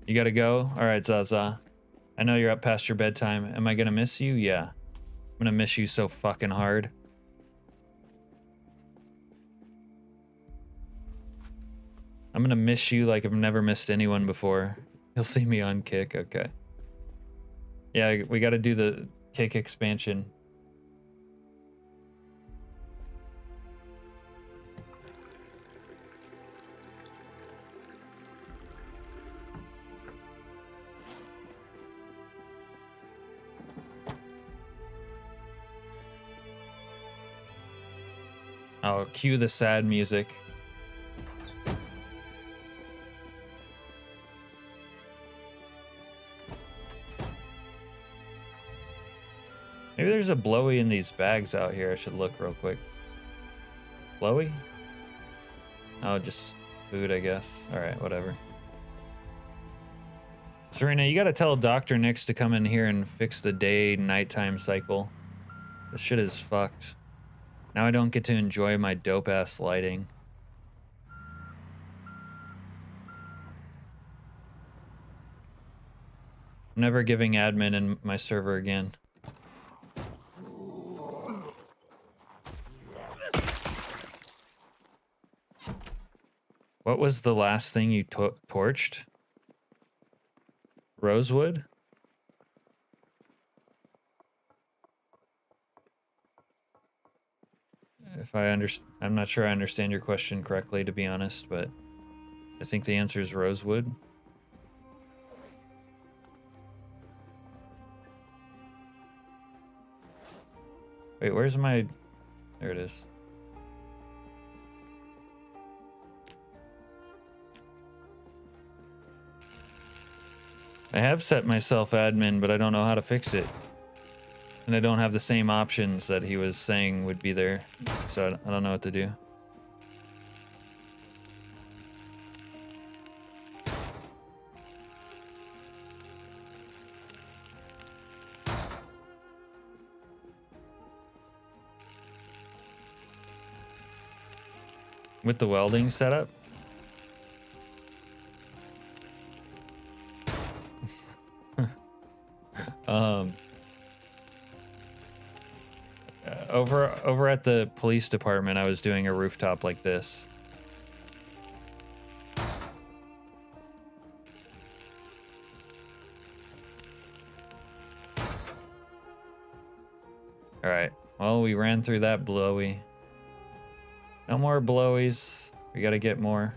S1: You gotta go? All right, Zaza. I know you're up past your bedtime. Am I gonna miss you? Yeah. I'm gonna miss you so fucking hard. I'm gonna miss you like I've never missed anyone before. You'll see me on Kick, okay. Yeah, we gotta do the Kick expansion. Oh, cue the sad music. Maybe there's a blowy in these bags out here. I should look real quick. Blowy? Oh, just food, I guess. All right, whatever. Serena, you gotta tell Dr. Nix to come in here and fix the day-nighttime cycle. This shit is fucked. Now I don't get to enjoy my dope-ass lighting. I'm never giving admin in my server again. What was the last thing you torched? Rosewood? If I'm not sure I understand your question correctly, to be honest, but I think the answer is rosewood. Wait, where's my... There it is. I have set myself admin, but I don't know how to fix it. And I don't have the same options that he was saying would be there. So I don't know what to do. With the welding setup? Over at the police department, I was doing a rooftop like this. All right. Well, we ran through that blowy. No more blowies. We got to get more.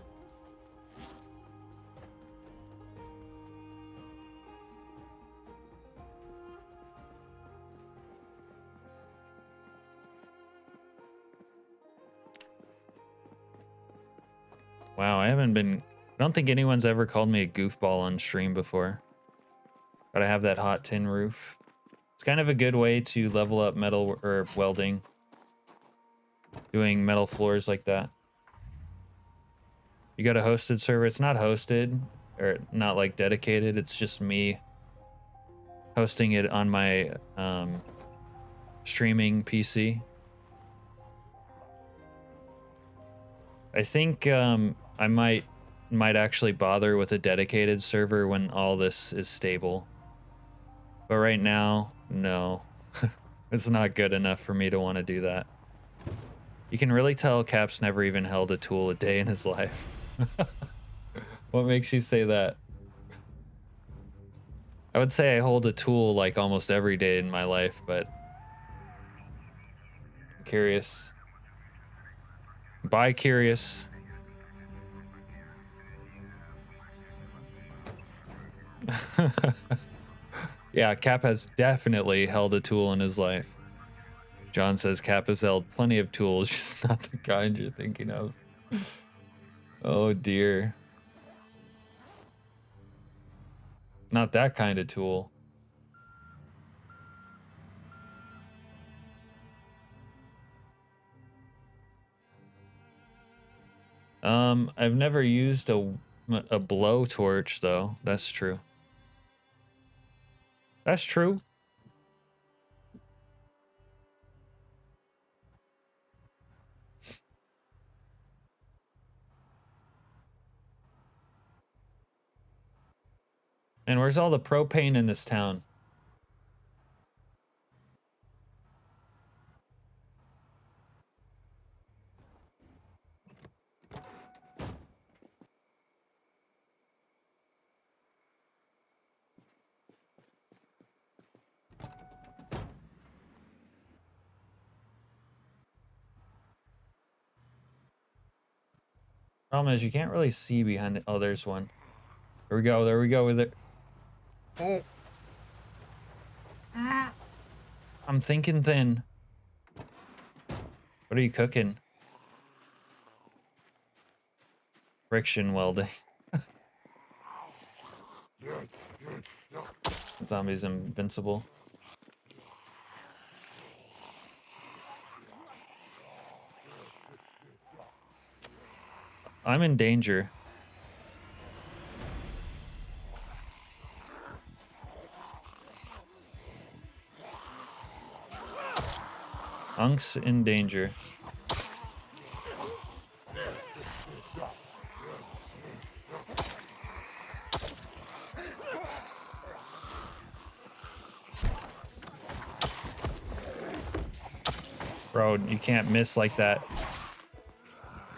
S1: Wow, I don't think anyone's ever called me a goofball on stream before. But I have that hot tin roof. It's kind of a good way to level up metal or welding. Doing metal floors like that. You got a hosted server. It's not hosted or not like dedicated. It's just me hosting it on my streaming PC. I think I might actually bother with a dedicated server when all this is stable. But right now, no. It's not good enough for me to want to do that. You can really tell Cap's never even held a tool a day in his life. What makes you say that? I would say I hold a tool like almost every day in my life, but I'm curious. Bi-curious. Yeah, Cap has definitely held a tool in his life. John says Cap has held plenty of tools, just not the kind you're thinking of. Oh dear. Not that kind of tool. I've never used a blowtorch though. That's true. That's true. And where's all the propane in this town? Problem is you can't really see behind the... Oh, there's one. There we go. There we go with it. Oh. I'm thinking thin. What are you cooking? Friction welding. Zombie's invincible. I'm in danger. Unk's in danger. Bro, you can't miss like that.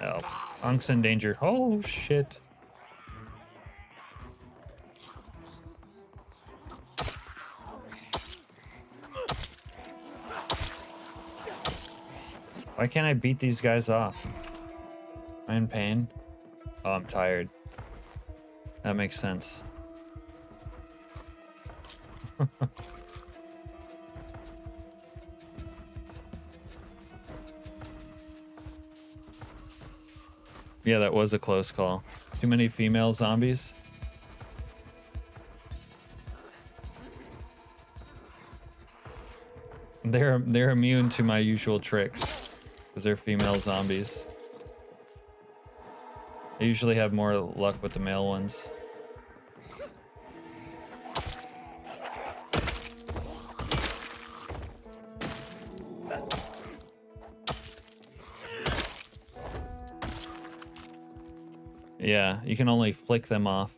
S1: No. Unk's in danger. Oh, shit. Why can't I beat these guys off? Am I in pain? Oh, I'm tired. That makes sense. Yeah, that was a close call. Too many female zombies. They're immune to my usual tricks because they're female zombies. I usually have more luck with the male ones. Yeah, you can only flick them off.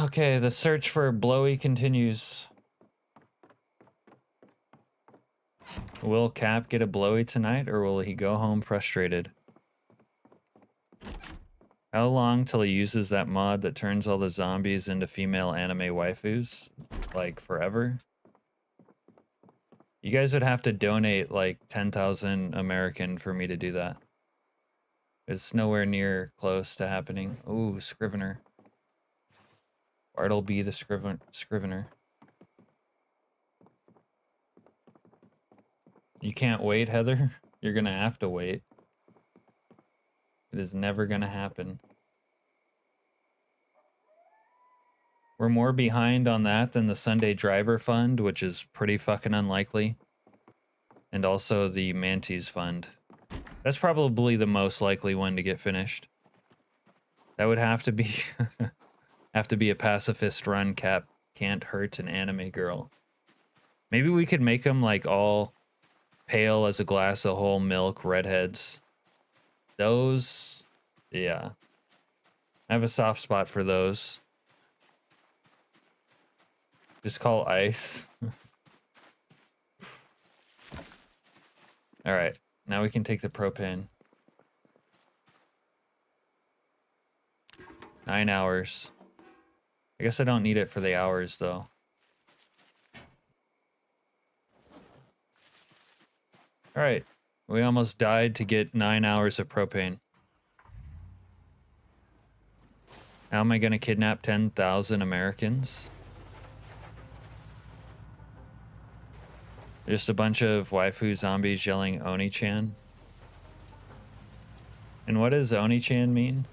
S1: Okay, the search for Blowy continues. Will Cap get a Blowy tonight, or will he go home frustrated? How long till he uses that mod that turns all the zombies into female anime waifus? Like, forever? You guys would have to donate like 10,000 American for me to do that. It's nowhere near close to happening. Ooh, Scrivener. Bartleby the Scrivener. You can't wait, Heather? You're gonna have to wait. It is never gonna happen. We're more behind on that than the Sunday Driver Fund, which is pretty fucking unlikely. And also the Mantis Fund. That's probably the most likely one to get finished. That would have to be have to be a pacifist run. Cap can't hurt an anime girl. Maybe we could make them like all pale as a glass of whole milk redheads. Those, yeah. I have a soft spot for those. Just call ice. All right, now we can take the propane. 9 hours. I guess I don't need it for the hours though. All right, we almost died to get 9 hours of propane. How am I gonna kidnap 10,000 Americans? Just a bunch of waifu zombies yelling Oni-chan. And what does Oni-chan mean?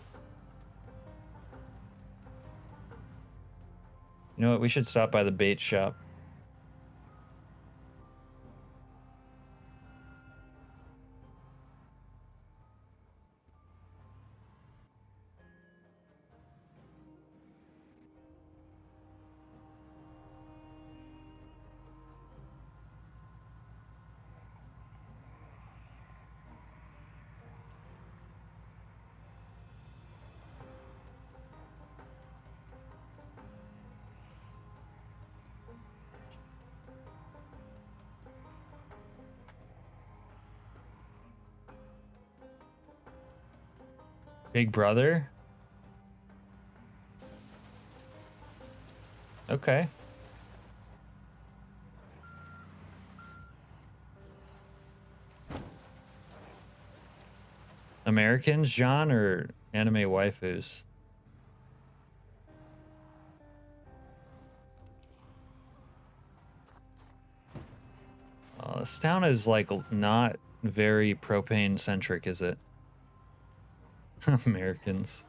S1: You know what? We should stop by the bait shop. Big Brother? Okay. Americans, John, or anime waifus? This town is like not very propane centric, is it? Americans.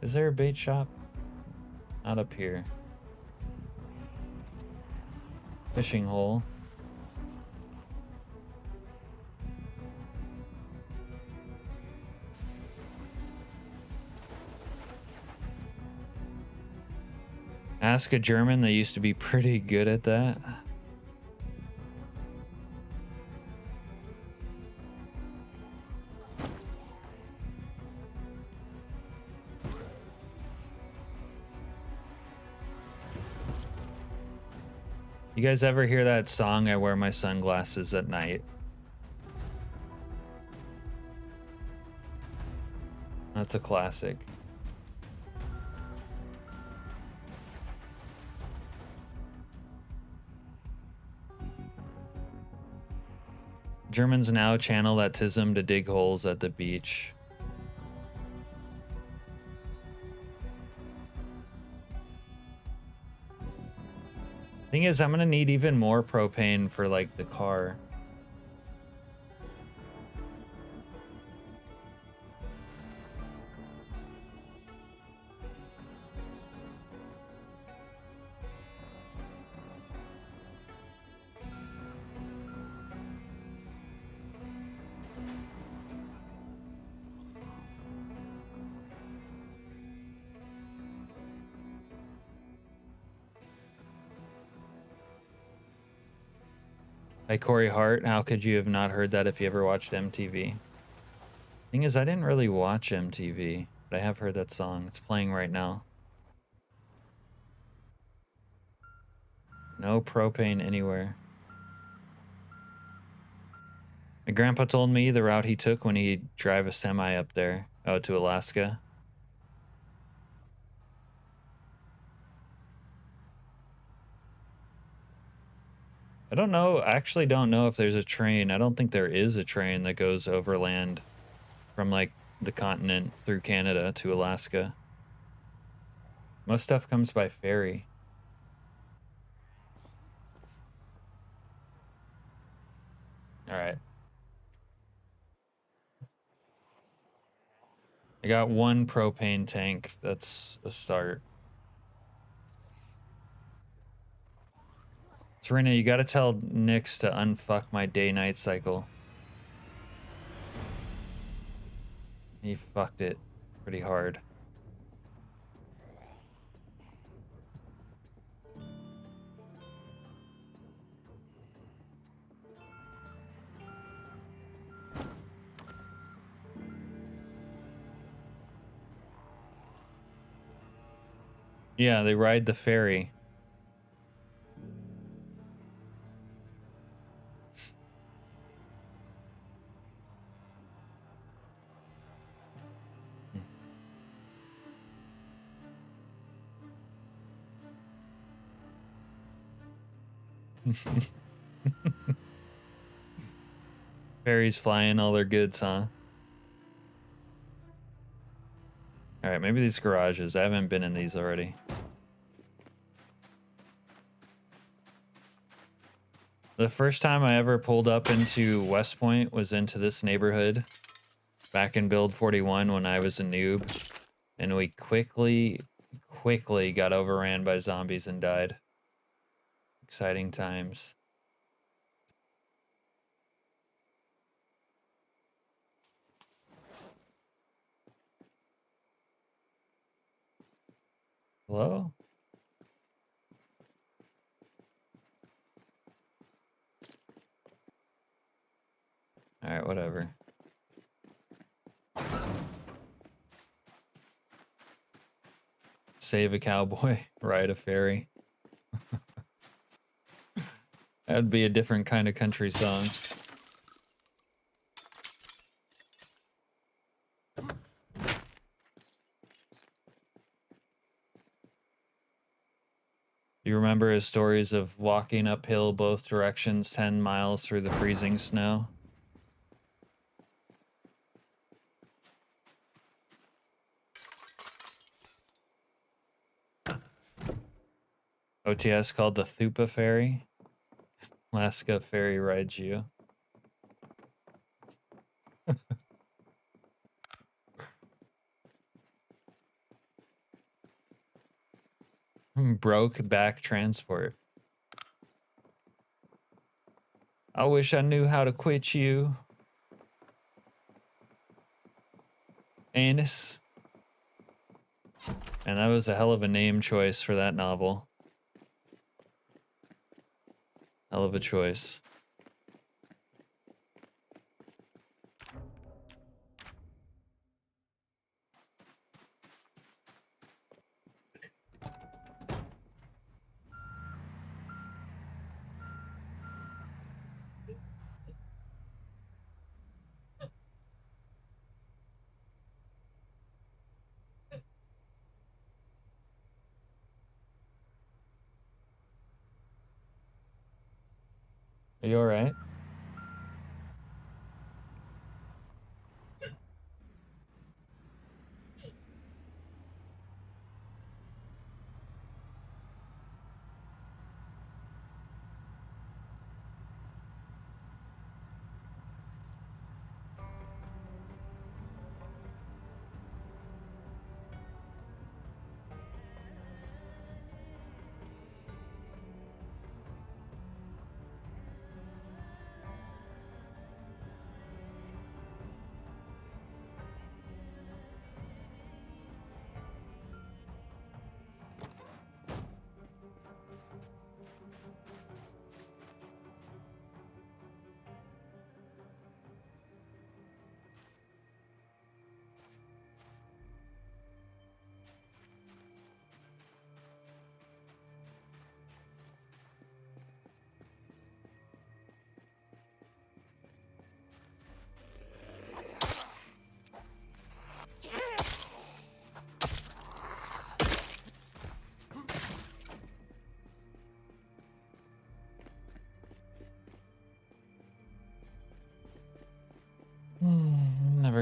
S1: Is there a bait shop? Not up here. Fishing hole. Ask a German, they used to be pretty good at that. You guys ever hear that song, I Wear My Sunglasses at Night? That's a classic. Germans now channel that tism to dig holes at the beach. Thing is, I'm gonna need even more propane for like the car. By Corey Hart. How could you have not heard that if you ever watched MTV? Thing is, I didn't really watch MTV, but I have heard that song. It's playing right now. No propane anywhere. My grandpa told me the route he took when he'd drive a semi up there, out to Alaska. I don't know. I actually don't know if there's a train. I don't think there is a train that goes overland from like the continent through Canada to Alaska. Most stuff comes by ferry. All right. I got one propane tank. That's a start. Serena, you gotta tell Nyx to unfuck my day-night cycle. He fucked it pretty hard. Yeah, they ride the ferry. Ferries flying all their goods, huh? All right, maybe these garages. I haven't been in these already. The first time I ever pulled up into West Point was into this neighborhood back in Build 41 when I was a noob. And we quickly got overran by zombies and died. Exciting times. Hello? All right, whatever. Save a cowboy, ride a ferry. That'd be a different kind of country song. You remember his stories of walking uphill both directions 10 miles through the freezing snow? OTS called the Thupa Ferry. Alaska Ferry rides you. Broke back transport. I wish I knew how to quit you. Anus. And that was a hell of a name choice for that novel. Hell of a choice. Are you alright?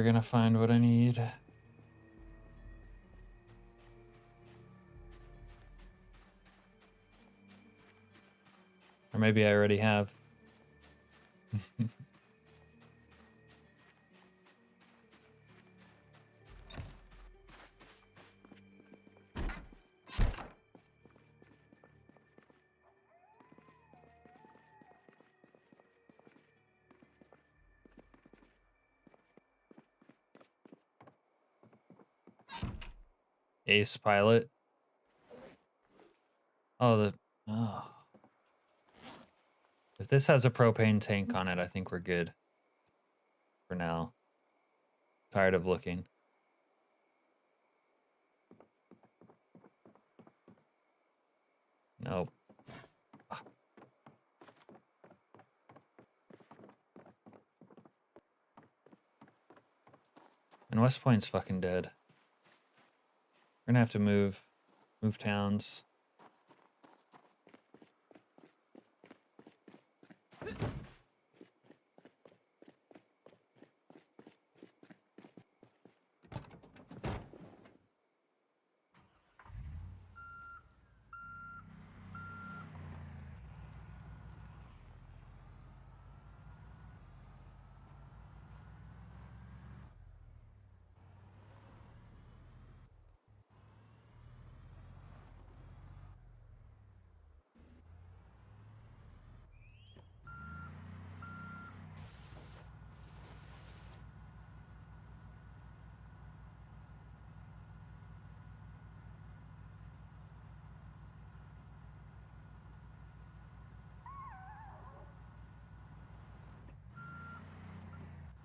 S1: gonna find what I need. Or maybe I already have. Ace pilot. Oh, oh. If this has a propane tank on it, I think we're good. For now. Tired of looking. Nope. And West Point's fucking dead. We're gonna have to move towns.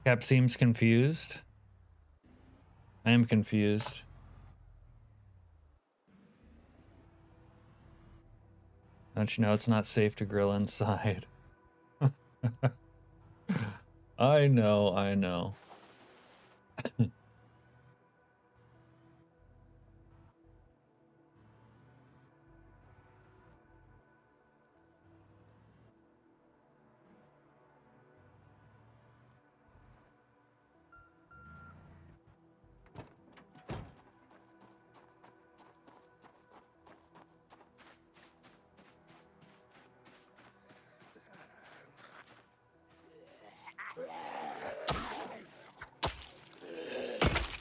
S1: Cap seems confused. I am confused. Don't you know it's not safe to grill inside? I know, I know.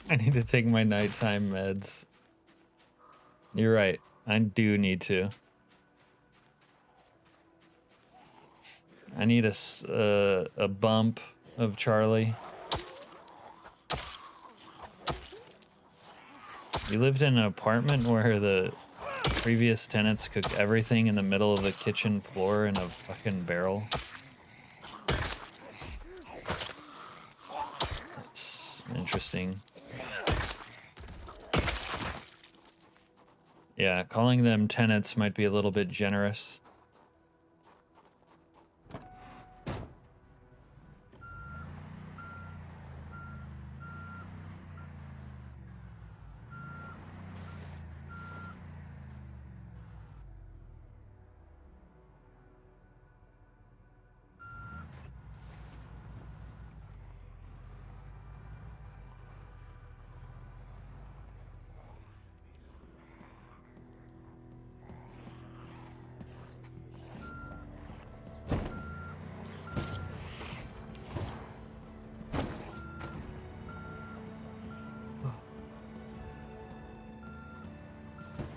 S1: I need to take my nighttime meds. You're right. I do need to. I need a bump of Charlie. We lived in an apartment where the previous tenants cooked everything in the middle of the kitchen floor in a fucking barrel. It's interesting. Yeah, calling them tenants might be a little bit generous.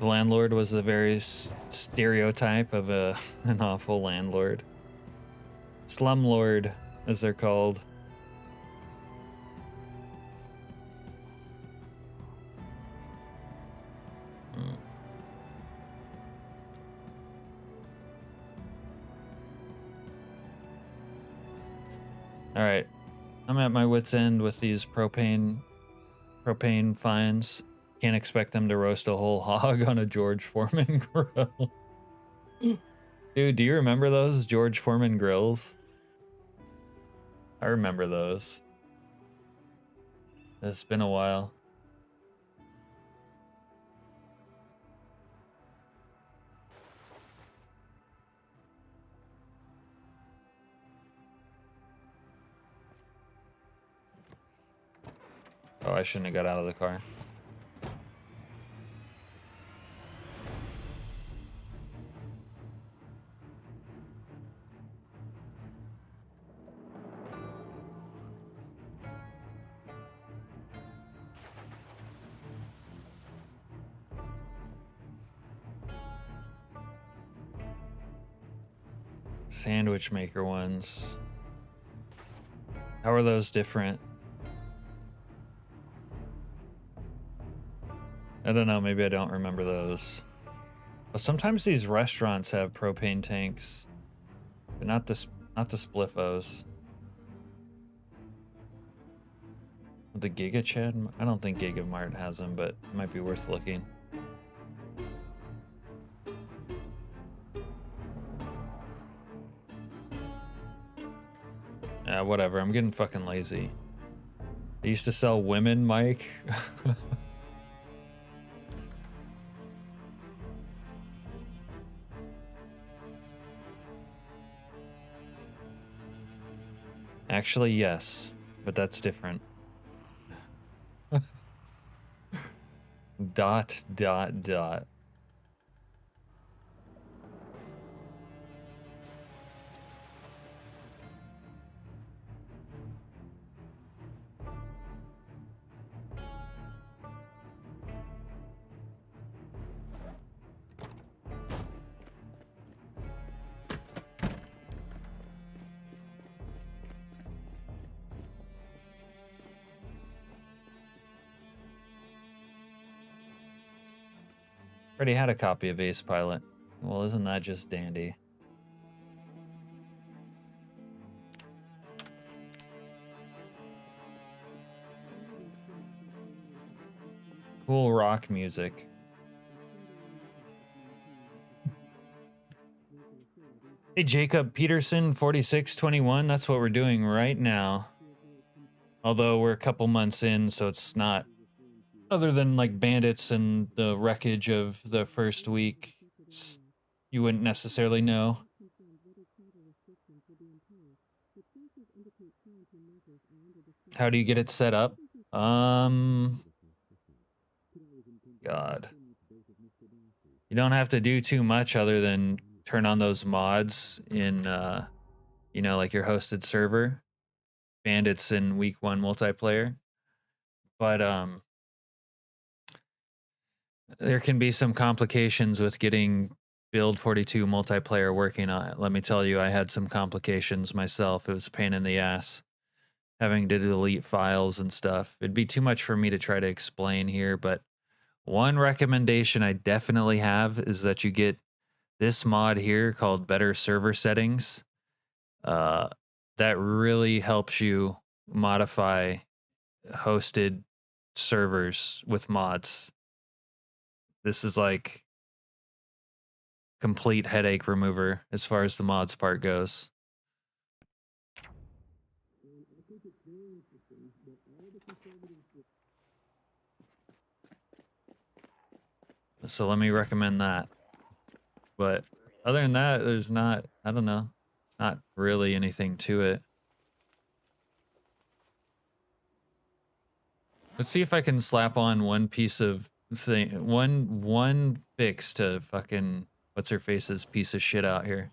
S1: The landlord was a very stereotype of an awful landlord. Slumlord, as they're called. All right, I'm at my wit's end with these propane fines. Can't expect them to roast a whole hog on a George Foreman grill. Dude, do you remember those George Foreman grills? I remember those. It's been a while. Oh, I shouldn't have got out of the car. Sandwich maker ones. How are those different? I don't know, maybe I don't remember those. But sometimes these restaurants have propane tanks. But not the spliffos. The Giga Chad? I don't think Giga Mart has them, but it might be worth looking. Whatever, I'm getting fucking lazy. I used to sell women, Mike. Actually, yes, but that's different. Dot, dot, dot. Already had a copy of Ace Pilot. Well, isn't that just dandy? Cool rock music. Hey, Jacob Peterson, 4621. That's what we're doing right now. Although we're a couple months in, so it's not. Other than like bandits and the wreckage of the first week, you wouldn't necessarily know. How do you get it set up? God. You don't have to do too much other than turn on those mods in, you know, like your hosted server. Bandits in week 1 multiplayer. But, there can be some complications with getting Build 42 multiplayer working on it. Let me tell you, I had some complications myself. It was a pain in the ass having to delete files and stuff. It'd be too much for me to try to explain here, but one recommendation I definitely have is that you get this mod here called Better Server Settings. That really helps you modify hosted servers with mods. This is like complete headache remover as far as the mods part goes. So let me recommend that. But other than that, there's not, I don't know, not really anything to it. Let's see if I can slap on one piece of thing, one fix to fucking what's her face's piece of shit out here.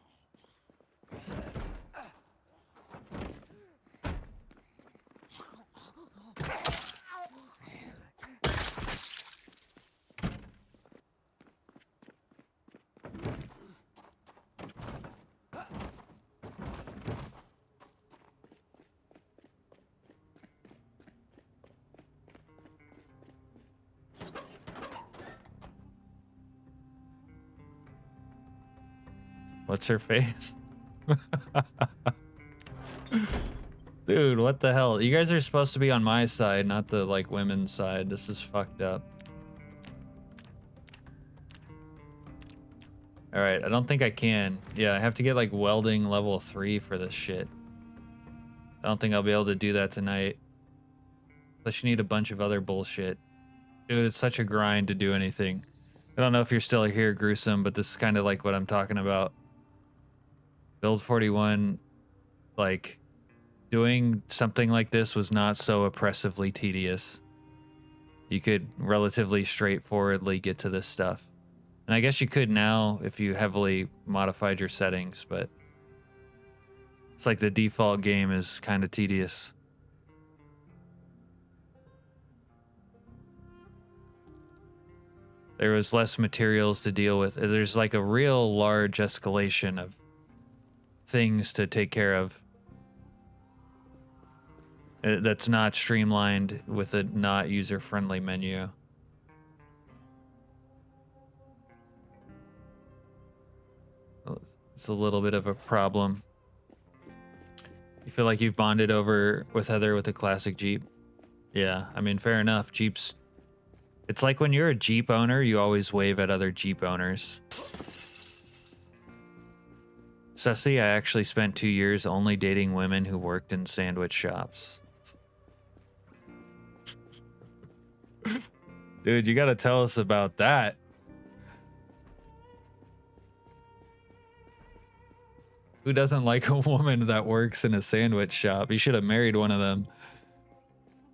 S1: What's her face? Dude, what the hell? You guys are supposed to be on my side, not the like women's side. This is fucked up. All right, I don't think I can. Yeah, I have to get like welding level 3 for this shit. I don't think I'll be able to do that tonight. Plus you need a bunch of other bullshit. Dude, it's such a grind to do anything. I don't know if you're still here, Gruesome, but this is kind of like what I'm talking about. Build 41, like, doing something like this was not so oppressively tedious. you could relatively straightforwardly get to this stuff. And I guess you could now if you heavily modified your settings, but it's like the default game is kind of tedious. There was less materials to deal with. There's like a real large escalation of things to take care of. That's not streamlined with a not user-friendly menu. It's a little bit of a problem. You feel like you've bonded over with Heather with a classic Jeep? Yeah, I mean, fair enough. Jeeps... It's like when you're a Jeep owner, you always wave at other Jeep owners. Sussy, I actually spent 2 years only dating women who worked in sandwich shops. Dude, you gotta tell us about that. Who doesn't like a woman that works in a sandwich shop? You should have married one of them.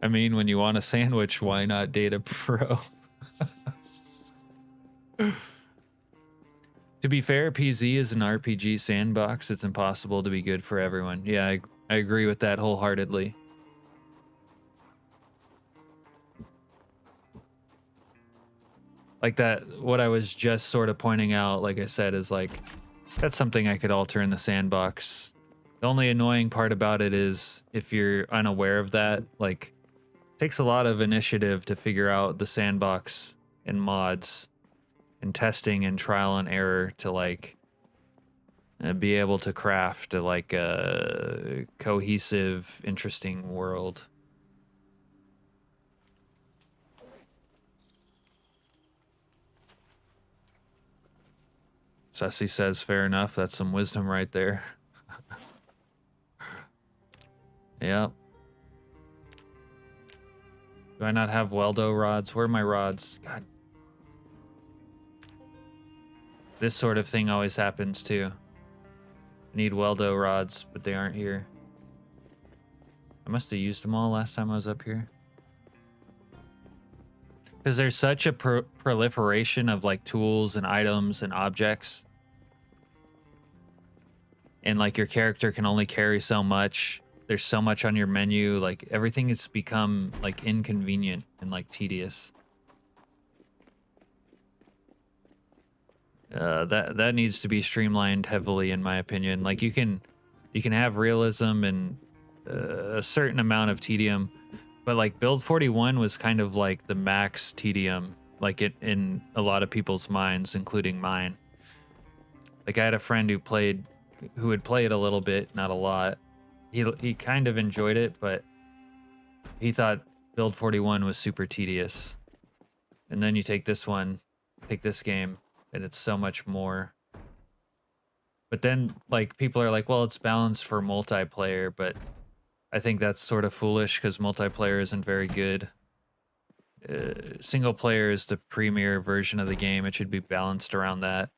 S1: I mean, when you want a sandwich, why not date a pro? To be fair, PZ is an RPG sandbox. It's impossible to be good for everyone. Yeah, I agree with that wholeheartedly. Like that, what I was just sort of pointing out, like I said, is like, that's something I could alter in the sandbox. The only annoying part about it is if you're unaware of that, like, it takes a lot of initiative to figure out the sandbox and mods and testing and trial and error to like be able to craft like a cohesive, interesting world. Sussy says, fair enough. That's some wisdom right there. Yep. Do I not have Weldo rods? Where are my rods? God. This sort of thing always happens too. I need Weldo rods, but they aren't here. I must have used them all last time I was up here. Because there's such a proliferation of like tools and items and objects. And like your character can only carry so much. There's so much on your menu. Like everything has become like inconvenient and like tedious. That needs to be streamlined heavily, in my opinion. Like you can have realism and a certain amount of tedium, but like build 41 was kind of like the max tedium, like it in a lot of people's minds, including mine. Like I had a friend who had played a little bit, not a lot. He kind of enjoyed it, but he thought build 41 was super tedious. And then you take this game, and it's so much more. But then like people are like, well, it's balanced for multiplayer, but I think that's sort of foolish because multiplayer isn't very good. Single player is the premier version of the game. It should be balanced around that.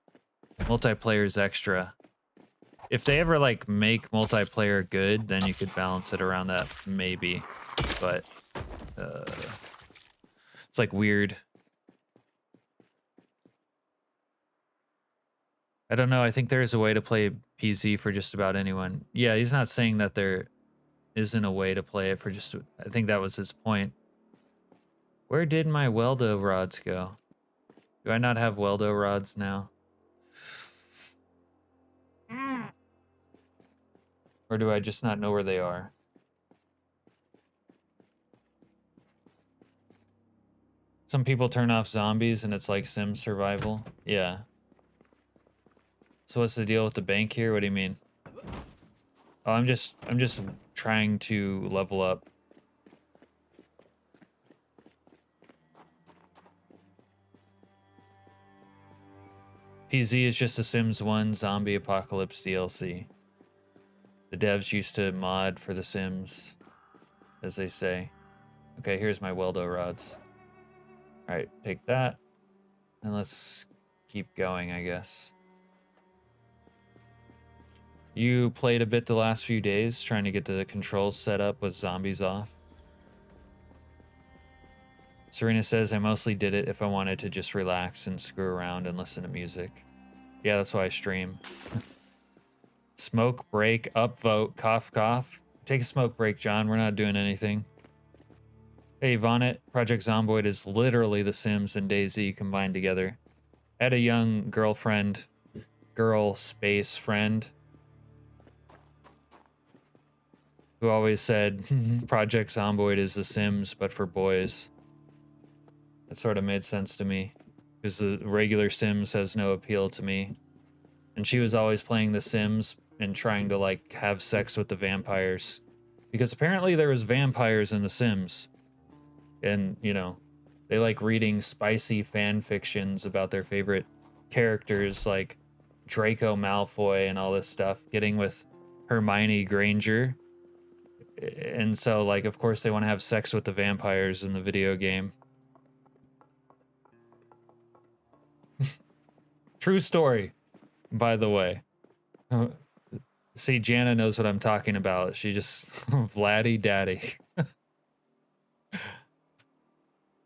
S1: Multiplayer is extra. If they ever like make multiplayer good, then you could balance it around that, maybe. But it's like weird. I don't know. I think there is a way to play PZ for just about anyone. Yeah, he's not saying that there isn't a way to play it for just... I think that was his point. Where did my Weldo rods go? Do I not have Weldo rods now? Or do I just not know where they are? Some people turn off zombies and it's like sim survival. Yeah. So what's the deal with the bank here? What do you mean? Oh, I'm just trying to level up. PZ is just a Sims 1 zombie apocalypse DLC. The devs used to mod for the Sims, as they say. Okay, here's my Weldo rods. Alright, take that. And let's keep going, I guess. You played a bit the last few days, trying to get the controls set up with zombies off. Serena says, I mostly did it if I wanted to just relax and screw around and listen to music. Yeah, that's why I stream. Smoke break, upvote, cough, cough. Take a smoke break, John. We're not doing anything. Hey, Vonnet, Project Zomboid is literally The Sims and DayZ combined together. I had a young girlfriend, girl space friend, who always said Project Zomboid is The Sims, but for boys. That sort of made sense to me, because the regular Sims has no appeal to me. And she was always playing The Sims and trying to, like, have sex with the vampires. Because apparently there was vampires in The Sims. And, you know, they like reading spicy fan fictions about their favorite characters, like Draco Malfoy and all this stuff, getting with Hermione Granger. And so, like, of course they want to have sex with the vampires in the video game. True story, by the way. See, Jana knows what I'm talking about. She just Vladdy Daddy.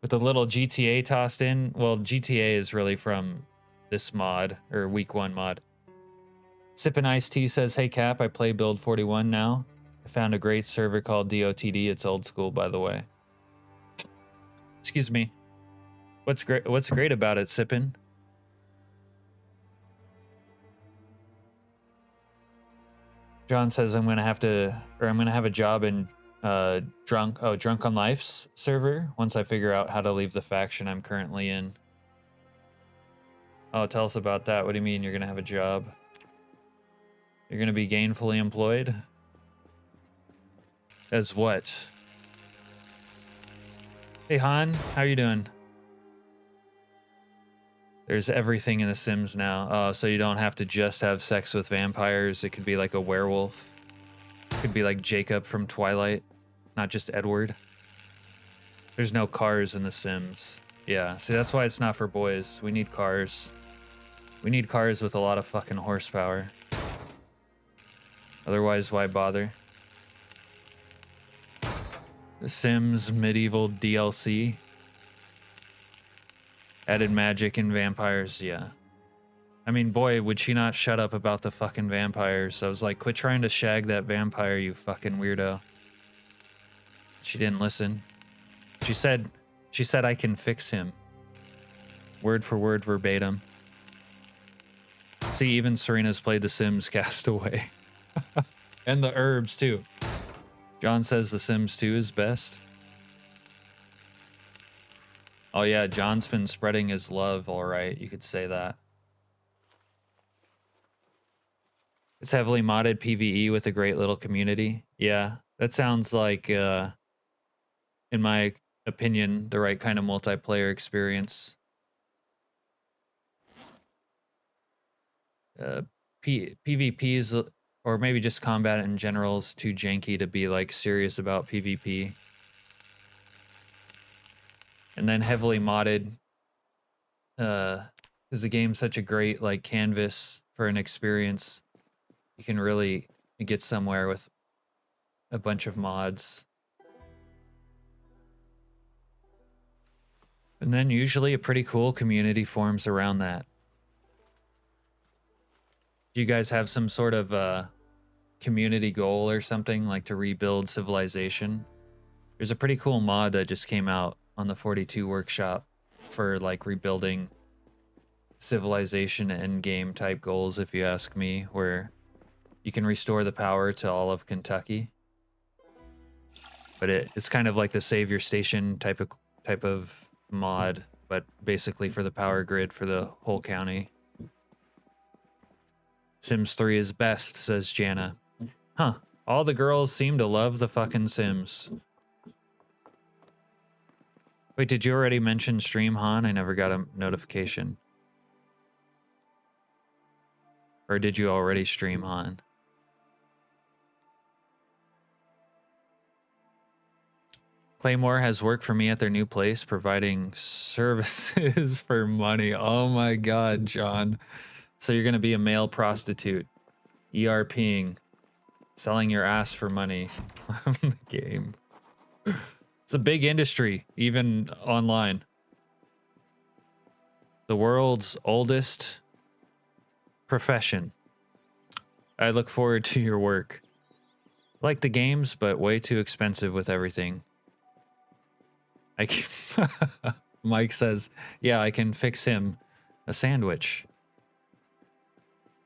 S1: With a little GTA tossed in. Well, GTA is really from this mod, or week 1 mod. Sippin' Iced Tea says, hey Cap, I play Build 41 now. I found a great server called DOTD. It's old school, by the way. Excuse me. What's great about it, Sippin'? John says I'm gonna have a job in Drunk on Life's server once I figure out how to leave the faction I'm currently in. Oh, tell us about that. What do you mean you're gonna have a job? You're gonna be gainfully employed? As what? Hey Han, how you doing? There's everything in The Sims now. Oh, so you don't have to just have sex with vampires. It could be like a werewolf. It could be like Jacob from Twilight, not just Edward. There's no cars in The Sims. Yeah, see, that's why it's not for boys. We need cars. We need cars with a lot of fucking horsepower. Otherwise, why bother? The Sims Medieval DLC. Added magic and vampires, yeah. I mean, boy, would she not shut up about the fucking vampires. I was like, quit trying to shag that vampire, you fucking weirdo. She didn't listen. She said I can fix him. Word for word, verbatim. See, even Serena's played The Sims Castaway. And the herbs, too. John says The Sims 2 is best. Oh yeah, John's been spreading his love, all right. You could say that. It's heavily modded PvE with a great little community. Yeah, that sounds like, in my opinion, the right kind of multiplayer experience. PvP's, or maybe just combat in general, is too janky to be like serious about PvP. And then heavily modded, because the game's such a great like canvas for an experience. You can really get somewhere with a bunch of mods. And then usually a pretty cool community forms around that. Do you guys have some sort of community goal or something, like to rebuild civilization? There's a pretty cool mod that just came out on the 42 workshop for like rebuilding civilization endgame type goals, if you ask me, where you can restore the power to all of Kentucky. But it's kind of like the save your station type of mod, but basically for the power grid for the whole county. Sims 3 is best, says Jana. Huh. All the girls seem to love the fucking Sims. Wait, did you already mention stream, Han? I never got a notification. Or did you already stream, Han? Claymore has worked for me at their new place, providing services for money. Oh my god, John. So you're gonna be a male prostitute. ERPing. Selling your ass for money. The game. It's It's a big industry, even online. The world's oldest profession. I look forward to your work. Like the games, but way too expensive with everything. Mike says, yeah, I can fix him a sandwich.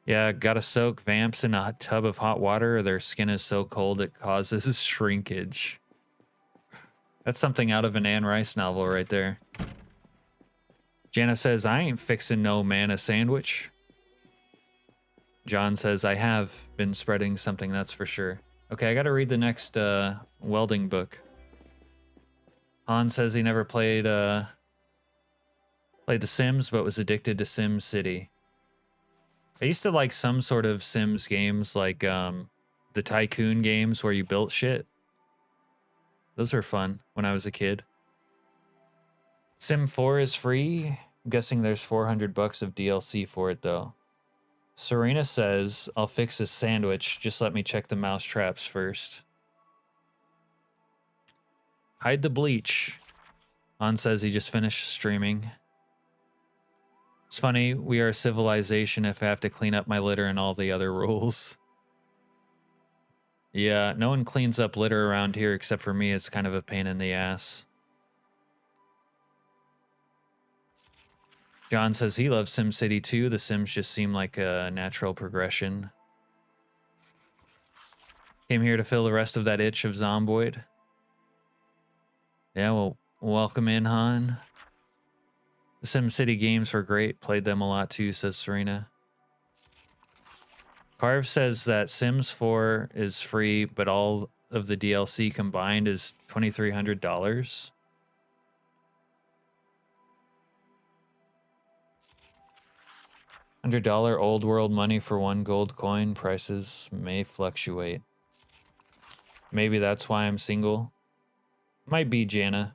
S1: Yeah, gotta soak vamps in a tub of hot water or their skin is so cold it causes shrinkage. That's something out of an Anne Rice novel right there. Jana says, I ain't fixing no man a sandwich. John says, I have been spreading something, that's for sure. Okay, I gotta read the next welding book. Han says he never played The Sims, but was addicted to Sim City. I used to like some sort of Sims games, like the Tycoon games where you built shit. Those were fun when I was a kid. Sim 4 is free. I'm guessing there's 400 bucks of DLC for it, though. Serena says, I'll fix a sandwich. Just let me check the mouse traps first. Hide the bleach. Han says he just finished streaming. It's funny, we are a civilization if I have to clean up my litter and all the other rules. Yeah, no one cleans up litter around here except for me. It's kind of a pain in the ass. John says he loves SimCity 2. The Sims just seem like a natural progression. Came here to fill the rest of that itch of Zomboid. Yeah, well, welcome in, Han. The SimCity games were great. Played them a lot too, says Serena. Carve says that Sims 4 is free, but all of the DLC combined is $2,300. $100 old world money for one gold coin. Prices may fluctuate. Maybe that's why I'm single. Might be, Jana.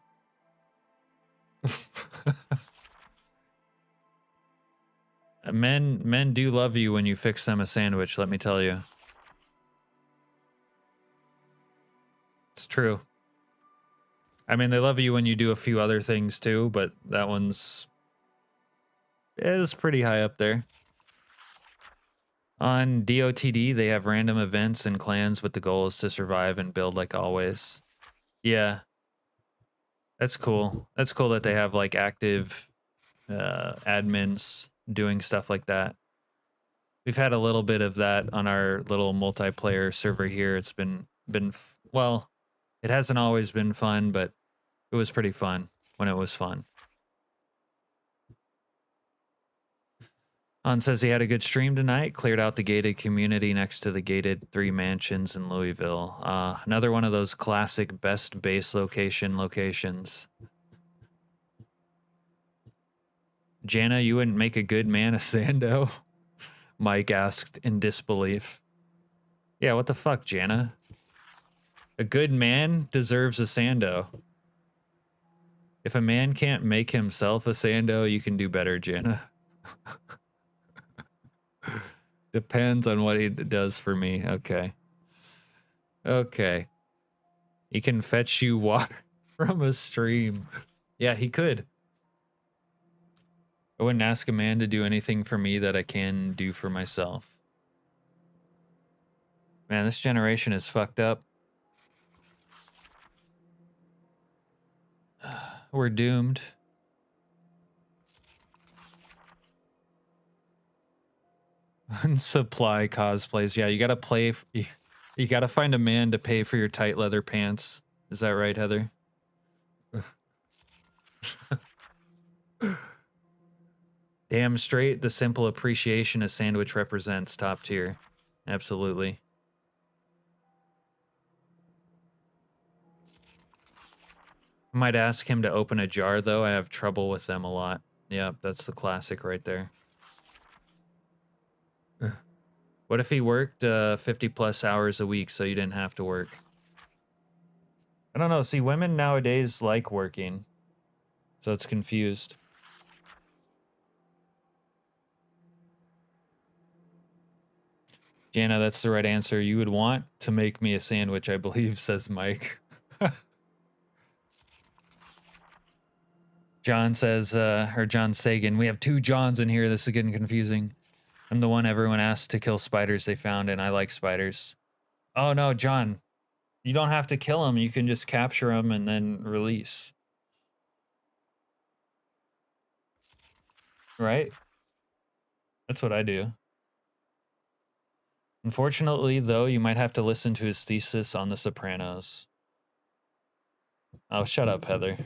S1: Men do love you when you fix them a sandwich, let me tell you. It's true. I mean, they love you when you do a few other things too, but that one's is pretty high up there. On DOTD, they have random events and clans, but the goal is to survive and build like always. Yeah. That's cool. That's cool that they have like active admins doing stuff like that. We've had a little bit of that on our little multiplayer server here. It's been well, it hasn't always been fun, but it was pretty fun when it was fun. Han says he had a good stream tonight, cleared out the gated community next to the gated 3 mansions in Louisville. Another one of those classic best base locations. Jana, you wouldn't make a good man a Sando? Mike asked in disbelief. Yeah, what the fuck, Jana? A good man deserves a Sando. If a man can't make himself a Sando, you can do better, Jana. Depends on what he does for me. Okay. Okay. He can fetch you water from a stream. Yeah, he could. I wouldn't ask a man to do anything for me that I can do for myself. Man, this generation is fucked up. We're doomed. Supply cosplays. Yeah, you gotta play. You gotta find a man to pay for your tight leather pants. Is that right, Heather? Damn straight, the simple appreciation a sandwich represents. Top tier. Absolutely. I might ask him to open a jar, though. I have trouble with them a lot. Yep, that's the classic right there. What if he worked 50 plus hours a week so you didn't have to work? I don't know. See, women nowadays like working, so it's confused. Jana, that's the right answer. You would want to make me a sandwich, I believe, says Mike. John says, or John Sagan, we have 2 Johns in here. This is getting confusing. I'm the one everyone asked to kill spiders they found, and I like spiders. Oh no, John, you don't have to kill them. You can just capture them and then release. Right? That's what I do. Unfortunately, though, you might have to listen to his thesis on The Sopranos. Oh, shut up, Heather.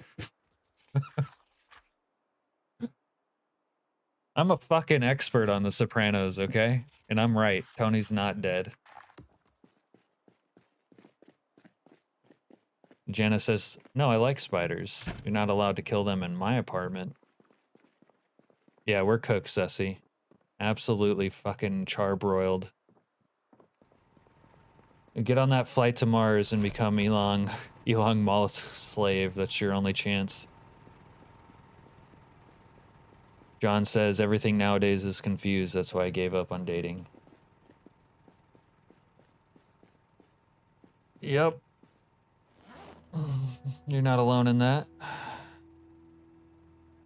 S1: I'm a fucking expert on The Sopranos, okay? And I'm right. Tony's not dead. Jana says, no, I like spiders. You're not allowed to kill them in my apartment. Yeah, we're cooked, Ceci. Absolutely fucking charbroiled. Get on that flight to Mars and become Elon Musk's slave. That's your only chance. John says everything nowadays is confused. That's why I gave up on dating. Yep. You're not alone in that.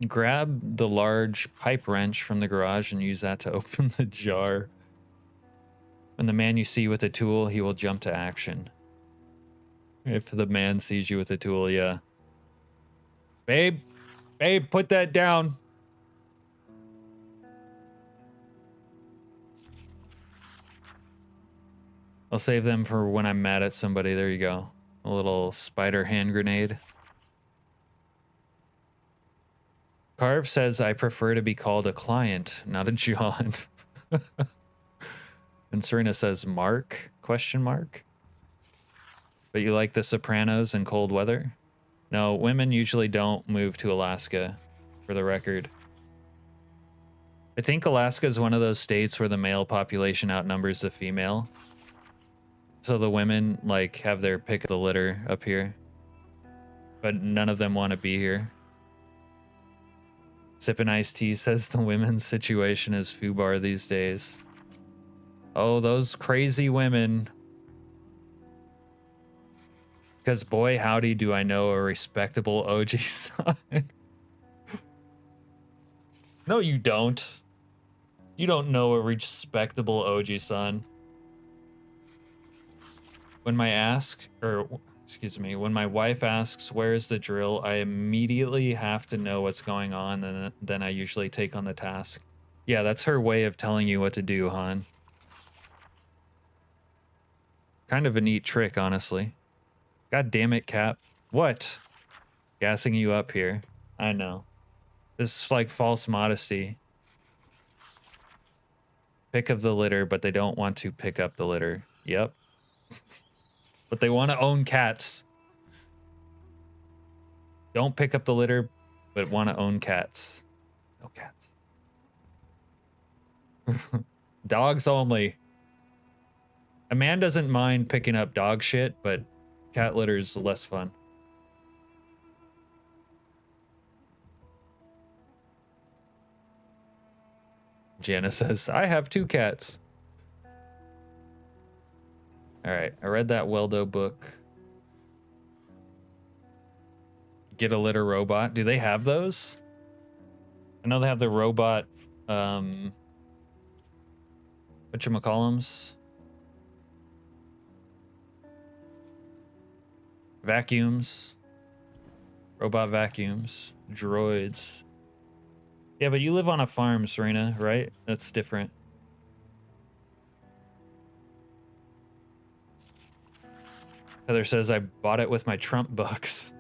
S1: Grab the large pipe wrench from the garage and use that to open the jar. When the man you see with a tool, he will jump to action. If the man sees you with a tool, yeah. Babe, put that down. I'll save them for when I'm mad at somebody. There you go. A little spider hand grenade. Carve says, I prefer to be called a client, not a John. And Serena says, Mark? Question mark. But you like The Sopranos and cold weather? No, women usually don't move to Alaska, for the record. I think Alaska is one of those states where the male population outnumbers the female. So the women, like, have their pick of the litter up here. But none of them want to be here. Sippin' iced tea says the women's situation is foobar these days. Oh, those crazy women. Because boy, howdy, do I know a respectable OG son. No, you don't. You don't know a respectable OG son. When when my wife asks, where's the drill, I immediately have to know what's going on, and then I usually take on the task. Yeah, that's her way of telling you what to do, Han. Kind of a neat trick, honestly. God damn it, Cap. What? Gassing you up here. I know. This is like false modesty. Pick up the litter, but they don't want to pick up the litter. Yep. But they want to own cats. Don't pick up the litter, but want to own cats. No cats. Dogs only. A man doesn't mind picking up dog shit, but cat litter is less fun. Jana says, I have 2 cats. All right, I read that Weldo book. Get a litter robot. Do they have those? I know they have the robot, whatchamacallums? Vacuums. Robot vacuums. Droids. Yeah, but you live on a farm, Serena, right? That's different. Heather says, I bought it with my Trump bucks.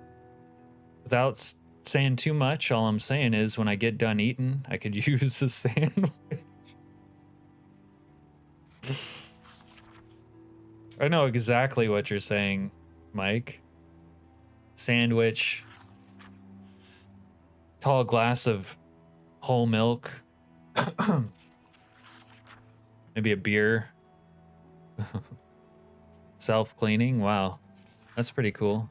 S1: Without saying too much, all I'm saying is when I get done eating, I could use a sandwich. I know exactly what you're saying, Mike. Sandwich. Tall glass of whole milk. Maybe a beer. Self-cleaning. Wow. That's pretty cool.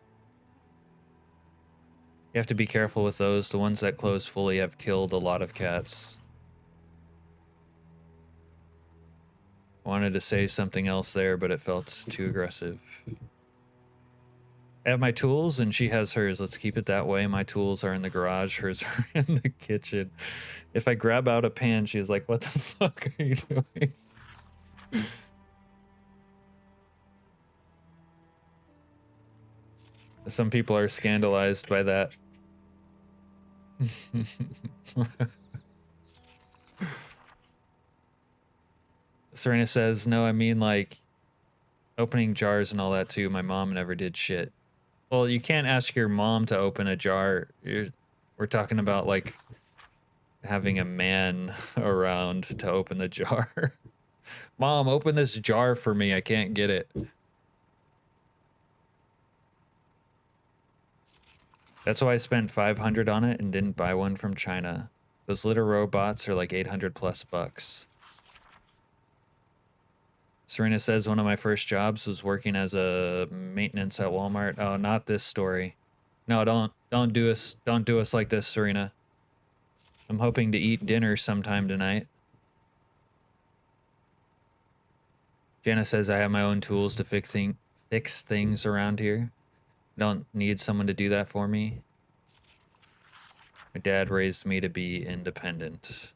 S1: You have to be careful with those. The ones that close fully have killed a lot of cats. Wanted to say something else there, but it felt too aggressive. I have my tools and she has hers. Let's keep it that way. My tools are in the garage. Hers are in the kitchen. If I grab out a pan, she's like, what the fuck are you doing? Some people are scandalized by that. Serena says, no, I mean like opening jars and all that too. My mom never did shit. Well, you can't ask your mom to open a jar. We're talking about like having a man around to open the jar. Mom, open this jar for me. I can't get it. That's why I spent 500 on it and didn't buy one from China. Those litter robots are like 800 plus bucks. Serena says one of my first jobs was working as a maintenance at Walmart. Oh, not this story. No, don't do us like this, Serena. I'm hoping to eat dinner sometime tonight. Jana says I have my own tools to fix things around here. I don't need someone to do that for me. My dad raised me to be independent.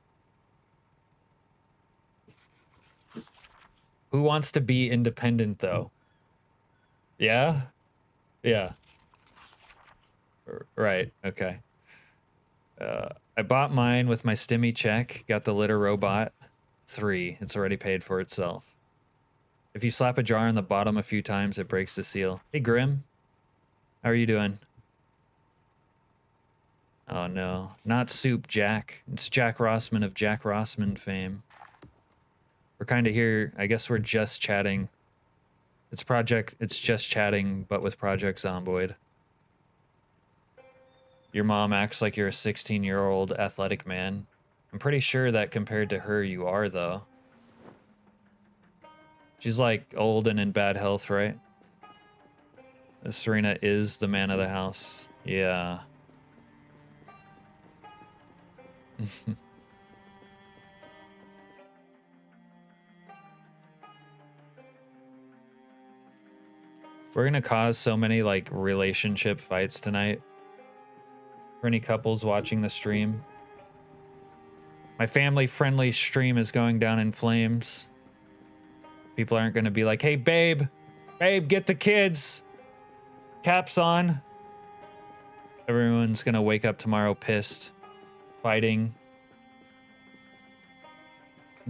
S1: Who wants to be independent, though? Yeah? Yeah. Right, okay. I bought mine with my stimmy check, got the litter robot. 3, it's already paid for itself. If you slap a jar on the bottom a few times, it breaks the seal. Hey, Grim. How are you doing? Oh, no. Not Soup Jack. It's Jack Rossman of Jack Rossman fame. We're kind of here. I guess we're just chatting. It's just chatting, but with Project Zomboid. Your mom acts like you're a 16-year-old athletic man. I'm pretty sure that compared to her, you are, though. She's like old and in bad health, right? Serena is the man of the house. Yeah. We're gonna cause so many like relationship fights tonight. For any couples watching the stream. My family-friendly stream is going down in flames. People aren't gonna be like, hey, babe, get the kids. Caps on. Everyone's gonna wake up tomorrow pissed, fighting,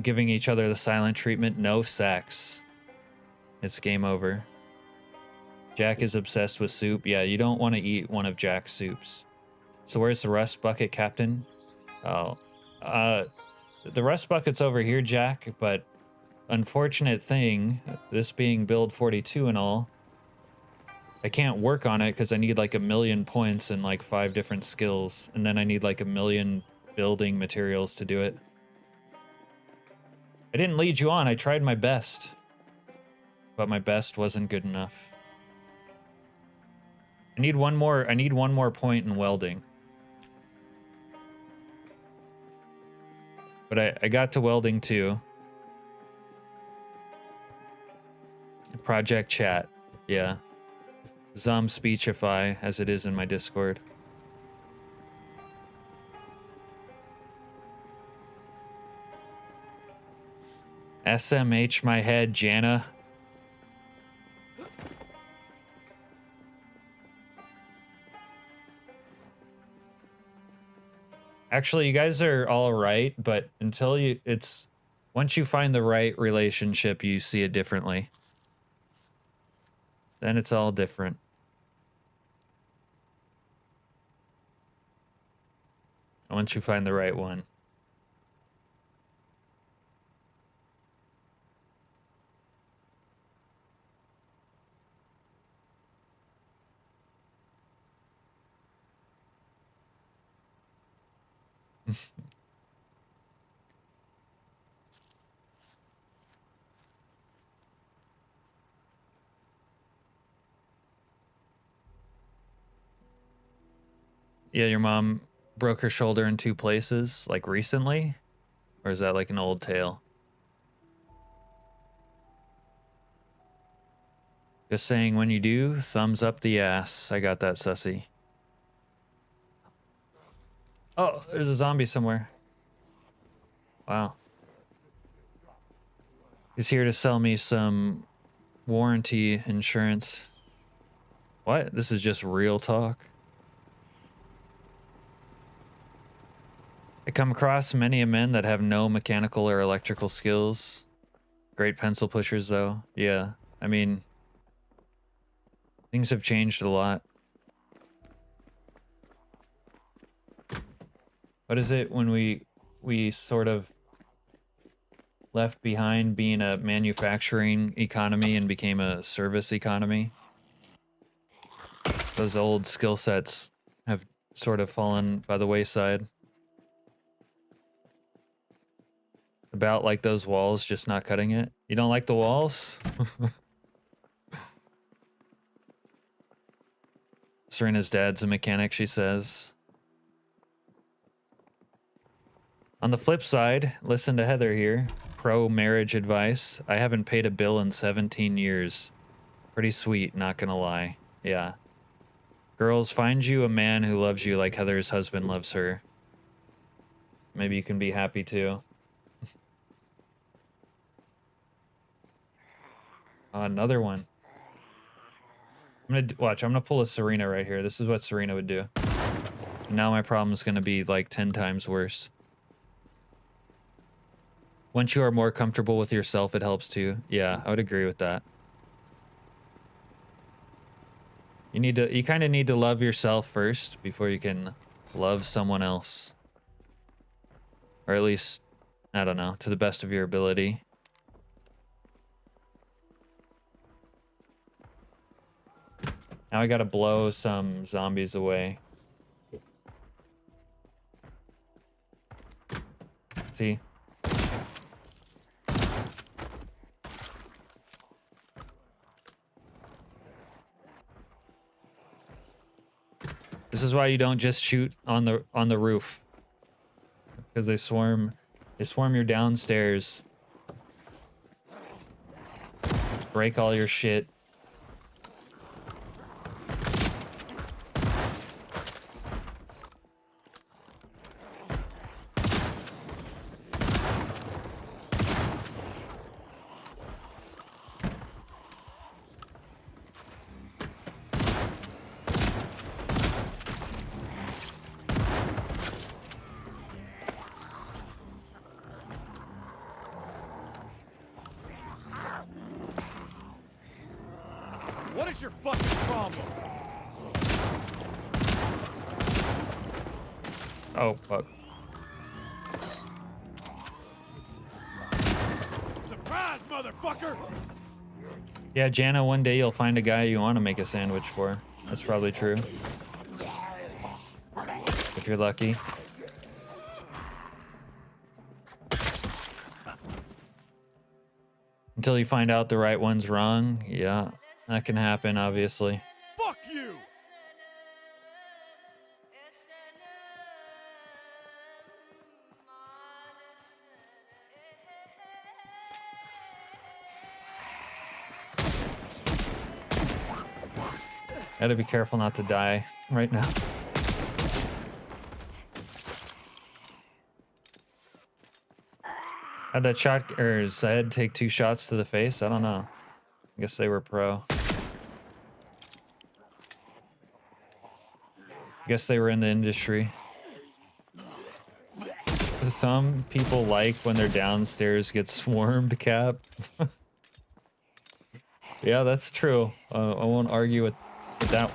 S1: giving each other the silent treatment, no sex. It's game over. Jack is obsessed with soup. Yeah, you don't want to eat one of Jack's soups. So where's the rust bucket, Captain? Oh, the rust bucket's over here, Jack, but unfortunate thing, this being build 42 and all, I can't work on it because I need like 1,000,000 points and like 5 different skills, and then I need like 1,000,000 building materials to do it. I didn't lead you on. I tried my best, but my best wasn't good enough. I need one more point in welding. But I got to welding too. Project chat. Yeah. Zom Speechify, as it is in my Discord. SMH my head, Jana. Actually, you guys are all right, but until once you find the right relationship, you see it differently. Then it's all different. Once you find the right one. Yeah, your mom broke her shoulder in 2 places, like recently? Or is that like an old tale? Just saying, when you do, thumbs up the ass. I got that, sussy. Oh, there's a zombie somewhere. Wow. He's here to sell me some warranty insurance. What? This is just real talk. I come across many a men that have no mechanical or electrical skills. Great pencil pushers, though. Yeah, I mean, things have changed a lot. What is it when we sort of left behind being a manufacturing economy and became a service economy? Those old skill sets have sort of fallen by the wayside. About like those walls just not cutting it. You don't like the walls? Serena's dad's a mechanic, she says. On the flip side, listen to Heather here. Pro marriage advice. I haven't paid a bill in 17 years. Pretty sweet, not gonna lie. Yeah. Girls, find you a man who loves you like Heather's husband loves her. Maybe you can be happy too. Another one. I'm gonna pull a Serena right here. This is what Serena would do. Now my problem's gonna be like 10 times worse. Once you are more comfortable with yourself, it helps too. Yeah, I would agree with that. You kind of need to love yourself first before you can love someone else. Or at least, I don't know, to the best of your ability. Now I gotta blow some zombies away. See? This is why you don't just shoot on the roof. Because they swarm your downstairs. Break all your shit.
S2: What is your fucking problem?
S1: Oh, fuck.
S2: Surprise, motherfucker!
S1: Yeah, Jana, one day you'll find a guy you want to make a sandwich for. That's probably true. If you're lucky. Until you find out the right one's wrong. Yeah, that can happen, obviously.
S2: Fuck you!
S1: Gotta be careful not to die right now. Had that shot, or Zed take 2 shots to the face? I don't know. I guess they were pro. I guess they were in the industry. Some people like when their downstairs get swarmed, Cap. Yeah, that's true. I won't argue with that.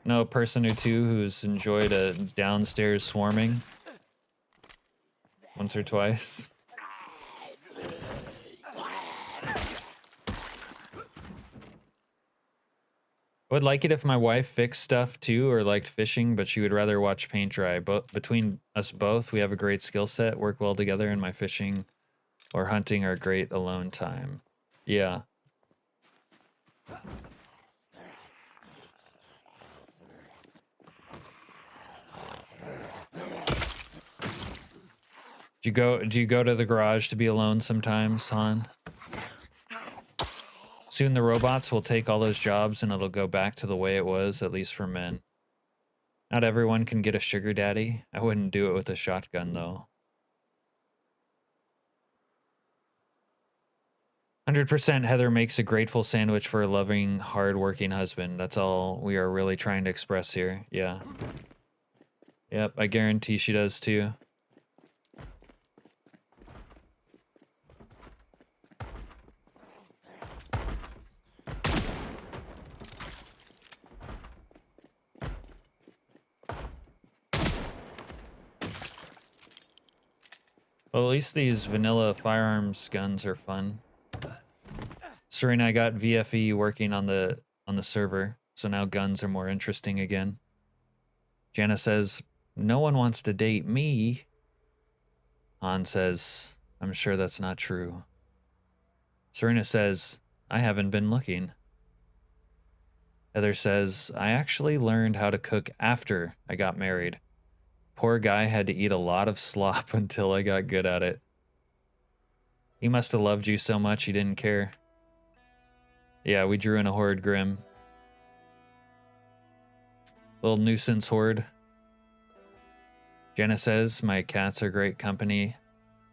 S1: No person or two who's enjoyed a downstairs swarming once or twice. I would like it if my wife fixed stuff too, or liked fishing, but she would rather watch paint dry. But between us both, we have a great skill set, work well together, and my fishing or hunting are great alone time. Yeah. Do you go to the garage to be alone sometimes, Han? Soon the robots will take all those jobs and it'll go back to the way it was, at least for men. Not everyone can get a sugar daddy. I wouldn't do it with a shotgun, though. 100% Heather makes a grateful sandwich for a loving, hard-working husband. That's all we are really trying to express here. Yeah. Yep, I guarantee she does too. Well, at least these vanilla firearms guns are fun. Serena, I got VFE working on the server, so now guns are more interesting again. Jana says, no one wants to date me. Han says, I'm sure that's not true. Serena says, I haven't been looking. Heather says, I actually learned how to cook after I got married. Poor guy had to eat a lot of slop until I got good at it. He must have loved you so much he didn't care. Yeah, we drew in a horde grim. Little nuisance horde. Jenna says, my cats are great company.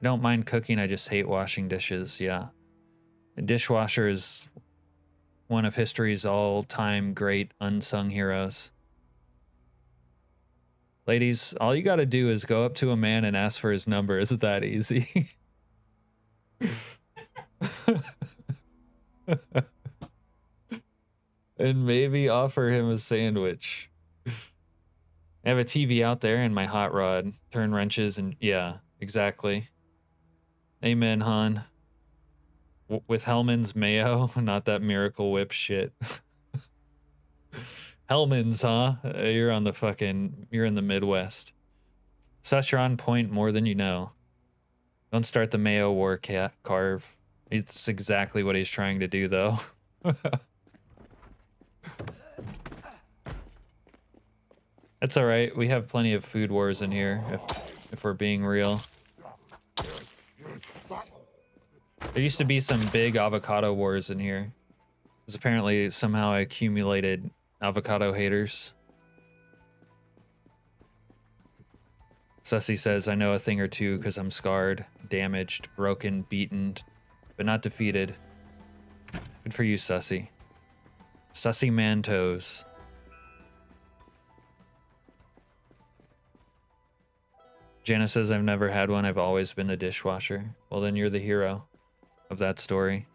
S1: I don't mind cooking, I just hate washing dishes. Yeah. The dishwasher is one of history's all-time great unsung heroes. Ladies, all you gotta do is go up to a man and ask for his number. It's that easy. And maybe offer him a sandwich. I have a TV out there and my hot rod. Turn wrenches and yeah, exactly. Amen, Han. With Hellman's mayo, not that Miracle Whip shit. Hellman's, huh? You're on the fucking, you're in the Midwest. Such, you're on point more than you know. Don't start the mayo war, cat Carve. It's exactly what he's trying to do, though. That's all right. We have plenty of food wars in here, if we're being real. There used to be some big avocado wars in here. Because apparently somehow I accumulated avocado haters. Sussy says, I know a thing or two because I'm scarred, damaged, broken, beaten, but not defeated. Good for you, Sussy. Sussy man toes. Jana says, I've never had one. I've always been the dishwasher. Well, then you're the hero of that story.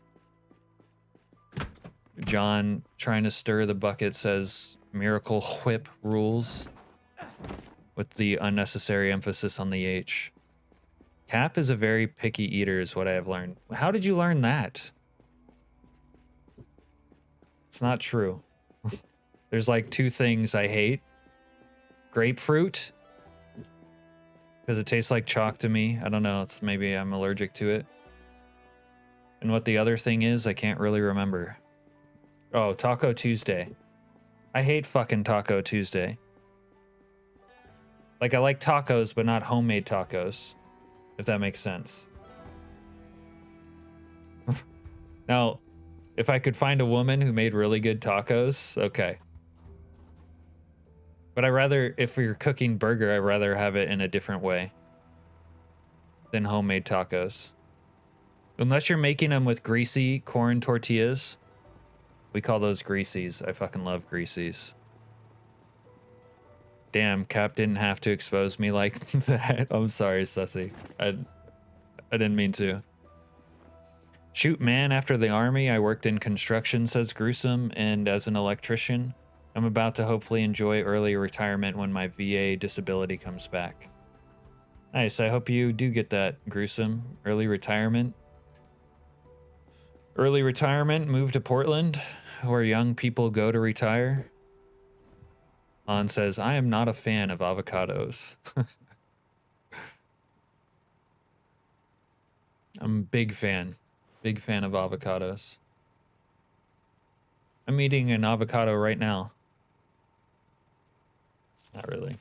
S1: John, trying to stir the bucket, says, Miracle Whip rules. With the unnecessary emphasis on the H. Cap is a very picky eater, is what I have learned. How did you learn that? It's not true. There's like two things I hate. Grapefruit. Because it tastes like chalk to me. I don't know. It's maybe I'm allergic to it. And what the other thing is, I can't really remember. Oh, Taco Tuesday. I hate fucking Taco Tuesday. Like, I like tacos, but not homemade tacos. If that makes sense. Now, if I could find a woman who made really good tacos, okay. But I rather, if you're cooking burger, I'd rather have it in a different way than homemade tacos. Unless you're making them with greasy corn tortillas. We call those greasies. I fucking love greasies. Damn, Cap didn't have to expose me like that. I'm sorry, Sussy. I didn't mean to. Shoot, man, after the army, I worked in construction, says Gruesome, and as an electrician, I'm about to hopefully enjoy early retirement when my VA disability comes back. Nice, I hope you do get that, Gruesome. Early retirement. Early retirement, move to Portland, where young people go to retire. Han says, I am not a fan of avocados. I'm a big fan. Big fan of avocados. I'm eating an avocado right now. Not really.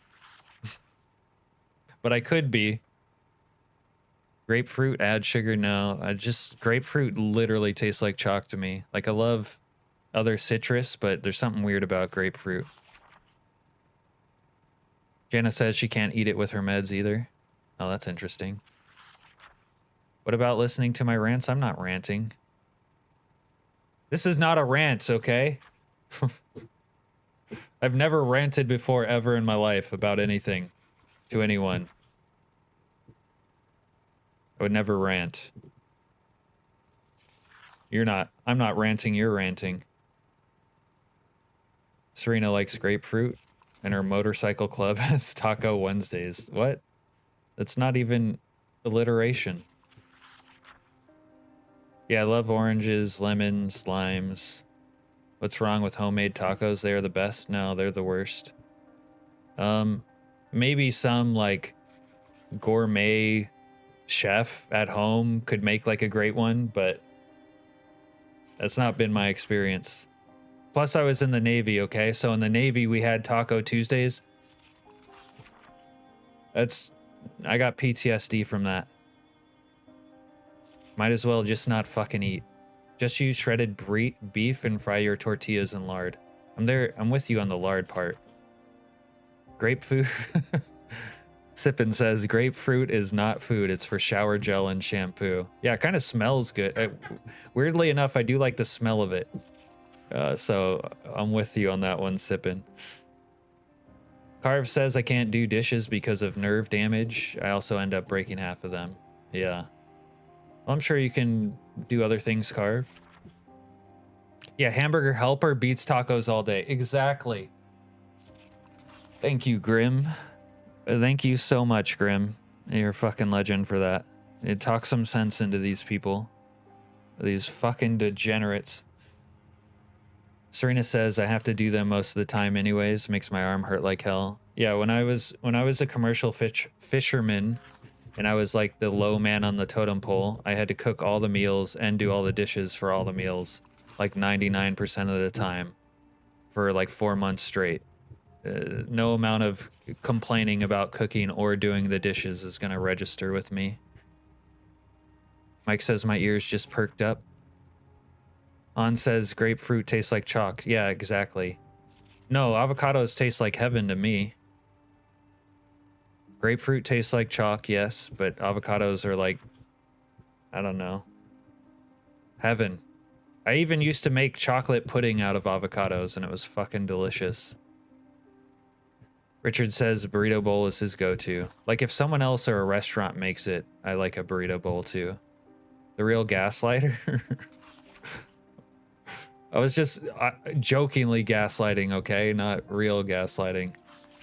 S1: But I could be. Grapefruit, add sugar, no. Just grapefruit literally tastes like chalk to me. Like I love other citrus, but there's something weird about grapefruit. Jana says she can't eat it with her meds either. Oh, that's interesting. What about listening to my rants? I'm not ranting. This is not a rant, okay? I've never ranted before ever in my life about anything to anyone. I would never rant. You're not. I'm not ranting, you're ranting. Serena likes grapefruit, and her motorcycle club has Taco Wednesdays. What? That's not even alliteration. Yeah, I love oranges, lemons, limes. What's wrong with homemade tacos? They are the best? No, they're the worst. Maybe some, like, gourmet chef at home could make, like, a great one, but that's not been my experience. Plus, I was in the Navy, okay? So in the Navy, we had Taco Tuesdays. I got PTSD from that. Might as well just not fucking eat. Just use shredded beef and fry your tortillas in lard. I'm with you on the lard part. Grapefruit. Sippin says, grapefruit is not food. It's for shower gel and shampoo. Yeah, it kind of smells good. Weirdly enough, I do like the smell of it. So I'm with you on that one, Sippin. Carve says I can't do dishes because of nerve damage. I also end up breaking half of them. Yeah. Well, I'm sure you can do other things, Carve. Yeah, hamburger helper beats tacos all day. Exactly. Thank you, Grim. Thank you so much, Grim. You're a fucking legend for that. It talks some sense into these people. These fucking degenerates. Serena says I have to do them most of the time anyways. Makes my arm hurt like hell. Yeah, when I was a commercial fisherman and I was like the low man on the totem pole, I had to cook all the meals and do all the dishes for all the meals, like 99% of the time for like 4 months straight. No amount of complaining about cooking or doing the dishes is going to register with me. Mike says my ears just perked up. On says grapefruit tastes like chalk. Yeah, exactly. No, avocados taste like heaven to me. Grapefruit tastes like chalk, yes, but avocados are like, I don't know, heaven. I even used to make chocolate pudding out of avocados, and it was fucking delicious. Richard says a burrito bowl is his go-to. Like, if someone else or a restaurant makes it, I like a burrito bowl too. The real gaslighter? I was just jokingly gaslighting, okay? Not real gaslighting.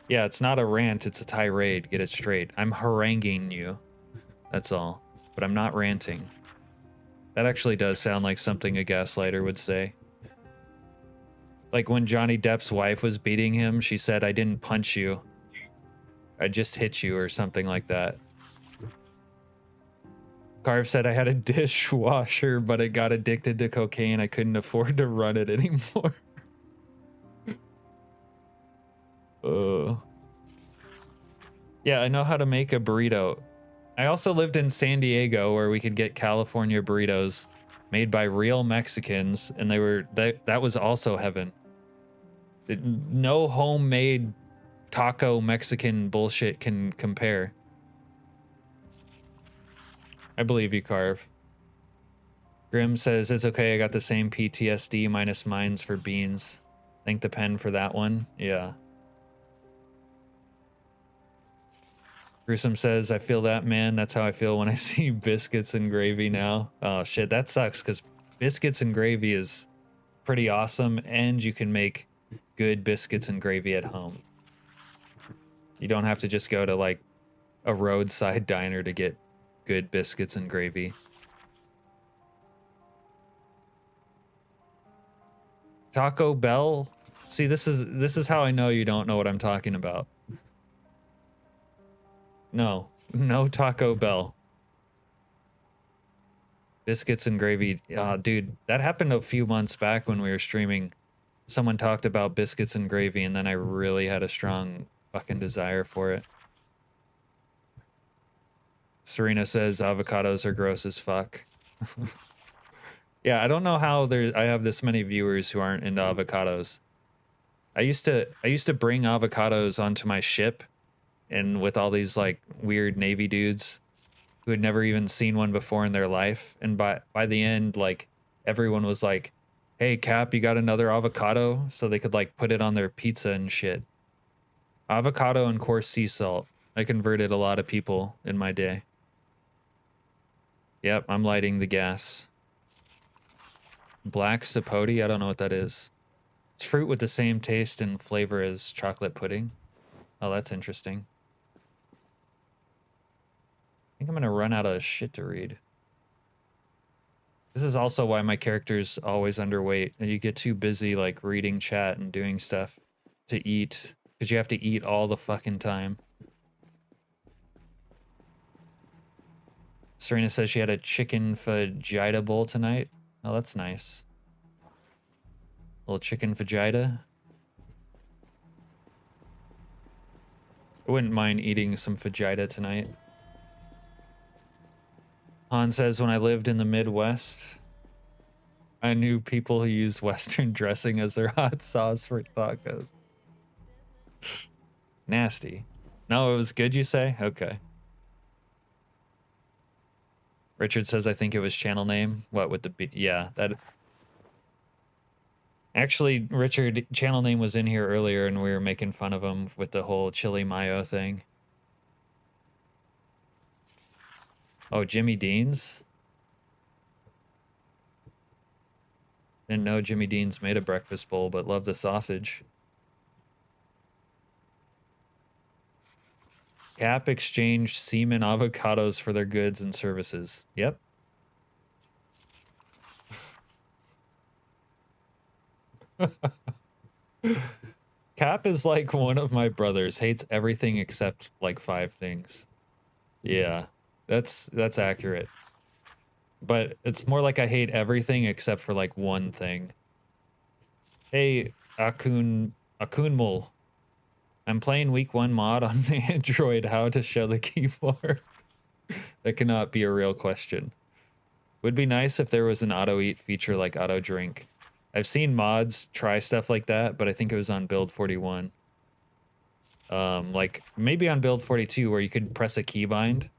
S1: Yeah, it's not a rant, it's a tirade. Get it straight. I'm haranguing you. That's all. But I'm not ranting. That actually does sound like something a gaslighter would say. Like when Johnny Depp's wife was beating him, she said, I didn't punch you. I just hit you or something like that. Carve said I had a dishwasher, but it got addicted to cocaine. I couldn't afford to run it anymore. Yeah, I know how to make a burrito. I also lived in San Diego where we could get California burritos made by real Mexicans, and that was also heaven. No homemade taco Mexican bullshit can compare. I believe you, Carve. Grim says, it's okay, I got the same PTSD minus mines for beans. Thank the pen for that one. Yeah. Gruesome says, I feel that, man. That's how I feel when I see biscuits and gravy now. Oh, shit, that sucks, because biscuits and gravy is pretty awesome, and you can make good biscuits and gravy at home. You don't have to just go to, like, a roadside diner to get good biscuits and gravy. Taco Bell? See, this is how I know you don't know what I'm talking about. No Taco Bell. Biscuits and gravy. Dude, that happened a few months back when we were streaming. Someone talked about biscuits and gravy, and then I really had a strong fucking desire for it. Serena says avocados are gross as fuck. Yeah, I don't know how I have this many viewers who aren't into avocados. I used to bring avocados onto my ship, and with all these like weird Navy dudes who had never even seen one before in their life, and by the end, like everyone was like, "Hey Cap, you got another avocado?" So they could like put it on their pizza and shit. Avocado and coarse sea salt. I converted a lot of people in my day. Yep, I'm lighting the gas. Black sapote, I don't know what that is. It's fruit with the same taste and flavor as chocolate pudding. Oh, that's interesting. I think I'm gonna run out of shit to read. This is also why my character's always underweight, and you get too busy like reading chat and doing stuff to eat, because you have to eat all the fucking time. Serena says she had a chicken fajita bowl tonight. Oh, that's nice. Little chicken fajita. I wouldn't mind eating some fajita tonight. Han says, when I lived in the Midwest, I knew people who used Western dressing as their hot sauce for tacos. Nasty. No, it was good, you say? Okay. Richard says, I think it was channel name. What with the B? Yeah, that. Actually, Richard, channel name was in here earlier and we were making fun of him with the whole chili mayo thing. Oh, Jimmy Dean's? Didn't know Jimmy Dean's made a breakfast bowl, but love the sausage. Cap exchanged semen avocados for their goods and services. Yep. Cap is like one of my brothers, hates everything except like 5 things. Yeah, that's accurate. But it's more like I hate everything except for like one thing. Hey, Akunmul. I'm playing week 1 mod on the Android, how to show the keyboard. That cannot be a real question. Would be nice if there was an auto eat feature like auto drink. I've seen mods try stuff like that, but I think it was on build 41. Like maybe on build 42 where you could press a keybind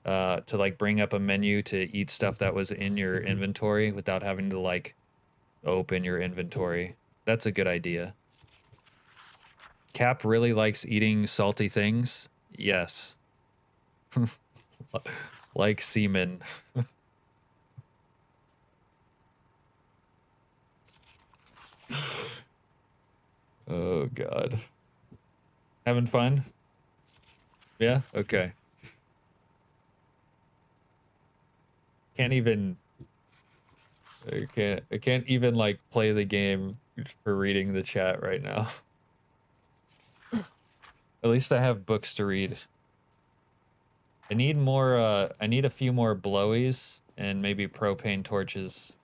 S1: to like bring up a menu to eat stuff that was in your inventory without having to like open your inventory. That's a good idea. Cap really likes eating salty things. Yes. Like semen. Oh god. Having fun? Yeah? Okay. Can't even I can't even like play the game for reading the chat right now. At least I have books to read. I need more I need a few more blowies and maybe propane torches.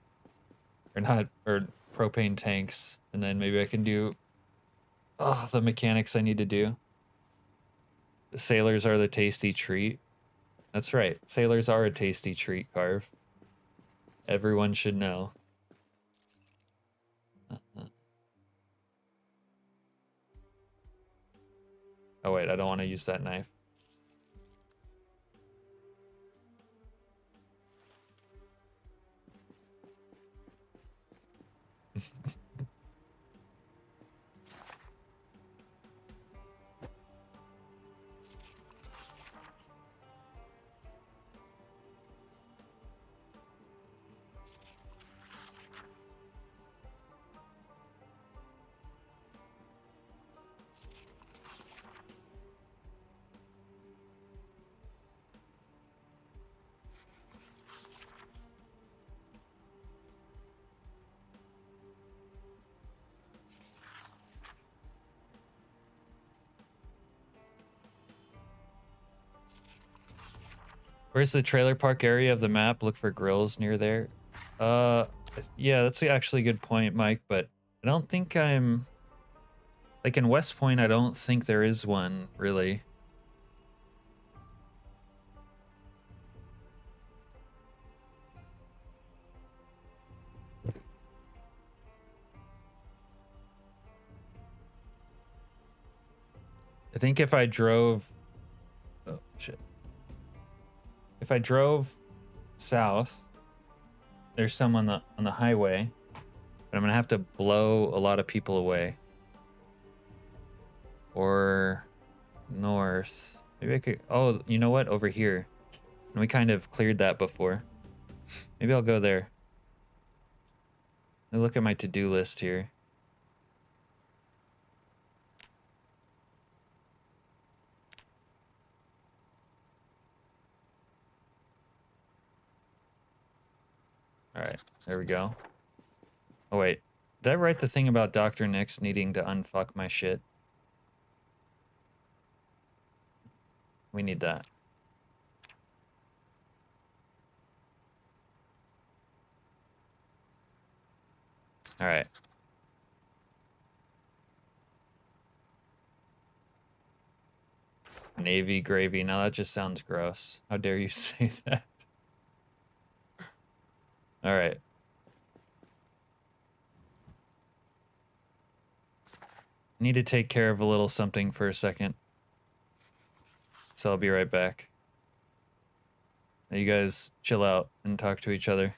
S1: Or propane tanks, and then maybe I can do the mechanics I need to do. The sailors are the tasty treat. That's right. Sailors are a tasty treat, Carve. Everyone should know. Oh wait, I don't want to use that knife. Where's the trailer park area of the map? Look for grills near there. Yeah, that's actually a good point, Mike, but I don't think I'm... Like in West Point, I don't think there is one, really. I think if I drove, oh shit. If I drove south, there's some on the highway, but I'm gonna have to blow a lot of people away. Or north. Maybe I could, oh, you know what? Over here. And we kind of cleared that before. Maybe I'll go there. Let me look at my to-do list here. All right, there we go. Oh, wait. Did I write the thing about Dr. Nix needing to unfuck my shit? We need that. All right. Navy gravy. Now that just sounds gross. How dare you say that? All right. Need to take care of a little something for a second. So I'll be right back. Now you guys chill out and talk to each other.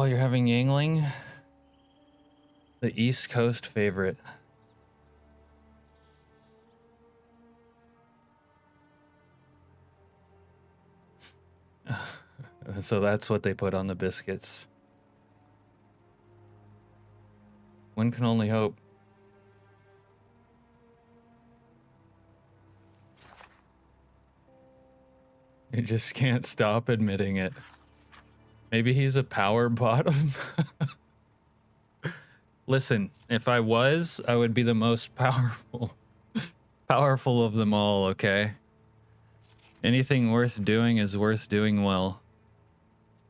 S1: you're having Yangling? The East Coast favorite. So that's what they put on the biscuits. One can only hope. You just can't stop admitting it. Maybe he's a power bottom. Listen, if I was, I would be the most powerful. Powerful of them all, okay? Anything worth doing is worth doing well.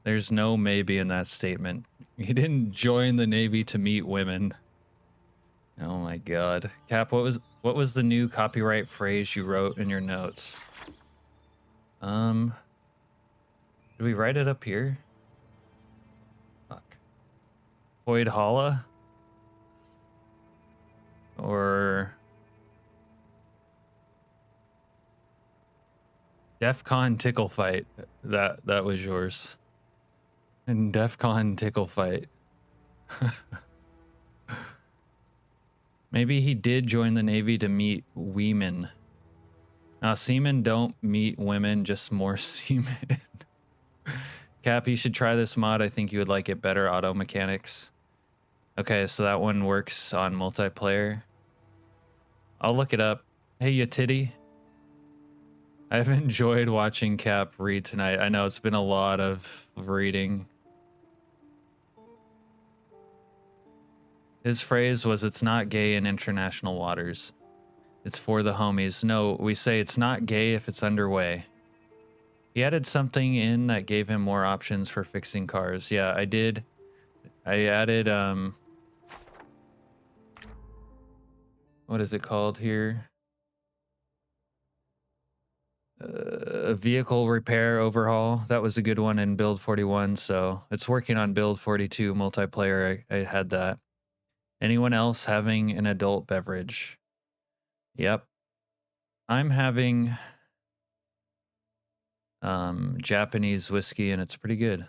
S1: There's no maybe in that statement. He didn't join the Navy to meet women. Oh my god. Cap, what was the new copyright phrase you wrote in your notes? Did we write it up here? Fuck. Hoyd Holla? Or DEFCON Tickle Fight. That was yours. And DEFCON Tickle Fight. Maybe he did join the Navy to meet women. Now, seamen don't meet women, just more seamen. Cap, you should try this mod. I think you would like it better. Auto mechanics. Okay, so that one works on multiplayer. I'll look it up. Hey, you titty. I've enjoyed watching Cap read tonight. I know it's been a lot of reading. His phrase was, "It's not gay in international waters. It's for the homies." No, we say it's not gay if it's underway. He added something in that gave him more options for fixing cars. Yeah, I did. I added, what is it called here? A vehicle repair overhaul. That was a good one in build 41, so it's working on build 42 multiplayer. I had that. Anyone else having an adult beverage? Yep. I'm having Japanese whiskey, and it's pretty good.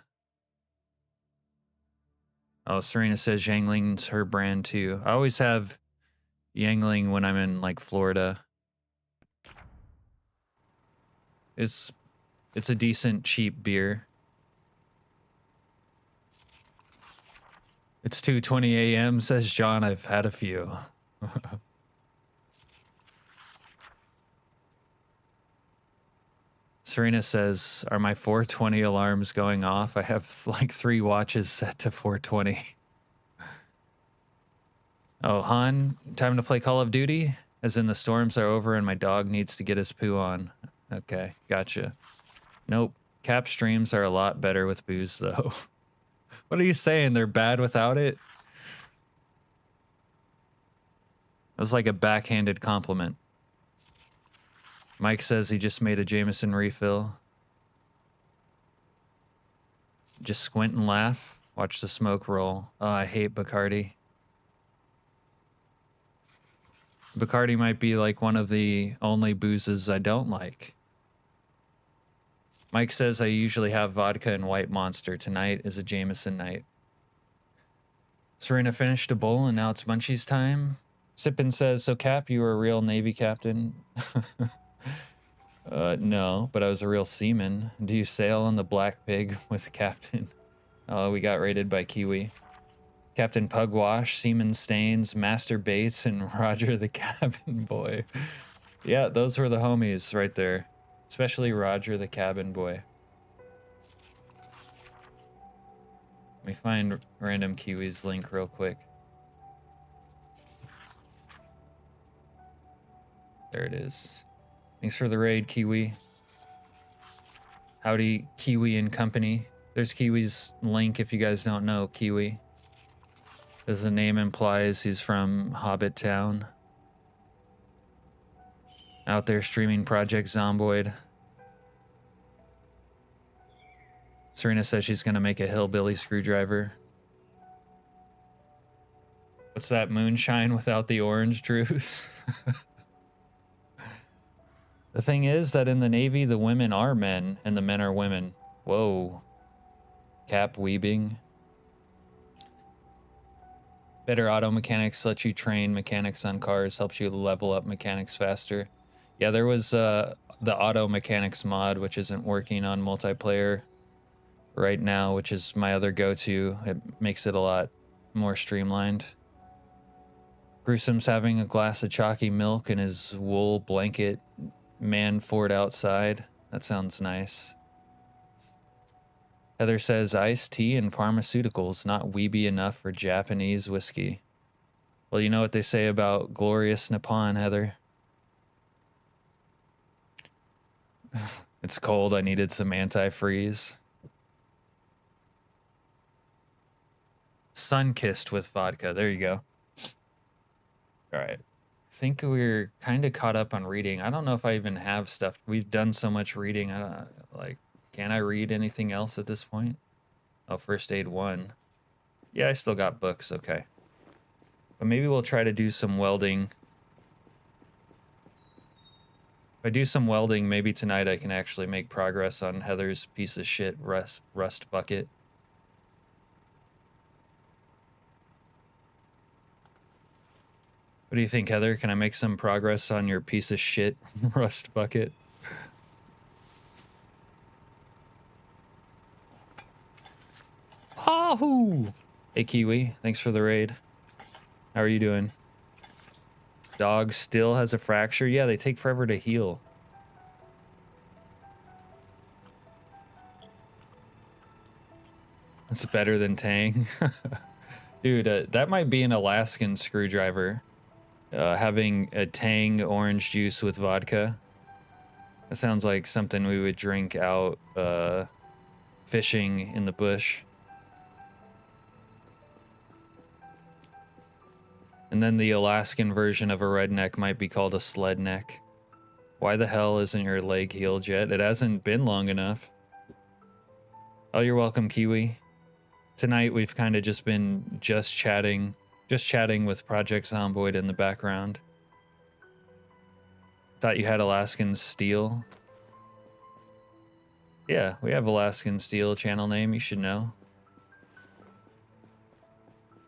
S1: Oh, Serena says Yangling's her brand too. I always have Yangling when I'm in like Florida. It's a decent cheap beer. It's 2:20 a.m. says John. I've had a few. Serena says, "Are my 4:20 alarms going off? I have like 3 watches set to 4:20." Oh, Han, time to play Call of Duty? As in the storms are over and my dog needs to get his poo on. Okay, gotcha. Nope. Cap streams are a lot better with booze, though. What are you saying? They're bad without it? It was like a backhanded compliment. Mike says he just made a Jameson refill. Just squint and laugh. Watch the smoke roll. Oh, I hate Bacardi. Bacardi might be like one of the only boozes I don't like. Mike says I usually have vodka and white monster. Tonight is a Jameson night. Serena finished a bowl and now it's Munchies time. Sippin says, "So Cap, you were a real Navy captain?" No, but I was a real seaman. Do you sail on the Black Pig with Captain? Oh, we got raided by Kiwi. Captain Pugwash, Seaman Stains, Master Bates, and Roger the Cabin Boy. Yeah, those were the homies right there. Especially Roger the Cabin Boy. Let me find Random Kiwi's link real quick. There it is. Thanks for the raid, Kiwi. Howdy, Kiwi and company. There's Kiwi's link if you guys don't know Kiwi. As the name implies, he's from Hobbit Town. Out there streaming Project Zomboid. Serena says she's gonna make a hillbilly screwdriver. What's that, moonshine without the orange juice? The thing is that in the Navy, the women are men and the men are women. Whoa. Cap weebing. Better auto mechanics let you train mechanics on cars, helps you level up mechanics faster. Yeah, there was the auto mechanics mod, which isn't working on multiplayer right now, which is my other go-to. It makes it a lot more streamlined. Gruesome's having a glass of chalky milk in his wool blanket man fort outside. That sounds nice. Heather says iced tea and pharmaceuticals, not weeby enough for Japanese whiskey. Well, you know what they say about glorious Nippon, Heather. It's cold. I needed some antifreeze. Sun-kissed with vodka. There you go. All right. I think we're kind of caught up on reading. I don't know if I even have stuff. We've done so much reading. I don't like. Can I read anything else at this point? Oh, first aid 1. Yeah, I still got books. Okay. But maybe we'll try to do some welding. If I do some welding, maybe tonight I can actually make progress on Heather's piece of shit rust bucket. What do you think, Heather? Can I make some progress on your piece of shit rust bucket? Ahoo! Hey, Kiwi. Thanks for the raid. How are you doing? Dog still has a fracture? Yeah, they take forever to heal. It's better than Tang. Dude, that might be an Alaskan screwdriver. Having a Tang orange juice with vodka. That sounds like something we would drink out fishing in the bush. And then the Alaskan version of a redneck might be called a sled neck. Why the hell isn't your leg healed yet? It hasn't been long enough. Oh, you're welcome, Kiwi. Tonight we've kind of just been chatting with Project Zomboid in the background. Thought you had Alaskan Steel. Yeah, we have Alaskan Steel channel name, you should know.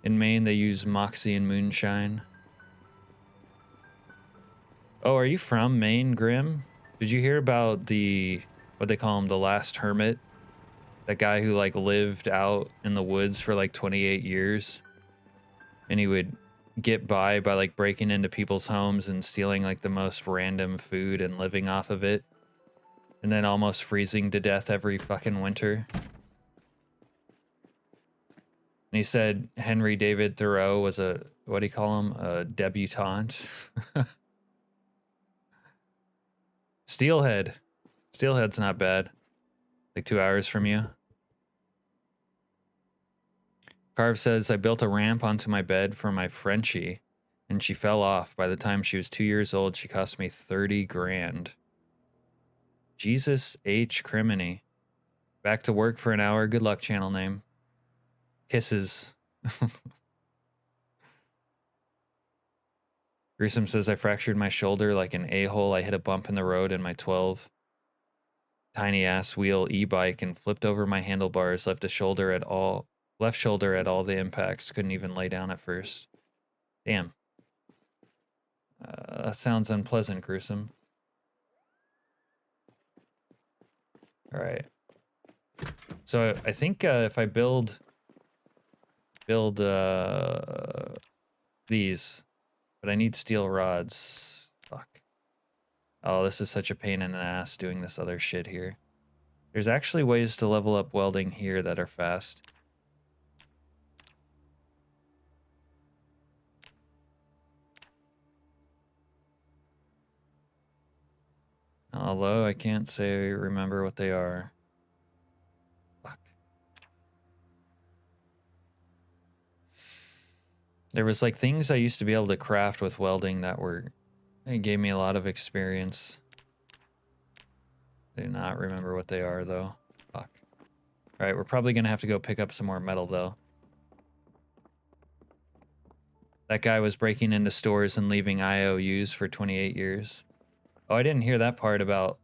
S1: In Maine, they use Moxie and Moonshine. Oh, are you from Maine, Grim? Did you hear about what they call him, the last hermit? That guy who like lived out in the woods for like 28 years. And he would get by like breaking into people's homes and stealing like the most random food and living off of it. And then almost freezing to death every fucking winter. And he said Henry David Thoreau was what do you call him? A debutante. Steelhead. Steelhead's not bad. Like 2 hours from you. Carve says, I built a ramp onto my bed for my Frenchie, and she fell off. By the time she was 2 years old, she cost me 30 grand. Jesus H. Criminy. Back to work for an hour. Good luck, channel name. Kisses. Gruesome says, I fractured my shoulder like an a-hole. I hit a bump in the road in my 12 tiny ass wheel e-bike and flipped over my handlebars, left shoulder at all the impacts. Couldn't even lay down at first. Damn. That sounds unpleasant, Gruesome. All right. So I think if I build these, but I need steel rods. Fuck. Oh, this is such a pain in the ass doing this other shit here. There's actually ways to level up welding here that are fast. Although I can't say remember what they are. Fuck. There was like things I used to be able to craft with welding that it gave me a lot of experience. I do not remember what they are though. Fuck. All right, we're probably gonna have to go pick up some more metal though. That guy was breaking into stores and leaving IOUs for 28 years. Oh, I didn't hear that part about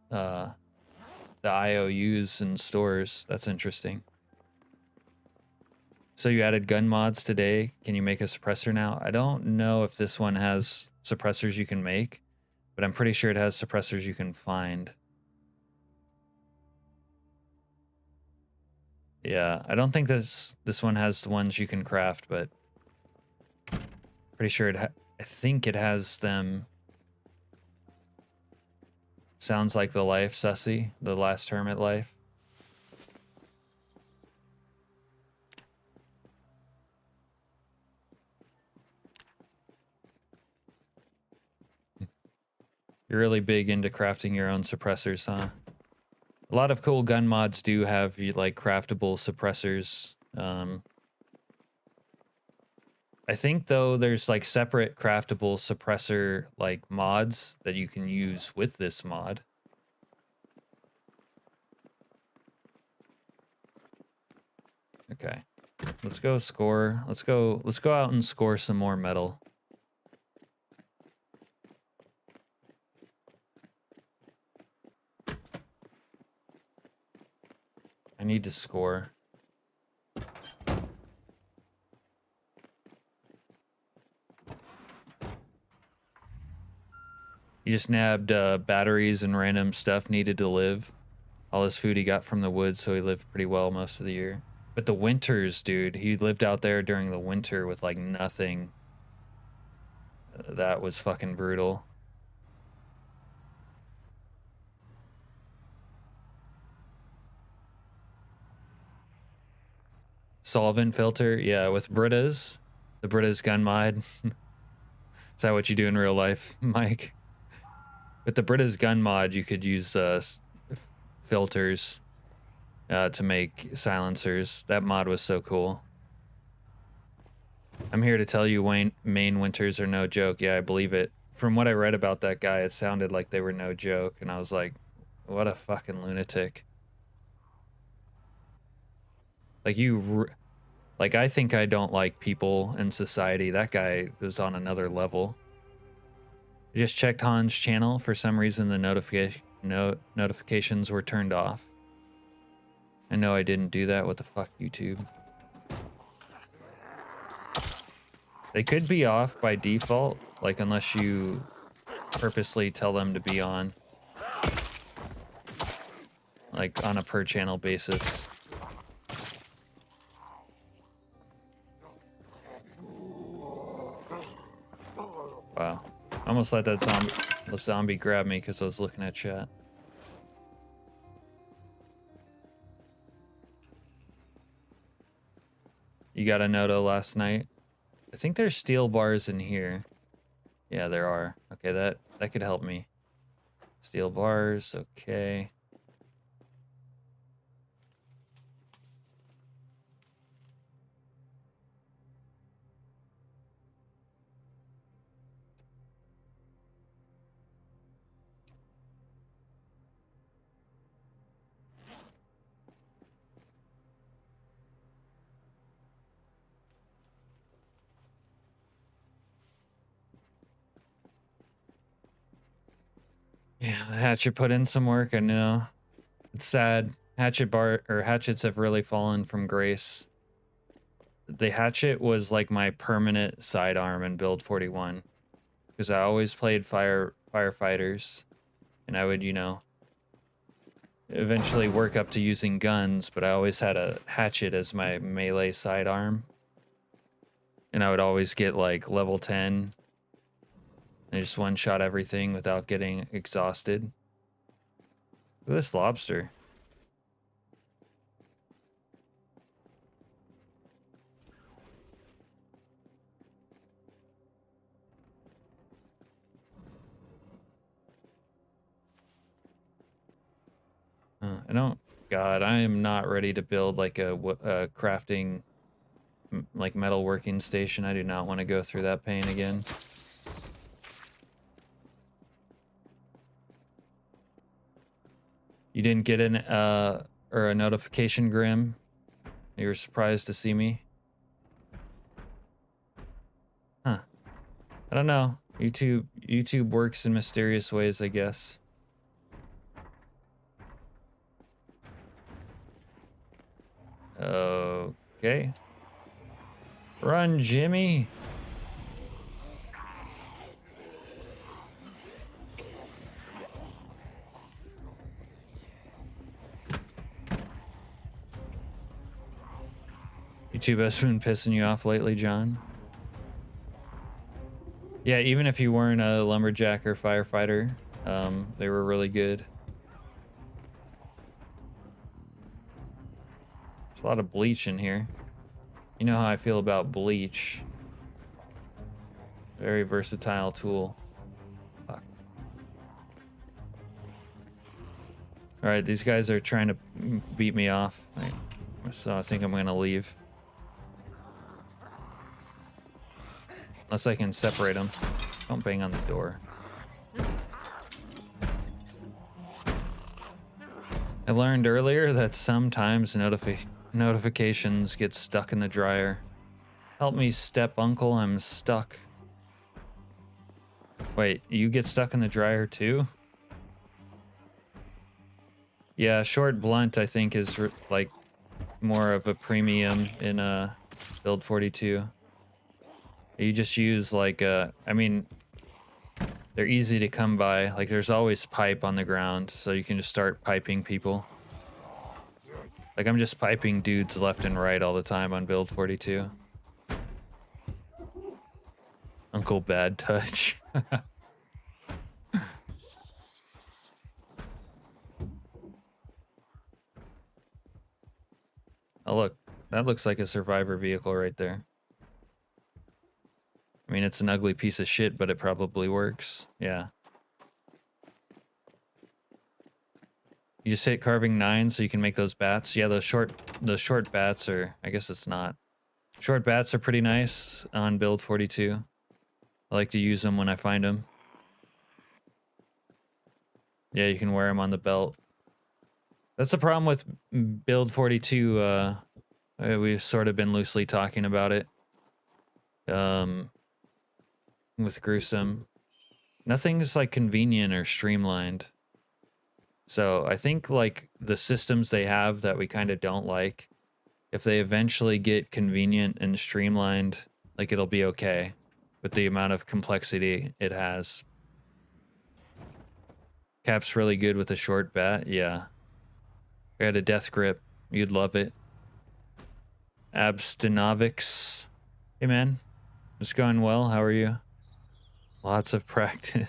S1: the IOUs in stores. That's interesting. So you added gun mods today. Can you make a suppressor now? I don't know if this one has suppressors you can make, but I'm pretty sure it has suppressors you can find. Yeah, I don't think this one has the ones you can craft, but pretty sure I think it has them. Sounds like the life, Sussy, the last hermit life. You're really big into crafting your own suppressors, huh? A lot of cool gun mods do have like craftable suppressors. I think though there's like separate craftable suppressor like mods that you can use with this mod. Okay. Let's go score. Let's go out and score some more metal. I need to score. He just nabbed batteries and random stuff needed to live. All his food he got from the woods, so he lived pretty well most of the year. But the winters, dude, he lived out there during the winter with like nothing. That was fucking brutal. Solvent filter, yeah, with Brita's. The Brita's gun mod. Is that what you do in real life, Mike? With the Brita's gun mod, you could use filters to make silencers. That mod was so cool. I'm here to tell you, Maine winters are no joke. Yeah, I believe it. From what I read about that guy, it sounded like they were no joke, and I was like, what a fucking lunatic. Like like I think I don't like people in society. That guy was on another level. I just checked Han's channel. For some reason, the notifications were turned off. I know I didn't do that. What the fuck, YouTube? They could be off by default, like unless you purposely tell them to be on. Like on a per channel basis. Wow. I almost let that zombie grab me because I was looking at chat. You got a Noto last night? I think there's steel bars in here. Yeah, there are. Okay, that could help me. Steel bars, okay. Yeah, the hatchet put in some work, I know. It's sad. Hatchets have really fallen from grace. The hatchet was like my permanent sidearm in build 41. Because I always played firefighters. And I would, you know, eventually work up to using guns, but I always had a hatchet as my melee sidearm. And I would always get like level 10. And just one-shot everything without getting exhausted. Look at this lobster. I don't... God, I am not ready to build like a crafting, like metal working station. I do not want to go through that pain again. You didn't get or a notification, Grim? You were surprised to see me? Huh. I don't know. YouTube works in mysterious ways, I guess. Okay. Run, Jimmy. YouTube has been pissing you off lately, John? Yeah, even if you weren't a lumberjack or firefighter, they were really good. There's a lot of bleach in here. You know how I feel about bleach. Very versatile tool. Fuck. All right, these guys are trying to beat me off. So I think I'm gonna leave. Unless I can separate them. Don't bang on the door. I learned earlier that sometimes notifications get stuck in the dryer. Help me, step uncle, I'm stuck. Wait, you get stuck in the dryer too? Yeah, short blunt I think is like more of a premium in build 42. You just use like I mean, they're easy to come by. Like there's always pipe on the ground, so you can just start piping people. Like I'm just piping dudes left and right all the time on build 42. Uncle Bad Touch. Oh look, that looks like a survivor vehicle right there. I mean, it's an ugly piece of shit, but it probably works. Yeah. You just hit carving 9 so you can make those bats. Yeah, those short bats are, I guess it's not. Short bats are pretty nice on build 42. I like to use them when I find them. Yeah, you can wear them on the belt. That's the problem with build 42. We've sort of been loosely talking about it. With gruesome. Nothing's like convenient or streamlined. So I think like the systems they have that we kind of don't like, if they eventually get convenient and streamlined, like it'll be okay with the amount of complexity it has. Cap's really good with a short bat. Yeah. I had a death grip. You'd love it. Abstinovix. Hey man. It's going well. How are you? Lots of practice.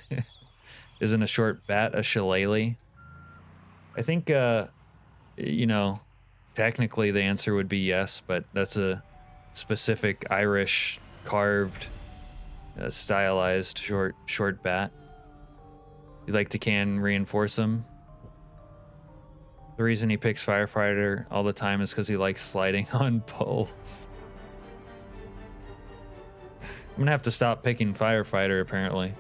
S1: Isn't a short bat a shillelagh? I think, you know, technically the answer would be yes, but that's a specific Irish carved, stylized short bat. You like to can reinforce them. The reason he picks firefighter all the time is because he likes sliding on poles. I'm gonna have to stop picking firefighter, apparently.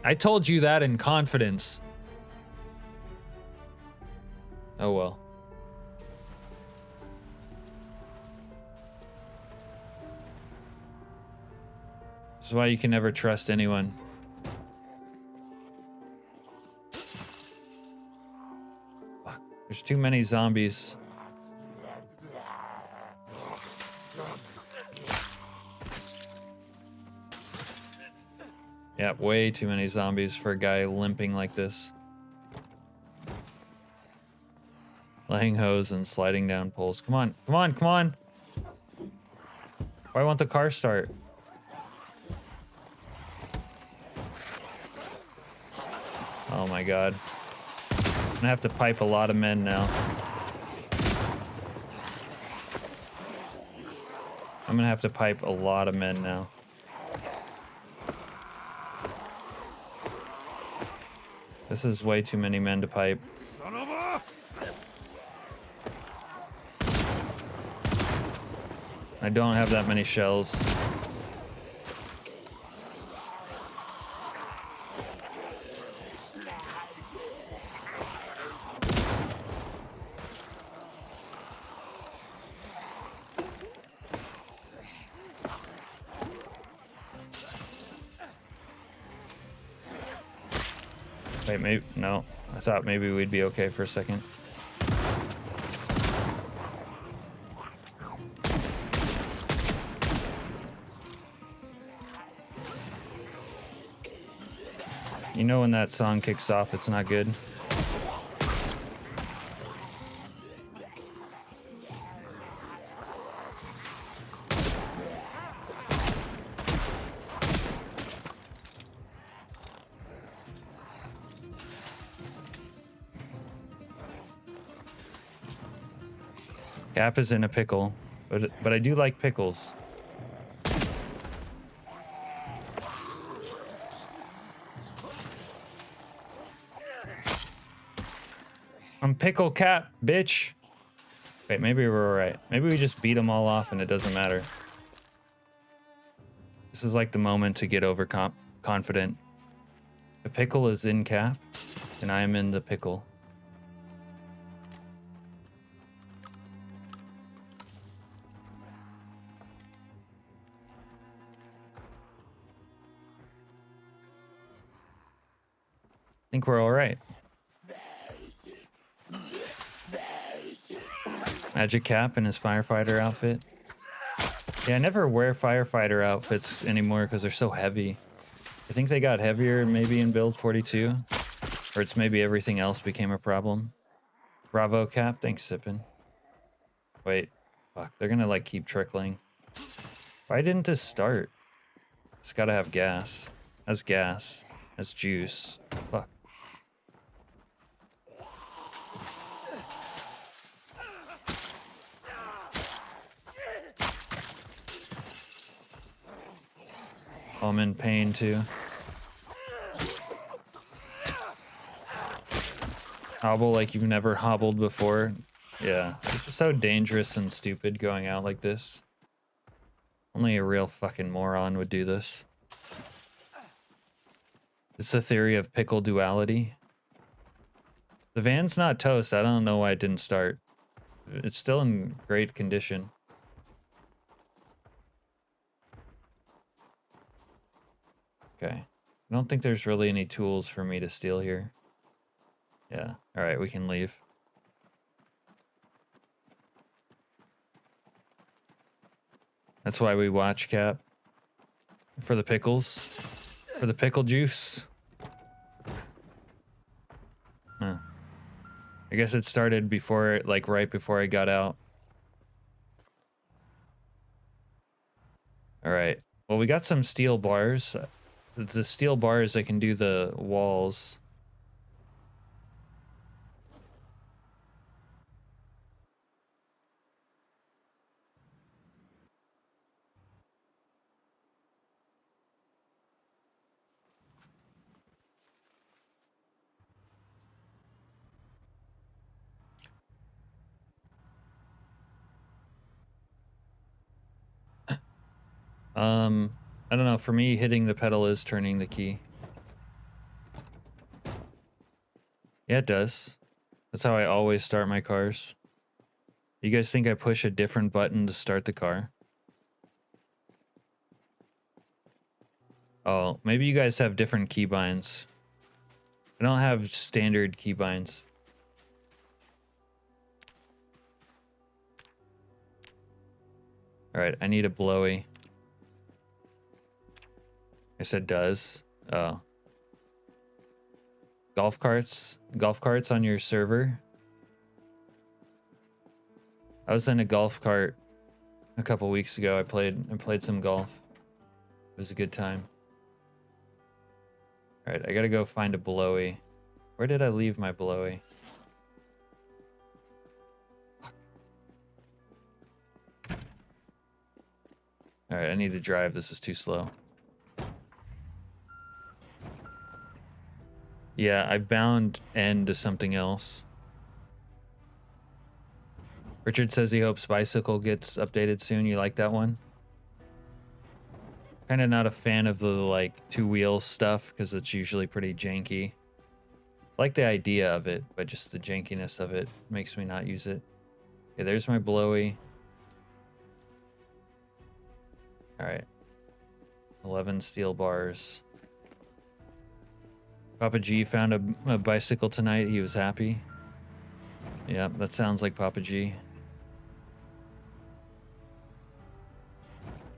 S1: I told you that in confidence. Oh well. This is why you can never trust anyone. Fuck, there's too many zombies. Yeah, way too many zombies for a guy limping like this. Laying hose and sliding down poles. Come on, come on, come on. Why won't the car start? Oh my god. I'm gonna have to pipe a lot of men now. I'm gonna have to pipe a lot of men now. This is way too many men to pipe.
S2: Son of a...
S1: I don't have that many shells. Wait, maybe, no. I thought maybe we'd be okay for a second. You know when that song kicks off, it's not good. Cap is in a pickle, but I do like pickles. I'm Pickle Cap, bitch. Wait, maybe we're alright. Maybe we just beat them all off and it doesn't matter. This is like the moment to get confident. The pickle is in Cap, and I am in the pickle. I think we're alright. Magic Cap in his firefighter outfit. Yeah, I never wear firefighter outfits anymore because they're so heavy. I think they got heavier maybe in build 42. Or it's maybe everything else became a problem. Bravo Cap, thanks Sippin. Wait, fuck, they're gonna like keep trickling. Why didn't this start? It's gotta have gas. That's gas. That's juice. Fuck. Oh, I'm in pain too. Hobble like you've never hobbled before. Yeah, this is so dangerous and stupid going out like this. Only a real fucking moron would do this. It's the theory of pickle duality. The van's not toast. I don't know why it didn't start. It's still in great condition. Okay. I don't think there's really any tools for me to steal here. Yeah. Alright, we can leave. That's why we watch Cap. For the pickles. For the pickle juice. Huh. I guess it started before, like right before I got out. Alright. Well, we got some steel bars. The steel bars that can do the walls. I don't know. For me, hitting the pedal is turning the key. Yeah, it does. That's how I always start my cars. You guys think I push a different button to start the car? Oh, maybe you guys have different keybinds. I don't have standard keybinds. Alright, I need a blowy. I said does. Oh. Golf carts? Golf carts on your server? I was in a golf cart a couple weeks ago. I played some golf. It was a good time. Alright, I gotta go find a blowy. Where did I leave my blowy? Alright, I need to drive. This is too slow. Yeah, I bound N to something else. Richard says he hopes Bicycle gets updated soon. You like that one? Kind of not a fan of the, like, two-wheel stuff, because it's usually pretty janky. I like the idea of it, but just the jankiness of it makes me not use it. Okay, there's my blowy. Alright. 11 steel bars. Papa G found a bicycle tonight. He was happy. Yeah, that sounds like Papa G.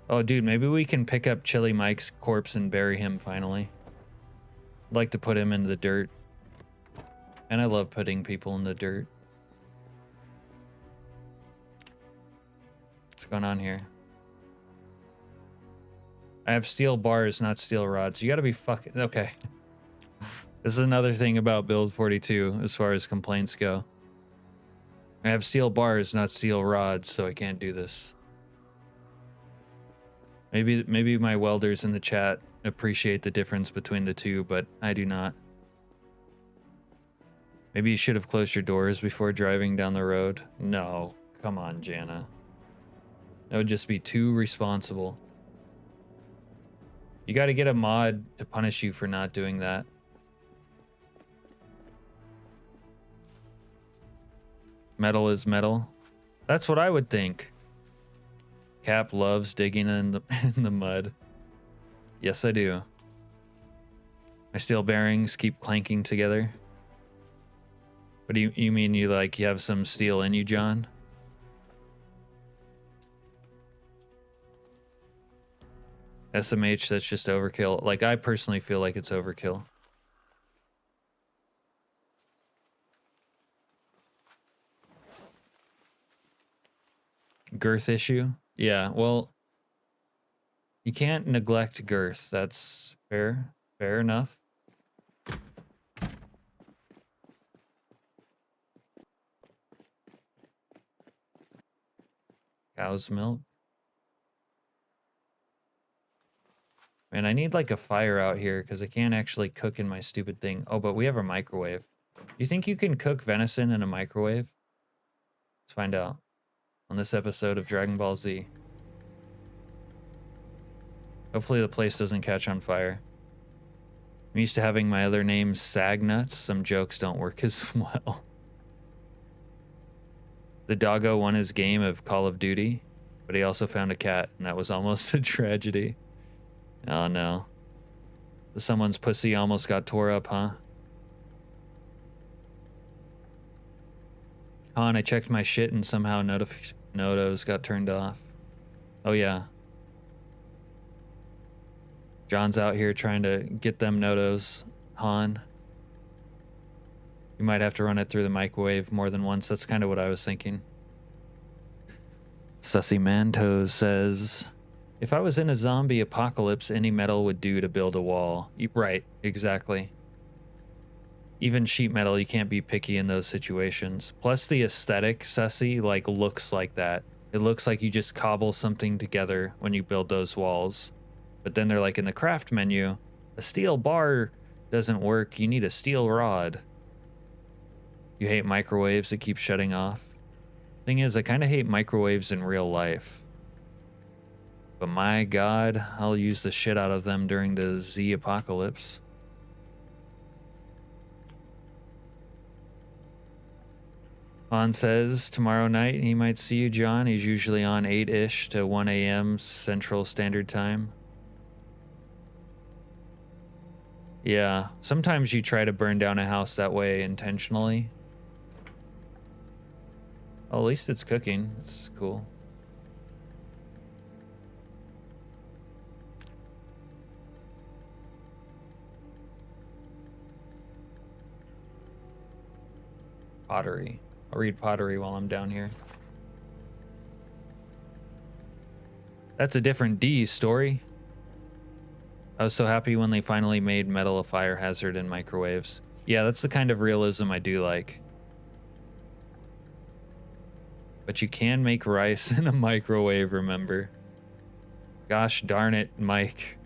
S1: Oh, dude, maybe we can pick up Chili Mike's corpse and bury him finally. I'd like to put him in the dirt. And I love putting people in the dirt. What's going on here? I have steel bars, not steel rods. You gotta be fucking... Okay. This is another thing about Build 42 as far as complaints go. I have steel bars, not steel rods, so I can't do this. Maybe my welders in the chat appreciate the difference between the two, but I do not. Maybe you should have closed your doors before driving down the road. No, come on, Jana. That would just be too responsible. You gotta get a mod to punish you for not doing that. Metal is metal. That's what I would think. Cap loves digging in the in the mud. Yes, I do. My steel bearings keep clanking together. What do you mean you have some steel in you, John? SMH, that's just overkill. Like, I personally feel like it's overkill. Girth issue? Yeah, well, you can't neglect girth. That's fair. Fair enough. Cow's milk. Man, I need like a fire out here because I can't actually cook in my stupid thing. Oh, but we have a microwave. You think you can cook venison in a microwave? Let's find out on this episode of Dragon Ball Z. Hopefully the place doesn't catch on fire. I'm used to having my other name Sagnuts. Some jokes don't work as well. The doggo won his game of Call of Duty, but he also found a cat, and that was almost a tragedy. Oh no. Someone's pussy almost got tore up, huh? Han, I checked my shit and somehow notos got turned off. Oh yeah. John's out here trying to get them notos, Han. You might have to run it through the microwave more than once. That's kind of what I was thinking. Sussy Mantos says, if I was in a zombie apocalypse, any metal would do to build a wall. Right, exactly. Even sheet metal, you can't be picky in those situations. Plus the aesthetic, Sussy, like, looks like that. It looks like you just cobble something together when you build those walls. But then they're like in the craft menu, a steel bar doesn't work, you need a steel rod. You hate microwaves that keep shutting off. Thing is, I kind of hate microwaves in real life. But my god, I'll use the shit out of them during the Z apocalypse. Han says tomorrow night he might see you, John. He's usually on 8-ish to 1 a.m. Central Standard Time. Yeah, sometimes you try to burn down a house that way intentionally. Oh, at least it's cooking. It's cool. Pottery. I'll read pottery while I'm down here. That's a different D story. I was so happy when they finally made metal a fire hazard in microwaves. Yeah, that's the kind of realism I do like. But you can make rice in a microwave, remember? Gosh darn it, Mike.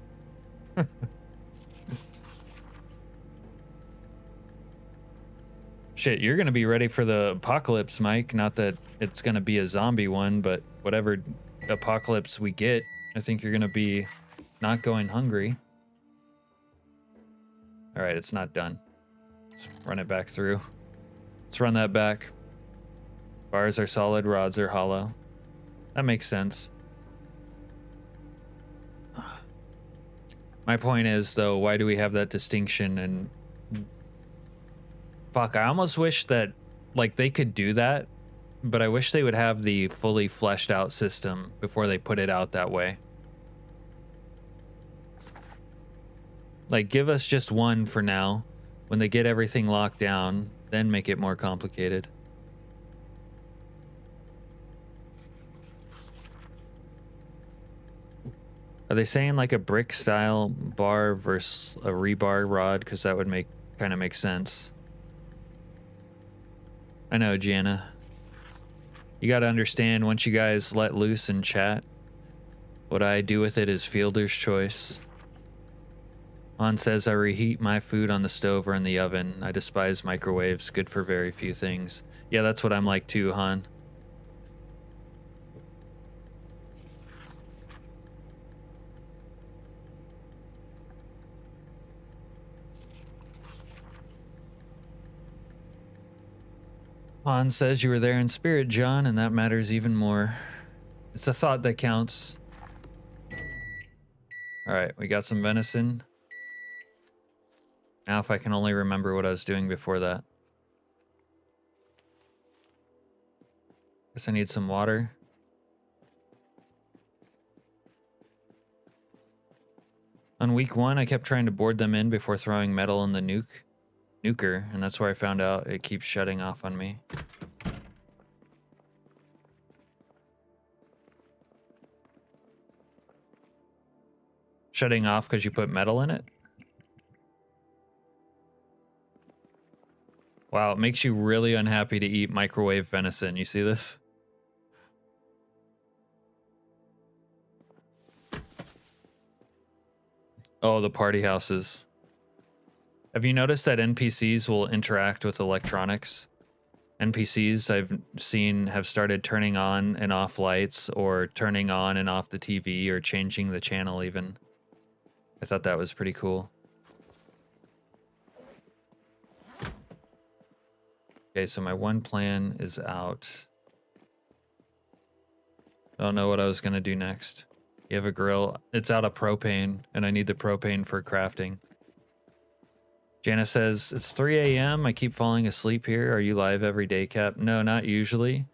S1: Shit, you're gonna be ready for the apocalypse, Mike. Not that it's gonna be a zombie one, but whatever apocalypse we get, I think you're gonna be not going hungry. All right, it's not done. Let's run it back through. Let's run that back. Bars are solid, rods are hollow. That makes sense. My point is, though, why do we have that distinction? And fuck, I almost wish that, like, they could do that, but I wish they would have the fully fleshed out system before they put it out that way. Like, give us just one for now. When they get everything locked down, then make it more complicated. Are they saying like a brick style bar versus a rebar rod? Because that would kind of make sense. I know, Gianna. You got to understand, once you guys let loose and chat, what I do with it is fielder's choice. Han says I reheat my food on the stove or in the oven. I despise microwaves, good for very few things. Yeah, that's what I'm like too, Han. Han says you were there in spirit, John, and that matters even more. It's a thought that counts. All right, we got some venison. Now if I can only remember what I was doing before that. Guess I need some water. On week 1, I kept trying to board them in before throwing metal in the nuker, and that's where I found out it keeps shutting off on me. Shutting off because you put metal in it? Wow, it makes you really unhappy to eat microwave venison. You see this? Oh, the party houses. Have you noticed that NPCs will interact with electronics? NPCs I've seen have started turning on and off lights, or turning on and off the TV, or changing the channel even. I thought that was pretty cool. Okay, so my one plan is out. Don't know what I was gonna do next. You have a grill. It's out of propane, and I need the propane for crafting. Jana says, it's 3 a.m. I keep falling asleep here. Are you live every day, Cap? No, not usually.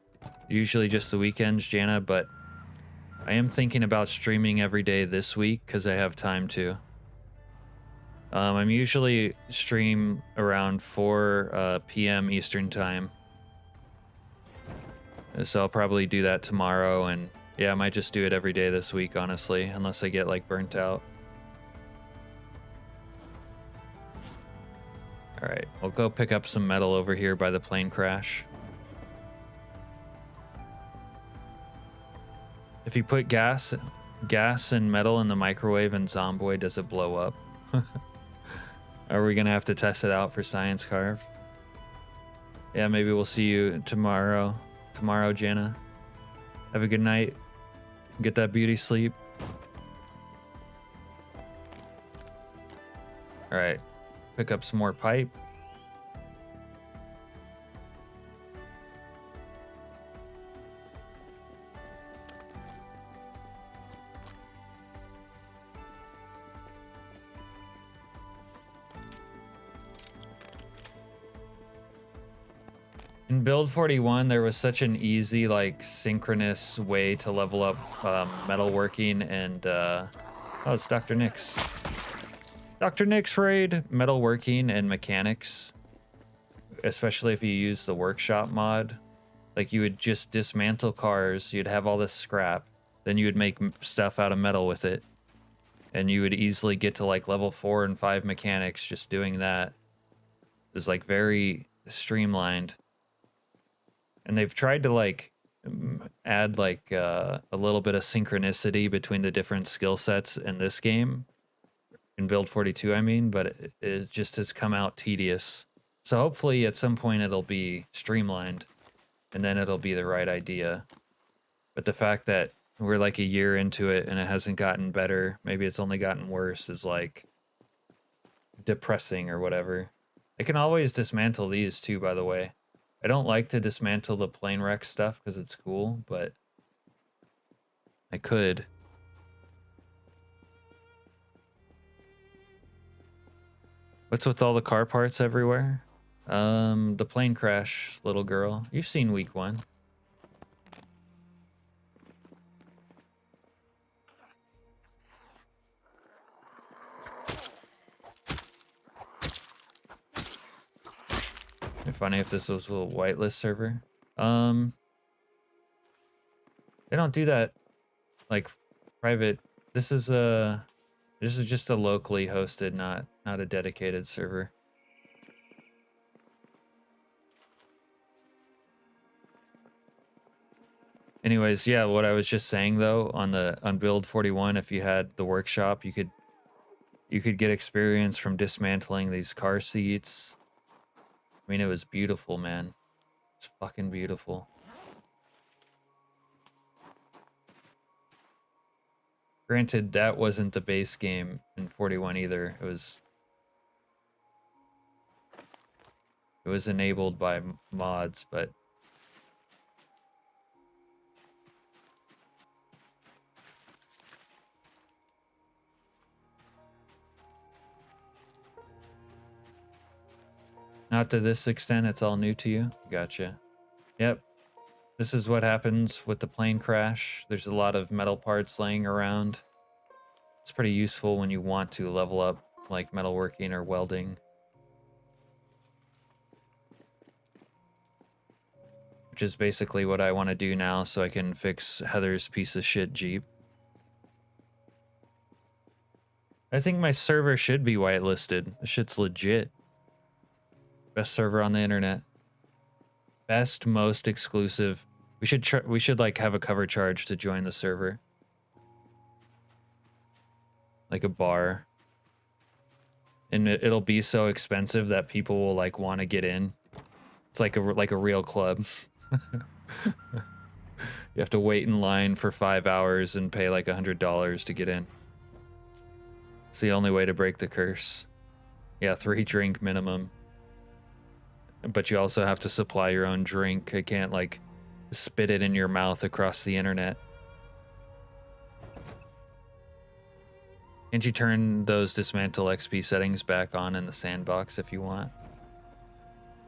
S1: Usually just the weekends, Jana, but I am thinking about streaming every day this week because I have time to. I'm usually stream around 4 p.m. Eastern time. So I'll probably do that tomorrow, and yeah, I might just do it every day this week, honestly, unless I get like burnt out. All right, we'll go pick up some metal over here by the plane crash. If you put gas and metal in the microwave and Zomboid, does it blow up? Are we gonna have to test it out for Science Carve? Yeah, maybe we'll see you tomorrow. Tomorrow, Jana. Have a good night. Get that beauty sleep. All right, pick up some more pipe. In build 41, there was such an easy, like, synchronous way to level up metalworking and, oh, it's Dr. Nix. Dr. Nix raid! Metalworking and mechanics, especially if you use the workshop mod. Like, you would just dismantle cars, you'd have all this scrap, then you would make stuff out of metal with it. And you would easily get to, like, level 4 and 5 mechanics just doing that. It was, like, very streamlined. And they've tried to like add like a little bit of synchronicity between the different skill sets in this game, in build 42 I mean, but it just has come out tedious. So hopefully at some point it'll be streamlined, and then it'll be the right idea. But the fact that we're like a year into it and it hasn't gotten better, maybe it's only gotten worse, is like depressing or whatever. I can always dismantle these too, by the way. I don't like to dismantle the plane wreck stuff because it's cool, but I could. What's with all the car parts everywhere? The plane crash, little girl. You've seen week 1. funny if this was a whitelist server. They don't do that like private. This is just a locally hosted, not a dedicated server. Anyways, yeah, what I was just saying though, on build 41, if you had the workshop, you could get experience from dismantling these car seats. I mean, it was beautiful, man. It's fucking beautiful. Granted, that wasn't the base game in 41 either. It was enabled by mods, but not to this extent. It's all new to you. Gotcha. Yep. This is what happens with the plane crash. There's a lot of metal parts laying around. It's pretty useful when you want to level up like metalworking or welding. Which is basically what I want to do now so I can fix Heather's piece of shit Jeep. I think my server should be whitelisted. This shit's legit. Best server on the internet. Best, most exclusive. We should like have a cover charge to join the server. Like a bar. And it'll be so expensive that people will like want to get in. It's like a real club. You have to wait in line for 5 hours and pay like $100 to get in. It's the only way to break the curse. Yeah, 3 drink minimum. But you also have to supply your own drink. I can't like spit it in your mouth across the internet. Can't you turn those dismantle XP settings back on in the sandbox if you want?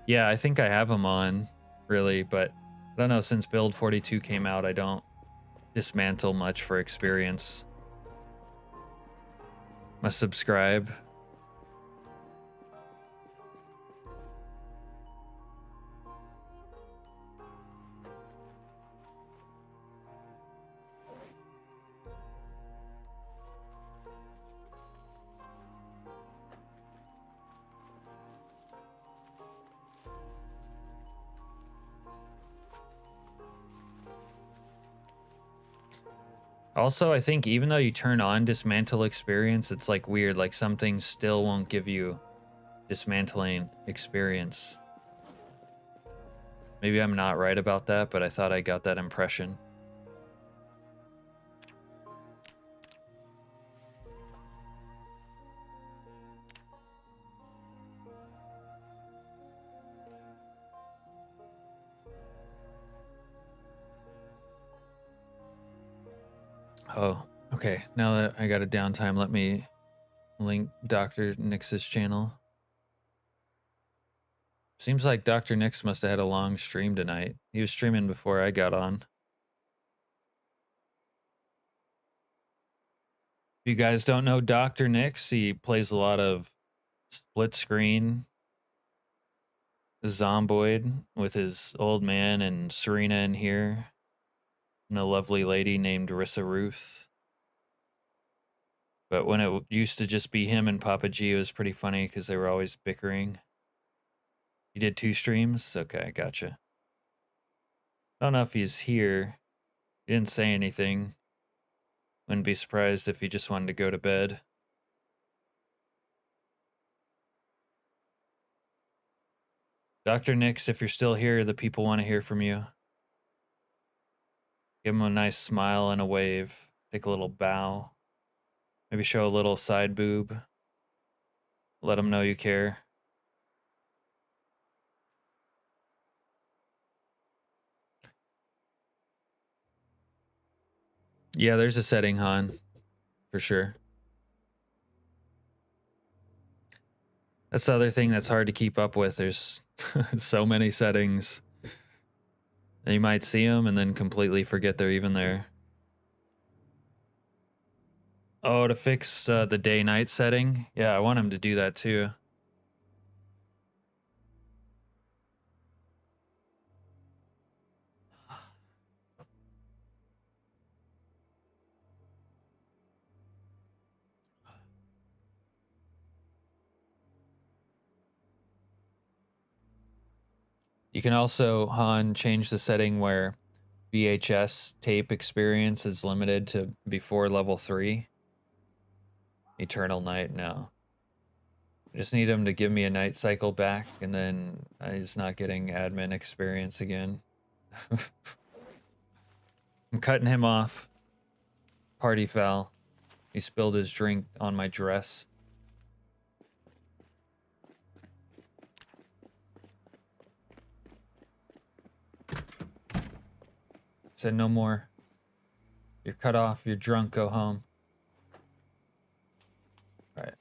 S1: Yeah, I think I have them on, really, but I don't know, since build 42 came out, I don't dismantle much for experience. Must subscribe. Also, I think even though you turn on dismantle experience, it's like weird, like something still won't give you dismantling experience. Maybe I'm not right about that, but I thought I got that impression. Oh, okay. Now that I got a downtime, let me link Dr. Nix's channel. Seems like Dr. Nix must have had a long stream tonight. He was streaming before I got on. If you guys don't know Dr. Nix, he plays a lot of split screen Zomboid with his old man and Serena in here. And a lovely lady named Rissa Ruth. But when it used to just be him and Papa G, it was pretty funny because they were always bickering. You did 2 streams? Okay, gotcha. I don't know if he's here. He didn't say anything. Wouldn't be surprised if he just wanted to go to bed. Dr. Nix, if you're still here, the people want to hear from you. Give him a nice smile and a wave. Take a little bow. Maybe show a little side boob. Let him know you care. Yeah, there's a setting, Han. For sure. That's the other thing that's hard to keep up with. There's so many settings. And you might see them and then completely forget they're even there. Oh, to fix the day-night setting? Yeah, I want him to do that too. You can also, Han, change the setting where VHS tape experience is limited to before level 3. Eternal Night, no. I just need him to give me a night cycle back, and then he's not getting admin experience again. I'm cutting him off. Party foul. He spilled his drink on my dress. Said no more. You're cut off. You're drunk. Go home. All right.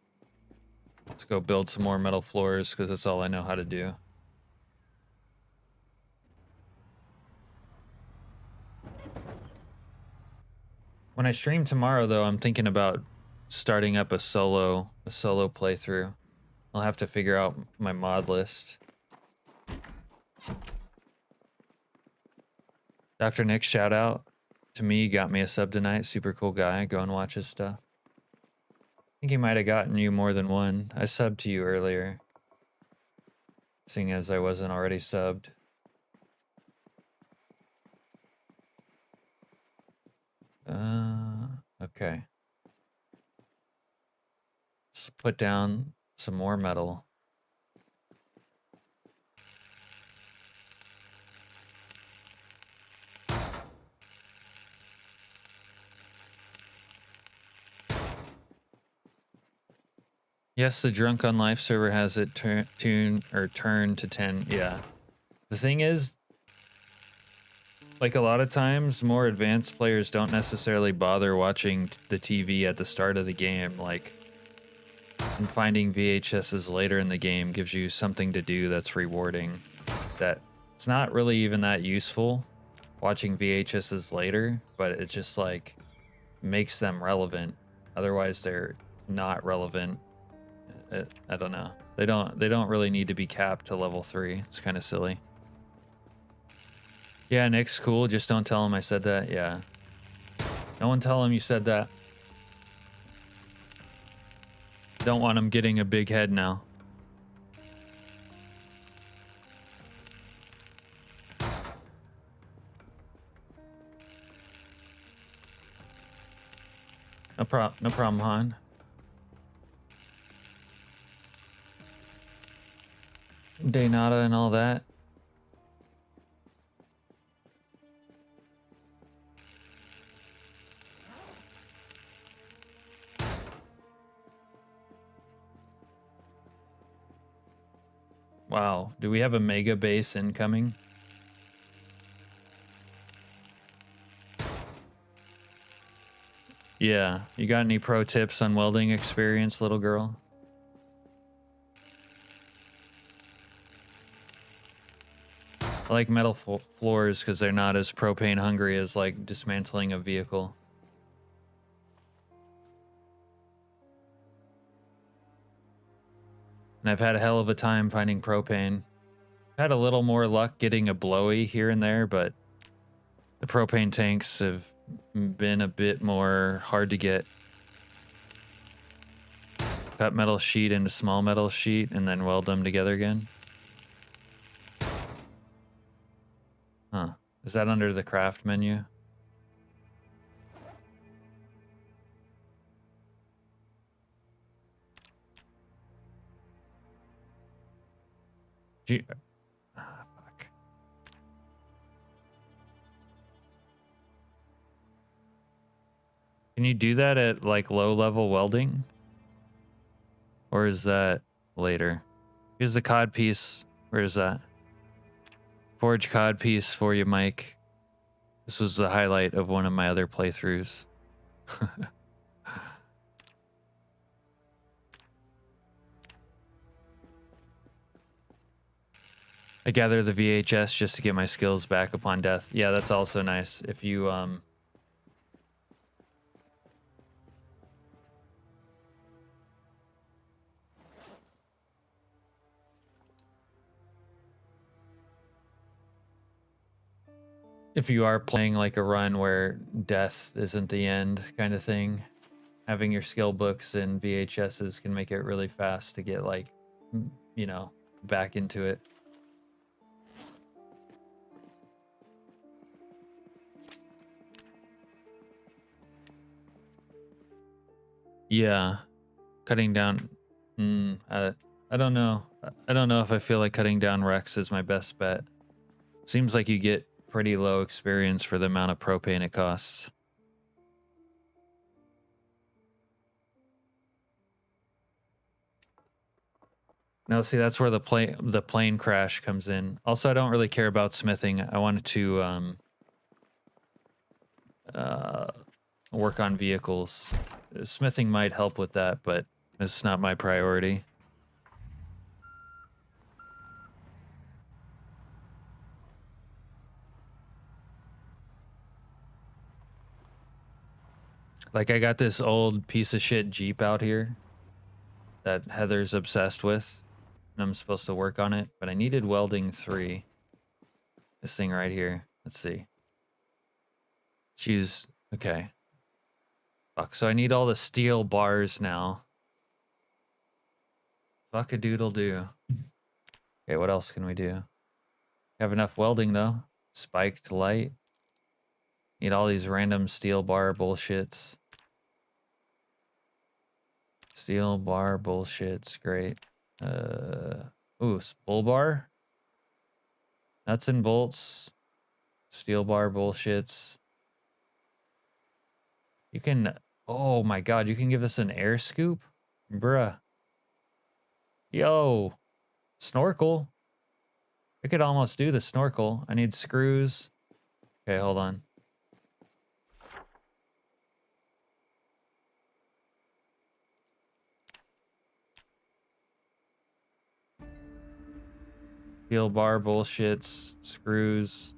S1: Let's go build some more metal floors because that's all I know how to do. When I stream tomorrow, though, I'm thinking about starting up a solo playthrough. I'll have to figure out my mod list. Dr. Nick, shout out to me. Got me a sub tonight. Super cool guy. Go and watch his stuff. I think he might have gotten you more than one. I subbed to you earlier, seeing as I wasn't already subbed. Okay. Let's put down some more metal. Yes, the Drunk on Life server has it turned to 10. Yeah. The thing is, like a lot of times, more advanced players don't necessarily bother watching the TV at the start of the game. Like, and finding VHSs later in the game gives you something to do that's rewarding. That it's not really even that useful watching VHSs later, but it just like makes them relevant. Otherwise, they're not relevant. I don't know. They don't really need to be capped to level 3. It's kind of silly. Yeah, Nick's cool. Just don't tell him I said that. Yeah. No one tell him you said that. Don't want him getting a big head now. No problem, Han. Day nada and all that. Wow, do we have a mega base incoming? Yeah, you got any pro tips on welding experience, little girl? I like metal floors because they're not as propane hungry as like dismantling a vehicle. And I've had a hell of a time finding propane. Had a little more luck getting a blowy here and there, but the propane tanks have been a bit more hard to get. Cut metal sheet into small metal sheet and then weld them together again. Huh. Is that under the craft menu? Fuck. Can you do that at like low level welding? Or is that later? Here's the cod piece. Where is that? Forge cod piece for you, Mike. This was the highlight of one of my other playthroughs. I gather the VHS just to get my skills back upon death. Yeah, that's also nice. If you if you are playing like a run where death isn't the end kind of thing, having your skill books and VHSs can make it really fast to get like, you know, back into it. Yeah, cutting down. I don't know. I don't know if I feel like cutting down Rex is my best bet. Seems like you get pretty low experience for the amount of propane it costs. Now, see, that's where the plane crash comes in. Also, I don't really care about smithing. I wanted to uh, work on vehicles. Smithing might help with that, but it's not my priority. Like, I got this old piece of shit Jeep out here that Heather's obsessed with, and I'm supposed to work on it, but I needed welding 3. This thing right here. Let's see. She's okay. Fuck. So I need all the steel bars now. Fuck a doodle do. Okay, what else can we do? Have enough welding though. Spiked light. Need all these random steel bar bullshits. Steel bar bullshits. Great. Ooh, bull bar. Nuts and bolts. Steel bar bullshits. You can. Oh my god, you can give us an air scoop? Bruh. Yo. Snorkel. I could almost do the snorkel. I need screws. Okay, hold on. Steel bar bullshits, screws,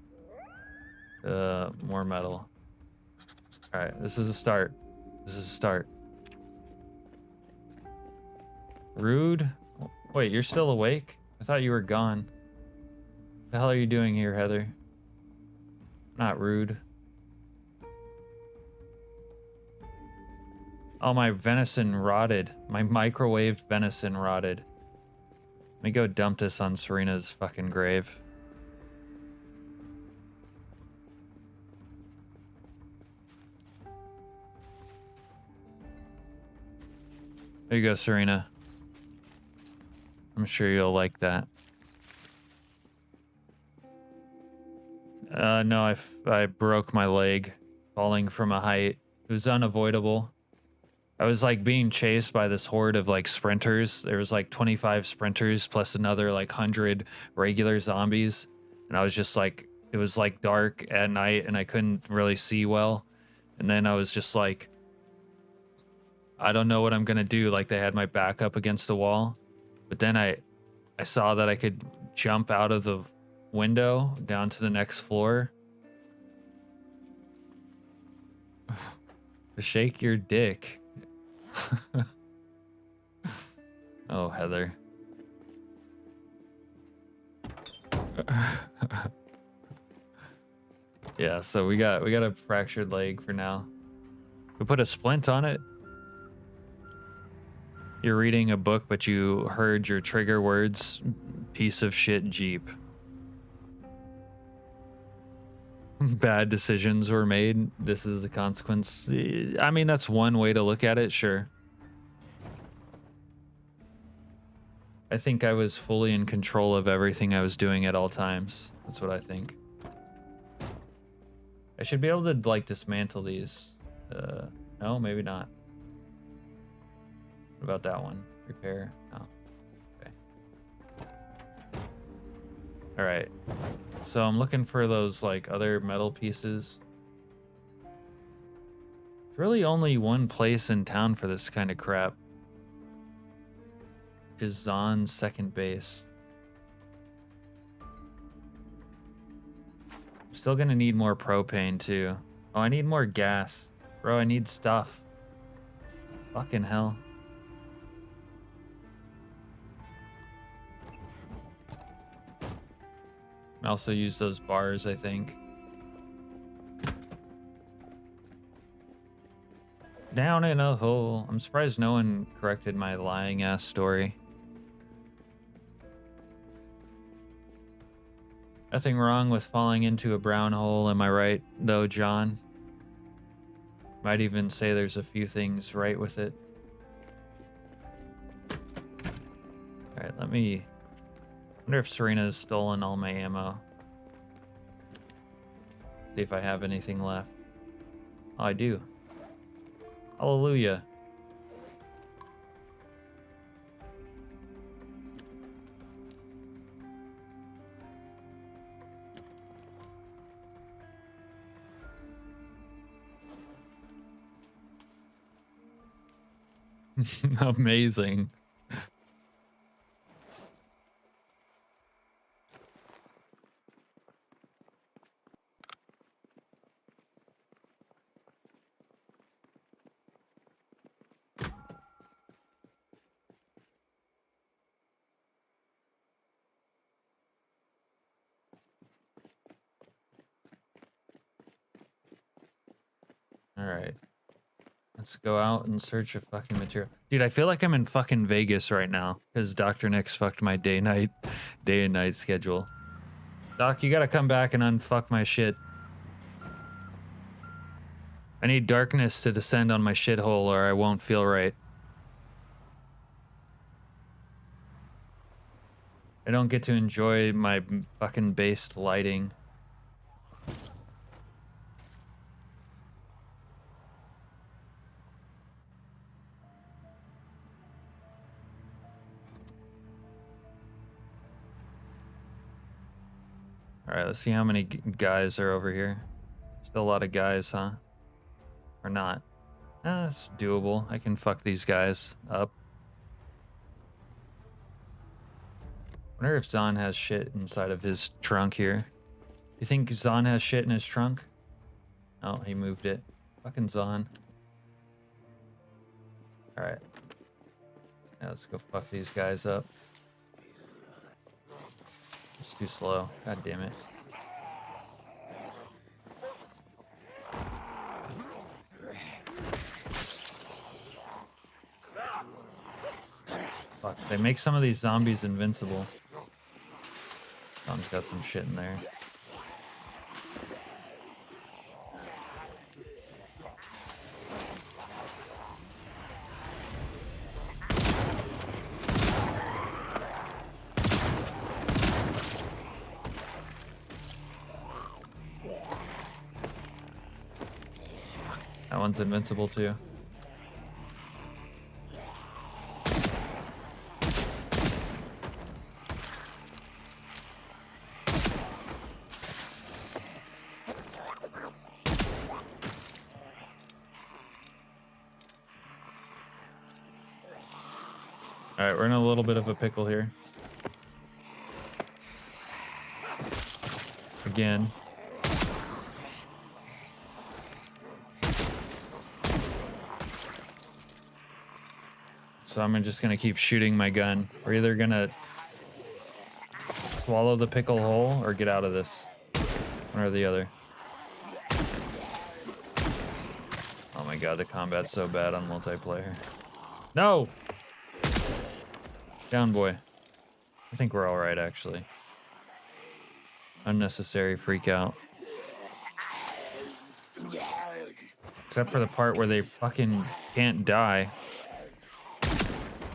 S1: more metal. All right, this is a start. This is a start. Rude. Wait, you're still awake? I thought you were gone. What the hell are you doing here, Heather? Not rude. Oh, my venison rotted. My microwaved venison rotted. Let me go dump this on Serena's fucking grave. There you go, Serena. I'm sure you'll like that. No, I broke my leg falling from a height. It was unavoidable. I was like being chased by this horde of like sprinters. There was like 25 sprinters plus another like 100 regular zombies. And I was just like, it was like dark at night and I couldn't really see well. And then I was just like, I don't know what I'm gonna do. Like they had my back up against the wall. But then I saw that I could jump out of the window down to the next floor. Shake your dick. Oh, Heather. Yeah, so we got a fractured leg for now. We put a splint on it. You're reading a book, but you heard your trigger words, piece of shit Jeep. Bad decisions were made. This is the consequence. I mean, that's one way to look at it, sure. I think I was fully in control of everything I was doing at all times. That's what I think. I should be able to, like, dismantle these. No, maybe not. What about that one? Repair? No. Okay. All right. So I'm looking for those, like, other metal pieces. There's really only one place in town for this kind of crap. Which is Zon's second base. I'm still gonna need more propane, too. Oh, I need more gas. Bro, I need stuff. Fucking hell. I also use those bars, I think. Down in a hole. I'm surprised no one corrected my lying ass story. Nothing wrong with falling into a brown hole, am I right, though, John? Might even say there's a few things right with it. Alright, let me... wonder if Serena's stolen all my ammo. See if I have anything left. Oh, I do. Hallelujah. Amazing. All right. Let's go out and search a fucking material. Dude, I feel like I'm in fucking Vegas right now because Dr. Nix fucked my day and night schedule. Doc, you gotta come back and unfuck my shit. I need darkness to descend on my shithole or I won't feel right. I don't get to enjoy my fucking based lighting. Alright, let's see how many guys are over here. Still a lot of guys, huh? Or not? It's doable. I can fuck these guys up. Wonder if Zahn has shit inside of his trunk here. You think Zahn has shit in his trunk? Oh, he moved it. Fucking Zahn. Alright. Now let's go fuck these guys up. It's too slow. God damn it. Fuck, they make some of these zombies invincible. Zahn's got some shit in there. That one's invincible too. Alright, we're in a little bit of a pickle here. Again. So I'm just gonna keep shooting my gun. We're either gonna swallow the pickle whole or get out of this. One or the other. Oh my god, the combat's so bad on multiplayer. No! Down, boy. I think we're alright, actually. Unnecessary freak out. Except for the part where they fucking can't die.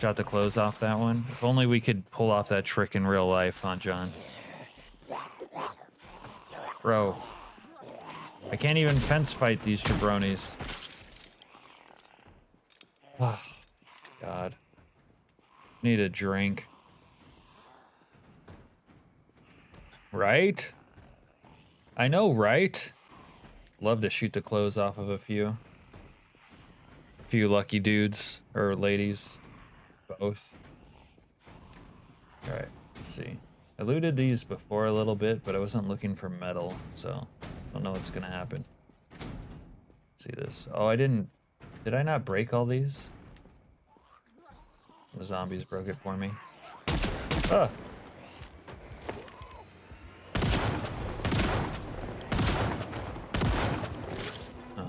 S1: Got the clothes off that one. If only we could pull off that trick in real life, huh, John? Bro. I can't even fence fight these jabronis. Oh, God. Need a drink. Right? I know, right? Love to shoot the clothes off of a few. A few lucky dudes. Or ladies. Both. Alright, let's see. I looted these before a little bit, but I wasn't looking for metal, so I don't know what's gonna happen. Let's see this. Oh, I didn't... Did I not break all these? The zombies broke it for me. Ah! Huh.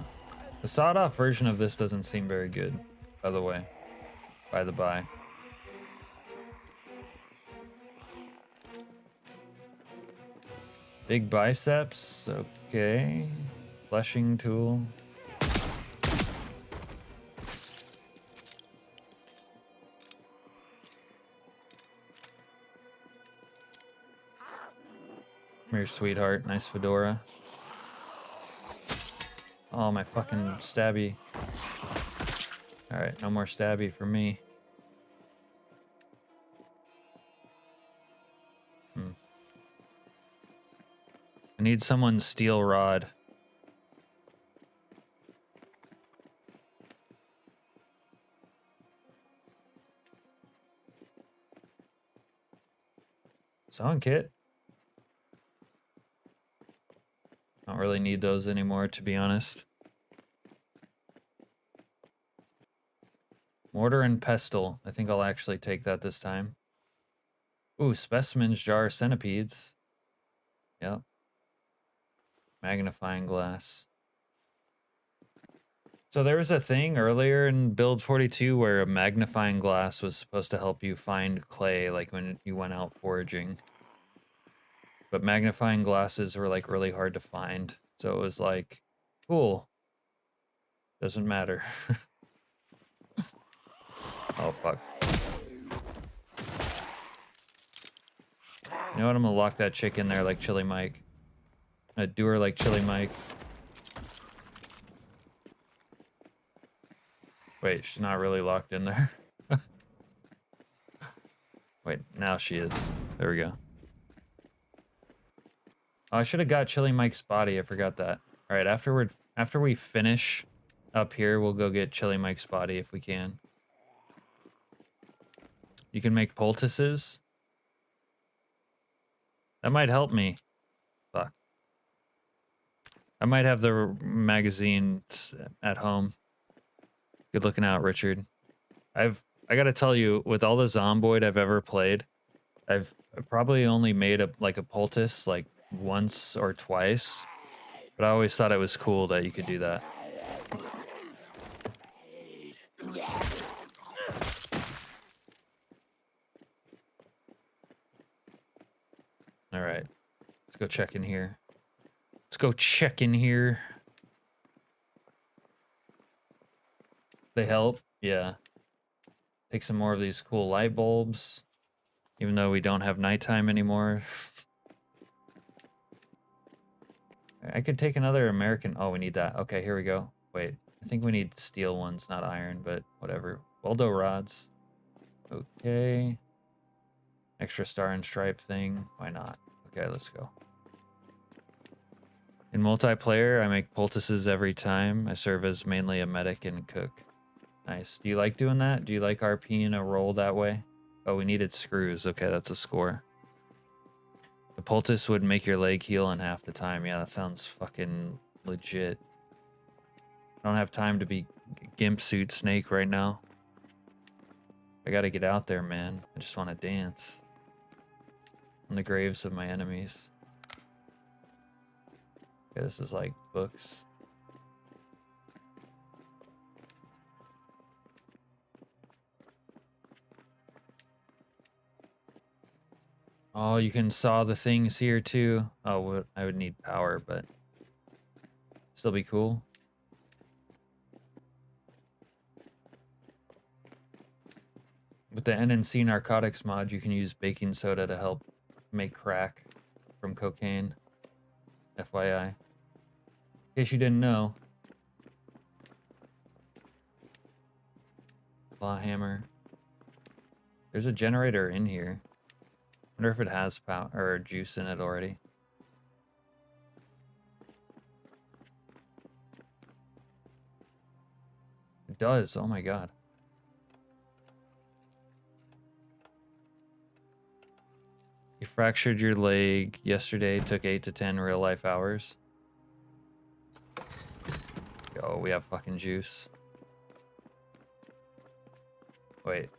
S1: The sawed-off version of this doesn't seem very good, by the way. By the by. Big biceps, okay. Fleshing tool. Come here, sweetheart. Nice fedora. Oh, my fucking stabby. Alright, no more stabby for me. I need someone's steel rod. Sewing kit. Don't really need those anymore, to be honest. Mortar and pestle. I think I'll actually take that this time. Ooh, specimens, jar, centipedes. Yep. Magnifying glass. So there was a thing earlier in build 42 where a magnifying glass was supposed to help you find clay, like when you went out foraging. But magnifying glasses were like really hard to find. So it was like, cool. Doesn't matter. Oh, fuck. You know what? I'm gonna lock that chick in there like Chili Mike. I'm gonna do her like Chili Mike. Wait, she's not really locked in there. Wait, now she is. There we go. Oh, I should have got Chili Mike's body. I forgot that. All right, after we finish up here, we'll go get Chili Mike's body if we can. You can make poultices. That might help me. Fuck. I might have the magazines at home. Good looking out, Richard. I gotta tell you, with all the Zomboid I've ever played, I've probably only made a poultice like once or twice, but I always thought it was cool that you could do that. All right, let's go check in here. Let's go check in here. They help? Yeah. Take some more of these cool light bulbs, even though we don't have nighttime anymore. I could take another American. Oh, we need that. Okay, here we go. Wait, I think we need steel ones, not iron, but whatever. Weldo rods. Okay. Extra star and stripe thing. Why not? Okay, let's go. In multiplayer, I make poultices every time. I serve as mainly a medic and cook. Nice. Do you like doing that? Do you like RPing a roll that way? Oh, we needed screws. Okay, that's a score. The poultice would make your leg heal in half the time. Yeah, that sounds fucking legit. I don't have time to be gimp suit snake right now. I gotta get out there, man. I just want to dance on the graves of my enemies. Okay, this is like books. Oh, you can saw the things here too. Oh, I would need power, but still be cool. With the NNC narcotics mod, you can use baking soda to help make crack from cocaine. FYI. In case you didn't know. Claw hammer. There's a generator in here. Wonder if it has power or juice in it already. It does. Oh my god. You fractured your leg yesterday. Took 8 to 10 real life hours. Yo, we have fucking juice. Wait,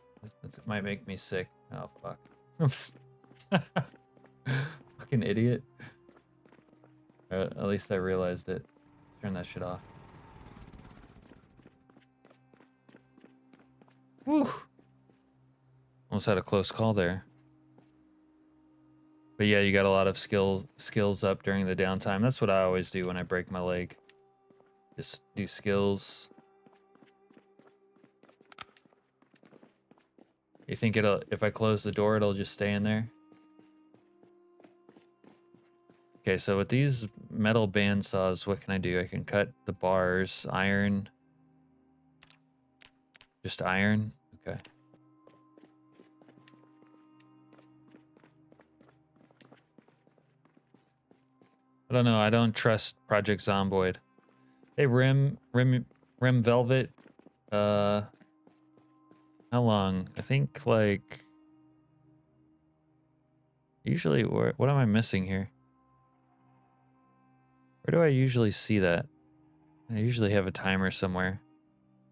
S1: this might make me sick. Oh fuck. Fucking idiot. At least I realized it. Turn that shit off. Woo! Almost had a close call there. But yeah, you got a lot of skills up during the downtime. That's what I always do when I break my leg. Just do skills. You think if I close the door, it'll just stay in there? Okay, so with these metal bandsaws, what can I do? I can cut the bars, iron. Just iron? Okay. I don't know. I don't trust Project Zomboid. Hey, Rim Velvet. How long? I think like usually. What am I missing here? Where do I usually see that? I usually have a timer somewhere.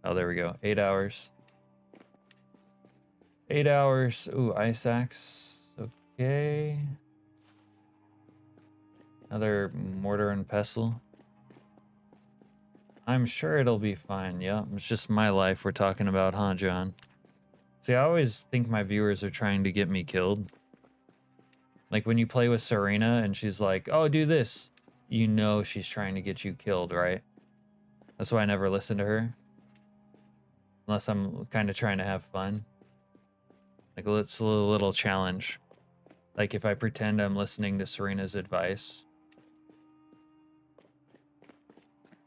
S1: Oh, there we go. 8 hours. 8 hours. Ooh, ice axe. Okay. Another mortar and pestle. I'm sure it'll be fine. Yeah, it's just my life we're talking about, huh, John? See, I always think my viewers are trying to get me killed. Like when you play with Serena and she's like, oh, do this. You know she's trying to get you killed, right? That's why I never listen to her. Unless I'm kind of trying to have fun. Like it's a little challenge. Like if I pretend I'm listening to Serena's advice.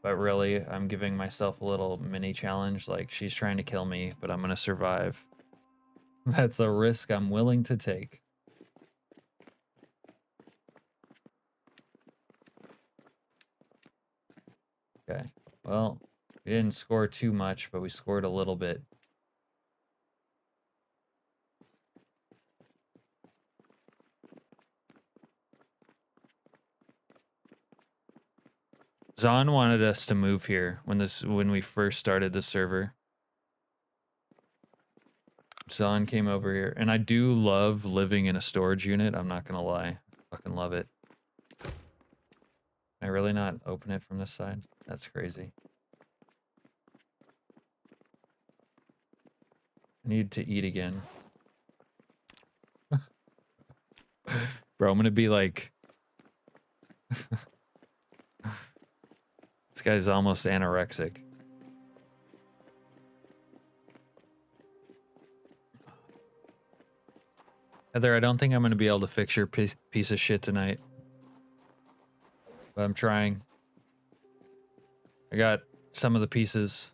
S1: But really, I'm giving myself a little mini challenge. Like she's trying to kill me, but I'm going to survive. That's a risk I'm willing to take. Okay. Well, we didn't score too much, but we scored a little bit. Zahn wanted us to move here when we first started the server. Zahn came over here, and I do love living in a storage unit. I'm not gonna lie, I fucking love it. Can I really not open it from this side? That's crazy. I need to eat again. Bro, I'm gonna be like... This guy's almost anorexic. Heather, I don't think I'm gonna be able to fix your piece of shit tonight. But I'm trying. I got some of the pieces.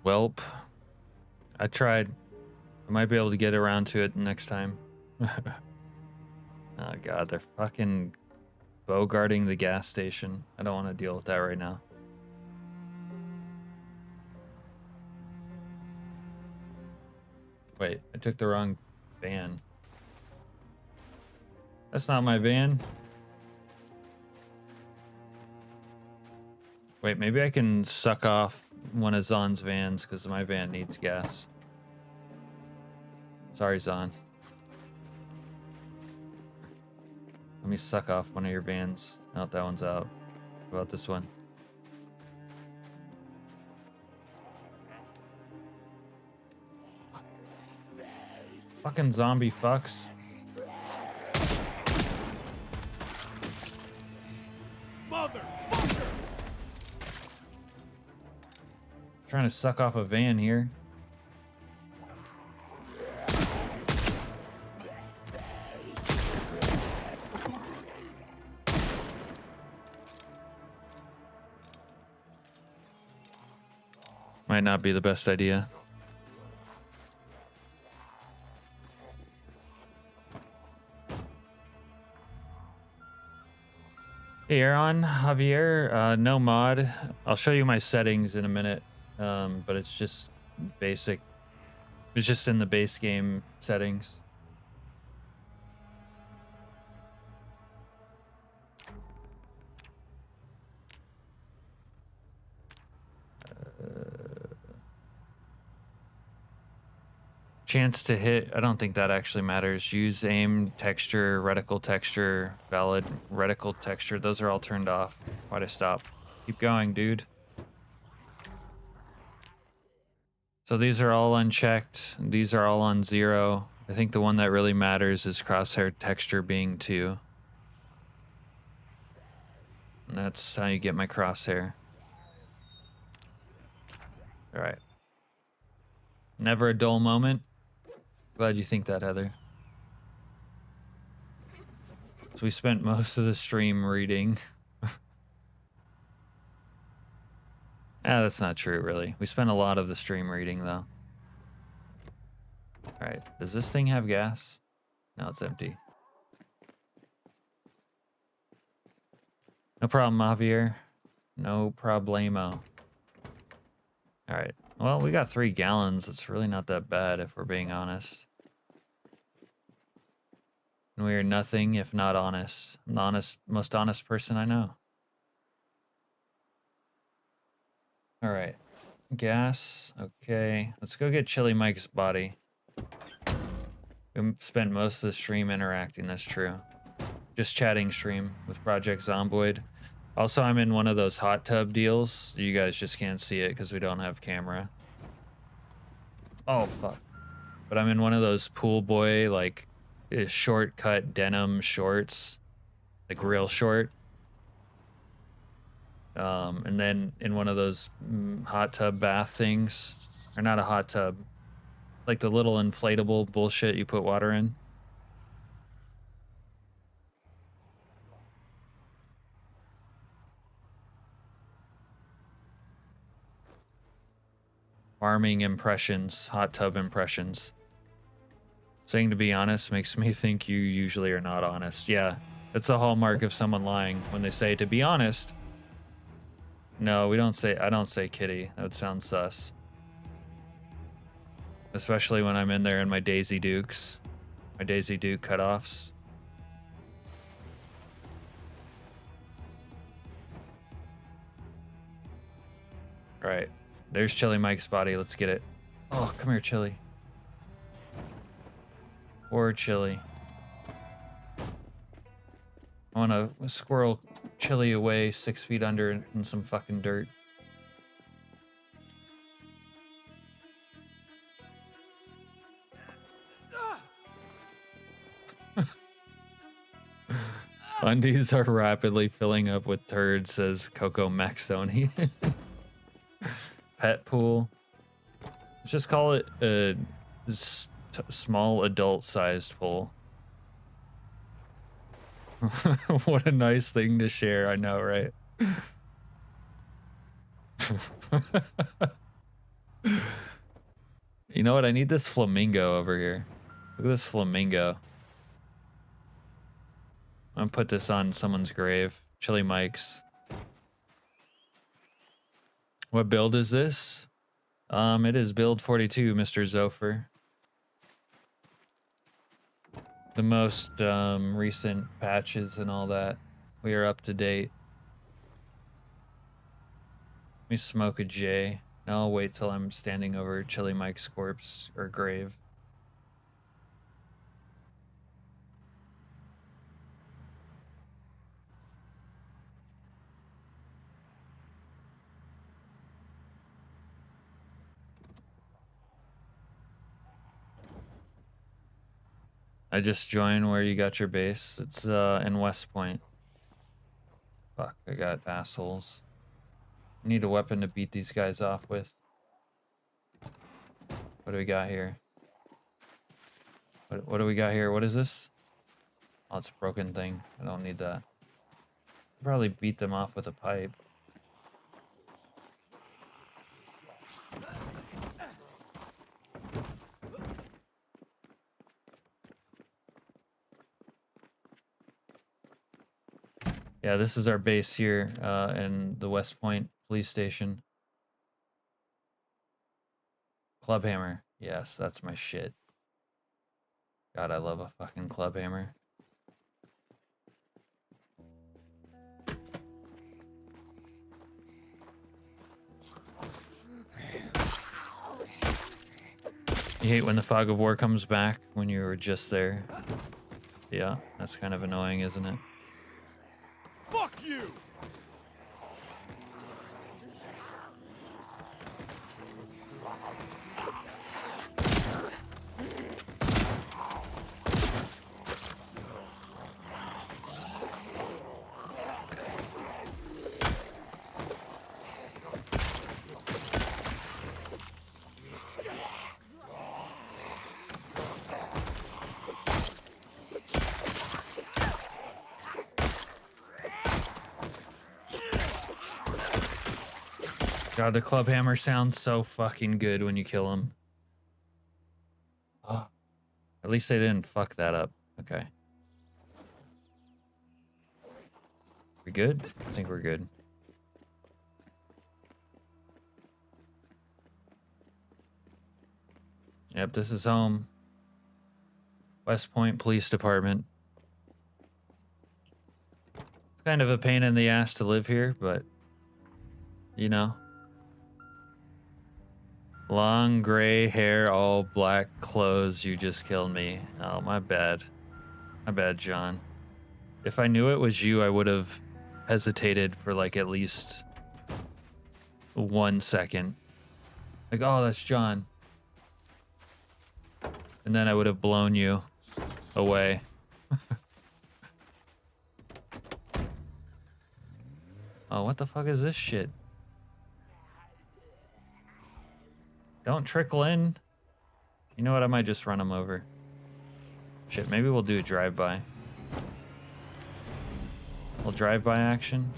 S1: Welp. I tried. I might be able to get around to it next time. Oh god, they're fucking bogarting the gas station. I don't want to deal with that right now. Wait, I took the wrong van. That's not my van. Wait, maybe I can suck off one of Zahn's vans because my van needs gas. Sorry, Zahn. Let me suck off one of your vans. Oh, that one's out. What about this one? Fucking zombie fucks.
S2: Motherfucker!
S1: Trying to suck off a van here. Might not be the best idea. Hey, Aaron, Javier, no mod. I'll show you my settings in a minute, but it's just basic. It's just in the base game settings. Chance to hit, I don't think that actually matters. Use aim, texture, reticle texture, valid, reticle texture. Those are all turned off. Why'd I stop? Keep going, dude. So these are all unchecked. These are all on 0. I think the one that really matters is crosshair texture being 2. And that's how you get my crosshair. All right. Never a dull moment. Glad you think that, Heather. So we spent most of the stream reading. That's not true, really. We spent a lot of the stream reading, though. All right. Does this thing have gas? No, it's empty. No problem, Javier. No problemo. All right. Well, we got 3 gallons. It's really not that bad, if we're being honest. And we are nothing if not honest. I'm the most honest person I know. All right. Gas. Okay. Let's go get Chili Mike's body. We spent most of the stream interacting. That's true. Just chatting stream with Project Zomboid. Also, I'm in one of those hot tub deals. You guys just can't see it because we don't have camera. Oh, fuck. But I'm in one of those pool boy, like, shortcut denim shorts. Like, real short. And then in one of those hot tub bath things. Or not a hot tub. Like the little inflatable bullshit you put water in. Farming impressions, hot tub impressions. Saying to be honest makes me think you usually are not honest. Yeah, that's a hallmark of someone lying when they say to be honest. No, we don't say, I don't say kitty. That would sound sus. Especially when I'm in there in my Daisy Dukes. My Daisy Duke cutoffs. Right. There's Chili Mike's body. Let's get it. Oh, come here, Chili. Poor Chili. I want to squirrel Chili away 6 feet under in some fucking dirt. Undies are rapidly filling up with turds, says Coco Maxoni. Pet pool. Let's just call it a small adult-sized pool. What a nice thing to share, I know, right? You know what? I need this flamingo over here. Look at this flamingo. I'm gonna put this on someone's grave. Chili Mike's. What build is this? It is build 42, Mr. Zofer. The most recent patches and all that. We are up to date. Let me smoke a J. Now I'll wait till I'm standing over Chili Mike's corpse or grave. I just joined where you got your base. It's in West Point. Fuck, I got assholes. I need a weapon to beat these guys off with. What do we got here? What do we got here? What is this? Oh, it's a broken thing. I don't need that. I'll probably beat them off with a pipe. Yeah, this is our base here in the West Point police station. Clubhammer. Yes, that's my shit. God, I love a fucking clubhammer. You hate when the fog of war comes back when you were just there. Yeah, that's kind of annoying, isn't it?
S2: Fuck you!
S1: God, the club hammer sounds so fucking good when you kill him. Oh, at least they didn't fuck that up. Okay. We good? I think we're good. Yep, this is home. West Point Police Department. It's kind of a pain in the ass to live here, but you know. Long gray hair, all black clothes. You just killed me. Oh, my bad. My bad, John. If I knew it was you, I would have hesitated for like at least 1 second. Like, oh, that's John. And then I would have blown you away. Oh, what the fuck is this shit? Don't trickle in. You know what? I might just run him over. Shit, maybe we'll do a drive-by. We'll drive-by action.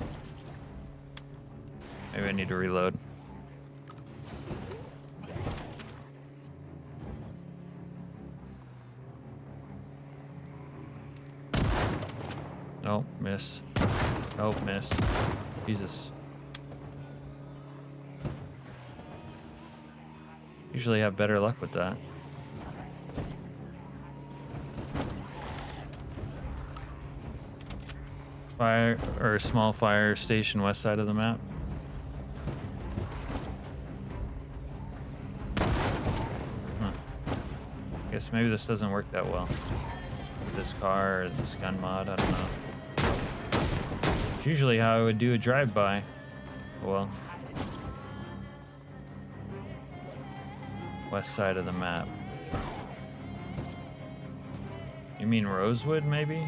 S1: Maybe I need to reload. Oh, miss. Oh, miss. Jesus. Usually have better luck with that. Fire or small fire station west side of the map. Huh. Guess maybe this doesn't work that well. With this car or this gun mod, I don't know. It's usually how I would do a drive-by. Well. West side of the map. You mean Rosewood, maybe?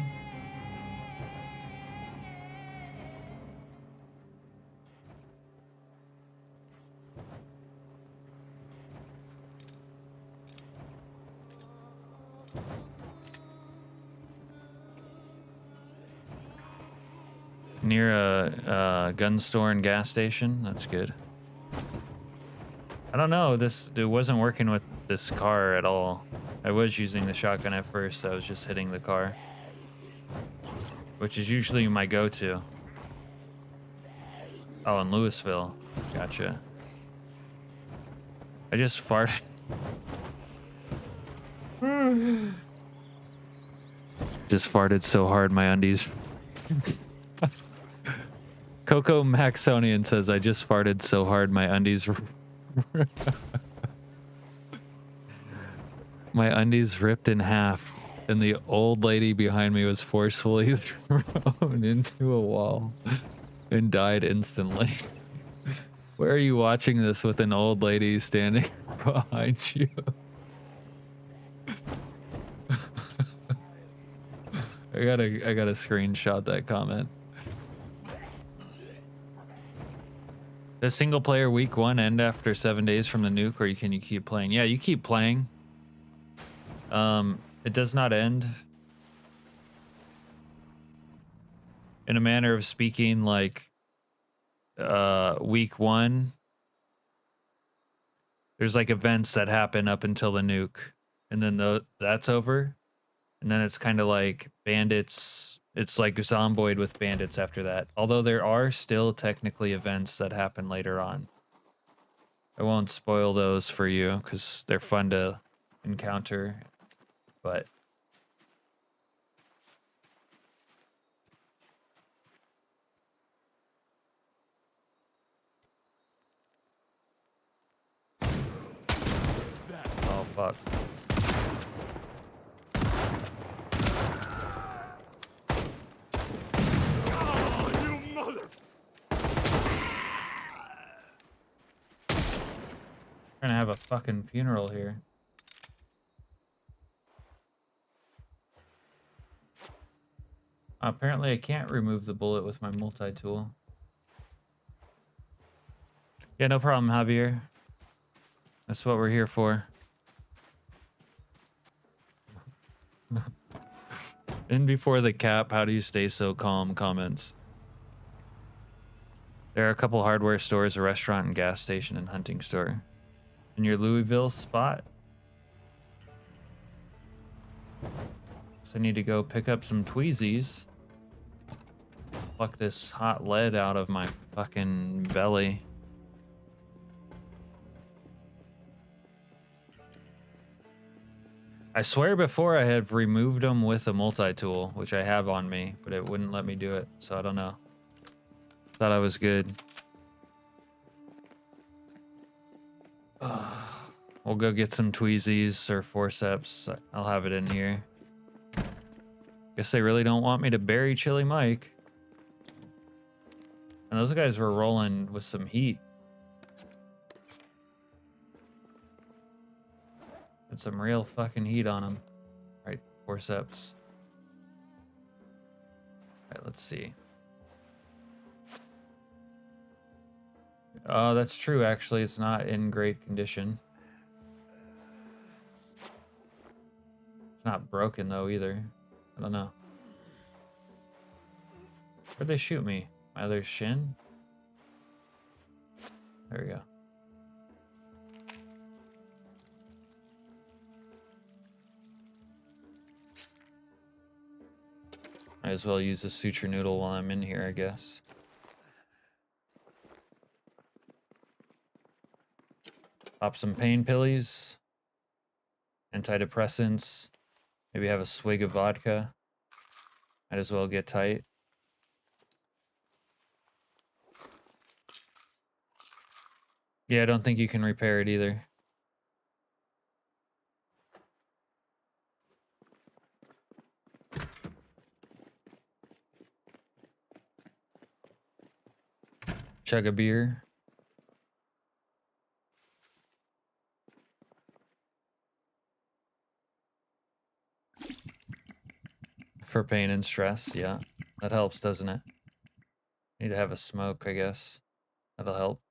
S1: Near a gun store and gas station. That's good. I don't know. It wasn't working with this car at all. I was using the shotgun at first. So I was just hitting the car, which is usually my go-to. Oh, in Louisville. Gotcha. I just farted. Just farted so hard my undies. Coco Maxonian says, I just farted so hard my undies. My undies ripped in half, and the old lady behind me was forcefully thrown into a wall and died instantly. Where are you watching this with an old lady standing behind you? I gotta screenshot that comment. Does single player week 1 end after 7 days from the nuke, or can you keep playing? Yeah, you keep playing. It does not end. In a manner of speaking, like week 1, there's like events that happen up until the nuke, and then that's over, and then it's kind of like bandits. It's like Zomboid with bandits after that. Although there are still technically events that happen later on. I won't spoil those for you because they're fun to encounter, but oh fuck. We're gonna have a fucking funeral here. Apparently I can't remove the bullet with my multi-tool. Yeah, no problem, Javier. That's what we're here for. In before the cap, how do you stay so calm? Comments. There are a couple hardware stores, a restaurant and gas station and hunting store. In your Louisville spot? So I need to go pick up some Tweezies. Pluck this hot lead out of my fucking belly. I swear before I have removed them with a multi-tool, which I have on me, but it wouldn't let me do it, so I don't know. Thought I was good. We'll go get some Tweezies or forceps. I'll have it in here. Guess they really don't want me to bury Chili Mike. And those guys were rolling with some heat. Had some real fucking heat on them. Right, forceps. Alright, let's see. Oh, that's true, actually. It's not in great condition. It's not broken, though, either. I don't know. Where'd they shoot me? My other shin? There we go. Might as well use a suture noodle while I'm in here, I guess. Pop some pain pillies. Antidepressants. Maybe have a swig of vodka. Might as well get tight. Yeah, I don't think you can repair it either. Chug a beer. For pain and stress, yeah. That helps, doesn't it? Need to have a smoke, I guess. That'll help.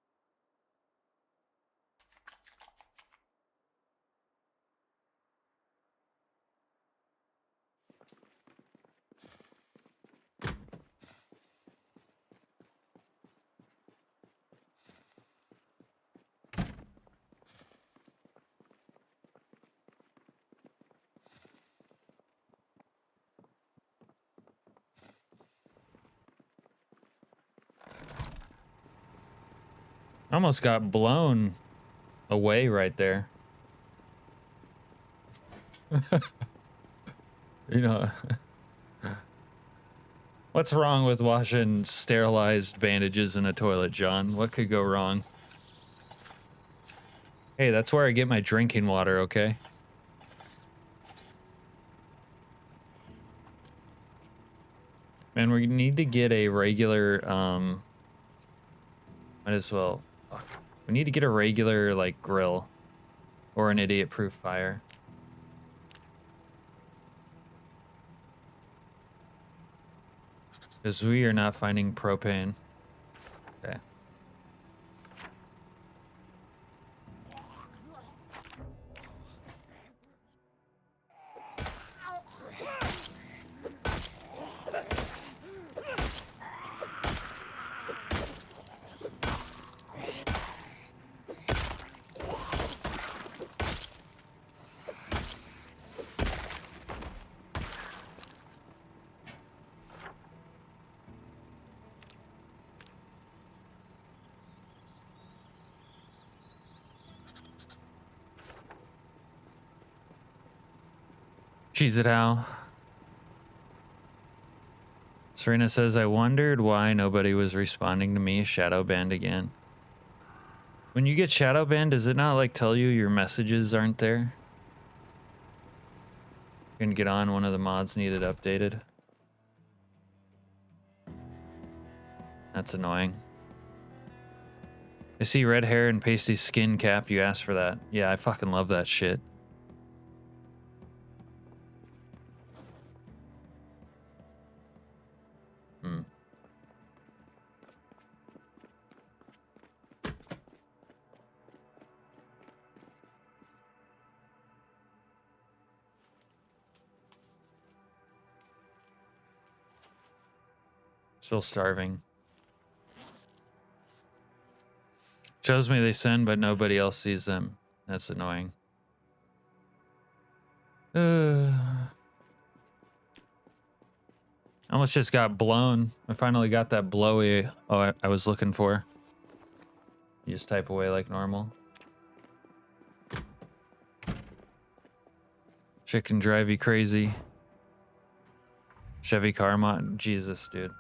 S1: Almost got blown away right there. You know, what's wrong with washing sterilized bandages in a toilet, John? What could go wrong? Hey, that's where I get my drinking water, okay? Man, we need to get a regular, might as well, fuck. We need to get a regular, like, grill. Or an idiot-proof fire. Because we are not finding propane. Okay. Cheese it out. Serena says, I wondered why nobody was responding to me shadow banned again. When you get shadow banned, does it not like tell you your messages aren't there? You can get on, one of the mods needed updated. That's annoying. I see red hair and pasty skin cap, you asked for that. Yeah, I fucking love that shit. Still starving. Shows me they send, but nobody else sees them. That's annoying. Almost just got blown. I finally got that blowy I was looking for. You just type away like normal. Shit can drive you crazy. Chevy car mod. Jesus, dude.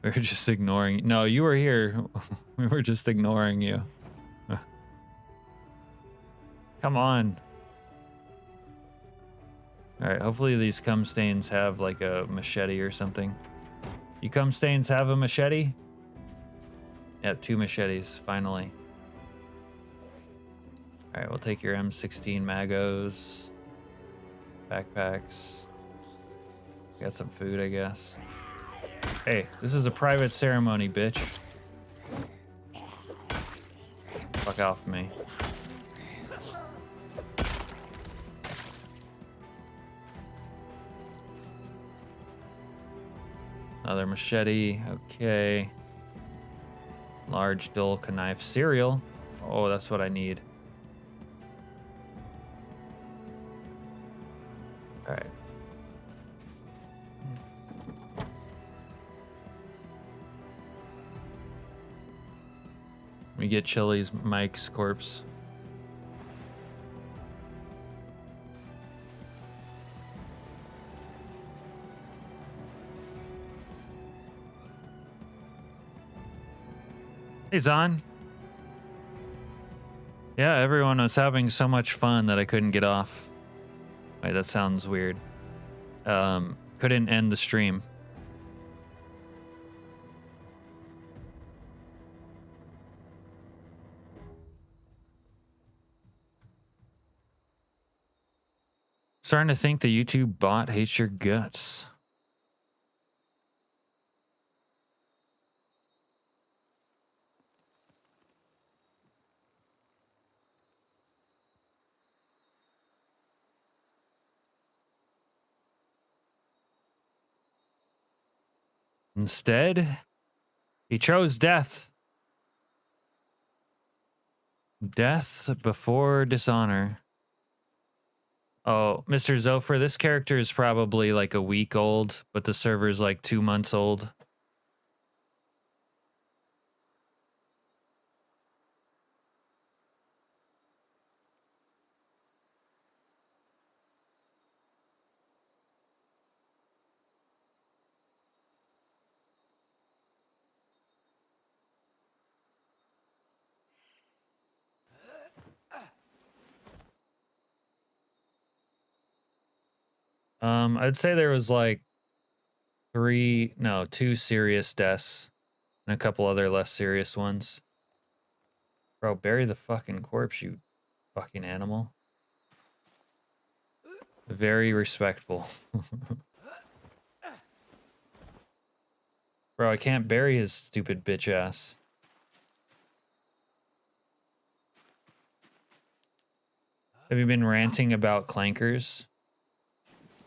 S1: We were just ignoring. No, you were here. We were just ignoring you. Come on. Alright, hopefully these cum stains have like a machete or something. You cum stains have a machete? Yeah, 2 machetes, finally. Alright, we'll take your M16 magos. Backpacks. Got some food, I guess. Hey, this is a private ceremony, bitch. Fuck off me. Another machete, okay. Large dull knife cereal. Oh, that's what I need. All right. We get Chili's Mike's corpse. Hey, Zon. Yeah, everyone was having so much fun that I couldn't get off. Wait, that sounds weird. Couldn't end the stream. Starting to think the YouTube bot hates your guts. Instead, he chose death. Death before dishonor. Oh, Mr. Zofer, this character is probably like a week old, but the server's like 2 months old. I'd say there was like 2 serious deaths and a couple other less serious ones. Bro, bury the fucking corpse, you fucking animal. Very respectful. Bro, I can't bury his stupid bitch ass. Have you been ranting about clankers?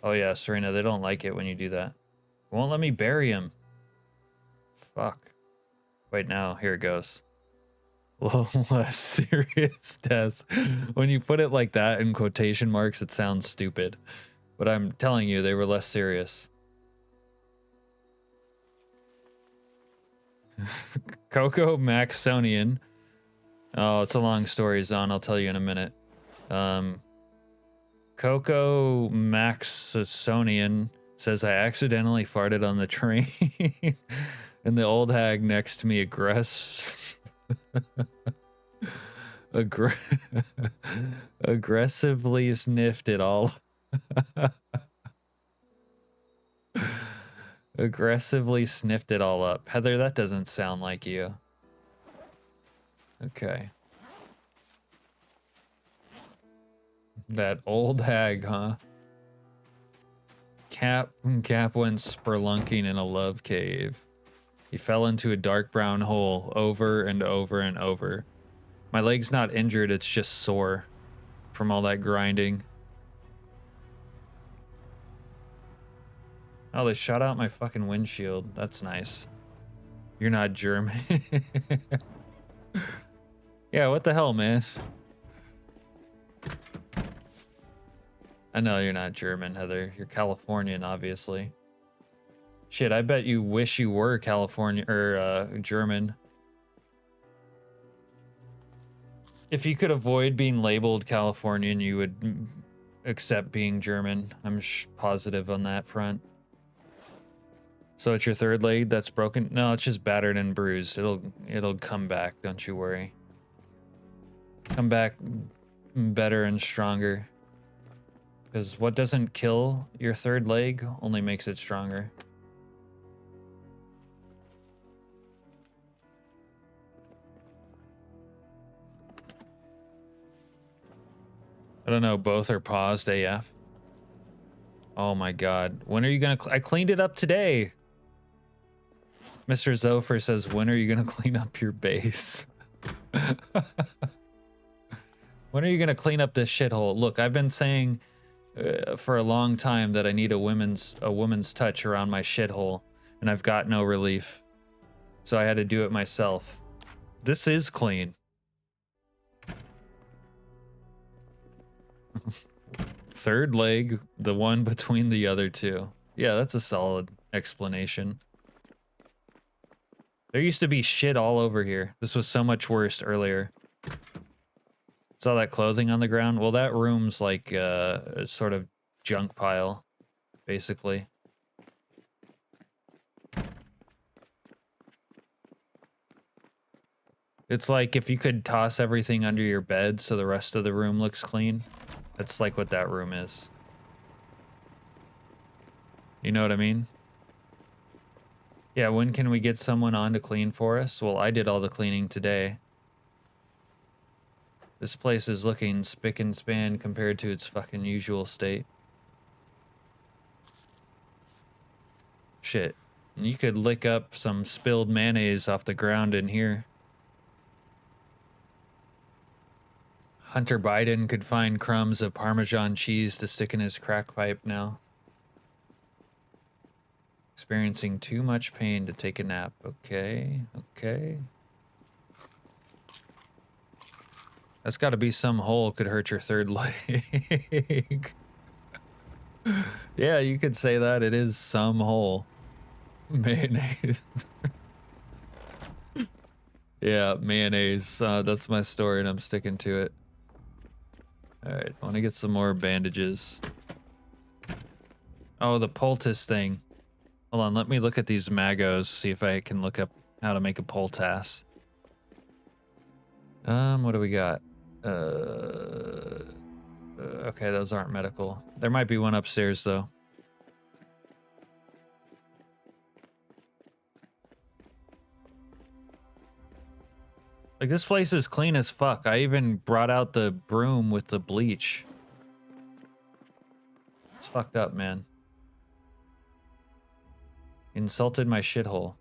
S1: Oh yeah, Serena, they don't like it when you do that. Won't let me bury him. Fuck. Wait, now, here it goes. A little less serious deaths. When you put it like that in quotation marks, it sounds stupid. But I'm telling you, they were less serious. Coco Maxonian. Oh, it's a long story, Zon. I'll tell you in a minute. Coco Maxonian says, I accidentally farted on the train. And the old hag next to me aggressively sniffed it all. Aggressively sniffed it all up. Heather, that doesn't sound like you. Okay. That old hag, huh? Cap went spelunking in a love cave. He fell into a dark brown hole over and over and over. My leg's not injured, it's just sore from all that grinding. Oh, they shot out my fucking windshield. That's nice. You're not German. Yeah, what the hell, man? I know you're not German, Heather. You're Californian, obviously. Shit, I bet you wish you were California or German. If you could avoid being labeled Californian, you would accept being German. I'm positive on that front. So it's your third leg that's broken? No, it's just battered and bruised. It'll come back, don't you worry. Come back better and stronger. Because what doesn't kill your third leg only makes it stronger. I don't know, both are paused AF. Oh my god. When are you gonna... I cleaned it up today! Mr. Zofer says, when are you gonna clean up your base? When are you gonna clean up this shithole? Look, I've been saying for a long time that I need a woman's touch around my shithole, and I've got no relief. So I had to do it myself. This is clean. Third leg, the one between the other two. Yeah, that's a solid explanation. There used to be shit all over here. This was so much worse earlier. Saw that clothing on the ground? Well, that room's like a sort of junk pile, basically. It's like if you could toss everything under your bed so the rest of the room looks clean. That's like what that room is. You know what I mean? Yeah, when can we get someone on to clean for us? Well, I did all the cleaning today. This place is looking spick and span compared to its fucking usual state. Shit. You could lick up some spilled mayonnaise off the ground in here. Hunter Biden could find crumbs of Parmesan cheese to stick in his crack pipe now. Experiencing too much pain to take a nap. Okay, okay. That's got to be some hole could hurt your third leg. Yeah, you could say that. It is some hole. Mayonnaise. Yeah, mayonnaise. That's my story and I'm sticking to it. Alright, I want to get some more bandages. Oh, the poultice thing. Hold on, let me look at these magos, see if I can look up how to make a poultice. What do we got? Okay, those aren't medical. There might be one upstairs, though. Like, this place is clean as fuck. I even brought out the broom with the bleach. It's fucked up, man. Insulted my shithole.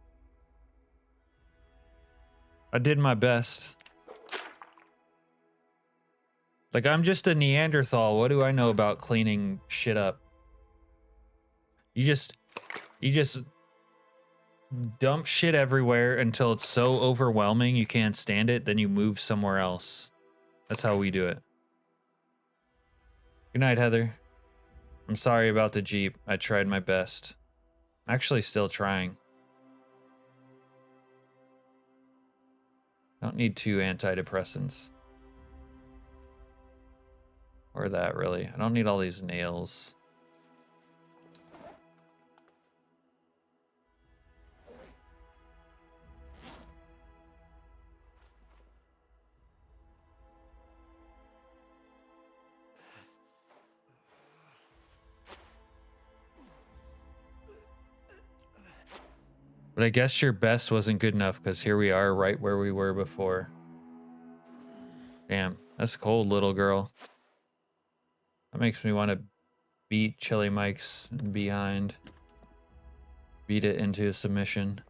S1: I did my best. Like, I'm just a Neanderthal. What do I know about cleaning shit up? You just dump shit everywhere until it's so overwhelming you can't stand it, then you move somewhere else. That's how we do it. Good night, Heather. I'm sorry about the Jeep. I tried my best. I'm actually still trying. Don't need 2 antidepressants. Or that, really. I don't need all these nails. But I guess your best wasn't good enough because here we are right where we were before. Damn, that's cold, little girl. That makes me want to beat Chili Mike's behind. Beat it into a submission.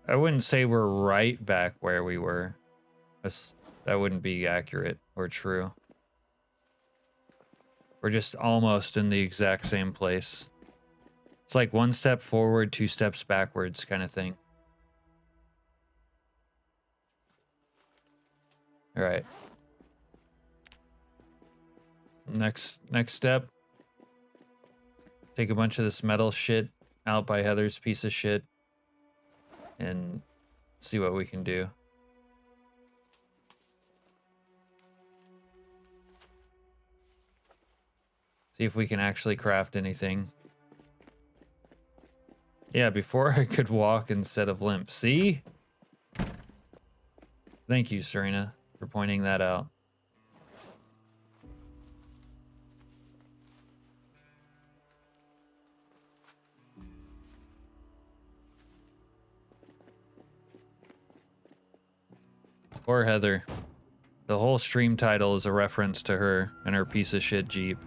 S1: I wouldn't say we're right back where we were. That wouldn't be accurate or true. We're just almost in the exact same place. It's like 1 step forward, 2 steps backwards kind of thing. All right. Next step. Take a bunch of this metal shit out by Heather's piece of shit and see what we can do. See if we can actually craft anything. Yeah, before I could walk instead of limp. See? Thank you, Serena, for pointing that out. Poor Heather. The whole stream title is a reference to her and her piece of shit Jeep.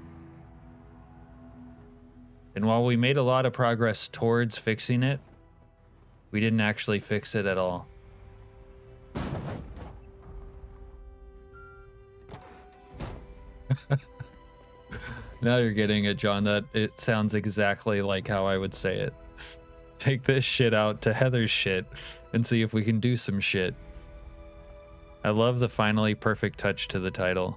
S1: And while we made a lot of progress towards fixing it, we didn't actually fix it at all. Now you're getting it, John. That it sounds exactly like how I would say it. Take this shit out to Heather's shit and see if we can do some shit. I love the finally perfect touch to the title.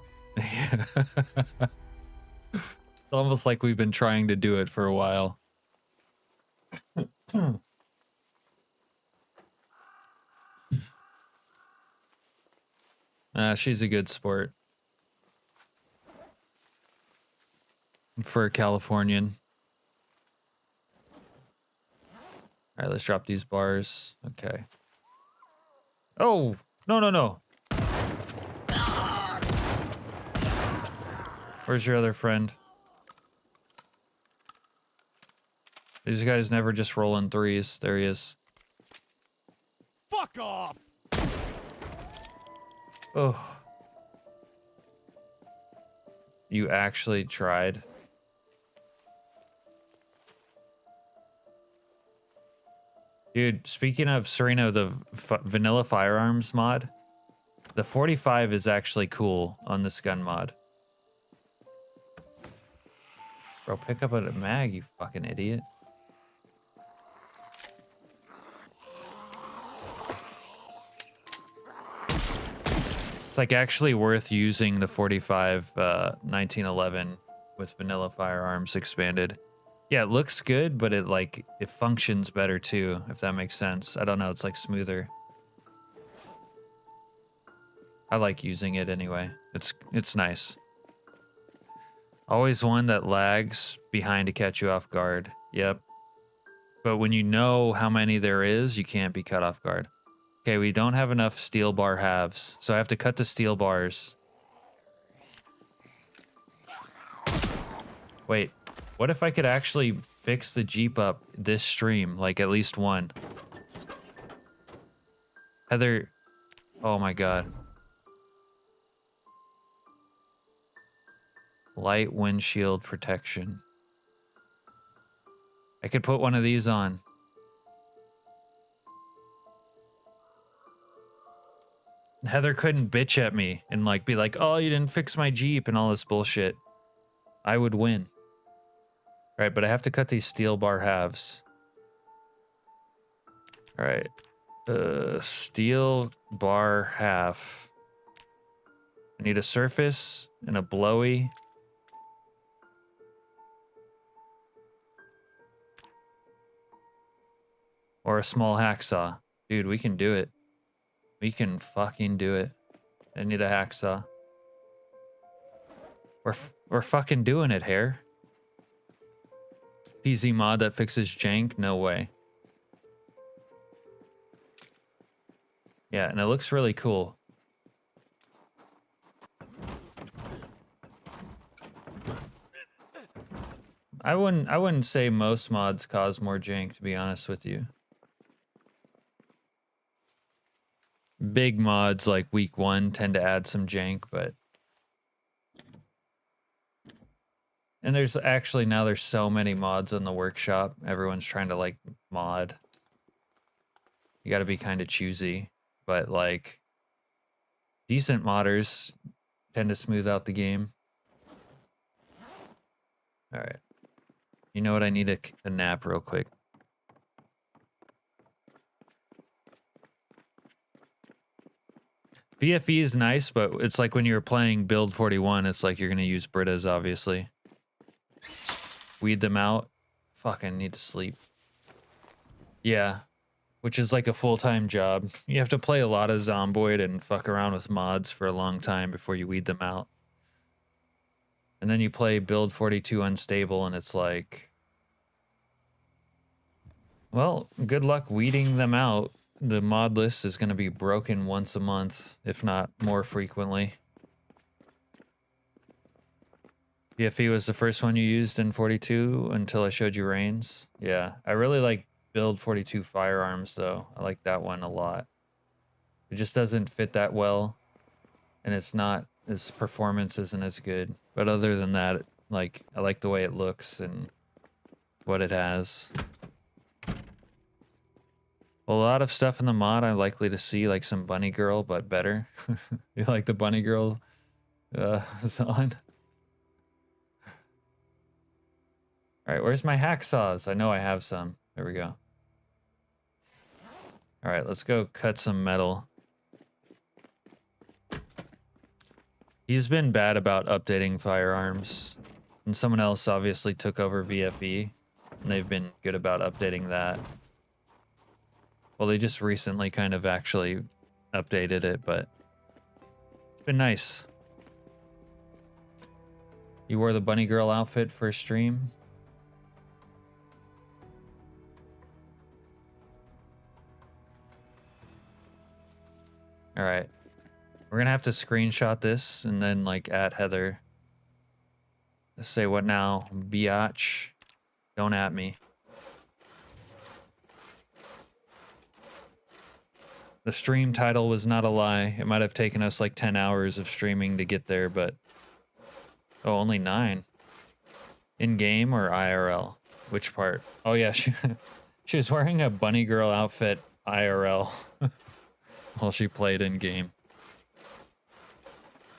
S1: It's almost like we've been trying to do it for a while. She's a good sport. For a Californian. All right, let's drop these bars. Okay. Oh, no. Where's your other friend? These guys never just roll in threes. There he is.
S2: Fuck off!
S1: Oh. You actually tried. Dude, speaking of Serena, the vanilla firearms mod, the 45 is actually cool on this gun mod. Bro, pick up a mag, you fucking idiot. It's like actually worth using the 45 1911 with vanilla firearms expanded. Yeah, it looks good, but it functions better too, if that makes sense. I don't know, it's like smoother. I like using it anyway. It's nice. Always one that lags behind to catch you off guard. Yep. But when you know how many there is, you can't be caught off guard. Okay, we don't have enough steel bar halves, so I have to cut the steel bars. Wait, what if I could actually fix the Jeep up this stream, like at least one? Heather, oh my god. Light windshield protection. I could put one of these on. Heather couldn't bitch at me and like be like, oh, you didn't fix my Jeep and all this bullshit. I would win. Right, but I have to cut these steel bar halves. All right. Steel bar half. I need a surface and a blowy. Or a small hacksaw. Dude, we can do it. We can fucking do it. I need a hacksaw. We're fucking doing it, Hair. PZ mod that fixes jank? No way. Yeah, and it looks really cool. I wouldn't say most mods cause more jank, to be honest with you. Big mods like week 1 tend to add some jank, but and there's actually now there's so many mods in the workshop. Everyone's trying to like mod. You got to be kind of choosy, but like decent modders tend to smooth out the game. All right. You know what? I need a nap real quick. VFE is nice, but it's like when you're playing Build 41, it's like you're going to use Britas, obviously. Weed them out. Fucking need to sleep. Yeah. Which is like a full-time job. You have to play a lot of Zomboid and fuck around with mods for a long time before you weed them out. And then you play Build 42 Unstable, and it's like... Well, good luck weeding them out. The mod list is going to be broken once a month, if not more frequently. BFE was the first one you used in 42 until I showed you Reigns. Yeah, I really like Build 42 Firearms, though. I like that one a lot. It just doesn't fit that well, and it's not, its performance isn't as good. But other than that, like, I like the way it looks and what it has. Well, a lot of stuff in the mod I'm likely to see, like some Bunny Girl, but better. You like the Bunny Girl Zon? Alright, where's my hacksaws? I know I have some. There we go. Alright, let's go cut some metal. He's been bad about updating firearms. And someone else obviously took over VFE. And they've been good about updating that. Well, they just recently kind of actually updated it, but it's been nice. You wore the Bunny Girl outfit for a stream? Alright. We're gonna have to screenshot this and then, like, at Heather. Let's say, what now? Biatch. Don't at me. The stream title was not a lie. It might have taken us like 10 hours of streaming to get there, but... Oh, only 9. In-game or IRL? Which part? Oh yeah, she was wearing a Bunny Girl outfit IRL while she played in-game.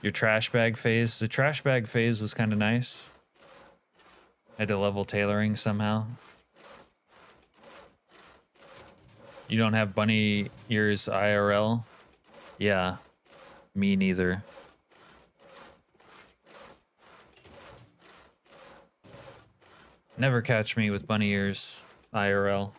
S1: Your trash bag phase? The trash bag phase was kind of nice. Had to level tailoring somehow. You don't have bunny ears IRL? Yeah, me neither. Never catch me with bunny ears IRL.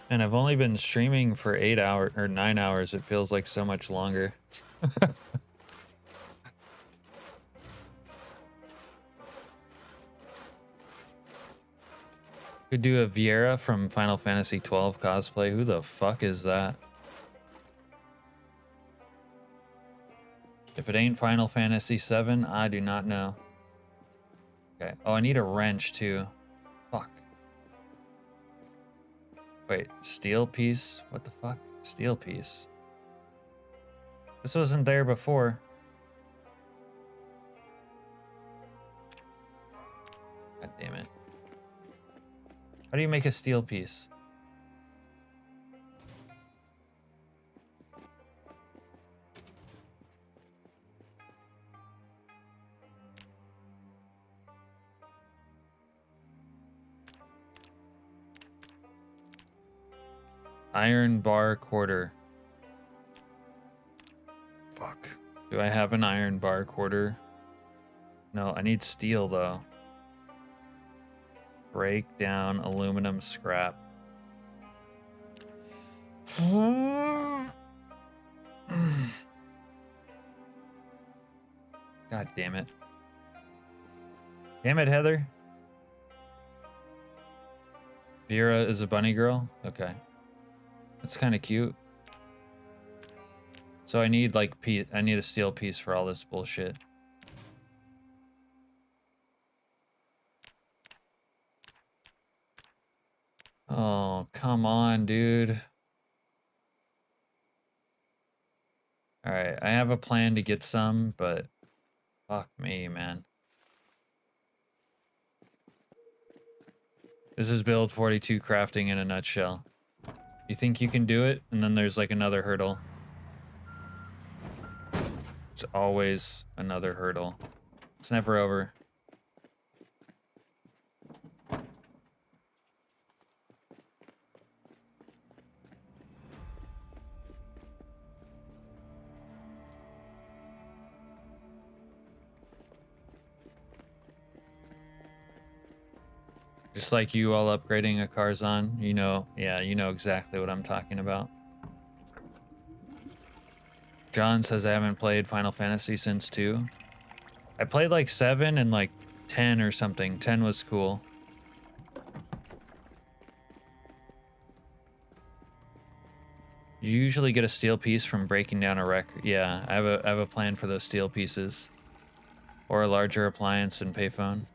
S1: And I've only been streaming for 8 hours or 9 hours. It feels like so much longer. Could do a Viera from Final Fantasy 12 cosplay. Who the fuck is that? If it ain't Final Fantasy 7, I do not know. Okay. Oh, I need a wrench too. Fuck. Wait, steel piece? What the fuck? Steel piece. This wasn't there before. God damn it. How do you make a steel piece? Iron bar quarter. Fuck. Do I have an iron bar quarter? No, I need steel though. Break down aluminum scrap. God damn it. Damn it, Heather. Vera is a bunny girl? Okay. That's kind of cute. So I need like I need a steel piece for all this bullshit. Oh come on, dude. All right, I have a plan to get some, but fuck me, man. This is build 42 crafting in a nutshell. You think you can do it? And then there's like another hurdle. There's always another hurdle. It's never over. Just like you all upgrading a Karzan, you know, yeah, you know exactly what I'm talking about. John says I haven't played Final Fantasy since 2. I played like 7 and like 10 or something. 10 was cool. You usually get a steel piece from breaking down a wreck. Yeah, I have a plan for those steel pieces. Or a larger appliance and payphone.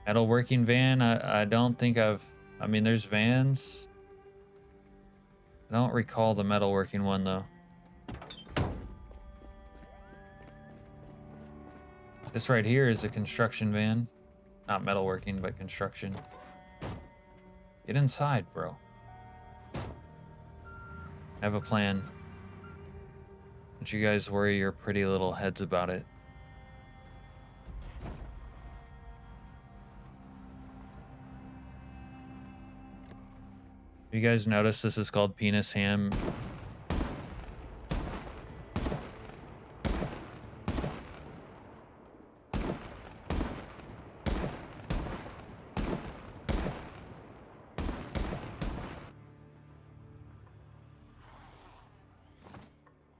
S1: Metal working van, I don't think I mean, there's vans. I don't recall the metal working one though. This right here is a construction van. Not metalworking, but construction. Get inside, bro. I have a plan. Don't you guys worry your pretty little heads about it. You guys notice this is called penis ham?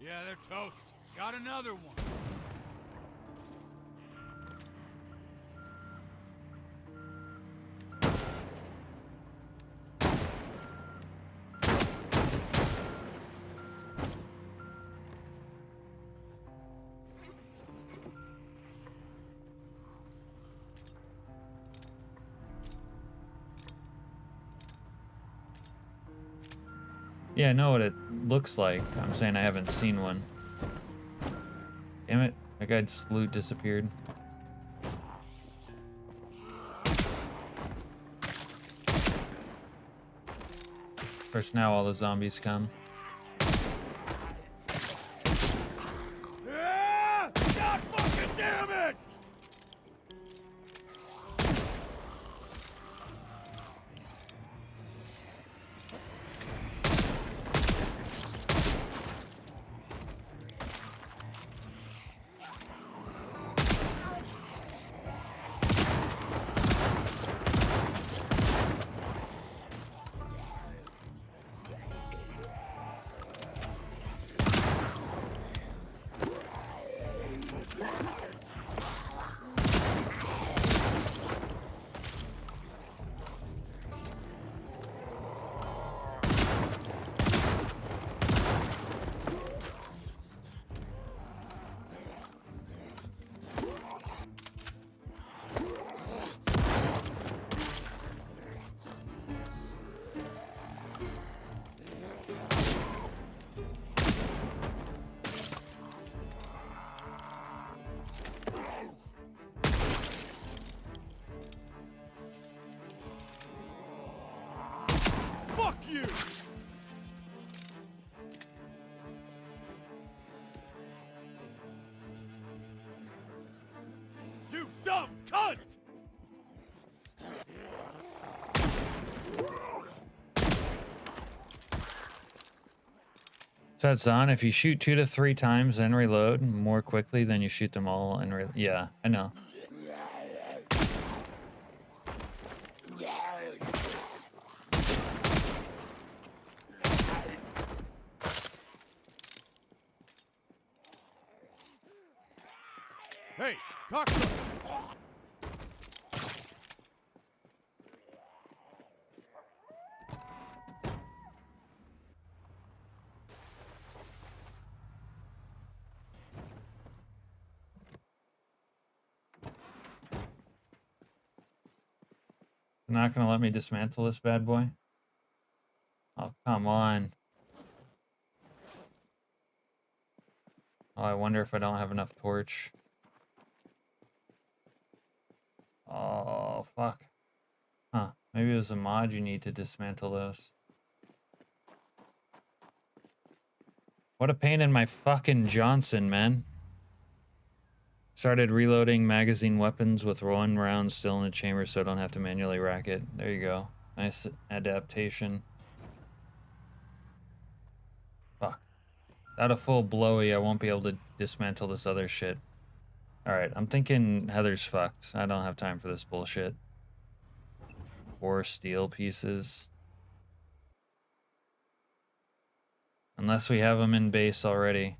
S2: Yeah, they're toast. Got another one.
S1: Yeah, I know what it looks like. I'm saying I haven't seen one. Damn it. That guy's loot disappeared. Of course, now all the zombies come.
S2: Ah! God fucking damn it! Fuck you! You dumb cunt!
S1: So that's on. If you shoot 2 to 3 times and reload more quickly than you shoot them all and yeah, I know.
S2: Hey, cocksucker!
S1: They're not gonna let me dismantle this bad boy. Oh, come on. Oh, I wonder if I don't have enough torch. Oh, fuck. Huh. Maybe it was a mod you need to dismantle those. What a pain in my fucking Johnson, man. Started reloading magazine weapons with 1 round still in the chamber so I don't have to manually rack it. There you go. Nice adaptation. Fuck. Without a full blowy, I won't be able to dismantle this other shit. Alright, I'm thinking Heather's fucked. I don't have time for this bullshit. 4 steel pieces. Unless we have them in base already.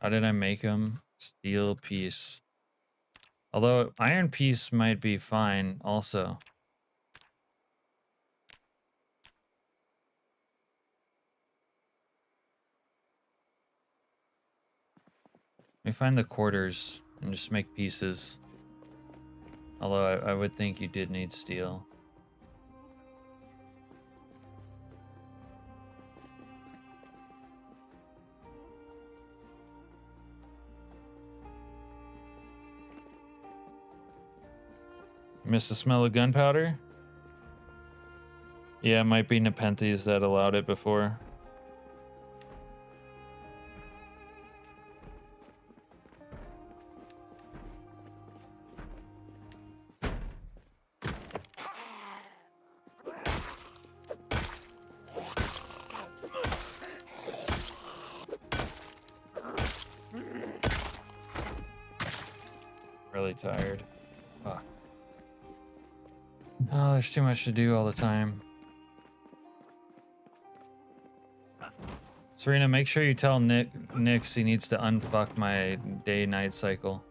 S1: How did I make them? Steel piece. Although iron piece might be fine also. Let me find the quarters and just make pieces. Although I would think you did need steel. Miss the smell of gunpowder? Yeah, it might be Nepenthes that allowed it before. Really tired. Fuck. Oh, there's too much to do all the time. Serena, make sure you tell Nix he needs to unfuck my day-night cycle.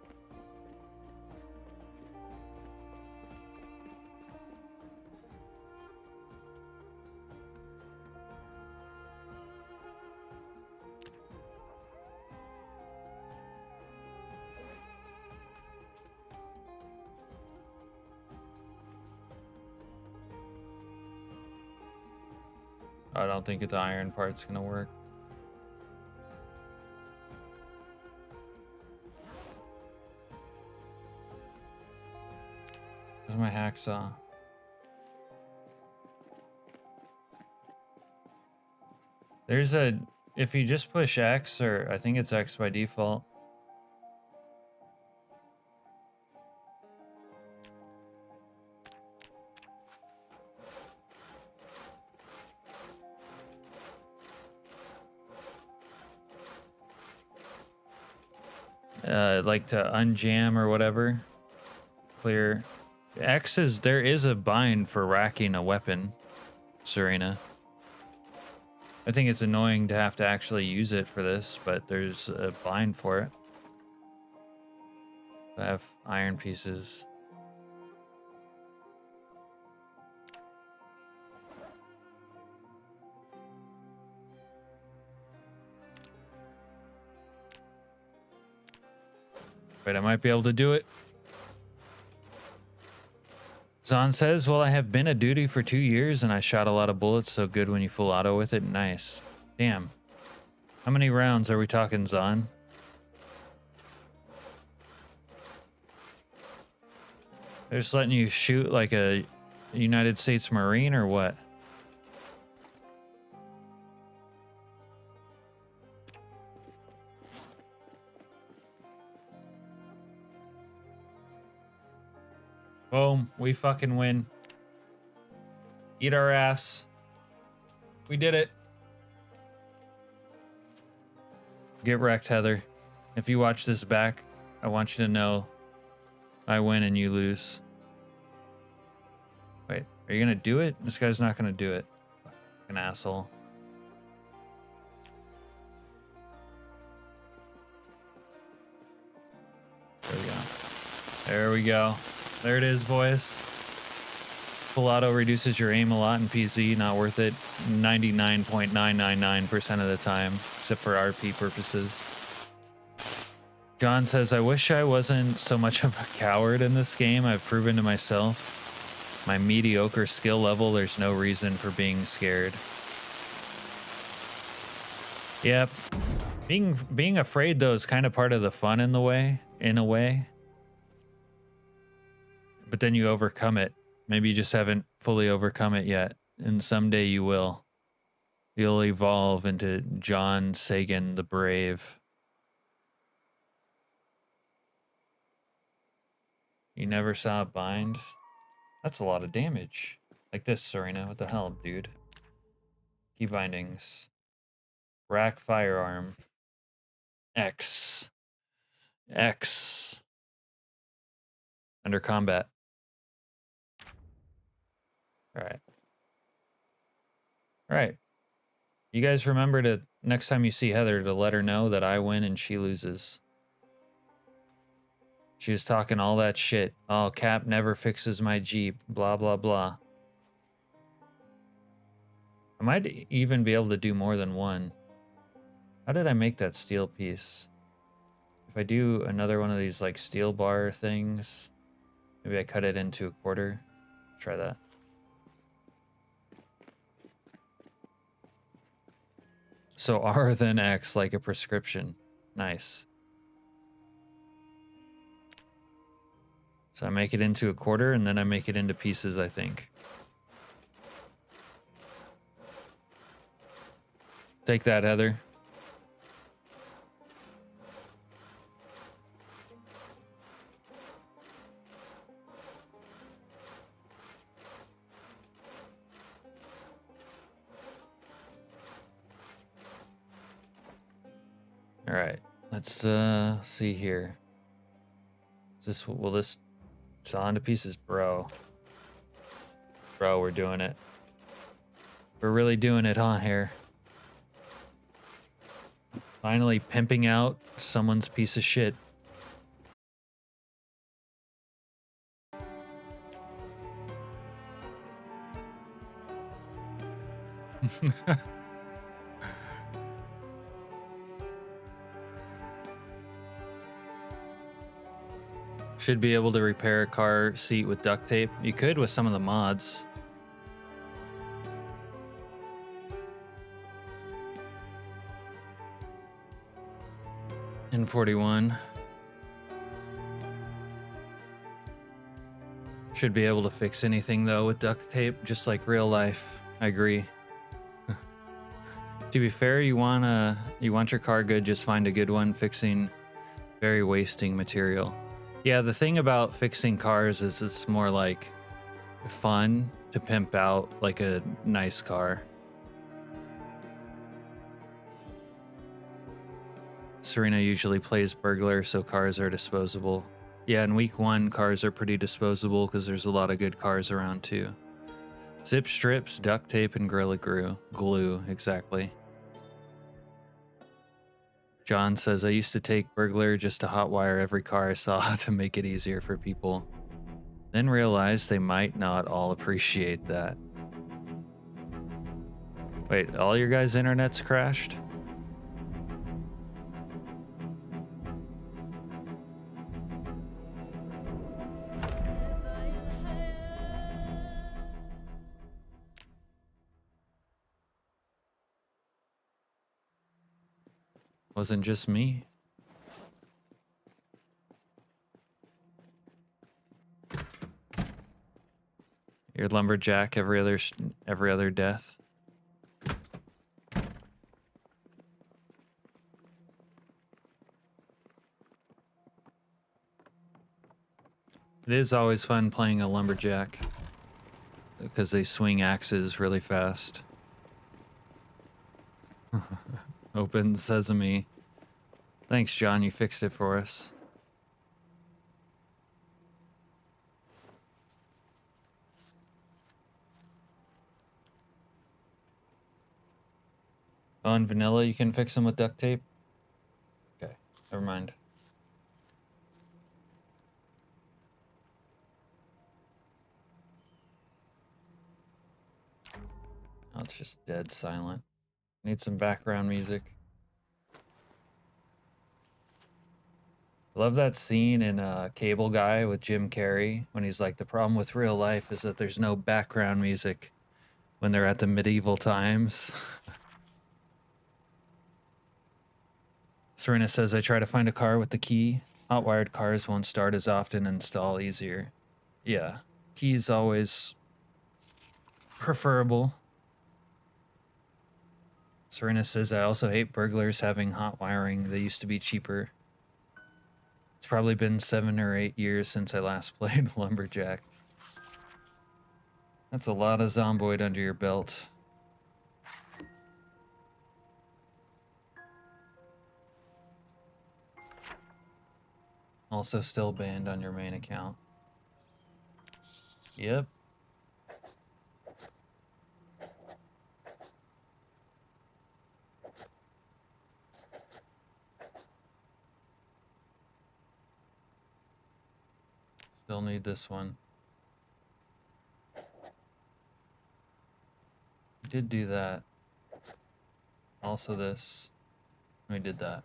S1: I don't think the iron part's gonna work. Where's my hacksaw? There's a... If you just push X, or I think it's X by default. Like to unjam or whatever. Clear. X is... There is a bind for racking a weapon, Serena. I think it's annoying to have to actually use it for this, but there's a bind for it. I have iron pieces. But I might be able to do it. Zahn says, well, I have been a duty for 2 years and I shot a lot of bullets, so good when you full auto with it. Nice. Damn. How many rounds are we talking, Zahn? They're just letting you shoot like a United States Marine or what? Boom. We fucking win. Eat our ass. We did it. Get wrecked, Heather. If you watch this back, I want you to know I win and you lose. Wait, are you gonna do it? This guy's not gonna do it. Fucking asshole. There we go. There we go. There it is, boys. Full auto reduces your aim a lot in PZ. Not worth it 99.999% of the time, except for RP purposes. John says, I wish I wasn't so much of a coward in this game. I've proven to myself my mediocre skill level, there's no reason for being scared. Yep. Being afraid, though, is kind of part of the fun in a way. But then you overcome it. Maybe you just haven't fully overcome it yet. And someday you will. You'll evolve into John Sagan the Brave. You never saw a bind? That's a lot of damage. Like this, Serena. What the hell, dude? Key bindings. Rack firearm. X. X. Under combat. Alright. Alright. You guys remember to, next time you see Heather, to let her know that I win and she loses. She was talking all that shit. Oh, Cap never fixes my Jeep. Blah, blah, blah. I might even be able to do more than one. How did I make that steel piece? If I do another one of these like steel bar things, maybe I cut it into a quarter. Try that. So R then X like a prescription. Nice. So I make it into a quarter and then I make it into pieces, I think. Take that, Heather. All right, let's see here. Will this saw into pieces, bro? Bro, we're doing it. We're really doing it, huh, here? Finally pimping out someone's piece of shit. Should be able to repair a car seat with duct tape. You could with some of the mods. N41. Should be able to fix anything though with duct tape, just like real life. I agree. To be fair, you want your car good, just find a good one. Fixing very wasting material. Yeah, the thing about fixing cars is it's more like fun to pimp out like a nice car. Serena usually plays burglar, so cars are disposable. Yeah, in week 1, cars are pretty disposable because there's a lot of good cars around too. Zip strips, duct tape, and Gorilla Glue, exactly. John says, I used to take burglar just to hotwire every car I saw to make it easier for people. Then realized they might not all appreciate that. Wait, all your guys' internet's crashed? Wasn't just me. Your lumberjack every other death. It is always fun playing a lumberjack because they swing axes really fast. Open sesame. Thanks, John. You fixed it for us. Oh, and vanilla, you can fix them with duct tape? Okay, never mind. Oh, it's just dead silent. Need some background music. Love that scene in Cable Guy with Jim Carrey when he's like, the problem with real life is that there's no background music when they're at the medieval times. Serena says, I try to find a car with the key. Hot-wired cars won't start as often and stall easier. Yeah, key's always preferable. Serena says, I also hate burglars having hot wiring. They used to be cheaper. It's probably been 7 or 8 years since I last played Lumberjack. That's a lot of Zomboid under your belt. Also still banned on your main account. Yep. Still need this one. We did do that. Also this. We did that.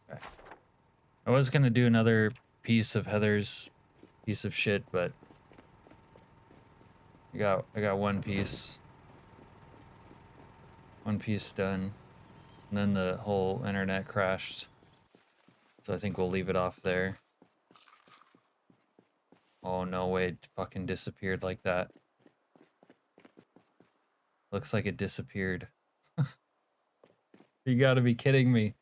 S1: Okay. I was gonna do another piece of Heather's piece of shit, but I got one piece. One piece done. And then the whole internet crashed. So I think we'll leave it off there. Oh no way, it fucking disappeared like that. Looks like it disappeared. You gotta be kidding me.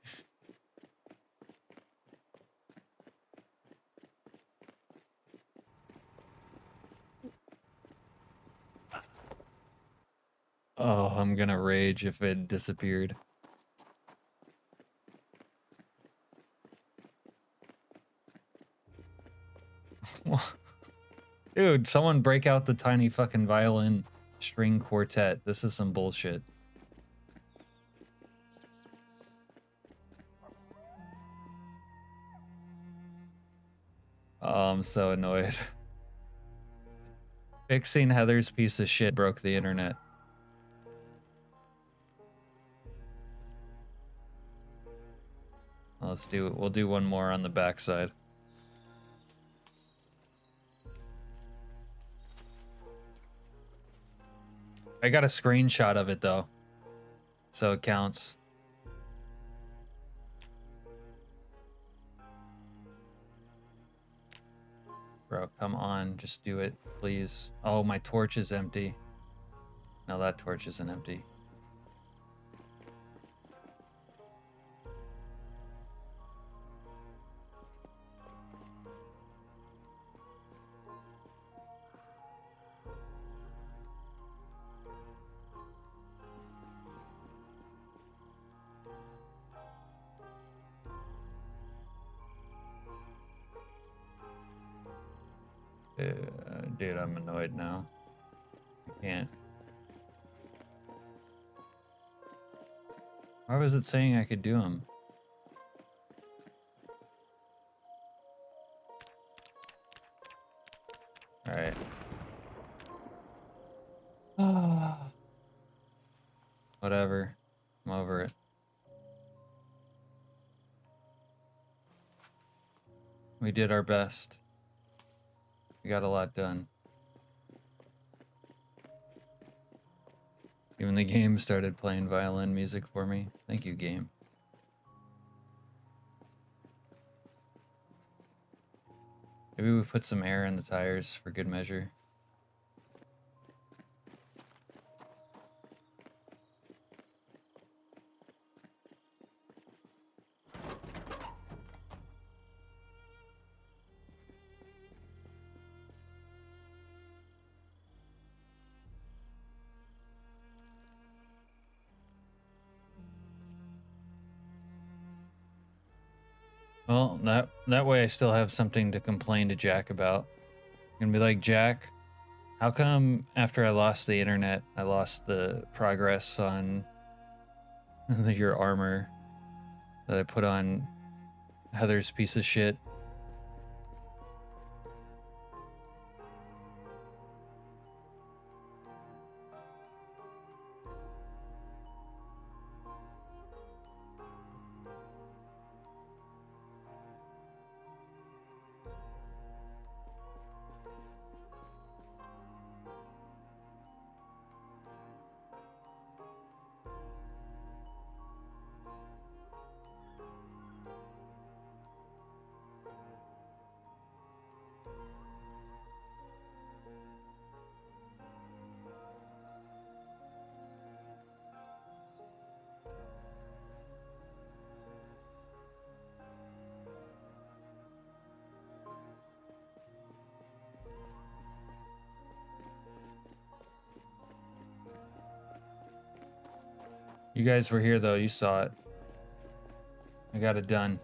S1: Oh, I'm gonna rage if it disappeared. Dude, someone break out the tiny fucking violin string quartet. This is some bullshit. Oh, I'm so annoyed. Fixing Heather's piece of shit broke the internet. Let's do it. We'll do one more on the backside. I got a screenshot of it though, so it counts. Bro, come on, just do it, please. Oh, my torch is empty. No, that torch isn't empty. Dude, I'm annoyed now. I can't. Why was it saying I could do them? Alright. Whatever. I'm over it. We did our best. We got a lot done. Even the game started playing violin music for me. Thank you, game. Maybe we put some air in the tires for good measure. Well, that way I still have something to complain to Jack about. I'm gonna be like, Jack, how come after I lost the internet, I lost the progress on your armor that I put on Heather's piece of shit? You guys were here though, you saw it. I got it done.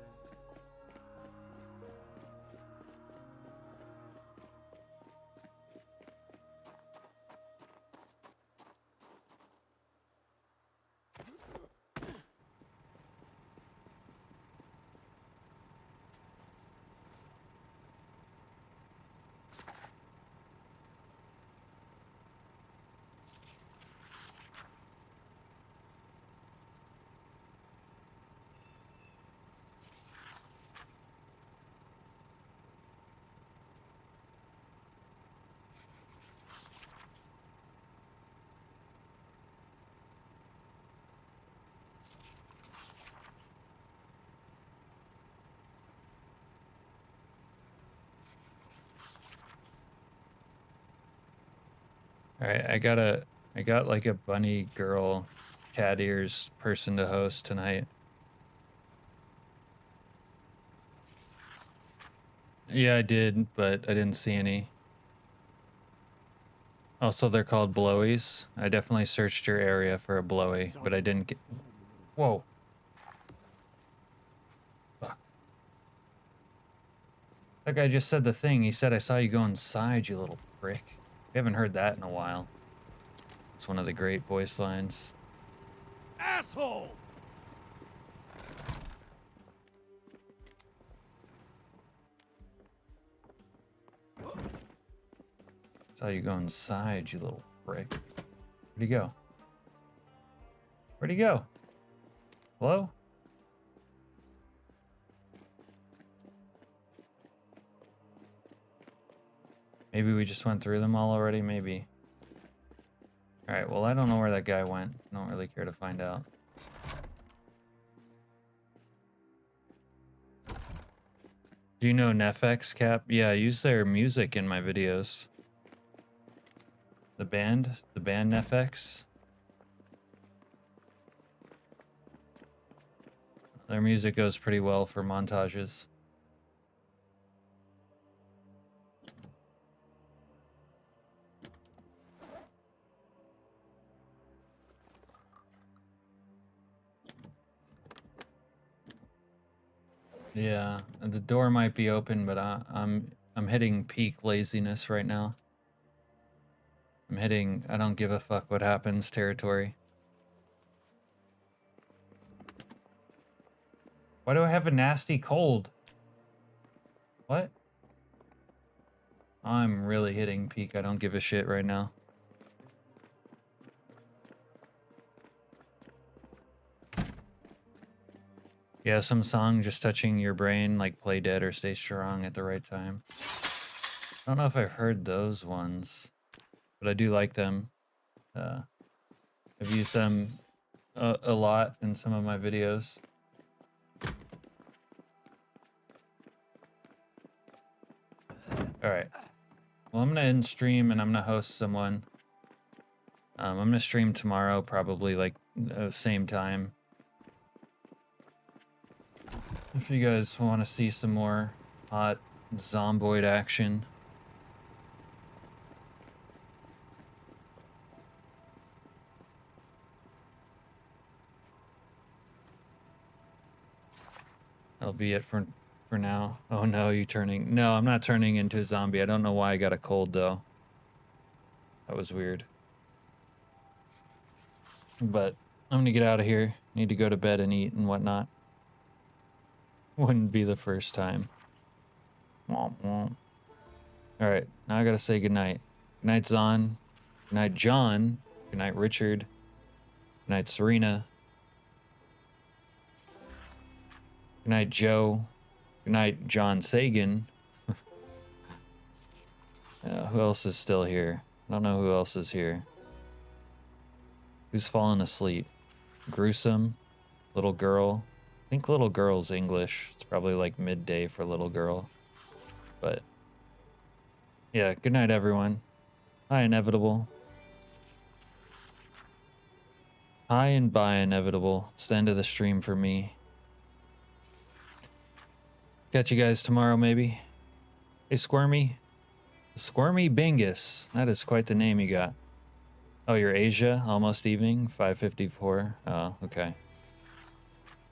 S1: All right, I got like a bunny girl cat ears person to host tonight. Yeah, I did, but I didn't see any. Also, they're called blowies. I definitely searched your area for a blowy, but I didn't get... Whoa. Fuck. That guy just said the thing. He said, I saw you go inside, you little prick. We haven't heard that in a while. It's one of the great voice lines.
S2: Asshole!
S1: Saw you go inside, you little prick. Where'd he go? Where'd he go? Hello? Maybe we just went through them all already, maybe. Alright, well, I don't know where that guy went. I don't really care to find out. Do you know Nefx, Cap? Yeah, I use their music in my videos. The band Nefx. Their music goes pretty well for montages. Yeah, the door might be open, but I'm hitting peak laziness right now. I'm hitting I don't give a fuck what happens territory. Why do I have a nasty cold? What? I'm really hitting peak. I don't give a shit right now. Yeah, some song just touching your brain, like Play Dead or Stay Strong at the right time. I don't know if I've heard those ones, but I do like them. I've used them a lot in some of my videos. All right. Well, I'm gonna end stream and I'm gonna host someone. I'm gonna stream tomorrow, probably like same time. If you guys want to see some more hot zomboid action. That'll be it for for now. Oh no, you turning. No, I'm not turning into a zombie. I don't know why I got a cold though. That was weird. But I'm gonna get out of here. Need to go to bed and eat and whatnot. Wouldn't be the first time. Womp womp. Alright, now I gotta say goodnight. Good night, Zon. Good night, John. Good night, Richard. Good night, Serena. Good night, Joe. Good night, John Sagan. Who else is still here? I don't know who else is here. Who's fallen asleep? Gruesome. Little girl. I think little girl's English. It's probably like midday for little girl. But yeah, good night, everyone. Hi, Inevitable. Hi and bye, Inevitable. It's the end of the stream for me. Catch you guys tomorrow, maybe. Hey, Squirmy. Squirmy Bingus. That is quite the name you got. Oh, you're Asia? Almost evening? 5:54. Oh, okay.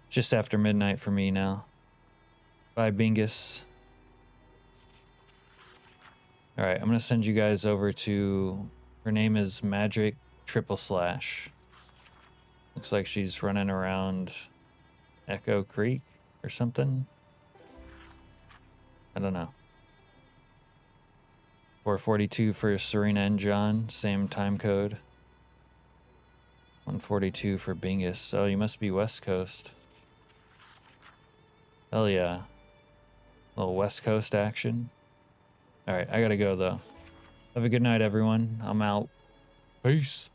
S1: Just after midnight for me now. Bye, Bingus. Alright, I'm gonna send you guys over to... Her name is Magic Triple Slash. Looks like she's running around Echo Creek or something. I don't know. 442 for Serena and John, same time code. 142 for Bingus. Oh, you must be West Coast. Hell yeah. Little West Coast action. Alright, I gotta go though. Have a good night, everyone. I'm out. Peace.